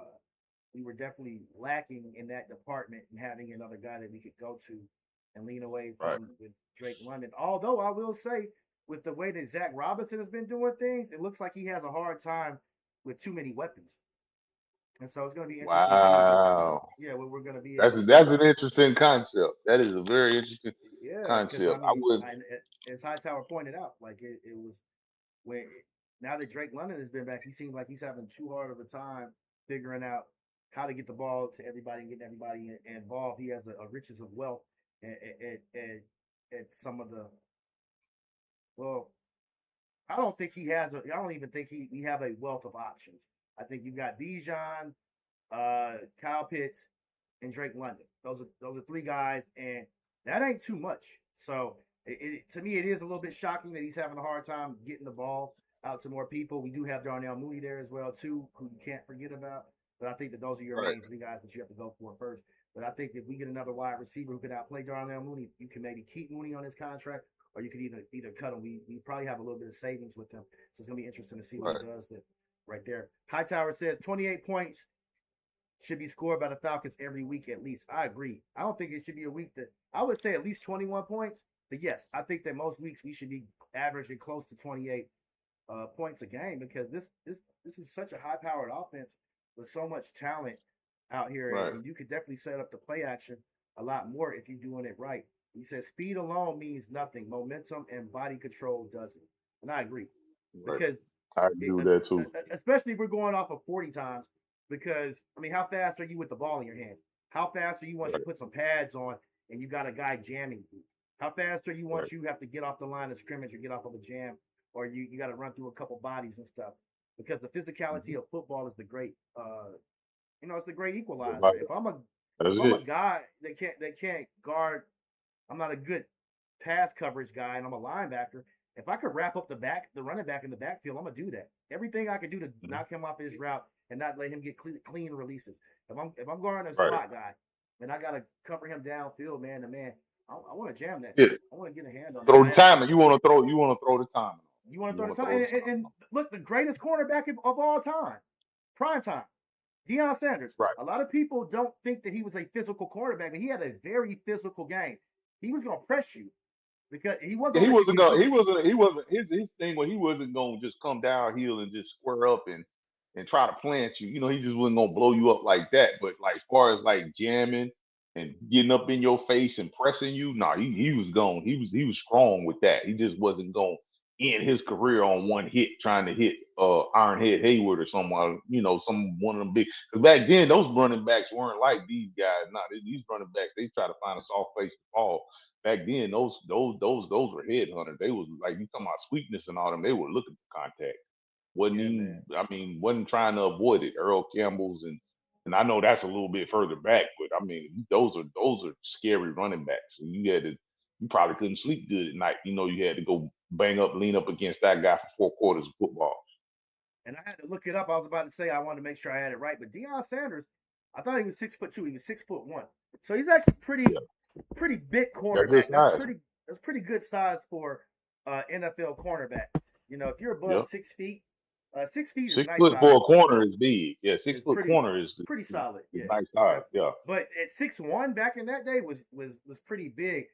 we were definitely lacking in that department and having another guy that we could go to and lean away Right. from with Drake London. Although I will say, with the way that Zach Robinson has been doing things, it looks like he has a hard time with too many weapons. And so it's going to be interesting to see what, Wow. yeah, what we're going to be That's able to that's do. an interesting concept. That is a very interesting Yeah, because I concept. I mean, would. as Hightower pointed out, like it was when now that Drake London has been back, he seems like he's having too hard of a time figuring out how to get the ball to everybody and getting everybody involved. He has a riches of wealth at some of the well, I don't think he has. I don't even think he have a wealth of options. I think you got BIjan. Kyle Pitts, and Drake London. Those are 3 guys, and that ain't too much. So to me, it is a little bit shocking that he's having a hard time getting the ball out to more people. We do have Darnell Mooney there as well too, who you can't forget about. But I think that those are your Right. main 3 guys that you have to go for first. But I think if we get another wide receiver who can outplay Darnell Mooney, you can maybe keep Mooney on his contract, or you could either cut him. We probably have a little bit of savings with him, so it's gonna be interesting to see what he does right there. Hightower says 28 points should be scored by the Falcons every week at least. I agree. I don't think it should be a week that I would say at least 21 points. But yes, I think that most weeks we should be averaging close to 28 points a game, because this is such a high-powered offense with so much talent out here, Right. and you could definitely set up the play action a lot more if you're doing it right. He says speed alone means nothing. Momentum and body control doesn't. And I agree. Right. Because I agree with that too. especially if we're going off of 40 times, because I mean, how fast are you with the ball in your hands? How fast are you once you put some pads on and you got a guy jamming you? How fast are you once you have to get off the line of scrimmage or get off of a jam, or you got to run through a couple bodies and stuff? Because the physicality of football is the great, it's the great equalizer. Right. If I'm a That's guy that can't guard, I'm not a good pass coverage guy, and I'm a linebacker. If I could wrap up the running back in the backfield, I'm gonna do that. Everything I could do to knock him off his route and not let him get clean releases. If I'm guarding a slot guy and I gotta cover him downfield, man to man, I want to jam that. Yeah. I want to get a hand on. Throw the timing. You want to throw the timing. You want to throw the time. And look, the greatest cornerback of all time, prime time, Deion Sanders. Right. A lot of people don't think that he was a physical cornerback, but he had a very physical game. He was gonna press you. Because he wasn't. He wasn't. His thing was he wasn't going to just come downhill and just square up and try to plant you. You know, he just wasn't going to blow you up like that. But like as far as like jamming and getting up in your face and pressing you, he was gone. He was strong with that. He just wasn't going to end his career on one hit trying to hit Ironhead Hayward or someone. You know, one of them big. Because back then those running backs weren't like these guys. These running backs, they try to find a soft place to fall. Back then, those were headhunters. They was like, you talking about sweetness and all them. They were looking for contact. Wasn't trying to avoid it. Earl Campbell's and I know that's a little bit further back, but I mean those are scary running backs. And you probably couldn't sleep good at night. You know, you had to go lean up against that guy for 4 quarters of football. And I had to look it up. I was about to say I wanted to make sure I had it right, but Deion Sanders, I thought he was 6'2". He was 6'1". So he's actually pretty big cornerback. That's pretty good size for NFL cornerback. You know, if you're above 6 feet, 6 feet is 6 nice foot size. for a corner is big. Yeah, 6 foot corner is pretty solid. Yeah, nice size. Yeah, but at 6'1" back in that day was pretty big.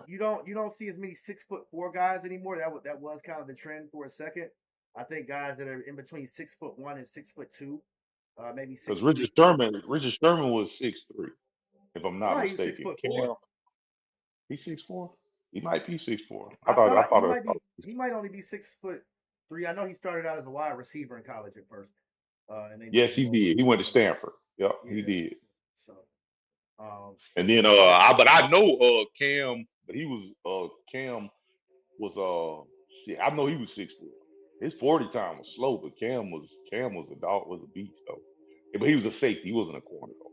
You don't see as many 6'4" guys anymore. That was kind of the trend for a second. I think guys that are in between 6'1" and 6'2", maybe 6'3". Because Richard Sherman was 6'3", if I'm not mistaken. He's 6'4". He might be 6'4". I thought he might only be 6'3". I know he started out as a wide receiver in college at first. Yes, he did. He went to Stanford. Yep, he did. So, and then I know Cam, but he was Cam was I know he was 6'4". His 40 time was slow, but Cam was a beast though. Yeah, but he was a safety. He wasn't a corner though.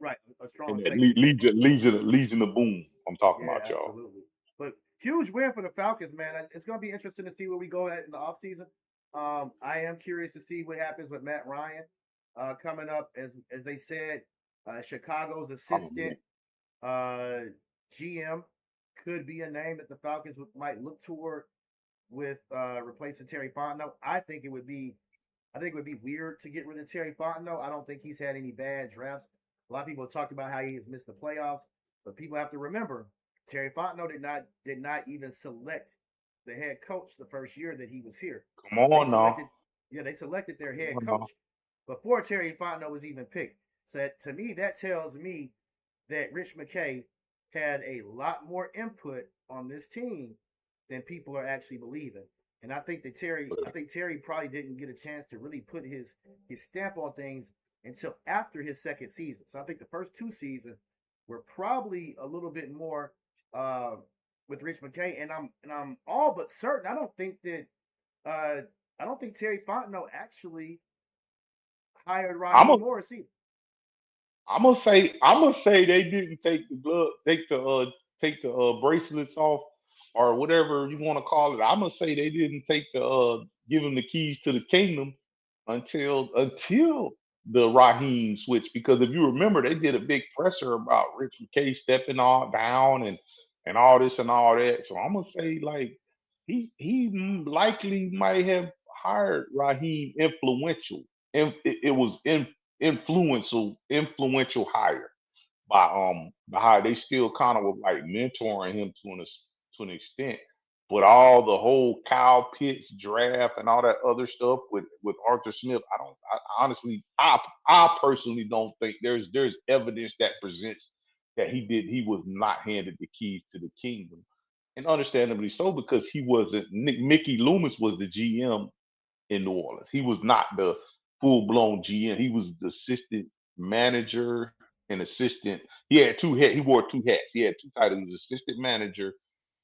Right, a strong and safety. Legion of Boom. I'm talking about y'all. Absolutely. But huge win for the Falcons, man. It's going to be interesting to see where we go at in the offseason. I am curious to see what happens with Matt Ryan coming up. As they said, Chicago's assistant GM could be a name that the Falcons might look toward with replacing Terry Fontenot. I think it would be weird to get rid of Terry Fontenot. I don't think he's had any bad drafts. A lot of people talk about how he has missed the playoffs, but people have to remember Terry Fontenot did not even select the head coach the first year that he was here. Come on now. They selected their head coach before Terry Fontenot was even picked. So to me, that tells me that Rich McKay had a lot more input on this team than people are actually believing. And I think Terry probably didn't get a chance to really put his stamp on things until after his second season. So I think the first 2 seasons were probably a little bit more with Rich McKay, and I'm all but certain. I don't think Terry Fontenot actually hired I'm Raheem a, Morris either. I'm gonna say they didn't take the bracelets off or whatever you want to call it. I'm gonna say they didn't take give him the keys to the kingdom until the Raheem switch, because if you remember, they did a big presser about Rich McKay stepping all down and all this and all that. So I'm gonna say like likely might have hired Raheem influential. It was influential hire by how they still kind of were like mentoring him to an extent. But all the whole Kyle Pitts draft and all that other stuff with Arthur Smith, I honestly I personally don't think there's evidence that presents that he was not handed the keys to the kingdom. And understandably so, because he wasn't Mickey Loomis was the GM in New Orleans. He was not the full blown GM. He was the assistant manager and assistant. He had two hats. He wore two hats. He had two titles. He was assistant manager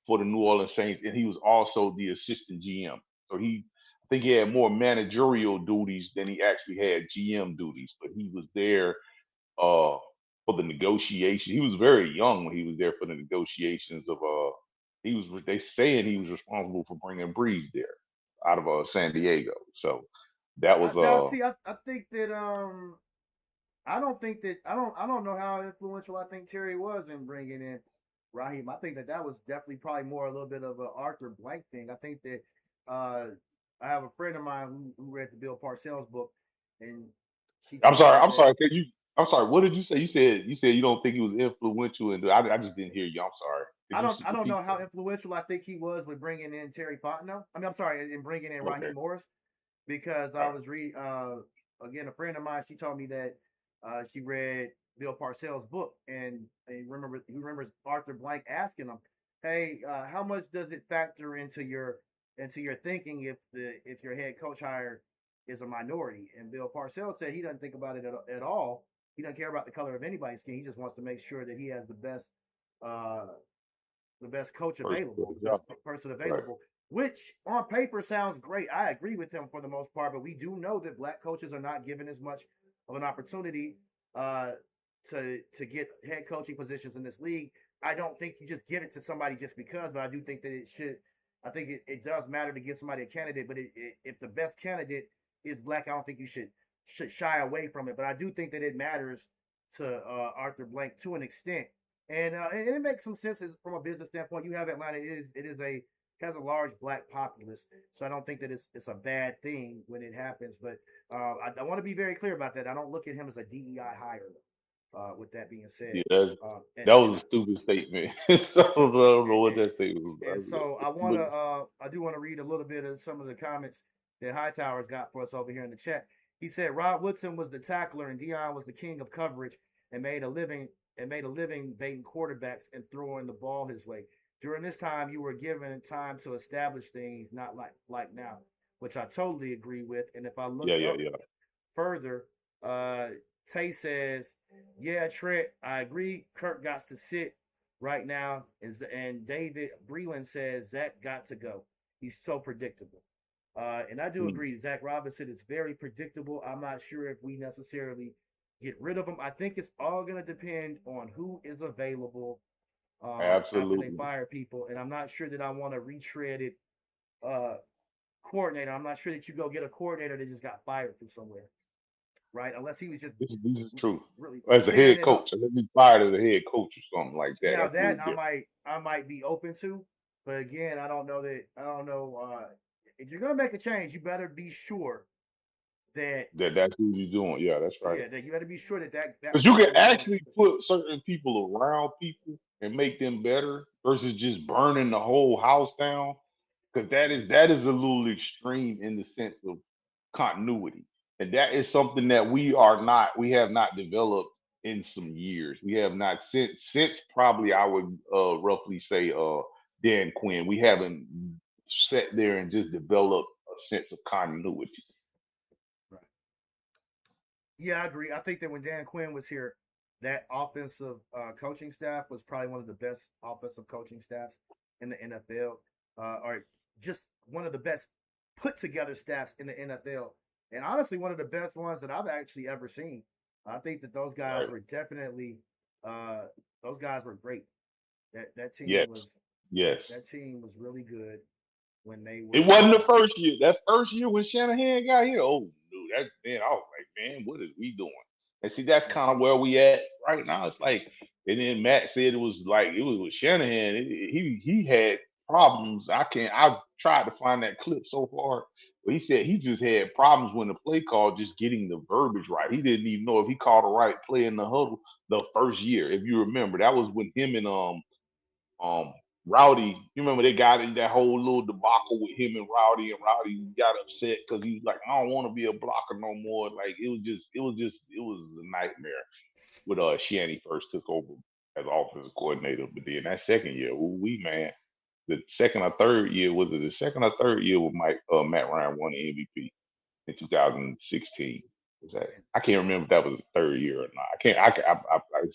for the New Orleans Saints, and he was also the assistant GM. So I think he had more managerial duties than he actually had GM duties. But he was there for the negotiation. He was very young when he was there for the negotiations of they saying he was responsible for bringing Breeze there out of San Diego. So that was Now, see, I think that I don't know how influential I think Terry was in bringing in Raheem. I think that was definitely probably more a little bit of an Arthur Blank thing. I think that I have a friend of mine who read the Bill Parcells book, and she I'm told sorry. me I'm that sorry. I'm sorry. What did you say? You said you don't think he was influential, and I just didn't hear you. I'm sorry. I don't Repeat know how that? influential I think he was with bringing in Terry Fontenot. I mean, I'm sorry, in bringing in Okay. Raheem Morris, because All I right. was reading again, a friend of mine. She told me that she read Bill Parcells' book, and he remembers Arthur Blank asking him, "Hey, how much does it factor into your thinking if your head coach hire is a minority?" And Bill Parcells said he doesn't think about it at all. He doesn't care about the color of anybody's skin. He just wants to make sure that he has uh, the best coach First for available, the the best job. person Right. available, which on paper sounds great. I agree with him for the most part, but we do know that black coaches are not given as much of an opportunity uh, to get head coaching positions in this league. I don't think you just give it to somebody just because, but I do think that it should. I think it does matter to give somebody a candidate, but if the best candidate is black, I don't think you should shy away from it. But I do think that it matters to Arthur Blank to an extent, and it makes some sense from a business standpoint. You have Atlanta; has a large black populace, so I don't think that it's a bad thing when it happens. But I want to be very clear about that. I don't look at him as a DEI hire. With that being said, Yeah, and that and was a stupid statement. I don't know what and, that statement was. and so But I do want to read a little bit of some of the comments that Hightower's got for us over here in the chat. He said Rod Woodson was the tackler and Dion was the king of coverage and made a living baiting quarterbacks and throwing the ball his way. During this time, you were given time to establish things, not like now, which I totally agree with. And if I look yeah. up further, Tay says, "Yeah, Trent, I agree. Kirk got to sit right now." And David Breland says Zach got to go. He's so predictable. And I do Mm, agree. Zach Robinson is very predictable. I'm not sure if we necessarily get rid of him. I think it's all going to depend on who is available after they absolutely. fire people. And I'm not sure that I want to retread it coordinator. I'm not sure that you go get a coordinator that just got fired from somewhere, right? Unless he was just This is true. really As a tearing head it up. coach, let me fired as a head coach or something like that. Now That's a that little different. I might be open to, but again, I don't know that I don't know if you're gonna make a change, you better be sure that That's who you're doing. Yeah, that's right. yeah, that you better be sure that Because you person can is going actually put certain people around people and make them better versus just burning the whole house down. Because that is a little extreme in the sense of continuity, and that is something that we have not developed in some years. We have not since probably I would roughly say Dan Quinn. We haven't sat there and just developed a sense of continuity. right. Yeah, I agree. I think that when Dan Quinn was here, that offensive coaching staff was probably one of the best offensive coaching staffs in the NFL, or just one of the best put together staffs in the NFL and honestly, one of the best ones that I've actually ever seen. I think that those guys Right. were definitely those guys were great. That team Yes. was Yes. that team was really good when they It were. wasn't the first year. That first year when Shanahan got here, oh dude, that's then I was like, man, what is we doing? And see, that's kind of where we at right now. It's like, and then Matt said it was with Shanahan. He had problems. I've tried to find that clip so far, but he said he just had problems when the play call, just getting the verbiage right. He didn't even know if he called the right play in the huddle the first year. If you remember, that was when him and Rowdy, you remember they got in that whole little debacle with him and Rowdy got upset because he was like, I don't want to be a blocker no more. Like it was a nightmare with Shanny first took over as offensive coordinator. But then that second year, man, the second or third year was it the second or third year with Matt Ryan won the MVP in 2016? Was that? I can't remember if that was the third year or not. It's I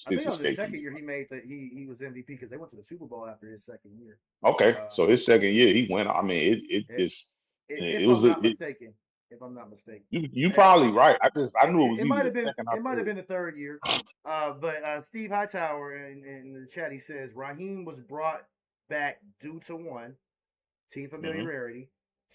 think it was his escaping second me. year. He made he was MVP because they went to the Super Bowl after his second year. Okay, so his second year he went. I mean, it just it If I'm was not mistaken. If I'm not mistaken. you probably right. I knew it was It might either have the been second or it might have third. been the third year. But Steve Hightower in the chat, he says Raheem was brought back due to 1, team familiarity,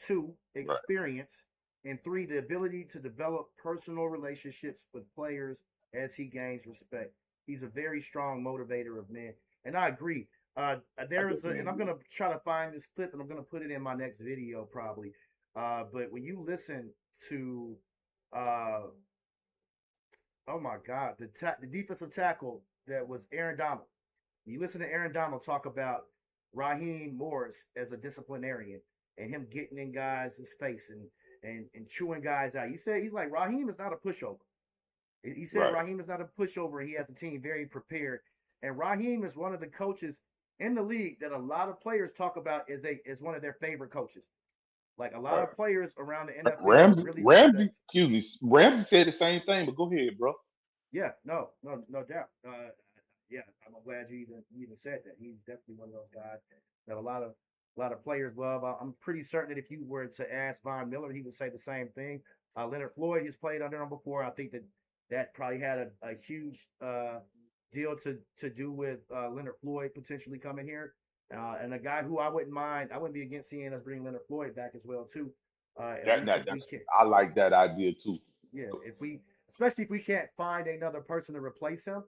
2, Right. experience, and 3, the ability to develop personal relationships with players as he gains respect. He's a very strong motivator of men. And I agree. And I'm gonna try to find this clip and I'm gonna put it in my next video probably. But when you listen to oh my God, the defensive tackle that was Aaron Donald. You listen to Aaron Donald talk about Raheem Morris as a disciplinarian and him getting in guys' face and chewing guys out. He's like Raheem is not a pushover. He said Right. Raheem is not a pushover. He has the team very prepared, and Raheem is one of the coaches in the league that a lot of players talk about as one of their favorite coaches. Like a lot Right. of players around the NFL really Ramsey, respect. Ramsey said the same thing. But go ahead, bro. Yeah, no doubt. Yeah, I'm glad you even said that. He's definitely one of those guys that a lot of players love. I'm pretty certain that if you were to ask Von Miller, he would say the same thing. Leonard Floyd has played under him before. I think that probably had a huge deal to do with Leonard Floyd potentially coming here. And a guy who I wouldn't be against seeing us bring Leonard Floyd back as well too. I like that idea too. Yeah, especially if we can't find another person to replace him,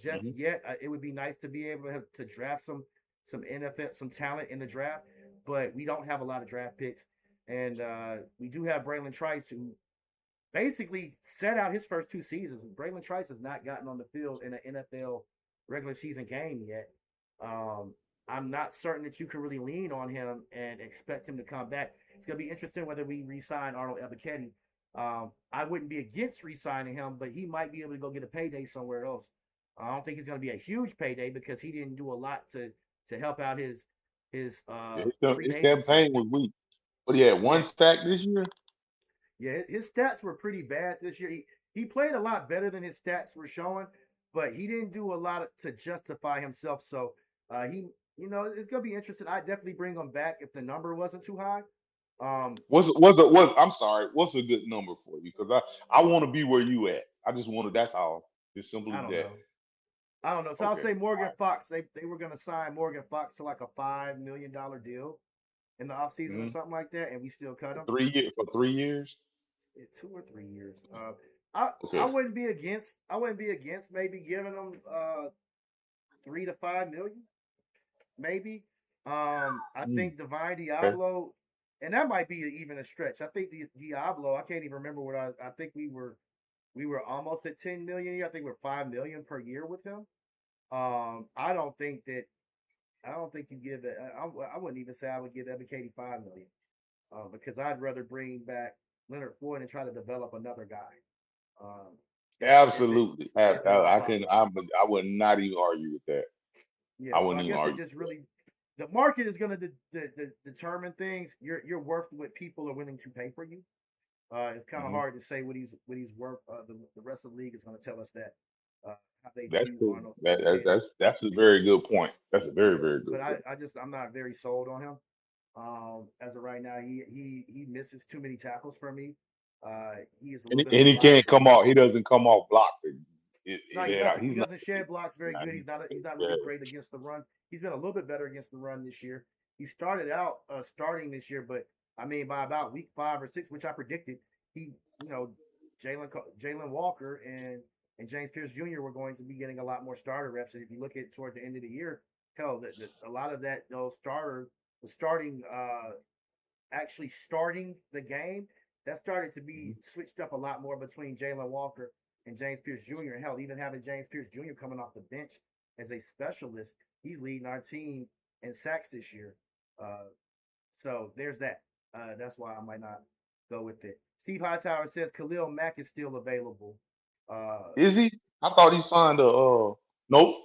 just yet, it would be nice to be able to draft some NFL, some talent in the draft. But we don't have a lot of draft picks, and we do have Braylon Trice, who basically set out his first 2 seasons. Braylon Trice has not gotten on the field in an NFL regular season game yet. I'm not certain that you can really lean on him and expect him to come back. It's going to be interesting whether we re-sign Arnold Ebiketie. I wouldn't be against re-signing him, but he might be able to go get a payday somewhere else. I don't think it's going to be a huge payday because he didn't do a lot to help out his His free agency. campaign was weak. But he had 1 sack this year. Yeah, his stats were pretty bad this year. He played a lot better than his stats were showing, but he didn't do a lot to justify himself. So it's gonna be interesting. I'd definitely bring him back if the number wasn't too high. I'm sorry. What's a good number for you? Because I want to be where you at. I just want to. That's all. It's simple as that. I don't know. So I'll say Morgan Fox. They were gonna sign Morgan Fox to like a $5 million deal in the offseason or something like that, and we still cut him. 3 years for 3 years. 2 or 3 years. I wouldn't be against maybe giving them 3 to 5 million, maybe. I think Divine Diablo, and that might be even a stretch. I think the Diablo, I can't even remember what I think we were almost at 10 million a year. I think we're 5 million per year with him. I don't think you give it. I wouldn't even say I would give Ebiketie 5 million, because I'd rather bring back Leonard Floyd and try to develop another guy. Absolutely. I would not even argue with that. Yeah, I guess it just really, the market is going to determine things. You're worth what people are willing to pay for you. It's kind of hard to say what he's worth. The rest of the league is going to tell us that. How they view Arnold. That's a very good point. That's a very very good. But I'm not very sold on him. As of right now, he misses too many tackles for me. He is a And, little bit of and a he can't blocker. come off. He doesn't come off blocking. No, he doesn't. He He's not. doesn't shed blocks very good. He's not really great against the run. He's been a little bit better against the run this year. He started out starting this year, but I mean by about week 5 or 6, which I predicted, he Jalen Walker and James Pierce Jr. were going to be getting a lot more starter reps. And if you look at toward the end of the year, hell, a lot of the starting actually starting the game, that started to be switched up a lot more between Jalen Walker and James Pierce Jr. And hell, even having James Pierce Jr. coming off the bench as a specialist, he's leading our team in sacks this year. So there's that. That's why I might not go with it. Steve Hightower says Khalil Mack is still available. Is he? I thought he signed a. Nope.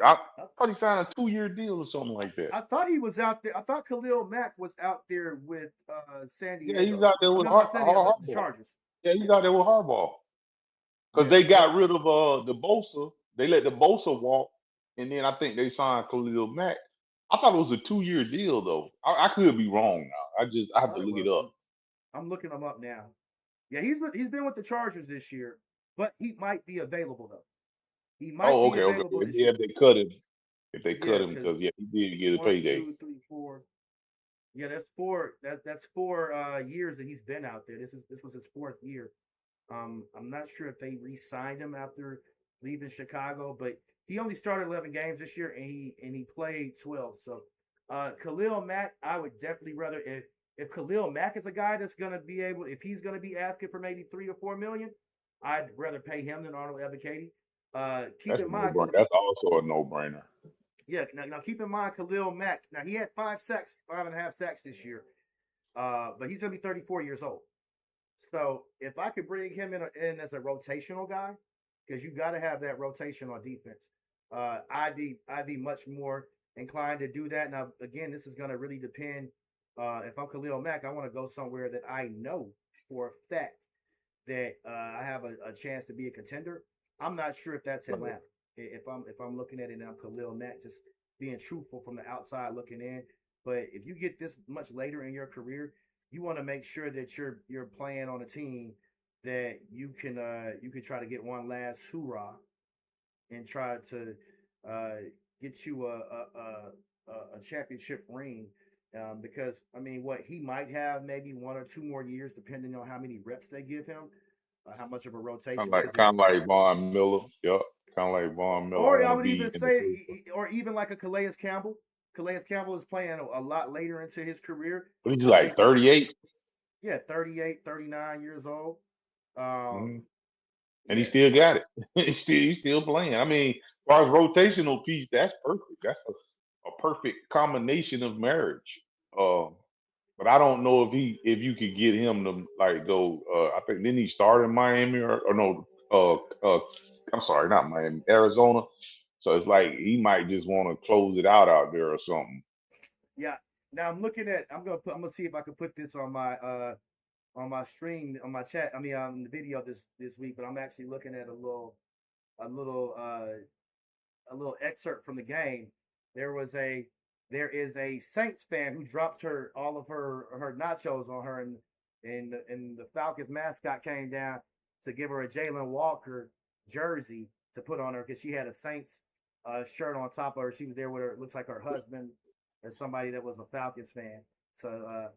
I thought he signed a 2-year deal or something like that. I thought he was out there. I thought Khalil Mack was out there with San Diego. Yeah, he's out there with Harbaugh. The Chargers. Yeah, he's out there with Harbaugh. Because Yeah. they got rid of the Bosa. They let the Bosa walk, and then I think they signed Khalil Mack. I thought it was a 2-year deal though. I could be wrong now. I have to look it up. I'm looking him up now. Yeah, he's been with the Chargers this year, but he might be available though. He might be available this year. If they cut him, because he did get a payday. 1, 2, 3, 4. Yeah, that's 4. That's 4 years that he's been out there. This was his 4th year. I'm not sure if they re-signed him after leaving Chicago, but he only started 11 games this year and he played 12. So Khalil Mack, I would definitely rather if Khalil Mack is a guy that's gonna be able, if he's gonna be asking for maybe $3 or $4 million, I'd rather pay him than Arnold Ebiketie. Keep in mind that's also a no-brainer. Yeah, now keep in mind Khalil Mack. Now he had 5.5 sacks this year, but he's gonna be 34 years old. So if I could bring him in as a rotational guy, because you got to have that rotation on defense, I'd be much more inclined to do that. Now again, this is gonna really depend. If I'm Khalil Mack, I want to go somewhere that I know for a fact that I have a chance to be a contender. I'm not sure if that's Atlanta. If I'm looking at it and I'm Khalil Mack, just being truthful from the outside looking in. But if you get this much later in your career, you want to make sure that you're playing on a team that you can try to get one last hoorah and try to get you a championship ring. Because I mean, what he might have maybe 1 or 2 more years, depending on how many reps they give him, how much of a rotation. Kind of like Von Miller. Yep. Kind of like Von Miller. Or I would even say, or even like a Calais Campbell. Calais Campbell is playing a lot later into his career. He's like 38. Yeah, 38, 39 years old. And he still got it. he's still playing. I mean, as far as rotational piece, that's perfect. That's a perfect combination of marriage. But I don't know if you could get him to like go. I think didn't he start in Miami or no? I'm sorry, not Miami, Arizona. So it's like he might just want to close it out there or something. Yeah. Now I'm looking at. I'm gonna see if I can put this on my stream, on my chat. I mean, on the video this week. But I'm actually looking at a little excerpt from the game. There is a Saints fan who dropped all of her nachos on her, and the Falcons mascot came down to give her a Jalen Walker jersey to put on her because she had a Saints shirt on top of her. She was there with her, looks like her husband or somebody that was a Falcons fan. So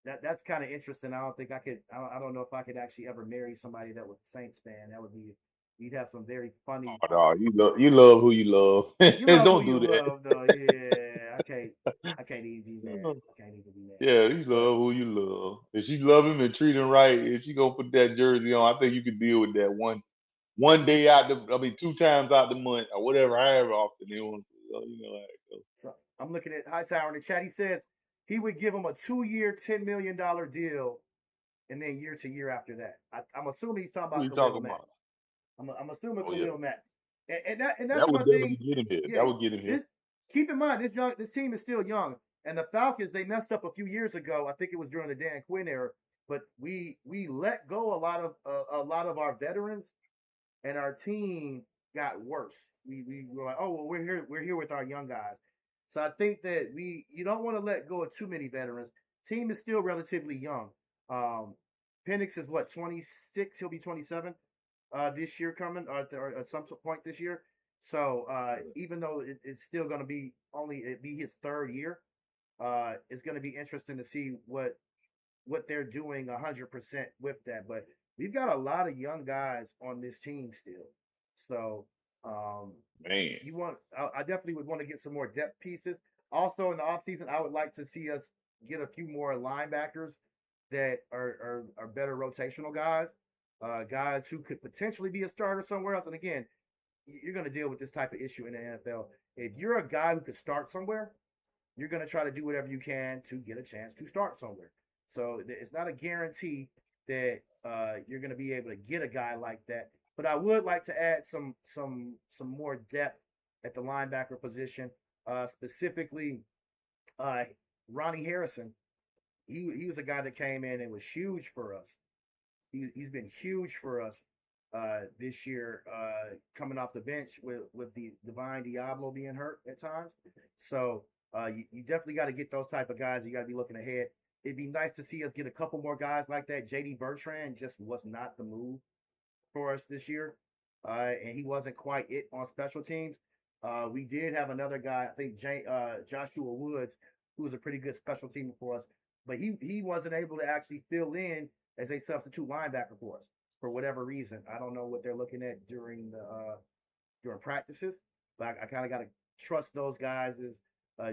that's kind of interesting. I don't think I could. I don't know if I could actually ever marry somebody that was a Saints fan. That would be. You'd have some very funny. Oh, no, you love who you love. Don't do that. Love, though. Yeah, I can't even be mad. Yeah, you love who you love. If she love him and treat him right, if she gonna put that jersey on, I think you can deal with that one day out 2 times out the month or whatever, however often they want. You know how it goes. So I'm looking at Hightower in the chat. He says he would give him a 2-year, $10 million deal, and then year to year after that. I'm assuming he's talking about Khalil Mack. I'm assuming Khalil Mack. And that's that would definitely get him here. Yeah, that would get him here. Keep in mind, this team is still young. And the Falcons, they messed up a few years ago. I think it was during the Dan Quinn era. But we let go a lot of our veterans, and our team got worse. We were like, oh well, we're here with our young guys. So I think that you don't want to let go of too many veterans. Team is still relatively young. Penix is what, 26? He'll be 27 this year coming, or at some point this year. So even though it's still going to be his third year, it's going to be interesting to see what they're doing 100% with that. But we've got a lot of young guys on this team still. So Man, I definitely would want to get some more depth pieces. Also in the offseason, I would like to see us get a few more linebackers that are better rotational guys, guys who could potentially be a starter somewhere else. And again, you're going to deal with this type of issue in the NFL. If you're a guy who could start somewhere, you're going to try to do whatever you can to get a chance to start somewhere. So it's not a guarantee that you're going to be able to get a guy like that. But I would like to add some more depth at the linebacker position, specifically Ronnie Harrison. He was a guy that came in and was huge for us. He's been huge for us this year, coming off the bench with the Divine Diablo being hurt at times. So you definitely got to get those type of guys. You got to be looking ahead. It'd be nice to see us get a couple more guys like that. J.D. Bertrand just was not the move for us this year, and he wasn't quite it on special teams. We did have another guy, I think Joshua Woods, who was a pretty good special teamer for us, but he wasn't able to actually fill in as a substitute linebacker for us for whatever reason. I don't know what they're looking at during practices, but I kind of got to trust those guys'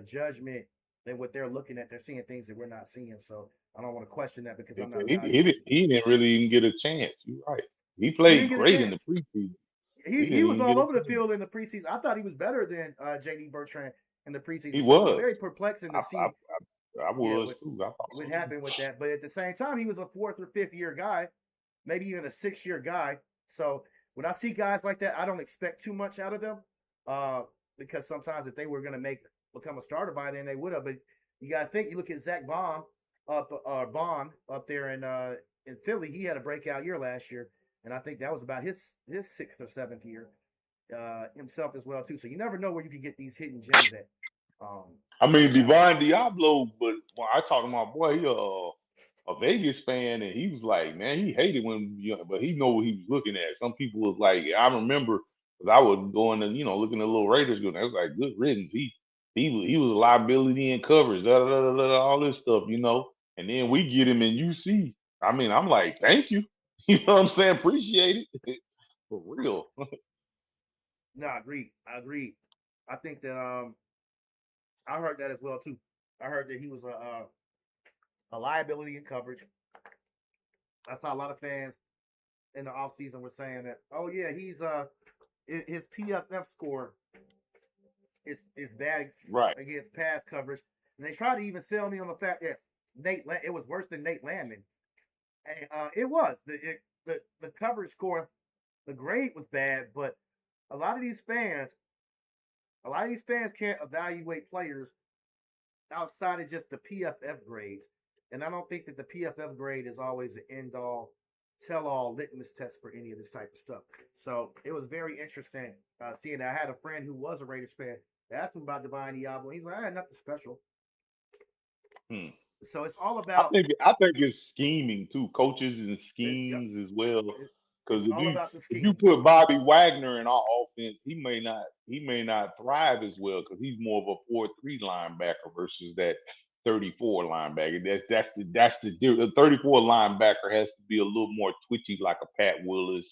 judgment and what they're looking at. They're seeing things that we're not seeing, so I don't want to question that because I'm not. he didn't really even get a chance. You're right. He He played didn't get a great in the chance. preseason. He was didn't all get a over the chance. field in the preseason. I thought he was better than J.D. Bertrand in the preseason. He So it was was. very perplexing to see I was too. I thought what so. happened with that. But at the same time, he was a 4th or 5th year guy, maybe even a 6th-year guy. So when I see guys like that, I don't expect too much out of them, because sometimes if they were going to become a starter by then, they would have. But you got to think. You look at Zach Bond up there in Philly. He had a breakout year last year, and I think that was about his 6th or 7th year himself as well too. So you never know where you can get these hidden gems at. I mean, Divine Diablo, but when I talked to my boy, he a Vegas fan, and he was like, man, he hated when, but he know what he was looking at. Some people was like, I remember, because I was going to, looking at little Raiders going, I was like, good riddance. He was a liability in coverage, all this stuff, and then we get him in UC. I mean, I'm like, thank you. You know what I'm saying? Appreciate it. For real. No, I agree. I think that I heard that as well too. I heard that he was a liability in coverage. I saw a lot of fans in the offseason were saying that, oh yeah, he's his PFF score is bad Right. against pass coverage. And they tried to even sell me on the fact that it was worse than Nate Landman. And it was. The coverage score, the grade was bad, but a lot of these fans can't evaluate players outside of just the PFF grades. And I don't think that the PFF grade is always the end-all, tell-all litmus test for any of this type of stuff. So it was very interesting seeing that. I had a friend who was a Raiders fan. They asked him about Divine Diablo. He's like, nothing special. So it's all about. I think it's scheming too, coaches and schemes as well. Because if you put Bobby Wagner in our offense, he may not thrive as well because he's more of a 4-3 linebacker versus that 34 linebacker. That's the difference. The 34 linebacker has to be a little more twitchy, like a Pat Willis,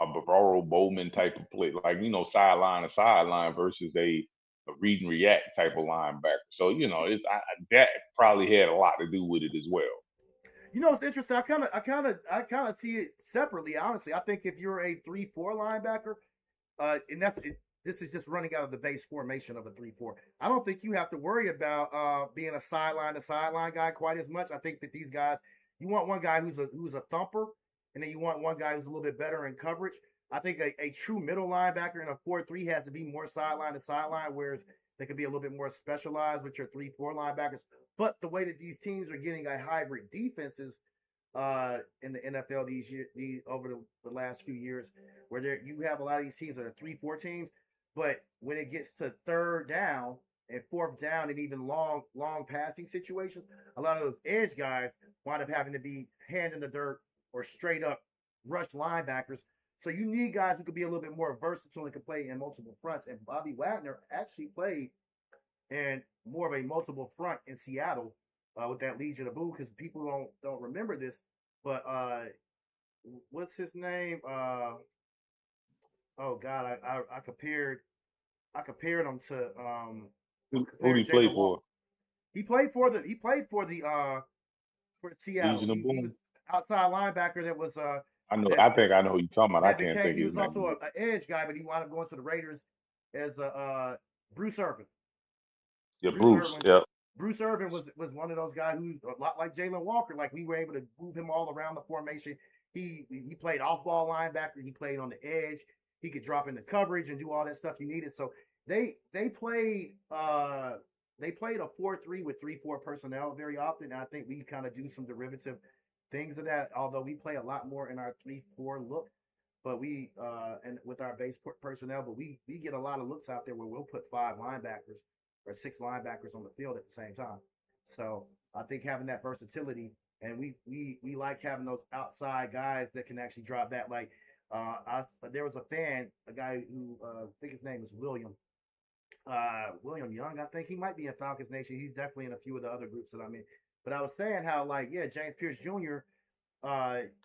a Bavaro Bowman type of play, like sideline to sideline versus a read and react type of linebacker. So that probably had a lot to do with it as well. It's interesting. I kind of see it separately. Honestly, I think if you're a 3-4 linebacker, and this is just running out of the base formation of a 3-4. I don't think you have to worry about being a sideline to sideline guy quite as much. I think that these guys, you want one guy who's a thumper, and then you want one guy who's a little bit better in coverage. I think a true middle linebacker in a 4-3 has to be more sideline to sideline, whereas they could be a little bit more specialized with your 3-4 linebackers. But the way that these teams are getting a hybrid defenses in the NFL over the last few years, where you have a lot of these teams that are 3-4 teams, but when it gets to third down and fourth down and even long passing situations, a lot of those edge guys wind up having to be hand in the dirt or straight up rush linebackers. So you need guys who could be a little bit more versatile and can play in multiple fronts. And Bobby Wagner actually played in more of a multiple front in Seattle with that Legion of Boom, because people don't remember this, but what's his name? Oh God, I compared him to Who compared he play Jalen Walker. for? He played for Seattle. Legion of He was Boom. outside linebacker that was I know. that I think I know who you're talking about. I that can't became, think he of his was also name. an edge guy, but he wound up going to the Raiders as Bruce Irvin. Yeah, Bruce. Irvin. Yeah. Bruce Irvin was one of those guys who's a lot like Jalen Walker. Like, we were able to move him all around the formation. He played off ball linebacker. He played on the edge. He could drop into coverage and do all that stuff you needed. So they played a 4-3 with 3-4 personnel very often. And I think we kind of do some derivative things of that. Although we play a lot more in our 3-4 look, but we and with our base personnel, but we get a lot of looks out there where we'll put 5 linebackers or 6 linebackers on the field at the same time. So I think having that versatility, and we like having those outside guys that can actually drop back. Like there was a guy who I think his name is William Young. I think he might be in Falcons Nation. He's definitely in a few of the other groups that I'm in. But I was saying how, like, yeah, James Pierce Jr.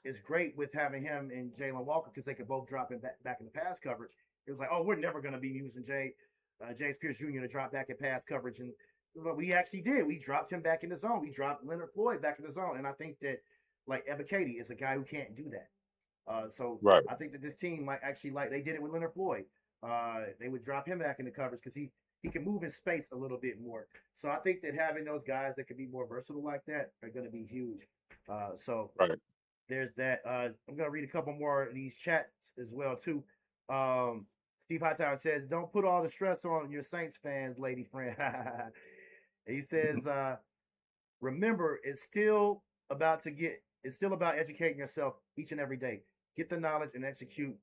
Is great with having him and Jalen Walker, because they could both drop in back in the pass coverage. It was like, oh, we're never going to be using James Pierce Jr. to drop back in pass coverage, and but we actually did. We dropped him back in the zone. We dropped Leonard Floyd back in the zone, and I think that, like, Ebiketie is a guy who can't do that. So Right. I think that this team might actually, like they did it with Leonard Floyd. They would drop him back in the coverage because he can move in space a little bit more. So I think that having those guys that can be more versatile like that are going to be huge. So Right. there's that. I'm going to read a couple more of these chats as well, too. Steve Hightower says, don't put all the stress on your Saints fans, lady friend. He says, remember, it's still about educating yourself each and every day. Get the knowledge and execute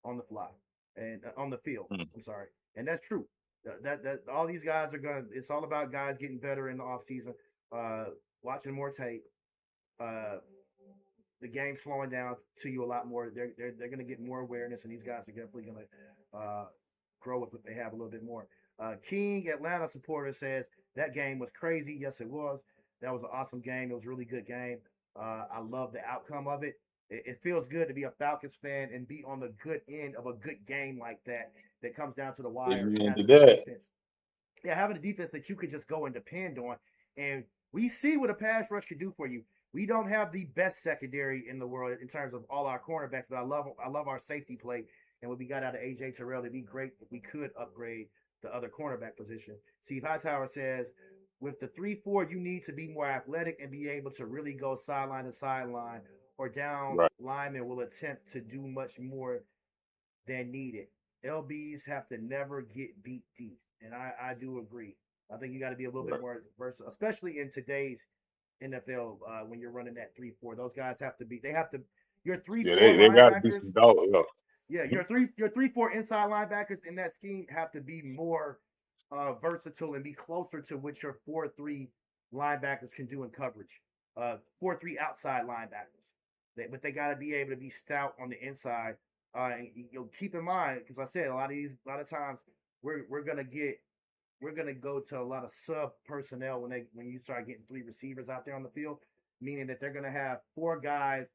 on the fly and on the field. I'm sorry. And that's true. That all these guys are it's all about guys getting better in the off season, watching more tape, the game slowing down to you a lot more. They're going to get more awareness, and these guys are definitely going to grow with what they have a little bit more. King Atlanta supporter says that game was crazy. Yes, it was. That was an awesome game. It was a really good game. I love the outcome of it. It feels good to be a Falcons fan and be on the good end of a good game like that comes down to the wire. Having a defense that you could just go and depend on. And we see what a pass rush could do for you. We don't have the best secondary in the world in terms of all our cornerbacks, but I love our safety play. And what we got out of A.J. Terrell, it'd be great if we could upgrade the other cornerback position. Steve Hightower says, with the 3-4, you need to be more athletic and be able to really go sideline to sideline, or down linemen will attempt to do much more than needed. LBs have to never get beat deep. And I do agree. I think you got to be a little bit more versatile, especially in today's NFL when you're running that 3-4. Those guys have to be. They have to. Your 3-4 they got to be some dogs. Yeah, your 3-4 inside linebackers in that scheme have to be more versatile and be closer to what your 4-3 linebackers can do in coverage. 4-3 outside linebackers. But they got to be able to be stout on the inside. And you'll keep in mind, because I said a lot of times we're gonna go to a lot of sub personnel when you start getting 3 receivers out there on the field, meaning that they're gonna have 4 guys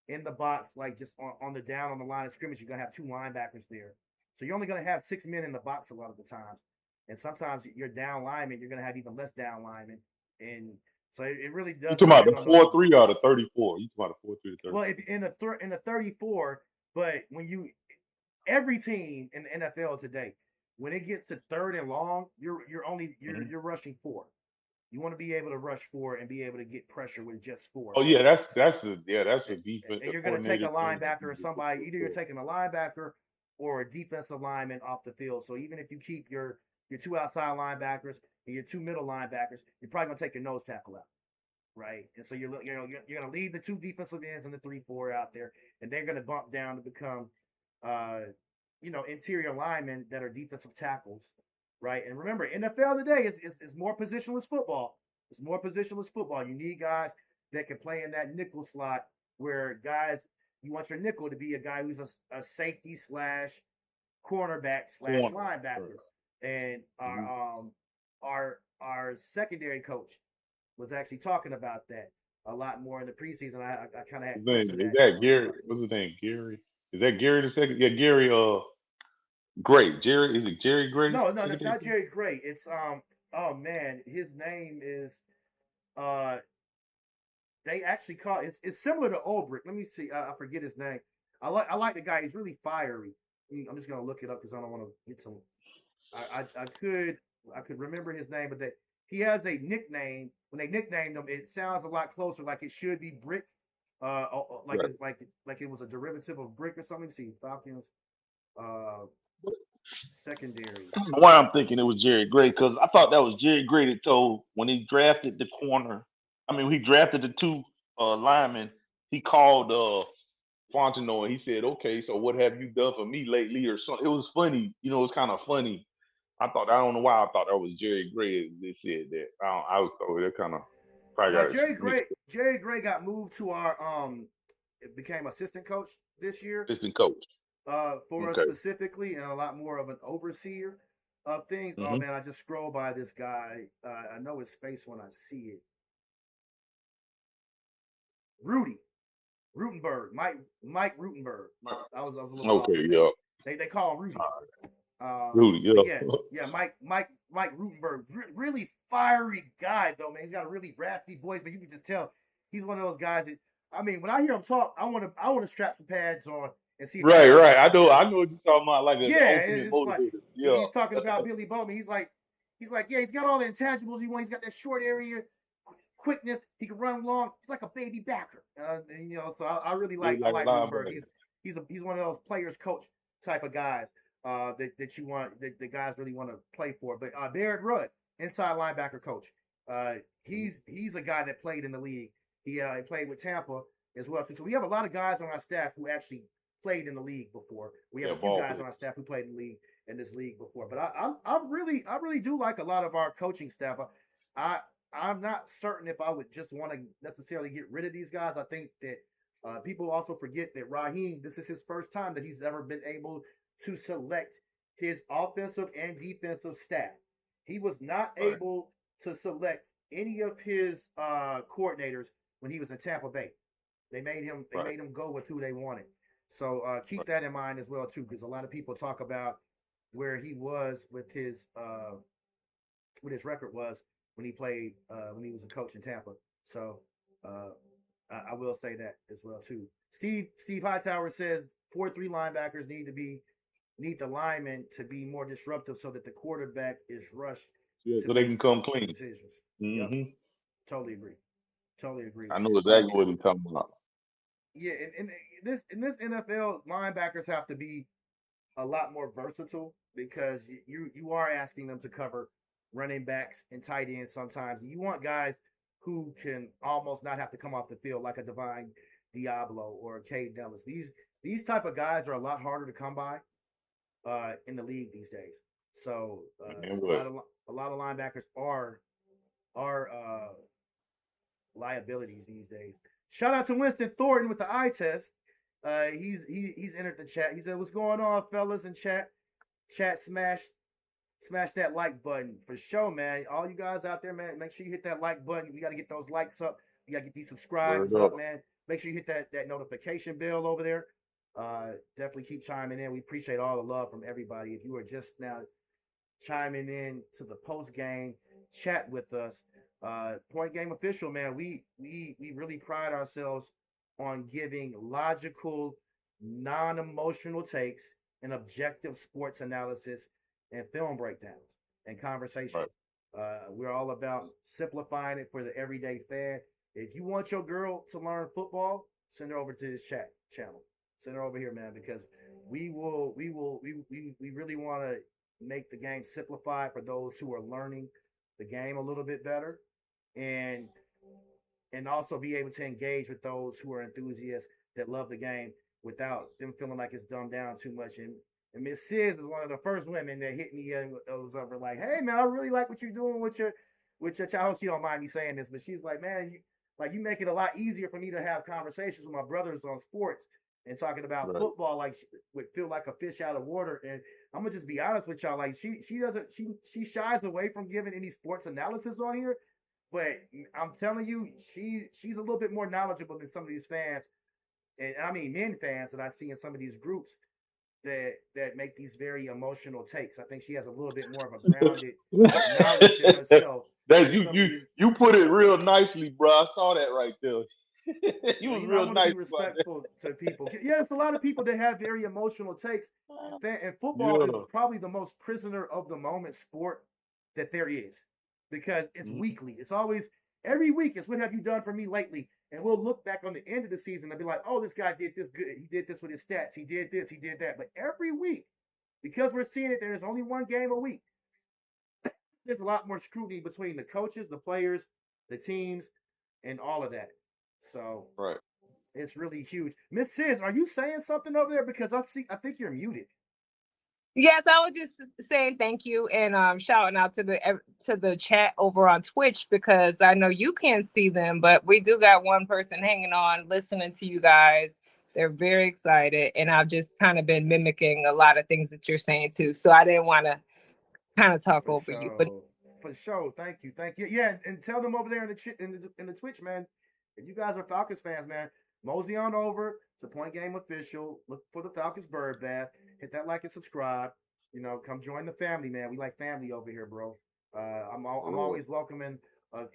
in the box, like just on the down on the line of scrimmage. You're gonna have 2 linebackers there, so you're only gonna have 6 men in the box a lot of the times. And sometimes you're down linemen, you're gonna have even less down linemen, and so it really does. You talking about the 4-3 or the 34? You talking about the 4-3 to 34? Well, if in the 34, but when every team in the NFL today, when it gets to 3rd and long, you're rushing 4. You want to be able to rush 4 and be able to get pressure with just 4. Oh yeah, that's a defense. And you're going to take a linebacker or somebody. Either you're taking a linebacker or a defensive lineman off the field. So even if you keep your 2 outside linebackers and your 2 middle linebackers, you're probably going to take your nose tackle out, right? And so you're going to leave the 2 defensive ends and the 3-4 out there, and they're going to bump down to become interior linemen that are defensive tackles, right? And remember, NFL today is more positionless football. It's more positionless football. You need guys that can play in that nickel slot where guys, you want your nickel to be a guy who's a safety / cornerback / linebacker. And our secondary coach was actually talking about that a lot more in the preseason. I kind of had clips of that. Is that Gary? What's his name? Gary? Is that Gary the second? Yeah, Gary. Gray. Jerry? Is it Jerry Gray? No, that's not Jerry Gray. It's oh man, his name is they actually call it's similar to Ulbrich. Let me see. I forget his name. I like the guy. He's really fiery. I'm just gonna look it up because I don't want to get some. I could remember his name, but he has a nickname. When they nicknamed him, it sounds a lot closer, like it should be Brick. Like right. like it was a derivative of Brick or something. See, Falcons. Secondary. I don't know why I'm thinking it was Jerry Gray, because I thought that was Jerry Gray that told when he drafted the corner. I mean, he drafted the two linemen. He called Fontenot and he said, "Okay, so what have you done for me lately?" or something. It was funny, it was kind of funny. I don't know why I thought that was Jerry Gray that said that. I was thought that kind of probably. Jerry Gray got moved to our it became assistant coach this year. Assistant coach. For us specifically, and a lot more of an overseer of things. Mm-hmm. Oh man, I just scroll by this guy. I know his face when I see it. Rudy Rutenberg, Mike Rutenberg. I was a little okay. Yeah, they call him Rudy. Rudy, yeah. Mike Rutenberg, really fiery guy though, man. He's got a really raspy voice, but you can just tell he's one of those guys that. I mean, when I hear him talk, I want to strap some pads on. And see right. I know what you're talking about. Like it's like, he's talking about Billy Bowman. He's like, yeah, he's got all the intangibles he wants. He's got that short area quickness. He can run long. He's like a baby backer. So I really like Rutenberg. He's one of those players coach type of guys that you want that the guys really want to play for. But Barrett Rudd, inside linebacker coach. He's a guy that played in the league. He played with Tampa as well. So we have a lot of guys on our staff who actually played in the league before. We have a few guys on our staff who played in this league before. But I really do like a lot of our coaching staff. I'm not certain if I would just want to necessarily get rid of these guys. I think that people also forget that Raheem, this is his first time that he's ever been able to select his offensive and defensive staff. He was not able to select any of his coordinators when he was in Tampa Bay. They made him go with who they wanted. So keep that in mind as well too, because a lot of people talk about where he was with his what his record was when he played when he was a coach in Tampa. So I will say that as well too. Steve Hightower says 4-3 linebackers need the linemen to be more disruptive so that the quarterback is rushed. Yeah, so they can come clean. Decisions. Mm-hmm. Yep. Totally agree. I know exactly what he's talking about. Yeah, in this NFL, linebackers have to be a lot more versatile because you are asking them to cover running backs and tight ends sometimes. You want guys who can almost not have to come off the field like a Divine Diablo or a Cade Nellis. These type of guys are a lot harder to come by in the league these days. So a lot of linebackers are liabilities these days. Shout out to Winston Thornton with the eye test. He's entered the chat. He said, "What's going on, fellas?" In chat, smash that like button for sure, man. All you guys out there, man, make sure you hit that like button. We got to get those likes up. We got to get these subscribers up, man. Make sure you hit that notification bell over there. Definitely keep chiming in. We appreciate all the love from everybody. If you are just now chiming in to the post game chat with us, Point Game Official, man, we really pride ourselves on giving logical, non-emotional takes and objective sports analysis and film breakdowns and conversation. Right. We're all about simplifying it for the everyday fan. If you want your girl to learn football, send her over to this chat channel. Send her over here, man, because we really want to make the game simplified for those who are learning the game a little bit better, and also be able to engage with those who are enthusiasts that love the game without them feeling like it's dumbed down too much. And And Miss Sis is one of the first women that hit me and was over like, "Hey man, I really like what you're doing with your child." I hope she don't mind me saying this, but she's like, "Man, you make it a lot easier for me to have conversations with my brothers on sports and talking about Right. football like would feel like a fish out of water." And I'm gonna just be honest with y'all, like she doesn't she shies away from giving any sports analysis on here, but I'm telling you, she's a little bit more knowledgeable than some of these fans, and I mean men fans that I see in some of these groups that make these very emotional takes. I think she has a little bit more of a grounded knowledge in herself That than some of these. you put it real nicely, bro. I saw that right there. You Well, was I real want to be nice about that. respectful to people. Yeah, there's a lot of people that have very emotional takes, and football is Yeah. probably the most prisoner of the moment sport that there is because it's Mhm. weekly. It's always every week. It's what have you done for me lately? And we'll look back on the end of the season and be like, oh, this guy did this good. He did this with his stats. He did this. He did that. But every week, because we're seeing it, there's only one game a week. There's a lot more scrutiny between the coaches, the players, the teams, and all of that. So Right. it's really huge. Miss Sis, are you saying something over there? Because I think you're muted. Yes, I was just saying thank you and shouting out to the chat over on Twitch because I know you can't see them, but we do got one person hanging on, listening to you guys. They're very excited, and I've just kind of been mimicking a lot of things that you're saying too. So I didn't want to kind of talk For over you, but sure. For sure. Thank you. Yeah, and tell them over there in the Twitch, man. If you guys are Falcons fans, man, mosey on over to Point Game Official. Look for the Falcons Bird Bath. Hit that like and subscribe. Come join the family, man. We like family over here, bro. I'm Good. always welcoming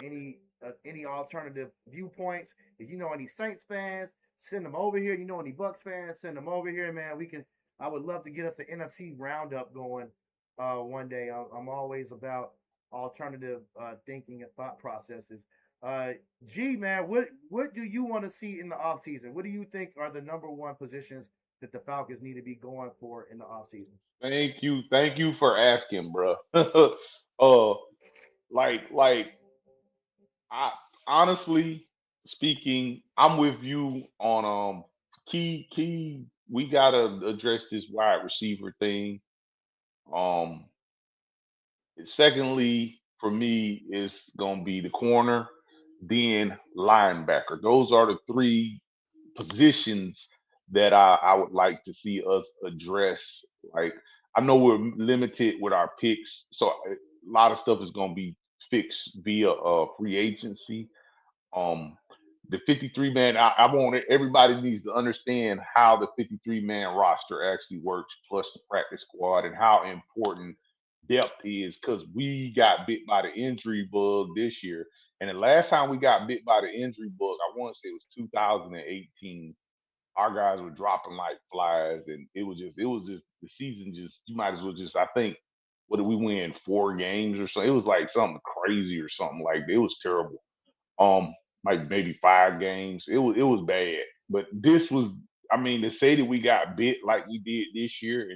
any alternative viewpoints. If you know any Saints fans, send them over here. You know any Bucks fans, send them over here, man. We can. I would love to get us the NFC roundup going one day. I'm always about alternative thinking and thought processes. Uh, G man, what do you want to see in the offseason? What do you think are the number one positions that the Falcons need to be going for in the offseason? Thank you for asking, bro. uh, like I honestly speaking, I'm with you on key. We gotta address this wide receiver thing. Um, Secondly, for me, it's gonna be the corner, then linebacker. Those are the three positions that I would like to see us address. Like I know we're limited with our picks, so a lot of stuff is gonna be fixed via free agency. Um, the 53 man, I want everybody needs to understand how the 53-man roster actually works, plus the practice squad, and how important depth is. Because we got bit by the injury bug this year, and the last time we got bit by the injury bug, I want to say it was 2018. Our guys were dropping like flies, and it was just the season. Just you might as well just I think what did we win 4 games or something? It was like something crazy or something like that. It was terrible um like maybe 5 games. It was bad. But this was I mean to say that we got bit like we did this year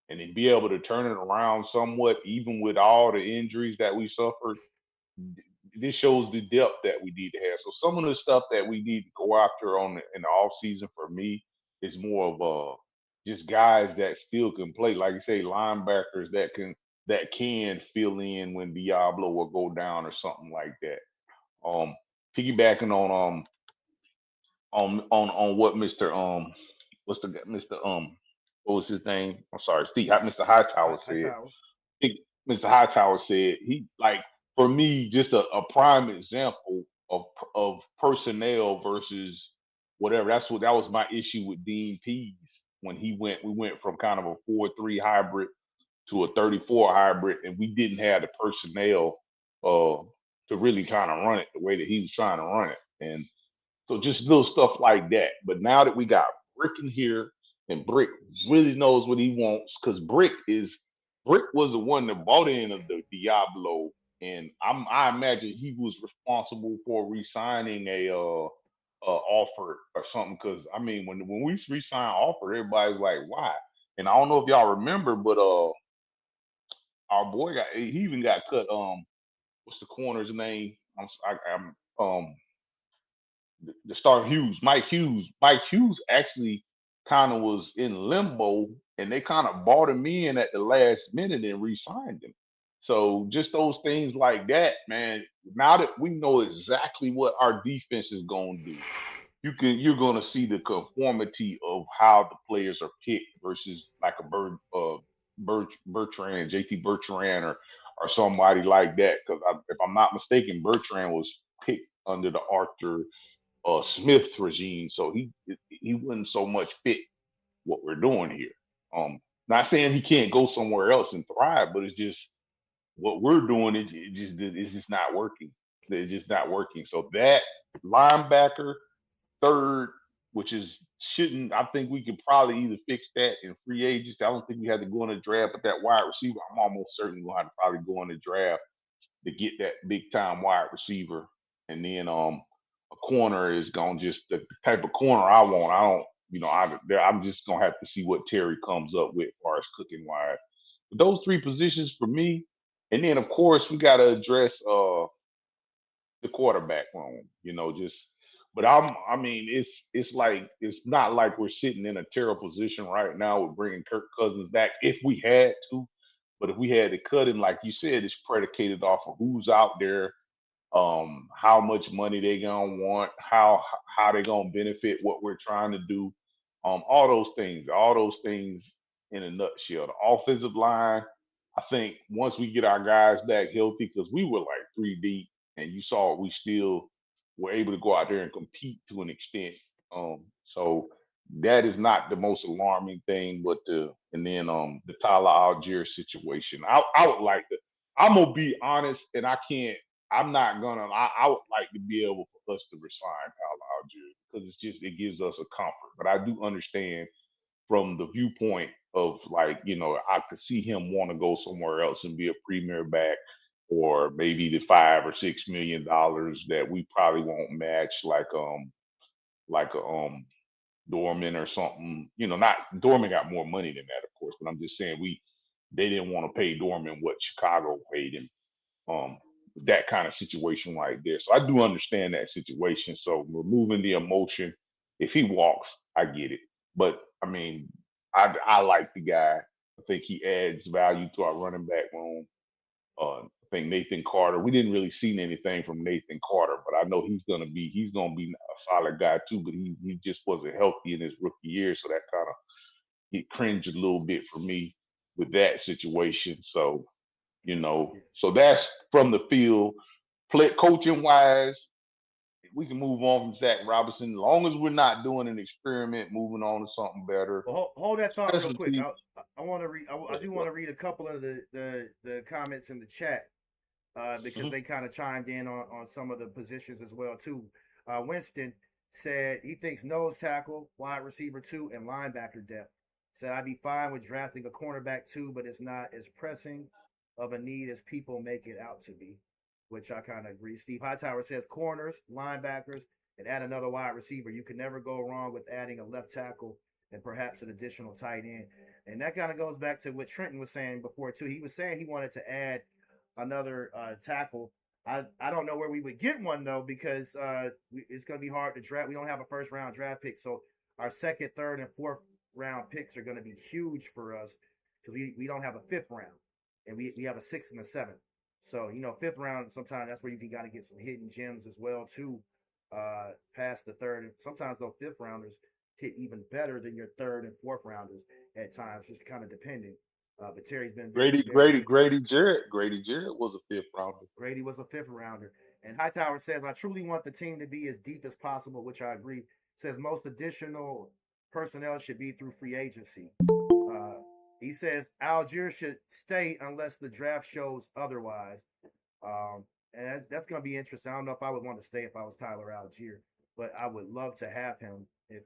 and then be able to turn it around somewhat even with all the injuries that we suffered, this shows the depth that we need to have. So some of the stuff that we need to go after in the off season for me is more of just guys that still can play, like you say, linebackers that can fill in when Diablo will go down or something like that. Piggybacking on what what's the Mr. What was his name? I'm sorry, Steve. Mr. Hightower High said. tower. think Mr. Hightower said he like for me just a prime example of personnel versus whatever. That was my issue with Dean Pease when he went. We went from kind of a 4-3 hybrid to a 34 hybrid, and we didn't have the personnel uh, to really kind of run it the way that he was trying to run it. And so just little stuff like that. But now that we got Brick in here, and Brick really knows what he wants, because Brick was the one that bought in of the Diablo, and I imagine he was responsible for re-signing a offer or something. Because I mean, when we re-signed offer, everybody's like, why? And I don't know if y'all remember, but our boy he even got cut. What's the corner's name? I'm the star Hughes, Mike Hughes. Mike Hughes actually kind of was in limbo, and they kind of bought him in at the last minute and re-signed him. So just those things like that, man. Now that we know exactly what our defense is going to do, you're going to see the conformity of how the players are picked versus like a Bertrand, JT Bertrand, or somebody like that. Because if I'm not mistaken, Bertrand was picked under the Arthur Smith regime, so he wouldn't so much fit what we're doing here. Not saying he can't go somewhere else and thrive, but it's just what we're doing. It's just not working. It's just not working. So that linebacker third, which is shouldn't. I think we could probably either fix that in free agency. I don't think we had to go in the draft, but that wide receiver, I'm almost certain we'll have to probably go in the draft to get that big time wide receiver, and then a corner is going just the type of corner I want. I don't, I'm just gonna have to see what Terry comes up with as far as cooking wise. But those three positions for me, and then of course we got to address the quarterback room. But I mean, it's like it's not like we're sitting in a terrible position right now with bringing Kirk Cousins back if we had to. But if we had to cut him, like you said, it's predicated off of who's out there, how much money they gonna want, how they gonna benefit what we're trying to do, all those things in a nutshell. The offensive line, I think once we get our guys back healthy, because we were like 3 deep, and you saw we still were able to go out there and compete to an extent. So that is not the most alarming thing, but the Tyler Algier situation. I would like to. I'm gonna be honest, and I'm not gonna. I would like to be able for us to resign Tyler Algier because it gives us a comfort. But I do understand from the viewpoint of like, I could see him want to go somewhere else and be a premier back, or maybe the $5 or $6 million that we probably won't match, like a Dorman or something. Not Dorman got more money than that, of course, but I'm just saying they didn't want to pay Dorman what Chicago paid him. That kind of situation right there. So I do understand that situation. So removing the emotion, if he walks, I get it. But I mean, I like the guy. I think he adds value to our running back room. I think Nathan Carter. We didn't really see anything from Nathan Carter, but I know he's gonna be a solid guy too. But he just wasn't healthy in his rookie year, so that kind of it cringed a little bit for me with that situation. So so that's from the field. Coaching wise, we can move on from Zach Robinson as long as we're not doing an experiment, moving on to something better. Well, hold that thought real quick. I want to read. I do want to read a couple of the comments in the chat because they kind of chimed in on some of the positions as well too. Winston said he thinks nose tackle, wide receiver 2, and linebacker depth. Said I'd be fine with drafting a cornerback 2, but it's not as pressing of a need as people make it out to be, which I kind of agree. Steve Hightower says corners, linebackers, and add another wide receiver. You can never go wrong with adding a left tackle and perhaps an additional tight end. And that kind of goes back to what Trenton was saying before too. He was saying he wanted to add another tackle. I don't know where we would get one though, because it's going to be hard to draft. We don't have a first round draft pick, so our second, third, and fourth round picks are going to be huge for us because we don't have a fifth round, and we have a sixth and a seventh. So fifth round, sometimes that's where you can got to get some hidden gems as well too, past the third. And sometimes those fifth rounders hit even better than your third and fourth rounders at times, just kind of depending. But Terry's been Grady Jarrett was a fifth rounder. Grady was a fifth rounder. And Hightower says, I truly want the team to be as deep as possible, which I agree. Says most additional personnel should be through free agency. He says Algier should stay unless the draft shows otherwise. And that's going to be interesting. I don't know if I would want to stay if I was Tyler Algier, but I would love to have him if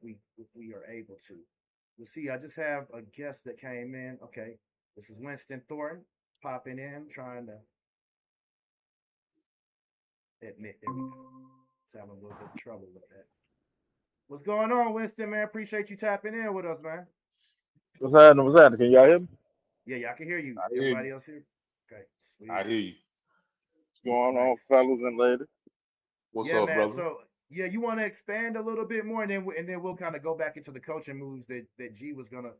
we are able to. We'll see. I just have a guest that came in. Okay. This is Winston Thornton popping in, trying to admit. There we go. Just having a little bit of trouble with that. What's going on, Winston, man? Appreciate you tapping in with us, man. What's happening? Can y'all hear me? Yeah, I can hear you. Everybody else here? Okay, sweet. I hear you. What's going on, fellas and ladies? What's up, man, brother? Yeah, you want to expand a little bit more, and then we'll kind of go back into the coaching moves that G was gonna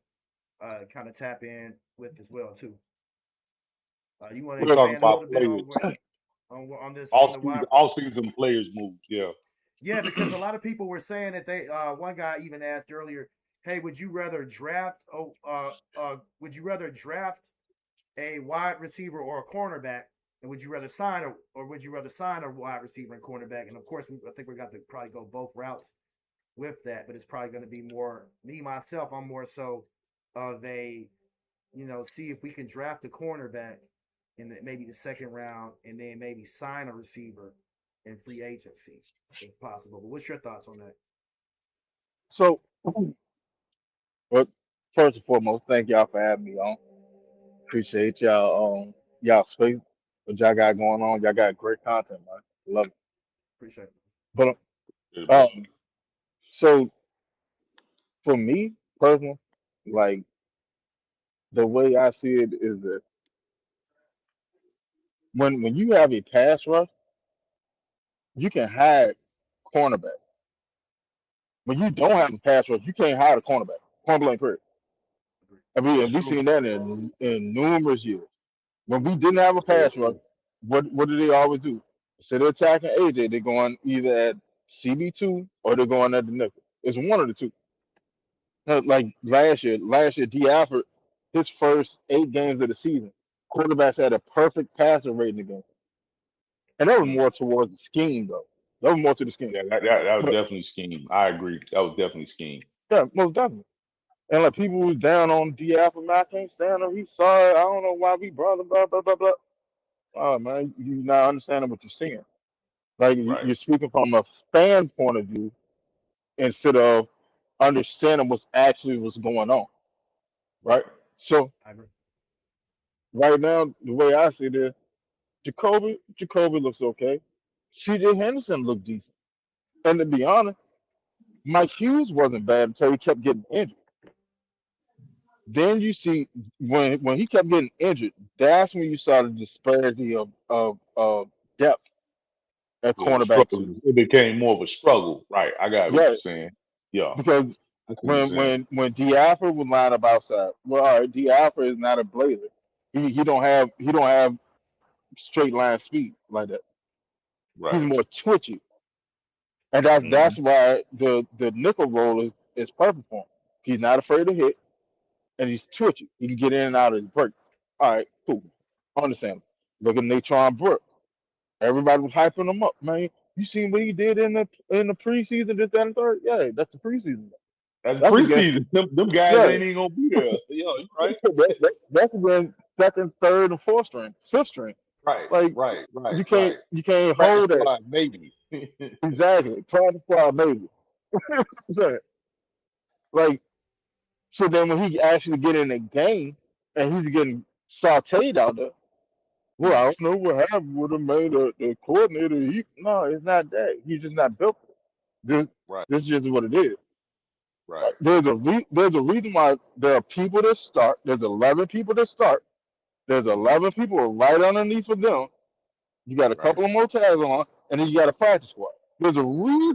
kind of tap in with as well too. You want to We're talking expand a about little bit players, on this on the wide. all season players moves. Yeah. Yeah, because a lot of people were saying that they. One guy even asked earlier, "Hey, would you rather draft? Would you rather draft a wide receiver or a cornerback? And would you rather sign would you rather sign a wide receiver and cornerback?" And of course, I think we're going to probably go both routes with that, but it's probably going to be more me myself. I'm more so of a, see if we can draft a cornerback in maybe the second round, and then maybe sign a receiver in free agency if possible. But what's your thoughts on that? So, but first and foremost, thank y'all for having me on. Appreciate y'all space, what y'all got going on. Y'all got great content, man. Love it. Appreciate it. But Yeah, bro. so for me personally, like the way I see it is that when you have a pass rush, you can hide cornerback. When you don't have a pass rush, you can't hide a cornerback. Point blank period. I mean, and That's we've true. seen that in numerous years. When we didn't have a Very pass rush, true. what do they always do? Instead of attacking AJ, they're going either at CB2 or they're going at the nickel. It's one of the two. Like last year, D. Alford, his first 8 games of the season, quarterbacks had a perfect passer rating against him. And that was Mm. more towards the scheme, though. That was more to the scheme. Yeah, that was But definitely scheme. I agree. That was definitely scheme. yeah, most definitely. And like people was down on D. Alford, man, I can't stand him. He saw it. I don't know why we brought him, blah, blah, blah, blah. Oh, man, you're not understanding what you're seeing. Like Right. you're speaking from a fan point of view instead of understanding what's going on, Right. right? So I agree. right now, the way I see it is, Jacoby looks okay. C.J. Henderson looked decent, and to be honest, Mike Hughes wasn't bad until he kept getting injured. Then you see when he kept getting injured, that's when you saw the disparity of depth at Yeah, the cornerback struggle. too. It became more of a struggle. Right. I got what Yeah, you're saying. Yeah. because I see what you're saying. when D'Alford would line up outside, well, all right, D'Alford is not a blazer. He don't have straight line speed like that. He's Right. more twitchy, and that's Mm-hmm. why the nickel role is perfect for him. He's not afraid to hit, and he's twitchy. He can get in and out of the break. All right, cool, understand. Look at Natron Brooks. Everybody was hyping him up, man. You seen what he did in the preseason, this, that, and third? Yeah, that's the preseason. That's That's against preseason. Them guys yeah. ain't even gonna be there. Yeah, you right. That's against second, third, and fourth string, fifth string. Right. Like Right. Right. you Right. can't Practice hold that squad, maybe. exactly. Practice squad maybe. So, like so then when he actually get in the game and he's getting sauteed out there, well, I Mm. don't know what happened with him, man. The coordinator, no, it's not that. He's just not built for it. This, Right. this is just what it is. Right. There's a reason why there are people that start. There's 11 people that start. There's Mm-hmm. 11 people right underneath of them. You got a Right. couple of more tags on, and then you got a practice squad. There's a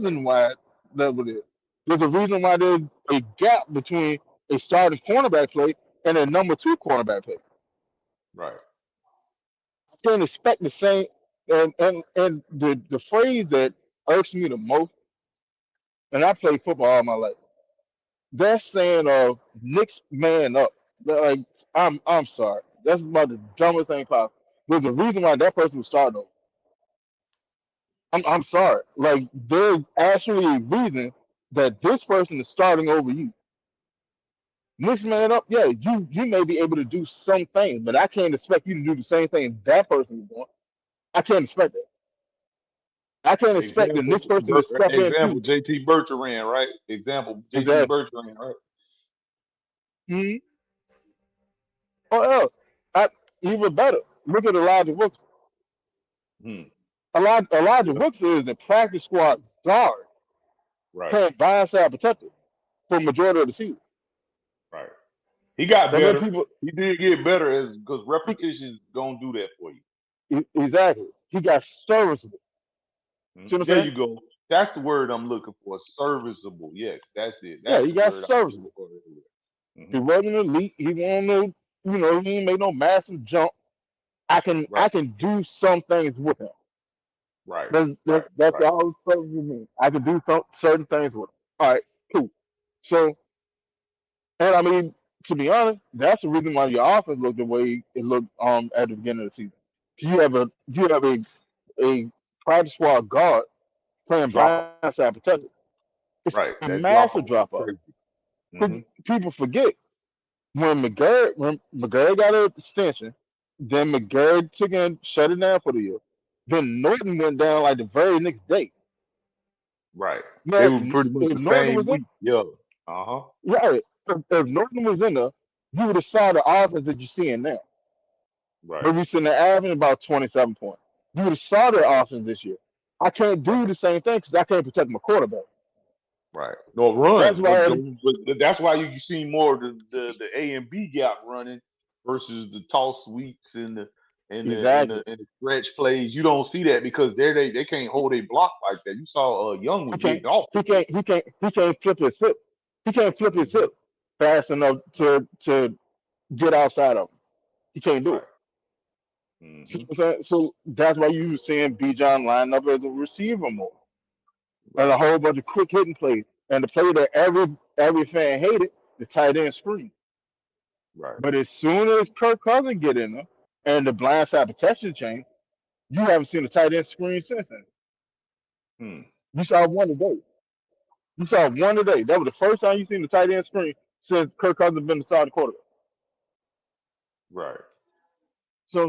Right. reason why that's what it is. There's a reason why there's a gap between a starting cornerback play and a number two cornerback play. Right. You can't expect the same. And the phrase that irks me the most, and I played football all my life. That saying of Nick's man up. Like I'm sorry. That's about the dumbest thing possible. There's a reason why that person was starting over. I'm sorry. Like there's actually a reason that this person is starting over you. Next man up, yeah, you may be able to do some things, but I can't expect you to do the same thing that person is doing. I can't expect that. I can't expect the next person to step in Example, too. JT Bertrand, right? Example, JT Exactly. Bertrand, right? Hmm. Or else, I, even better. Look at Elijah Wilson. Hmm. Elijah Yeah. Wilson is a practice squad guard, Right. playing blindside protector for the majority of the season. Right. He got And then better. people, He did get better as because he, repetitions gonna do that for you. exactly, he got serviceable. See what I'm There saying? you go. That's the word I'm looking for. Serviceable. Yes, that's it. Yeah, That's he the got word I'm looking serviceable. for. He wasn't elite. He wasn't he didn't make no massive jump. I can Right, do some things with him. right, That's right, that's right. all you mean. I can do certain things with him. All right, cool. So, and I mean, to be honest, that's the reason why your offense looked the way it looked at the beginning of the season. You have a practice squad guard playing Drop off. blindside protection. It's Right. a That drop massive off was drop off. crazy. Mm-hmm. People forget when McGurk got an extension, then McGurk shut it down for the year. Then Norton went down like the very next day. Right. Now, They were pretty much if the Norton was same in, week. Yeah. Uh-huh. right, if Norton was in there, you would have saw the offense that you're seeing now. Right. But we sitting there averaging about 27 points. You would have saw their offense this year. I can't do Right. the same thing because I can't protect my quarterback. Right. No That's run. why. But that's why you see more of the A and B gap running versus the toss sweeps and Exactly. the stretch plays. You don't see that because they can't hold a block like that. You saw Young He was can't. getting off He of it. can't. He can't. He can't flip his hip. He can't flip his hip fast enough to get outside of him. He can't do Right. it. Mm-hmm. So that's why you were seeing Bijan line up as a receiver more, and Right. a whole bunch of quick hitting plays. And the play that every fan hated, the tight end screen. Right. But as soon as Kirk Cousins get in there and the blindside protection change, you haven't seen the tight end screen since then. Hmm. You saw one today. You saw one today. That was the first time you seen the tight end screen since Kirk Cousins been the starting quarterback. Right. So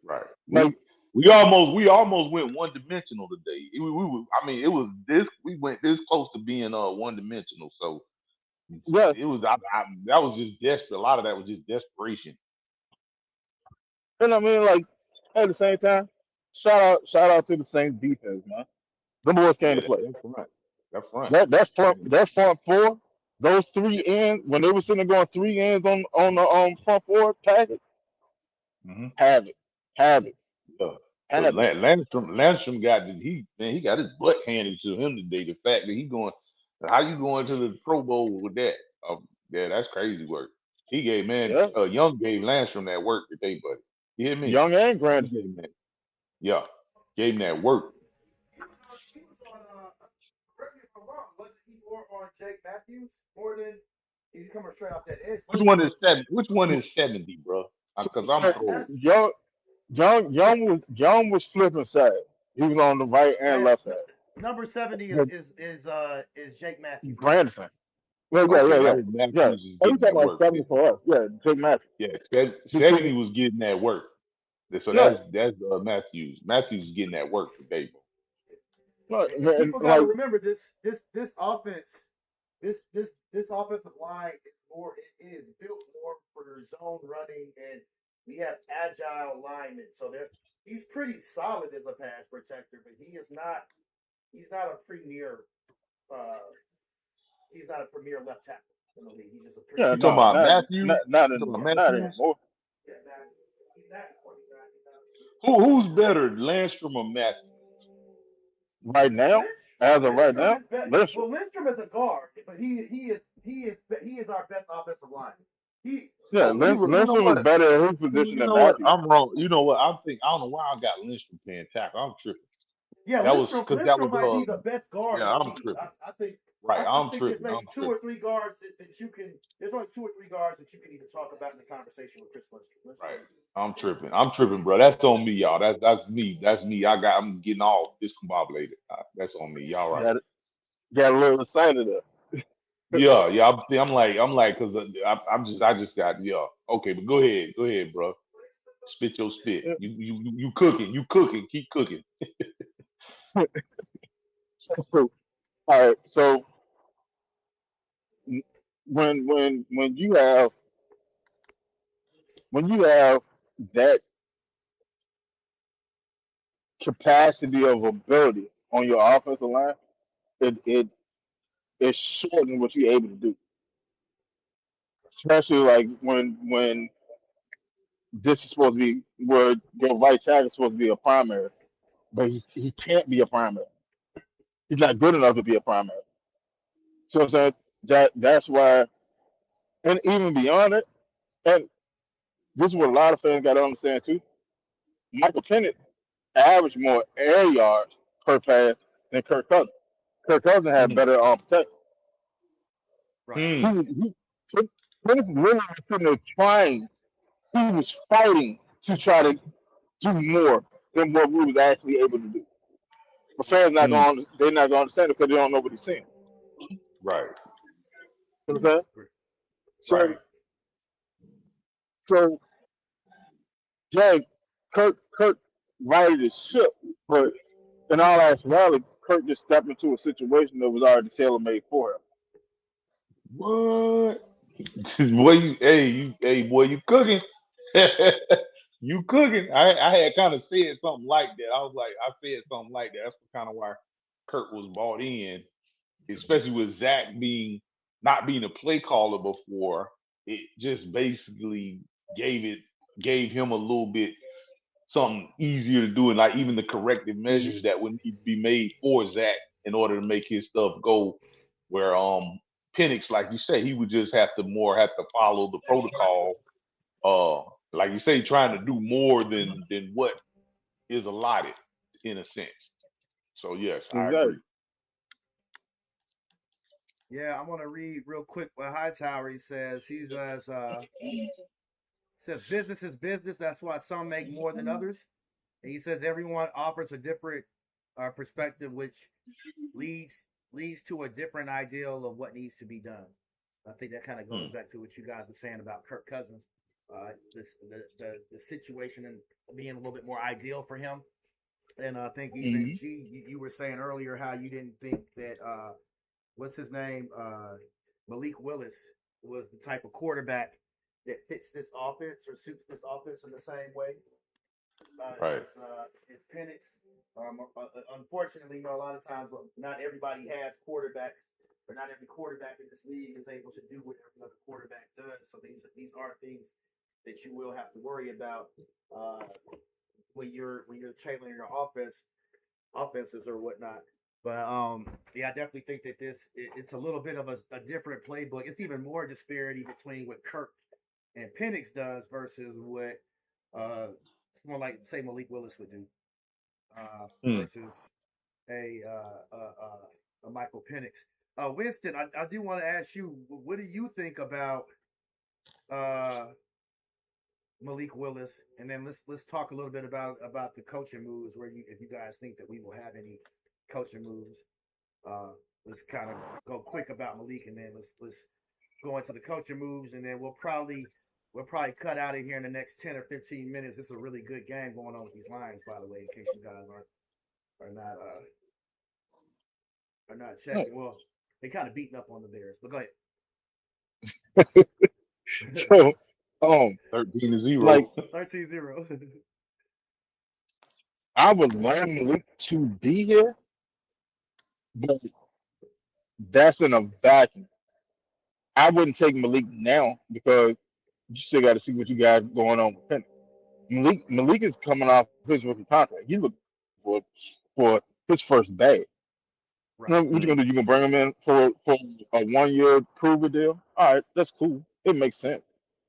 Right. like We almost went one dimensional today. I mean, it was this. We went this close to being one dimensional. So yeah, it was. That was just desperate. A lot of that was just desperation. and I mean like at the same time, shout out to the Saints defense, man. The boys came Yeah, to play. that's front. That front. That front four, those three ends when they were sitting there going three ends on the front four package, Mm-hmm. have it, have it, Yeah. But have it. Landstrom he got his butt handed to him today. The fact that he going, how you going to the Pro Bowl with that? Yeah, that's crazy work. He gave Yeah, Young gave Landstrom that work today, buddy. You hear me? Young and He Grandison. gave him that. Yeah, gave him that work. He was on. Correct me if I'm wrong. Wasn't he more on Jake Matthews more than he's coming straight off that edge? Which one is 70? Which one is 70, bro? Because I'm told. Young was flipping sides. He was on the right and left side. Number 70 But is Jake Matthews. Grandison. Well, Okay, yeah. that was Matthews is Oh, you getting that talking about work. 70 for us? Yeah, Jake Matthews. Yeah, 70 was getting that work. So Yeah. that's Matthews. Matthews is getting that work today, bro. And People got to remember this offense, this offensive line is built more for zone running, and we have agile linemen. So he's pretty solid as a pass protector, but he's not a premier left tackle in the league. He's just a pretty yeah, You talking about Matthews? not You talking anymore. about Not Matthews? anymore. he's not 29. Who's better, Landstrom or Matthews? Right now, as of right now, Well, Lindstrom is a guard, but he is our best offensive lineman. Lindstrom is better at his position You than know what? Matthews. I'm wrong. You know what? I don't know why I got Lindstrom playing tackle. I'm tripping. Yeah, Lindstrom might be the best guard. Yeah, I'm tripping. I think. Right, I I'm think tripping. there's maybe two or three guards that you can. There's only 2 or 3 guards that you can even talk about in the conversation with Chris Lindstrom. Right. I'm tripping, bro. That's on me, y'all. That's me. I'm getting all discombobulated. That's on me. Y'all right. Got a little excited there. Yeah. I'm like, cause I just got Okay, but go ahead, bro. Spit your spit. You cooking. Keep cooking. All right. So when you have that capacity of ability on your offensive line, it shortens what you're able to do. Especially like when this is supposed to be where your right tackle is supposed to be a primary, but he can't be a primary. He's not good enough to be a primary. So I'm saying that's why, and even beyond it, and this is what a lot of fans got to understand too. Michael Penix averaged more air yards per pass than Kirk Cousins. Kirk Cousins had better protection. Right. Penix really was sitting there trying. He was fighting to try to do more than what we was actually able to do. But fans they're not gonna understand it because they don't know what he's saying. Right. You know what I'm saying? So Right. so yeah, Kirk righted his ship, but in all actuality, Kirk just stepped into a situation that was already tailor made for him. What? Boy, boy, you cooking? You cooking? I had kind of said something like that. I said something like that. That's kind of why Kurt was bought in, especially with Zach not being a play caller before. It just basically gave him a little bit something easier to do, and like even the corrective measures that would need to be made for Zach in order to make his stuff go. Where Penix, like you say, he would just have to follow the protocol. Like you say, trying to do more than what is allotted in a sense. So yes, I agree. Yeah, I'm gonna read real quick what Hightower says. He says business is business. That's why some make more than others. And he says everyone offers a different perspective, which leads to a different ideal of what needs to be done. I think that kind of goes back to what you guys were saying about Kirk Cousins. The situation and being a little bit more ideal for him. And I think even G, you were saying earlier how you didn't think that what's his name, Malik Willis was the type of quarterback that fits this offense or suits this offense in the same way. Right. It's Penix. Unfortunately, a lot of times not everybody has quarterbacks, or not every quarterback in this league is able to do what every other quarterback does. So these are things that you will have to worry about when you're tailoring your offenses or whatnot. But yeah, I definitely think that it's a little bit of a different playbook. It's even more disparity between what Kirk and Penix does versus what someone like say Malik Willis would do versus a Michael Penix. Winston, I do want to ask you, what do you think about Malik Willis? And then let's talk a little bit about the coaching moves. If you guys think that we will have any coaching moves. Let's kind of go quick about Malik, and then let's go into the coaching moves, and then we'll probably cut out of here in the next 10 or 15 minutes. It's a really good game going on with these lines, by the way, in case you guys are not checking. Well, they kind of beating up on the Bears, but go ahead. So 13-0. like 13-0. I would like Malik to be here, but that's in a vacuum. I wouldn't take Malik now because you still got to see what you got going on with Penix. Malik is coming off his rookie contract. He looking for his first bag. Right. What you gonna do? You gonna bring him in for a 1 year prove deal? All right, that's cool. It makes sense.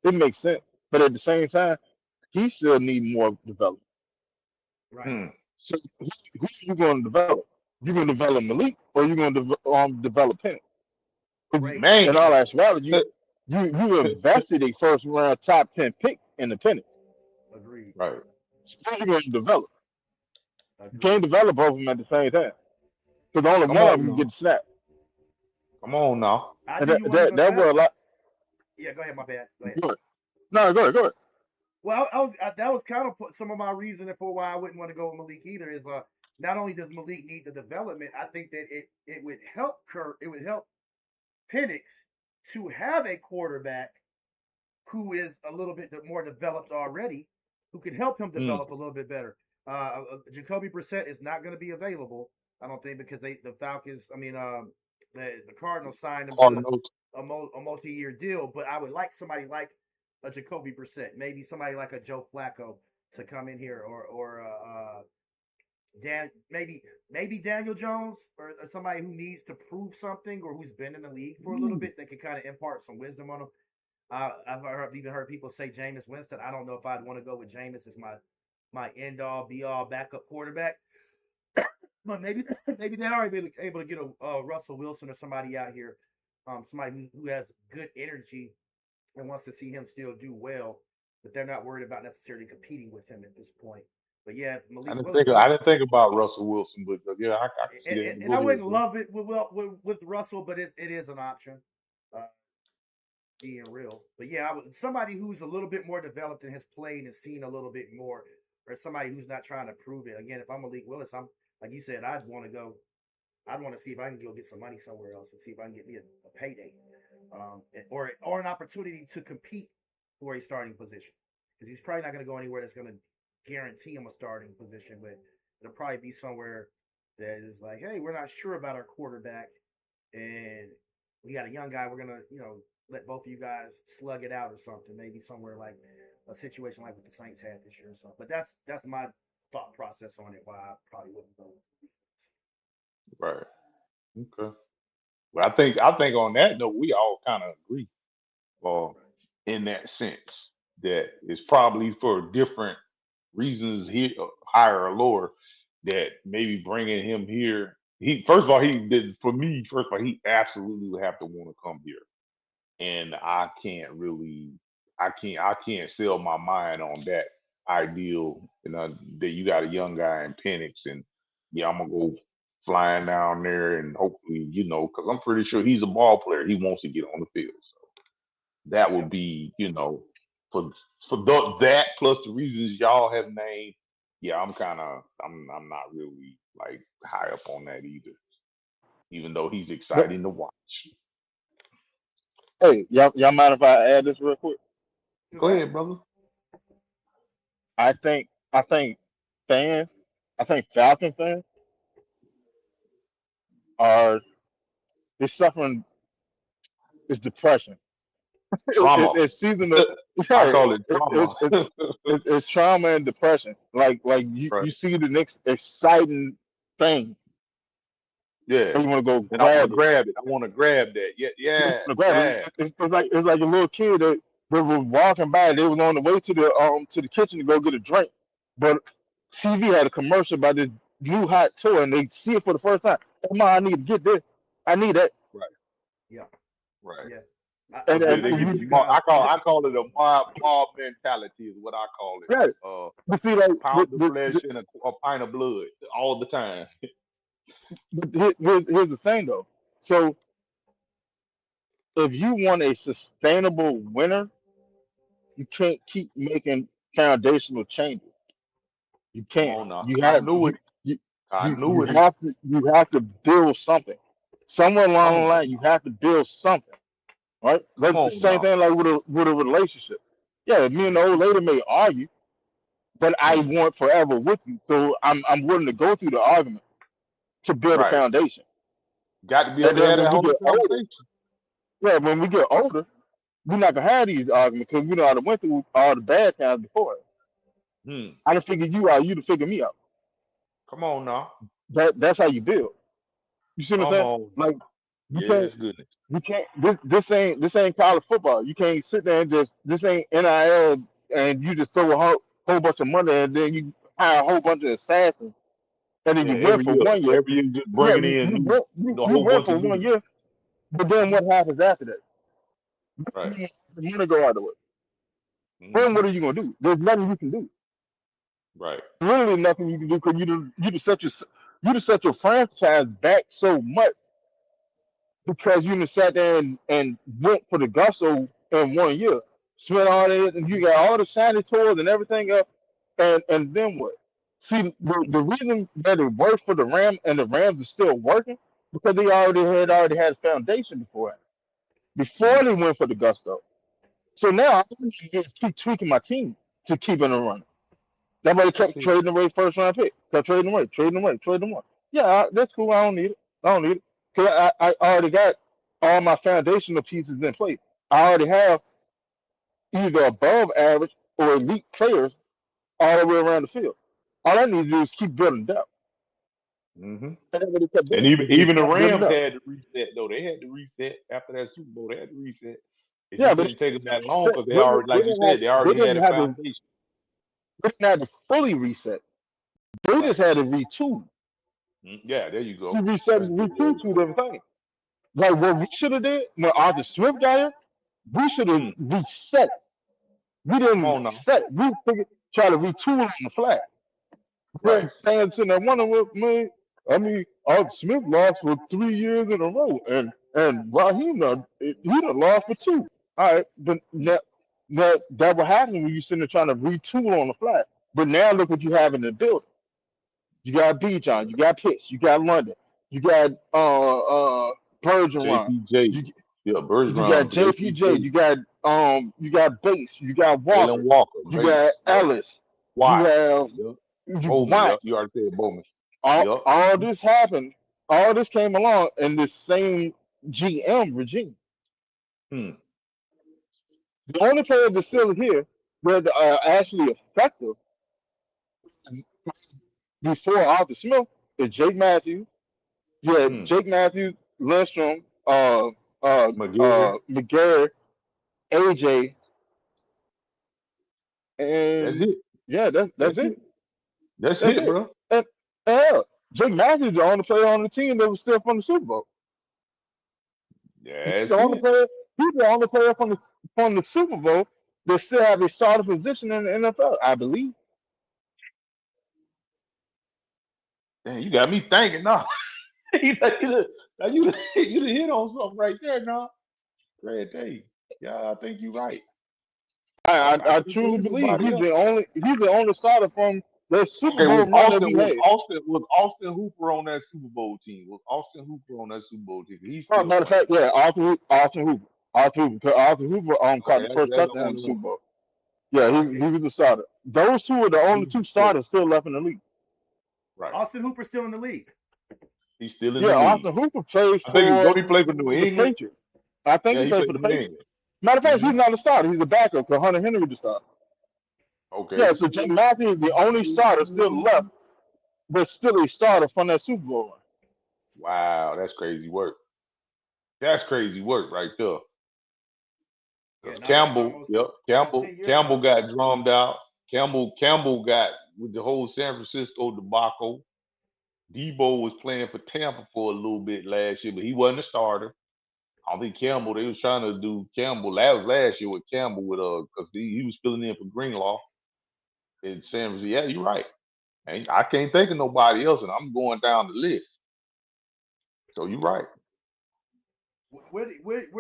It makes sense. But at the same time, he still need more development. Right. So who you going to develop? You gonna develop Malik or you gonna develop Penix? Man. In all actuality, you invested a first round top 10 pick in the Penix. Agreed. Right. So who you going to develop? Agreed. You can't develop both of them at the same time because only Come one on of them now. can get the snap. Come on now. And that was a lot. Yeah, go ahead. My bad. Go ahead. Go ahead. No, go ahead. Well, that was kind of some of my reasoning for why I wouldn't want to go with Malik either. Is not only does Malik need the development, I think that it would help it would help Penix to have a quarterback who is a little bit more developed already, who can help him develop a little bit better. Jacoby Brissett is not going to be available, I don't think, because the Falcons, the Cardinals signed him to a multi-year deal. But I would like somebody like a Jacoby Brissett, maybe somebody like a Joe Flacco to come in here, or maybe Daniel Jones or somebody who needs to prove something or who's been in the league for a little bit that can kind of impart some wisdom on him. I've even heard people say Jameis Winston. I don't know if I'd want to go with Jameis as my end all be all backup quarterback. But maybe they'd already be able to get a Russell Wilson or somebody out here, somebody who has good energy and wants to see him still do well, but they're not worried about necessarily competing with him at this point. But yeah, Malik Willis. I didn't think about Russell Wilson, but yeah, I can see that. And I wouldn't love it with Russell, but it is an option. Being real, but yeah, somebody who's a little bit more developed and has played and seen a little bit more, or somebody who's not trying to prove it. Again, if I'm Malik Willis, I'm like you said, I'd want to see if I can go get some money somewhere else and see if I can get me a payday, or an opportunity to compete for a starting position, because he's probably not going to go anywhere that's going to guarantee him a starting position, but it'll probably be somewhere that is like, hey, we're not sure about our quarterback, and we got a young guy. We're gonna, let both of you guys slug it out or something. Maybe somewhere like a situation like what the Saints had this year or something. But that's my thought process on it. Why I probably wouldn't go. Right. Okay. Well, I think on that note, we all kind of agree, in that sense that it's probably for different reasons, higher or lower, that maybe bringing him here. He absolutely would have to want to come here. And I can't sell my mind on that ideal, that you got a young guy in Penix and yeah, I'm gonna go flying down there and hopefully, because I'm pretty sure he's a ball player. He wants to get on the field. So that would be, for that plus the reasons y'all have named, yeah, I'm not really like high up on that either. Even though he's exciting to watch. Hey, y'all mind if I add this real quick? Go ahead, brother. I think Falcon fans they're suffering is depression. Trauma. It's seasonal. I call it trauma. It's trauma and depression. Like you, right. You see the next exciting thing. Yeah. You want to go and I want to grab it. I want to grab that. Yeah. It's like a little kid that was walking by. They was on the way to the kitchen to go get a drink, but TV had a commercial about this new hot toy, and they see it for the first time. Oh, Mom, I need to get this. I need that. Right. Yeah. Right. Yeah. I call it a mob mentality is what I call it. Right. But see, like pound of flesh and a pint of blood all the time. But here's the thing, though. So if you want a sustainable winner, you can't keep making foundational changes. You can't. You have to build something. Somewhere along the line, you have to build something. Right? That's the same thing like with a relationship. Yeah, me and the old lady may argue, but I want forever with you. So I'm willing to go through the argument to build a foundation. Got to be able to have that whole conversation. Yeah, when we get older, we're not gonna have these arguments because we know I went through all the bad times before. I done figured you out, you to figure me out. Come on now. That's how you build. You see what I'm saying? Like you can't this ain't college football. You can't sit there and this ain't NIL and you just throw a whole bunch of money and then you hire a whole bunch of assassins and then you win for 1 year. Every year just bringing in you win for 1 year, but then what happens after that? Right. The money go out of the way. Then what are you gonna do? There's nothing you can do. Right. Literally nothing you can do because you just set your franchise back so much because you just sat there and went for the gusto in 1 year, spent all that, and you got all the shiny toys and everything else, and then what? See, the reason that it worked for the Rams and the Rams are still working because they already had a foundation before they went for the gusto. So now I just keep tweaking my team to keep it running. That's why they kept trading away first round pick. Kept trading away. Yeah, that's cool. I don't need it. Because I already got all my foundational pieces in place. I already have either above average or elite players all the way around the field. All I need to do is keep building depth. Mm-hmm. And even the Rams had to reset though. They had to reset after that Super Bowl. They had to reset. It yeah, just but didn't take them that long because they already, like you said, they they already had didn't a have to foundation. they didn't have to fully reset. They Right. just had to retool. Yeah, there you go. To reset That's and a good way retool to two put different things. Like what we should have did when Arthur Smith got here, we should have it. reset. We Come didn't on now. set. We figured, try to retool on the fly. Right. Then fans sitting there wondering, well, man, I mean, Arthur Smith lost for 3 years in a row, and Raheem he done lost for two. All right, but that will happen when you're sitting there trying to retool on the fly. But now look what you have in the building. You got BIjan, you got Pitts, you got London, you got Bergeron, JPJ. you Yeah, you got Bergeron, JPJ, JPJ, you got Bates, you got Jalen Walker, Walker, you got Bates. Yep. Ellis, you Watts. have Yep. you Bowman. Watts. Yep. You already said Bowman. Yep. All this happened, all this came along in this same GM regime. Hmm. The only players that's still here that are actually effective before Arthur Smith is Jake Matthews. Yeah, Jake Matthews, Lindstrom, McGarry. McGarry, AJ, That's and it. yeah, that's That's it. it. That's That's it, it. bro. And hell, Jake Matthews is the only player on the team that was still from the Super Bowl. He's That's the only it. player. He's the only player from the Super Bowl that still have a starter position in the NFL, I believe. Damn, you got me thinking now. you done hit on something right there, now. Great day. Yeah, I think you're right. I I can't think truly of believe nobody else. he's the only starter from the Super Okay, Bowl run that we had. Was Austin Hooper on that Super Bowl team? Was Austin Hooper on that Super Bowl team? He's Oh, still matter of playing. fact, yeah, Austin Hooper. Arthur Hooper caught Okay, the first that's the touchdown in only the one. Super Bowl. Yeah, Okay. he was the starter. Those two are the only two starters still left in the league. Right. Austin Hooper's still in the league. He's still in Yeah, the league. Austin Hooper plays I think for he played for New the England. Patriots. I think Yeah, he he played played for the for New Patriots. England. Matter of fact, he's not a starter. He's a backup because Hunter Henry the starter. Okay. Yeah, so Jake Matthews is the only starter still left, but still a starter from that Super Bowl run. Wow, that's crazy work. That's crazy work right there. Yeah, Campbell Campbell got drummed out. Campbell got with the whole San Francisco debacle. Debo was playing for Tampa for a little bit last year, but he wasn't a starter. I don't think Campbell. They was trying to do Campbell. That was last year with Campbell because he was filling in for Greenlaw in San Francisco. Yeah, you're right. And I can't think of nobody else, and I'm going down the list. So you're right. Where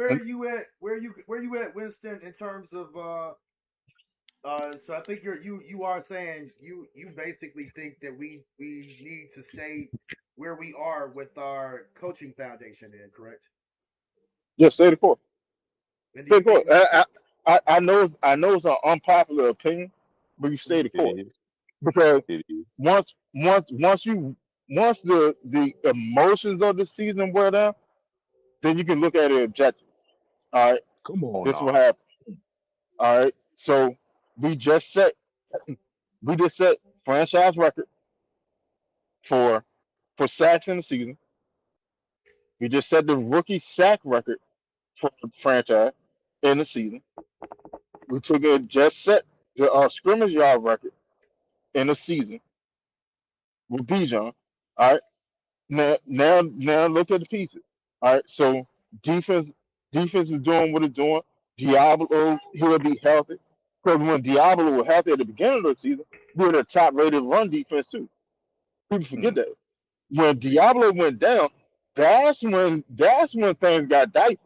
are you at? Where you at, Winston? In terms of so I think you are saying you basically think that we need to stay where we are with our coaching foundation. Then correct? Just say the course. And do Say you the course. think I know it's an unpopular opinion, but you say the course It is. because It is. once the emotions of the season wear down, then you can look at it objectively. All right, Come on this now. will happen. All right, so we just set franchise record for sacks in the season. We just set the rookie sack record for the franchise in the season. We took it just set the scrimmage yard record in the season with Bijan. All right. Now look at the pieces. All right. So defense defense is doing what it's doing. Diablo he'll be healthy. Because when Diablo was healthy at the beginning of the season, we were the top rated run defense too. People forget that. When Diablo went down, that's when things got dicey.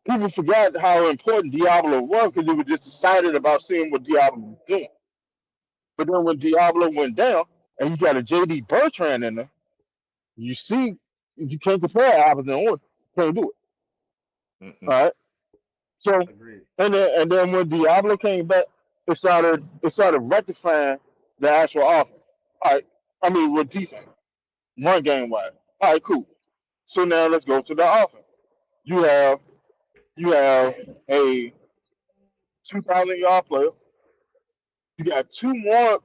People forgot how important Diablo was because they were just excited about seeing what Diablo was doing. But then when Diablo went down and you got a JD Bertrand in there, you see you can't compare apples and oranges. Can't do it. All right. So agreed? and then when Diablo came back, it started rectifying the actual offense. All right. I mean with defense, run game wise. All right, cool. So now let's go to the offense. You have a 2,000-yard player. You got two more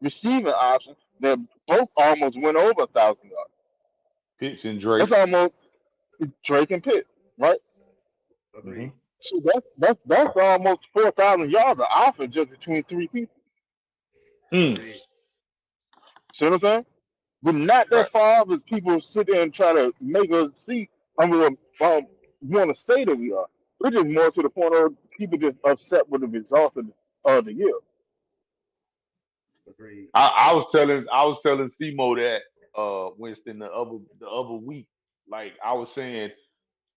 receiving options that both almost went over 1,000 yards. Pitts and Drake. That's almost Drake and Pitt, right? Agreed. So that's almost 4,000 yards of offense just between three people. Agreed. See what I'm saying? We're not Right. that far off as people sit there and try to make us see. Want to say that we are. We're just more to the point of people just upset with the results of the year. Agreed. I was telling Simo that Winston the other week. Like I was saying,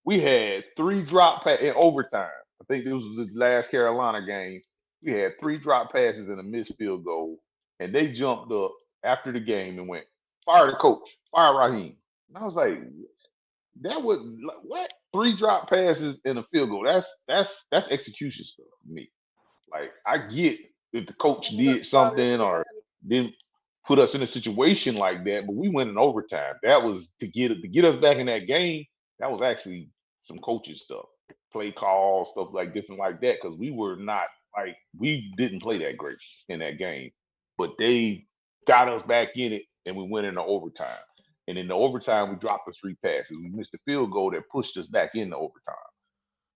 we had 3 drop passes in overtime. I think this was the last Carolina game. We had 3 drop passes and a missed field goal, and they jumped up after the game and went, "Fire the coach, fire Raheem." And I was like, "That was what? 3 drop passes and a field goal? That's execution stuff for me." Like I get if the coach did something or didn't put us in a situation like that, but we went in overtime. That was to get us back in that game. That was actually some coaching stuff, play calls, stuff like different like that. Because we were not like we didn't play that great in that game, but they got us back in it, and we went into overtime. And in the overtime, we dropped the 3 passes. We missed a field goal that pushed us back into overtime.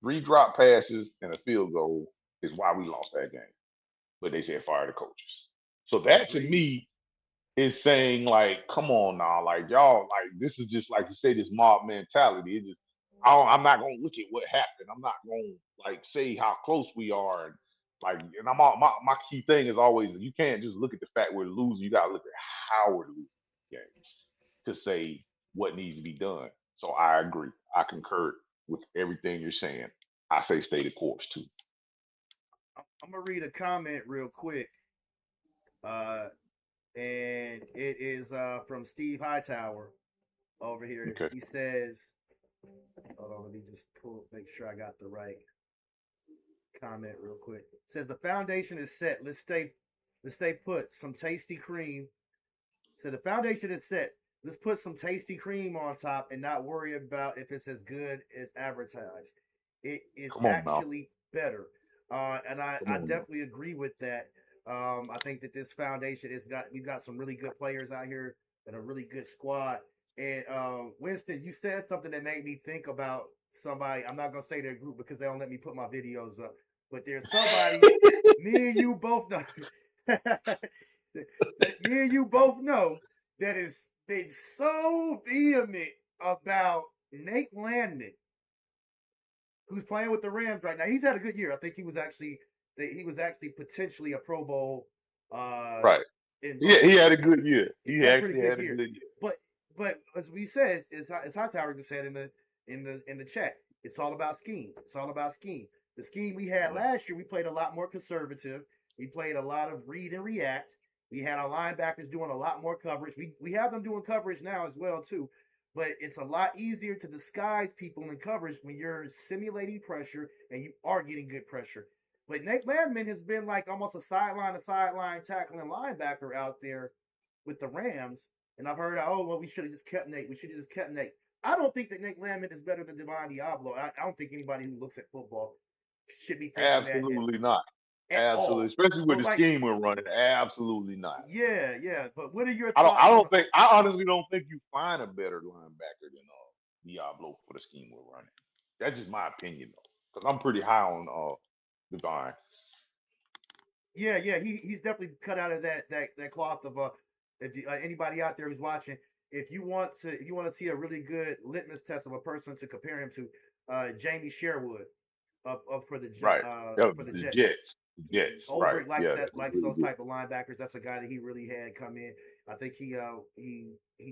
3 drop passes and a field goal is why we lost that game. But they said fire the coaches. So that to me is saying like, come on now, like y'all, like this is just like you say, this mob mentality. It just, I'm not gonna look at what happened. I'm not gonna like say how close we are, and like, and my key thing is always you can't just look at the fact we're losing. You gotta look at how we're losing games to say what needs to be done. So I agree. I concur with everything you're saying. I say stay the course too. I'm gonna read a comment real quick, and it is from Steve Hightower over here. Okay. He says, "Hold on, let me just make sure I got the right comment real quick." It says the foundation is set. Let's stay put. Some tasty cream. So the foundation is set. Let's put some tasty cream on top and not worry about if it's as good as advertised. It is actually better. And I definitely agree with that. I think that this foundation we've got some really good players out here and a really good squad. And Winston, you said something that made me think about somebody. I'm not gonna say their group because they don't let me put my videos up. But there's somebody me and you both know. Me and you both know that is been so vehement about Nate Landman, who's playing with the Rams right now. He's had a good year. I think he was actually potentially a Pro Bowl. Right. Yeah, he had a good year. He actually had a good year. But as we said, as Hightower just said in the chat, it's all about scheme. It's all about scheme. The scheme we had last year, we played a lot more conservative. We played a lot of read and react. We had our linebackers doing a lot more coverage. We have them doing coverage now as well too. But it's a lot easier to disguise people in coverage when you're simulating pressure and you are getting good pressure. But Nate Landman has been like almost a sideline tackling linebacker out there with the Rams. And I've heard, we should have just kept Nate. We should have just kept Nate. I don't think that Nate Landman is better than Divine Diablo. I don't think anybody who looks at football should be thinking absolutely not. Absolutely, especially with the scheme we're running. Absolutely not. Yeah. But what are your thoughts? I honestly don't think you find a better linebacker than Diablo for the scheme we're running. That's just my opinion, though, because I'm pretty high on Divine. Yeah, he's definitely cut out of that cloth of if anybody out there who's watching, if you want to see a really good litmus test of a person to compare him to, Jamie Sherwood for the Jets. Yes, Ulbrich right. likes those type of linebackers. That's a guy that he really had come in. I think he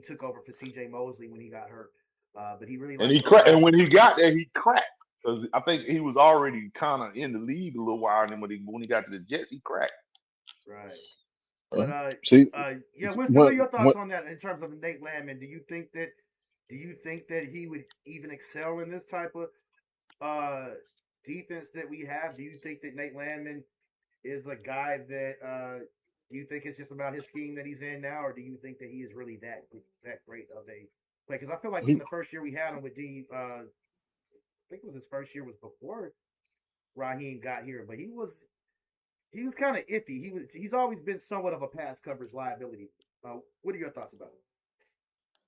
took over for C.J. Mosley when he got hurt. But he really and when he got there, he cracked because I think he was already kind of in the league a little while, and then when he got to the Jets, he cracked. Right. But Winston, what are your thoughts on that in terms of Nate Landman? Do you think that he would even excel in this type of defense that we have? Do you think that Nate Landman is a guy that do you think it's just about his scheme that he's in now, or do you think that he is really that great of a play? Because I feel like in the first year we had him with I think it was his first year was before Raheem got here, but he was kind of iffy. He's always been somewhat of a pass coverage liability. What are your thoughts about it?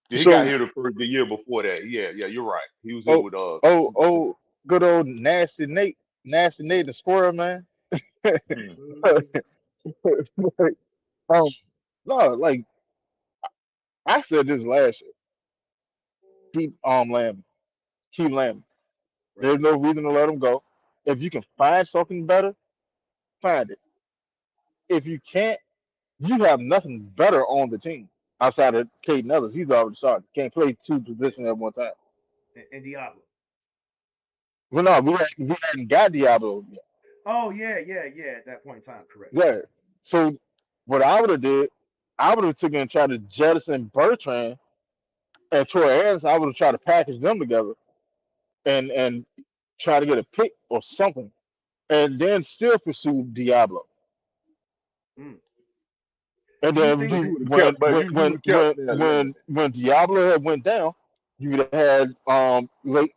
Yeah, he got So, here the year before that. Yeah, you're right. He was here oh, with good old nasty Nate the squirrel, man. hmm. um, no, like I said this last year. Lamb, keep Lamb. Right. There's no reason to let him go. If you can find something better, find it. If you can't, you have nothing better on the team outside of Caden Ellis. He's already started. Can't play two positions at one time. And Diablo. Well, no, we hadn't got Diablo yet. Oh yeah. At that point in time, correct. Yeah. So what I would have did, I would have taken and tried to jettison Bertrand and Troy Anderson. I would have tried to package them together and try to get a pick or something, and then still pursue Diablo. Mm. And Do you then But think you that? would have kept, but you would have kept that limit. when Diablo had went down, you would have had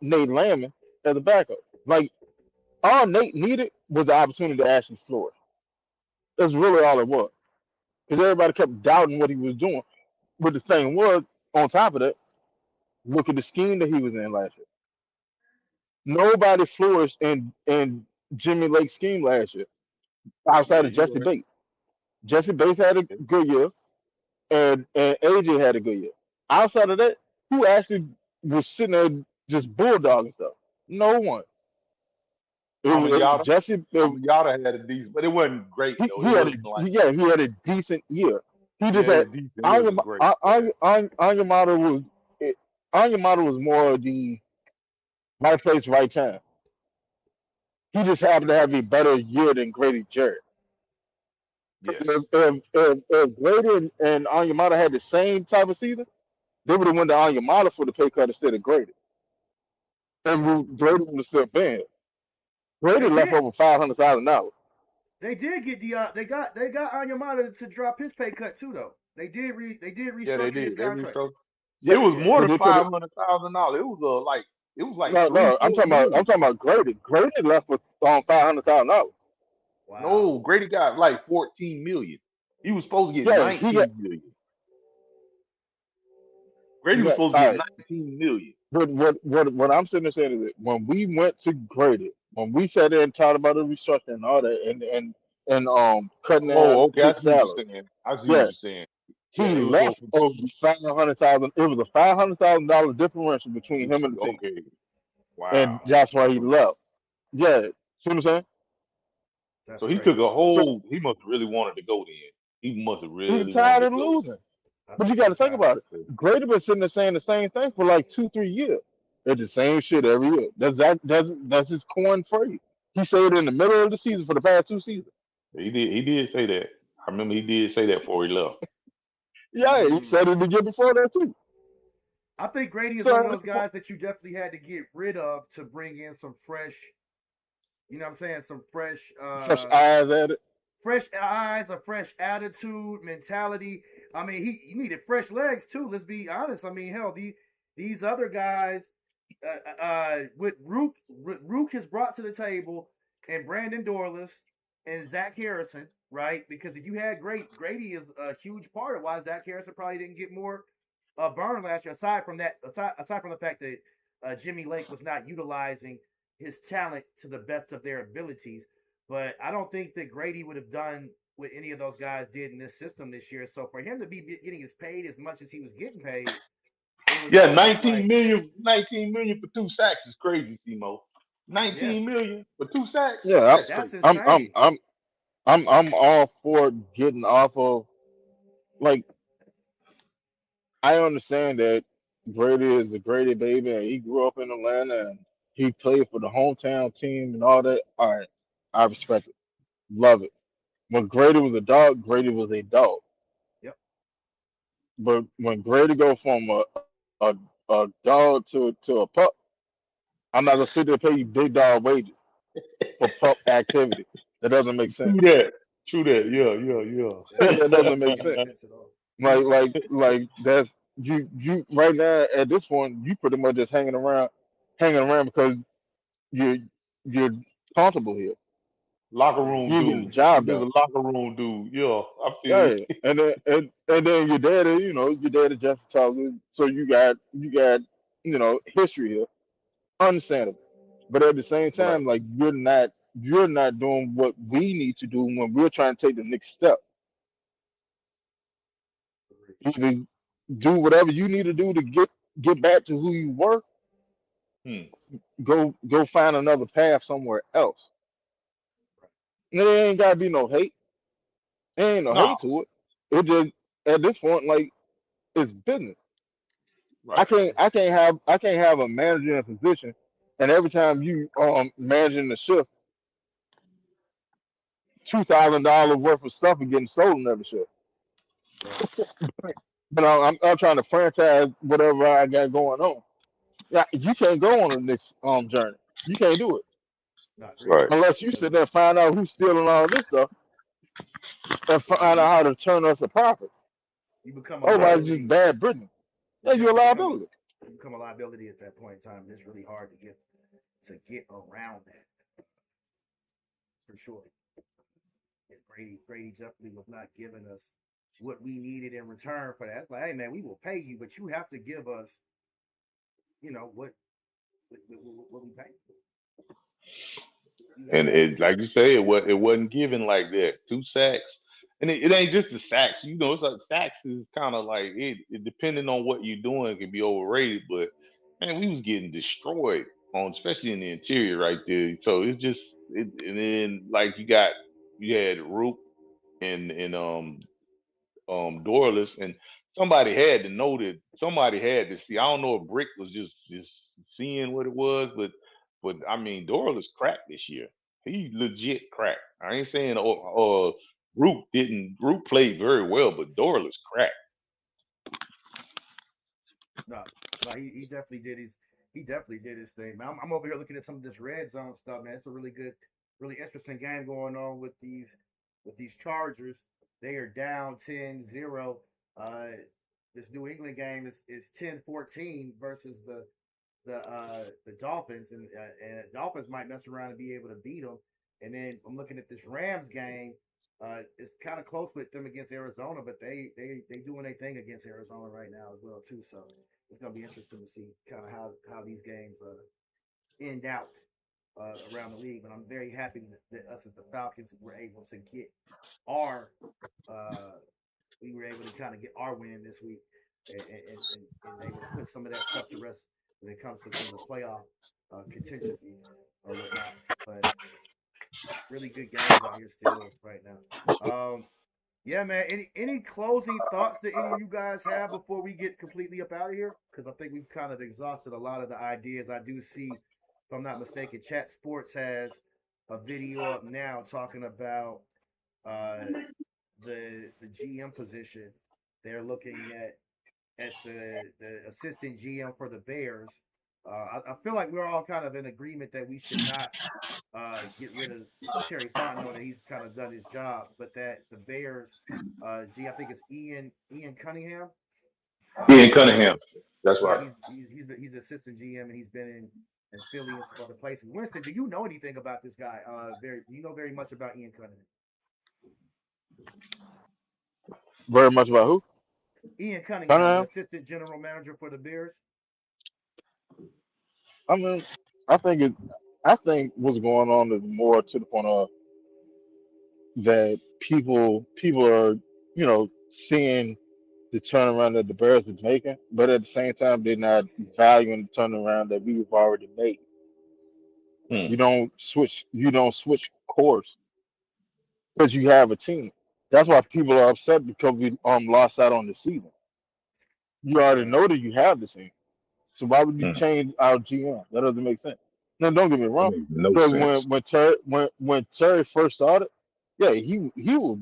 Nate Landman as a backup. Like all Nate needed was the opportunity to actually flourish. That's really all it was. Because everybody kept doubting what he was doing. But the thing was, on top of that, look at the scheme that he was in last year. Nobody flourished in Jimmy Lake's scheme last year outside Yeah, of you're Jesse right. Bates. Jesse Bates had a good year, and AJ had a good year. Outside of that, who actually was sitting there just bulldogging stuff? No one. It was Amiyata, Jesse. Amiyata had a decent, but it wasn't great though. It wasn't like, He had a decent year. He yeah, just it was had decent. It wasn't great. Anyamata was Anyamata was more the right place, right time. He just happened to have a better year than Grady Jarrett. Yes. If Grady and Anyamata had the same type of season, they would have went to Anyamata for the pay cut instead of Grady. And Grady would have still been here. Grady They left did. over $500,000. They did get they got Anyamata to drop his pay cut too though. They did Yeah, they restructure his did. They contract. restructured. Yeah, It was Yeah. more but than they could have. $500,000. It was like No, three, I'm four talking about million. Grady. Grady left with $500,000. Wow. No, Grady got like 14 million. He was supposed to get Yeah, he got 19 million. Grady was yeah. supposed to All get right. 19 million. But what I'm sitting there saying is that when we went to Grady, when we sat there and talked about the restructuring and all that, and cutting Oh, down okay. I his see what salary, you're saying. I see what yeah, you're saying. he Yeah, it was left supposed to over $500,000. It was a $500,000 differential between him and the team, okay. and Wow. that's why he So left. Yeah, see what I'm saying? That's so he took crazy. a So whole. He must have really wanted to go then. He must have he was really tired wanted of to go. losing. I But think you he got was to think tired. about it. Grady been sitting there saying the same thing for like 2-3 years. It's the same shit every year. That's his corn phrase. He said it in the middle of the season for the past 2 seasons. He did. He did say that. I remember he did say that before he left. Yeah, he said it the year before that too. I think Grady is one of So those guys that you definitely had to get rid of to bring in some fresh, you know what I'm saying, some fresh eyes at it. fresh eyes, a fresh attitude, mentality. I mean, he needed fresh legs too. Let's be honest. I mean, hell, these other guys, with Rook has brought to the table, and Brandon Dorless and Zach Harrison, right? Because if you had Grady is a huge part of why Zach Harrison probably didn't get more burn last year. Aside from the fact that Jimmy Lake was not utilizing his talent to the best of their abilities. But I don't think that Grady would have done what any of those guys did in this system this year. So for him to be getting as paid as much as he was getting paid, it was Yeah, almost like, 19 million for 2 sacks is crazy, Timo. yeah, 19 million for 2 sacks? Yeah, That's that's crazy. insane. I'm all for getting off of like I understand that Grady is a Grady baby and he grew up in Atlanta and he played for the hometown team and all that. All right, I respect it, love it. When Grady was a dog, Grady was a dog. Yep. But when Grady go from a dog to a pup, I'm not gonna sit there and pay you big dog wages for pup activity. That doesn't make sense. True that. True that. That Yeah, doesn't That make doesn't that make doesn't make sense. sense at all. Like that's you right now at this point you pretty much just hanging around because you you're comfortable here. Locker Yeah. room You ain't getting the dude. He job was done. a locker room dude. Yeah, I feel you. Right. And then your dad is Justin Tucker, so you got history here. Understandable. But at the same Right. time, like you're not doing what we need to do when we're trying to take the next step. Either do whatever you need to do to get back to who you were. Hmm. Go find another path somewhere else. And there ain't gotta be no hate. There ain't no No. hate to it. It just at this point, like it's business. I Right. can't It's I can't have I can't have a manager in a position, and every time you managing the shift, $2,000 worth of stuff is getting sold in every shift. right. But I'm trying to franchise whatever I got going on. Yeah, you can't go on the next journey. You can't do it No, agreed. Right. unless you sit there and find out who's stealing all this stuff and Right. find out how to turn us a profit. You become a Right. Otherwise, it's just liability. bad business. You Yeah, you're a definitely liability. become a liability at that point in time. It's really hard to get around that for sure. And Brady definitely was not giving us what we needed in return for that. It's like, hey man, we will pay you, but you have to give us, what we pay. You have And to give it, us. like you say, it wasn't given like that. 2 sacks, and it ain't just the sacks. It's like sacks is kind of like it. Depending on what you're doing, it can be overrated. But man, we was getting destroyed on, especially in the interior right there. So it's just and then like you had Roop and Dorless, and somebody had to know that somebody had to see. I don't know if Brick was just seeing what it was, but I mean Dorless cracked this year. He legit cracked. I ain't saying Root didn't. Root played very well, but Dorless cracked. No, no, he definitely did his thing, man. I'm over here looking at some of this red zone stuff, man. It's a really interesting game going on with these Chargers. They are down 10-0. This New England game is 10-14 versus the Dolphins, and Dolphins might mess around and be able to beat them. And then I'm looking at this Rams game. It's kind of close with them against Arizona, but they doing their thing against Arizona right now as well too. So it's gonna be interesting to see kind of how these games end out around the league. But I'm very happy that us as the Falcons were able to get our uh, we were able to kind of get our win this week and able to put some of that stuff to rest when it comes to some of the playoff contingency or whatnot. But really good games out here still right now. Yeah, man. Any closing thoughts that any of you guys have before we get completely up out of here? Because I think we've kind of exhausted a lot of the ideas. I do see, if I'm not mistaken, Chat Sports has a video up now talking about uh, the GM position. They're looking at the assistant GM for the Bears. I feel like we're all kind of in agreement that we should not get rid of Terry Fontenot, that he's kind of done his job, but that the Bears, I think it's Ian Cunningham. Uh, Ian Cunningham. That's yeah, right. he's the assistant GM, and he's been in Philly and some other places. Winston, do you know anything about this guy? Do you know very much about Ian Cunningham? Very much about who? Ian Cunningham, the Cunningham. assistant general manager for the Bears. I mean, I think it. I think what's going on is more to the point of that people are seeing the turnaround that the Bears is making, but at the same time they're not valuing the turnaround that we've already made. Hmm. You don't switch course because you have a team. That's why people are upset because we lost out on the season. You already Right. know that you have the team. So why would you Hmm. change our GM? That doesn't make sense. Now, don't get me That wrong, makes no because sense. when Terry first started, yeah, he was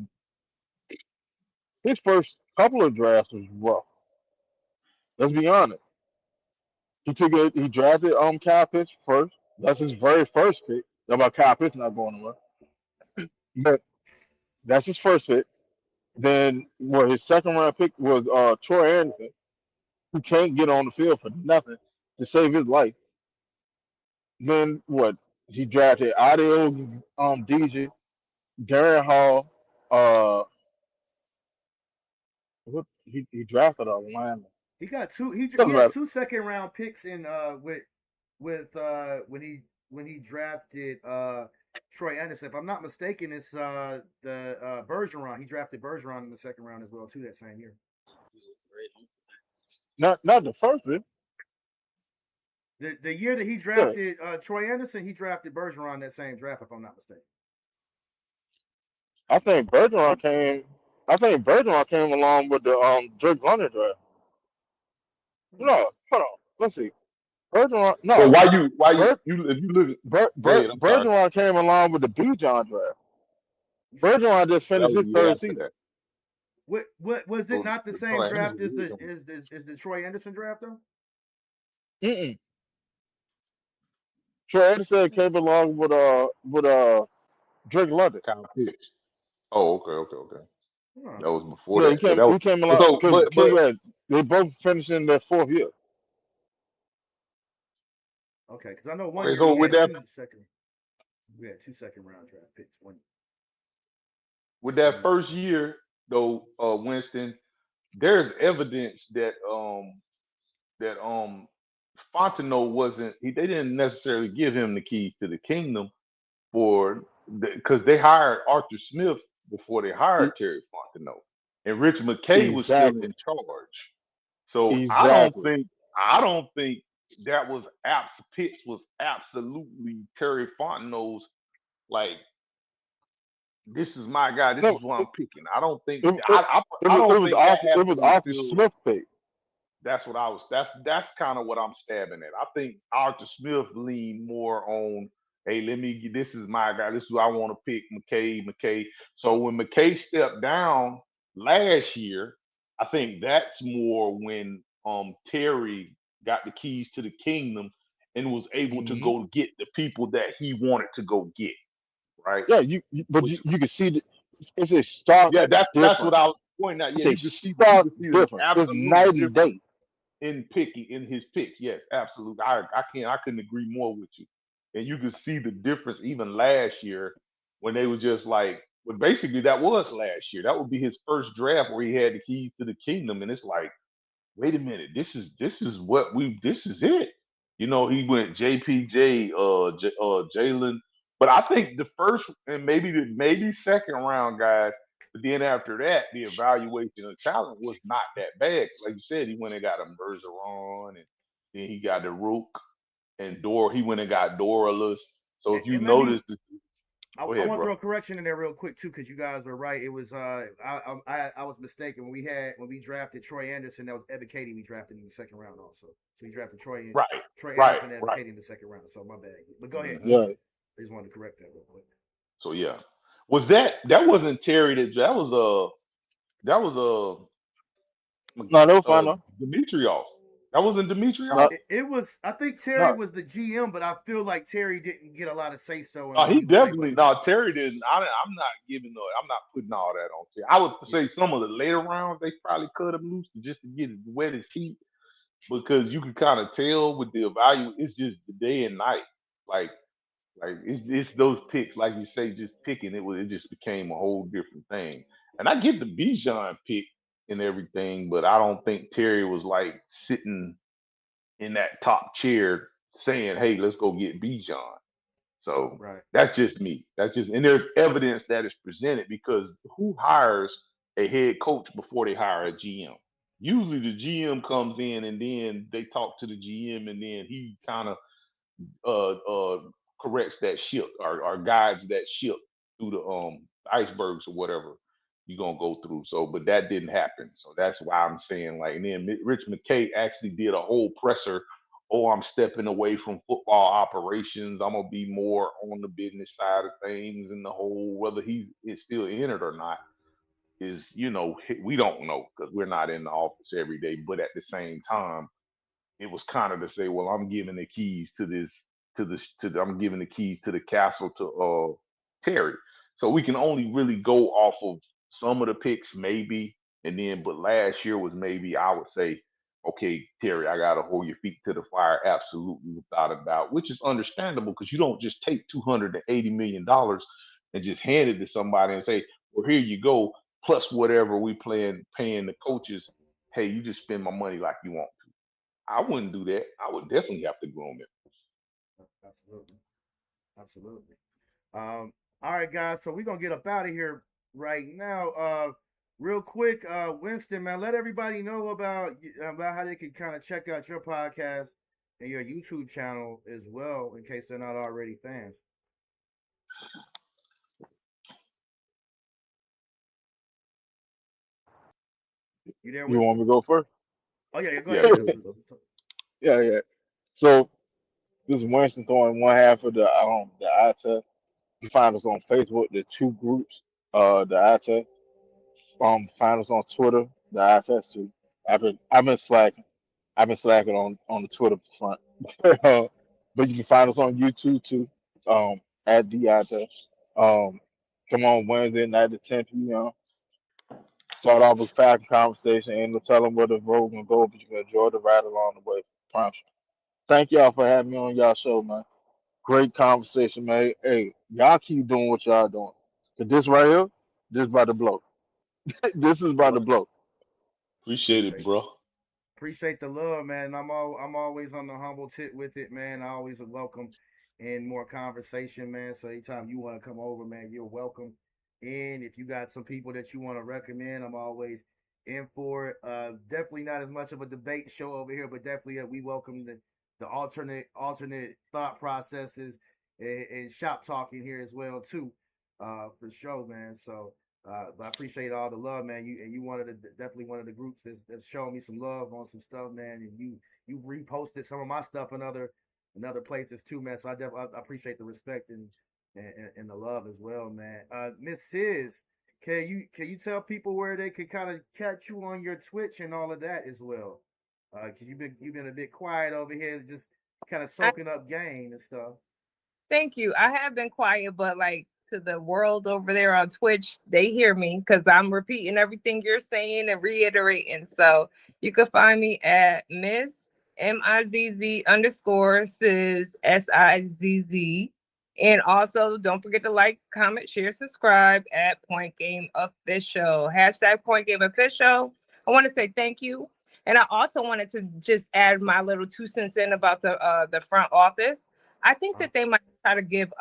his first couple of drafts was rough. Let's be honest. He drafted Kyle Pitts first. That's his very first pick. How about Kyle Pitts not going anywhere? But that's his first pick. Then his second round pick was Troy Anderson, who can't get on the field for nothing to save his life. Then he drafted Adeo DJ. Darren Hall. He drafted a lineman. He got two. He Doesn't had matter. 2 second-round picks in with when he drafted Troy Anderson. If I'm not mistaken, it's the Bergeron. He drafted Bergeron in the second round as well too that same year. Not the first one. The year that he Yeah. drafted Troy Anderson, he drafted Bergeron that same draft. If I'm not mistaken. I think Bergeron came. I think Bergeron came along with the Drake London draft. No, hold on. Let's see. Bergeron. Well, No, if you look, go ahead. I'm sorry. Bergeron came along with the BIjan draft. Bergeron just That finished was his the year third after season. that. What was it So not the same Troy draft as Anderson, the Troy Anderson draft though? Mm-mm. Troy Anderson came along with Drake London. Kyle Pitts. Oh, okay. Huh. That was before Yeah, that. So that was he came along so, because they both finished in their fourth year. Okay, because I know one okay. year So we with had that 2 second-round draft picks. One. with that first year though, Winston, there's evidence that Fontenot wasn't. They didn't necessarily give him the keys to the kingdom because they hired Arthur Smith before they hired E- Terry Fontenot, and Rich McKay was still Exactly. in charge. So Exactly. I don't think that was Pitts was absolutely Terry Fontenot's like this is my guy. This No, is what I'm picking. I don't think it, I don't was think that it was happened Arthur until Smith pick. that's what I was. That's kind of what I'm stabbing at. I think Arthur Smith leaned more on, hey, this is my guy. This is who I want to pick, McKay. So when McKay stepped down last year, I think that's more when Terry got the keys to the kingdom and was able to Hmm. go get the people that he wanted to go get. Right. Yeah, but Which you can see it's a stark yeah, that's what difference. I was pointing out. Yeah, It's a you can stark see an difference. It's absolute night and difference day. in his picks. Yes, absolutely. I couldn't agree more with you. And you could see the difference even last year when they were just like, well, basically that was last year. That would be his first draft where he had the keys to the kingdom, and it's like, wait a minute, this is this is it. You know, he went JPJ, Jalen, but I think the first and maybe second round guys. But then after that, the evaluation of talent was not that bad. Like you said, he went and got a Bergeron, and then he got the Rook and Dora. He went and got Doralus. So if you And let me. notice, I go ahead, want to throw bro. a correction in there real quick too, because you guys are right. It was I was mistaken when we drafted Troy Anderson. That was Evan Katie. We drafted in the second round also. So we drafted Troy Right. Anderson and Evan Katie in the second round. So my bad. But go ahead. Mhm. Yeah. I just wanted to correct that real quick. So yeah, was that wasn't Terry that was No, they were fine though. Dimitriov. That wasn't Dimitriov. No, It was. I think Terry no. was the GM, but I feel like Terry didn't get a lot of say so. No, he definitely Terry didn't. I'm not putting all that on Terry. I would say some of the later rounds they probably cut him loose just to get wet his feet because you can kind of tell with the value. It's just the day and night. Like it's those picks, like you say, just picking it just became a whole different thing. And I get the Bijan pick and everything, but I don't think Terry was like sitting in that top chair saying, "Hey, let's go get Bijan." So Right. that's just me. And there's evidence that is presented because who hires a head coach before they hire a GM? Usually the GM comes in and then they talk to the GM and then he kind of corrects that ship or guides that ship through the icebergs or whatever you're gonna go through. So, but that didn't happen. So that's why I'm saying like, and then Rich McKay actually did a whole presser. Oh, I'm stepping away from football operations. I'm gonna be more on the business side of things, and the whole whether he is still in it or not is we don't know because we're not in the office every day. But at the same time it was kind of to say, well, I'm giving the keys I'm giving the keys to the castle to Terry. So we can only really go off of some of the picks, maybe, and then but last year was maybe I would say, okay, Terry, I gotta hold your feet to the fire, absolutely without a doubt, which is understandable because you don't just take $280 million and just hand it to somebody and say, well, here you go, plus whatever we paying the coaches. Hey, you just spend my money like you want to. I wouldn't do that. I would definitely have to groom it. Absolutely. Absolutely. All right, guys. So we're gonna get up out of here right now. Real quick, Winston, man, let everybody know about how they can kind of check out your podcast and your YouTube channel as well, in case they're not already fans. You there, You want Winston? me to go first? Oh yeah, go Yeah, ahead. go Yeah. ahead. Yeah. So this is Winston throwing one half of the eye test. You find us on Facebook, the two groups, the eye test. Find us on Twitter, the eye test too. I've been slacking. I've been slacking on the Twitter front. But you can find us on YouTube too. At the eye test. Um, come on Wednesday night at 10 p.m. Start off with Falcon conversation, and to tell them where the road gonna go, but you can enjoy the ride along the way. Promise. Thank y'all for having me on y'all show, man. Great conversation, man. Hey, y'all keep doing what y'all doing. 'Cause this right here, this about to blow. This is about to blow. Appreciate it, Appreciate it. bro. Appreciate the love, man. I'm always on the humble tip with it, man. I always welcome in more conversation, man. So anytime you want to come over, man, you're welcome. And if you got some people that you want to recommend, I'm always in for it. Definitely not as much of a debate show over here, but definitely we welcome the alternate thought processes and shop talking here as well too, for sure, man. So but I appreciate all the love, man. You definitely one of the groups that's showing me some love on some stuff, man. And you reposted some of my stuff in other places too, man. So I appreciate the respect and the love as well, man. Miss Sis, can you tell people where they could kind of catch you on your Twitch and all of that as well? Cause you've been a bit quiet over here, just kind of I, soaking up game and stuff. thank you. I have been quiet, but like to the world over there on Twitch, they hear me because I'm repeating everything you're saying and reiterating. So you can find me at Miss MIZZ underscore Sizz SIZZ. And also don't forget to like, comment, share, subscribe at Point Game Official. Hashtag Point Game Official. I want to say thank you. And I also wanted to just add my little 2 cents in about the front office. I think Uh, that they might try to give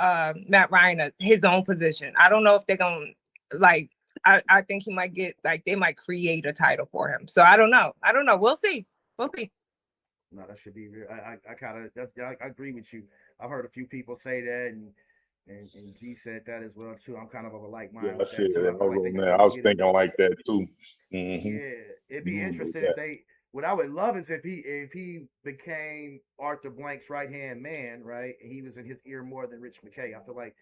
Matt Ryan his own position. I don't know if they're gonna like. I think he might get like they might create a title for him. So I don't know. I don't know. We'll see. We'll see. No, that should be real. I kind of I agree with you. I've heard a few people say that, and G said that as well too. I'm kind of a like Yeah, mind I with that said too. I that. I feel was like they on just there. want I to was get it. thinking like that too. Yeah, it'd You be know about interesting if that. they. What I would love is if he became Arthur Blank's right hand man, right? And he was in his ear more than Rich McKay. I feel like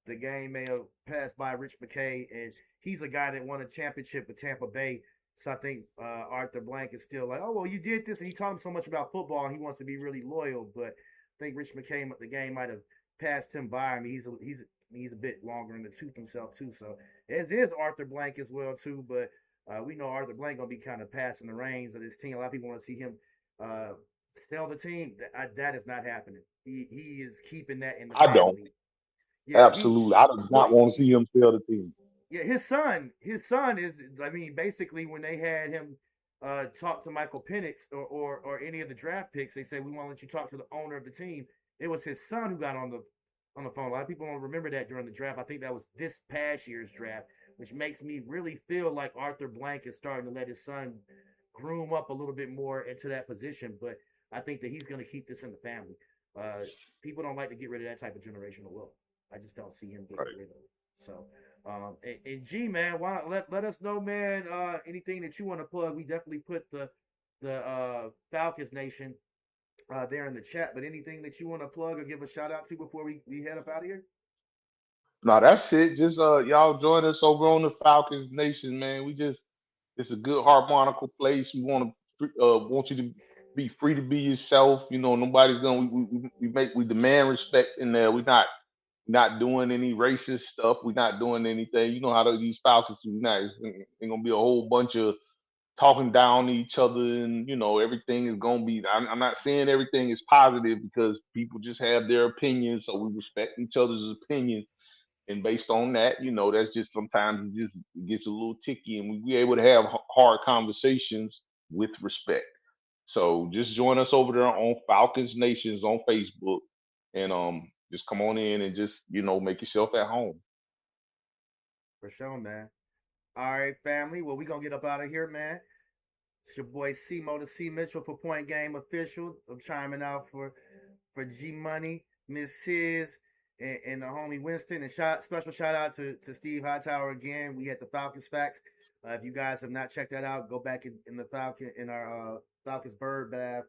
the game may have passed by Rich McKay, and he's a guy that won a championship with Tampa Bay. So I think Arthur Blank is still like, oh well, you did this, and he taught him so much about football, and he wants to be really loyal. But I think Rich McKay, the game might have passed him by. I mean, he's a bit longer in the tooth himself too. So as is Arthur Blank as well too. But we know Arthur Blank gonna be kind of passing the reins of this team. A lot of people want to see him uh, sell the team. That is not happening. He is keeping that in the I don't. family. Yeah, he Absolutely. I do well, not want to see him sell the team. yeah, his son is. I mean, basically, when they had him talk to Michael Penix or any of the draft picks, they said we want to let you talk to the owner of the team. It was his son who got on the phone. A lot of people don't remember that during the draft. I think that was this past year's draft, which makes me really feel like Arthur Blank is starting to let his son groom up a little bit more into that position. But I think that he's going to keep this in the family. Uh, People don't like to get rid of that type of generational wealth. I just don't see him getting Right. rid of it. So, and G man, why not let us know, man? Anything that you want to plug? We definitely put the Falcons Nation there in the chat. But anything that you want to plug or give a shout out to before we head up out of here? No, that's it. Just y'all join us over on the Falcons Nation, man. It's a good harmonical place. Want you to be free to be yourself. You know, nobody's gonna we demand respect in there. We're not doing any racist stuff. We're not doing anything. You know how these Falcons do. It's ain't gonna be a whole bunch of talking down to each other, and everything is gonna be. I'm not saying everything is positive because people just have their opinions, so we respect each other's opinions. And based on that, that's just sometimes it just gets a little ticky, and we able to have hard conversations with respect. So just join us over there on Falcons Nations on Facebook, and just come on in and just make yourself at home. For sure, man. All right, family. Well, we gonna get up out of here, man. It's your boy C-Mo the C Mitchell for Point Game Official. I'm chiming out for G Money, Miss Sis, and the homie Winston. And special shout out to Steve Hightower again. We had the Falcons Facts. If you guys have not checked that out, go back in the our Falcons Bird Bath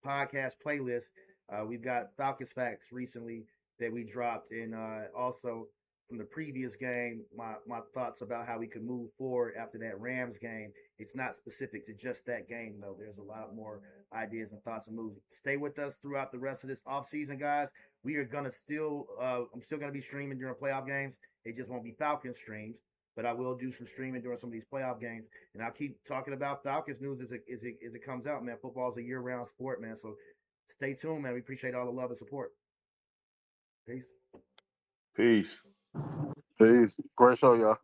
podcast playlist. We've got Falcons Facts recently that we dropped, and also from the previous game, my thoughts about how we could move forward after that Rams game. It's not specific to just that game, though. There's a lot more ideas and thoughts and moves. Stay with us throughout the rest of this offseason, guys. We are gonna I'm still gonna be streaming during playoff games. It just won't be Falcons streams, but I will do some streaming during some of these playoff games, and I'll keep talking about Falcons news as it comes out, man. Football is a year-round sport, man. So stay tuned, man. We appreciate all the love and support. Peace. Peace. Peace. Great show, y'all.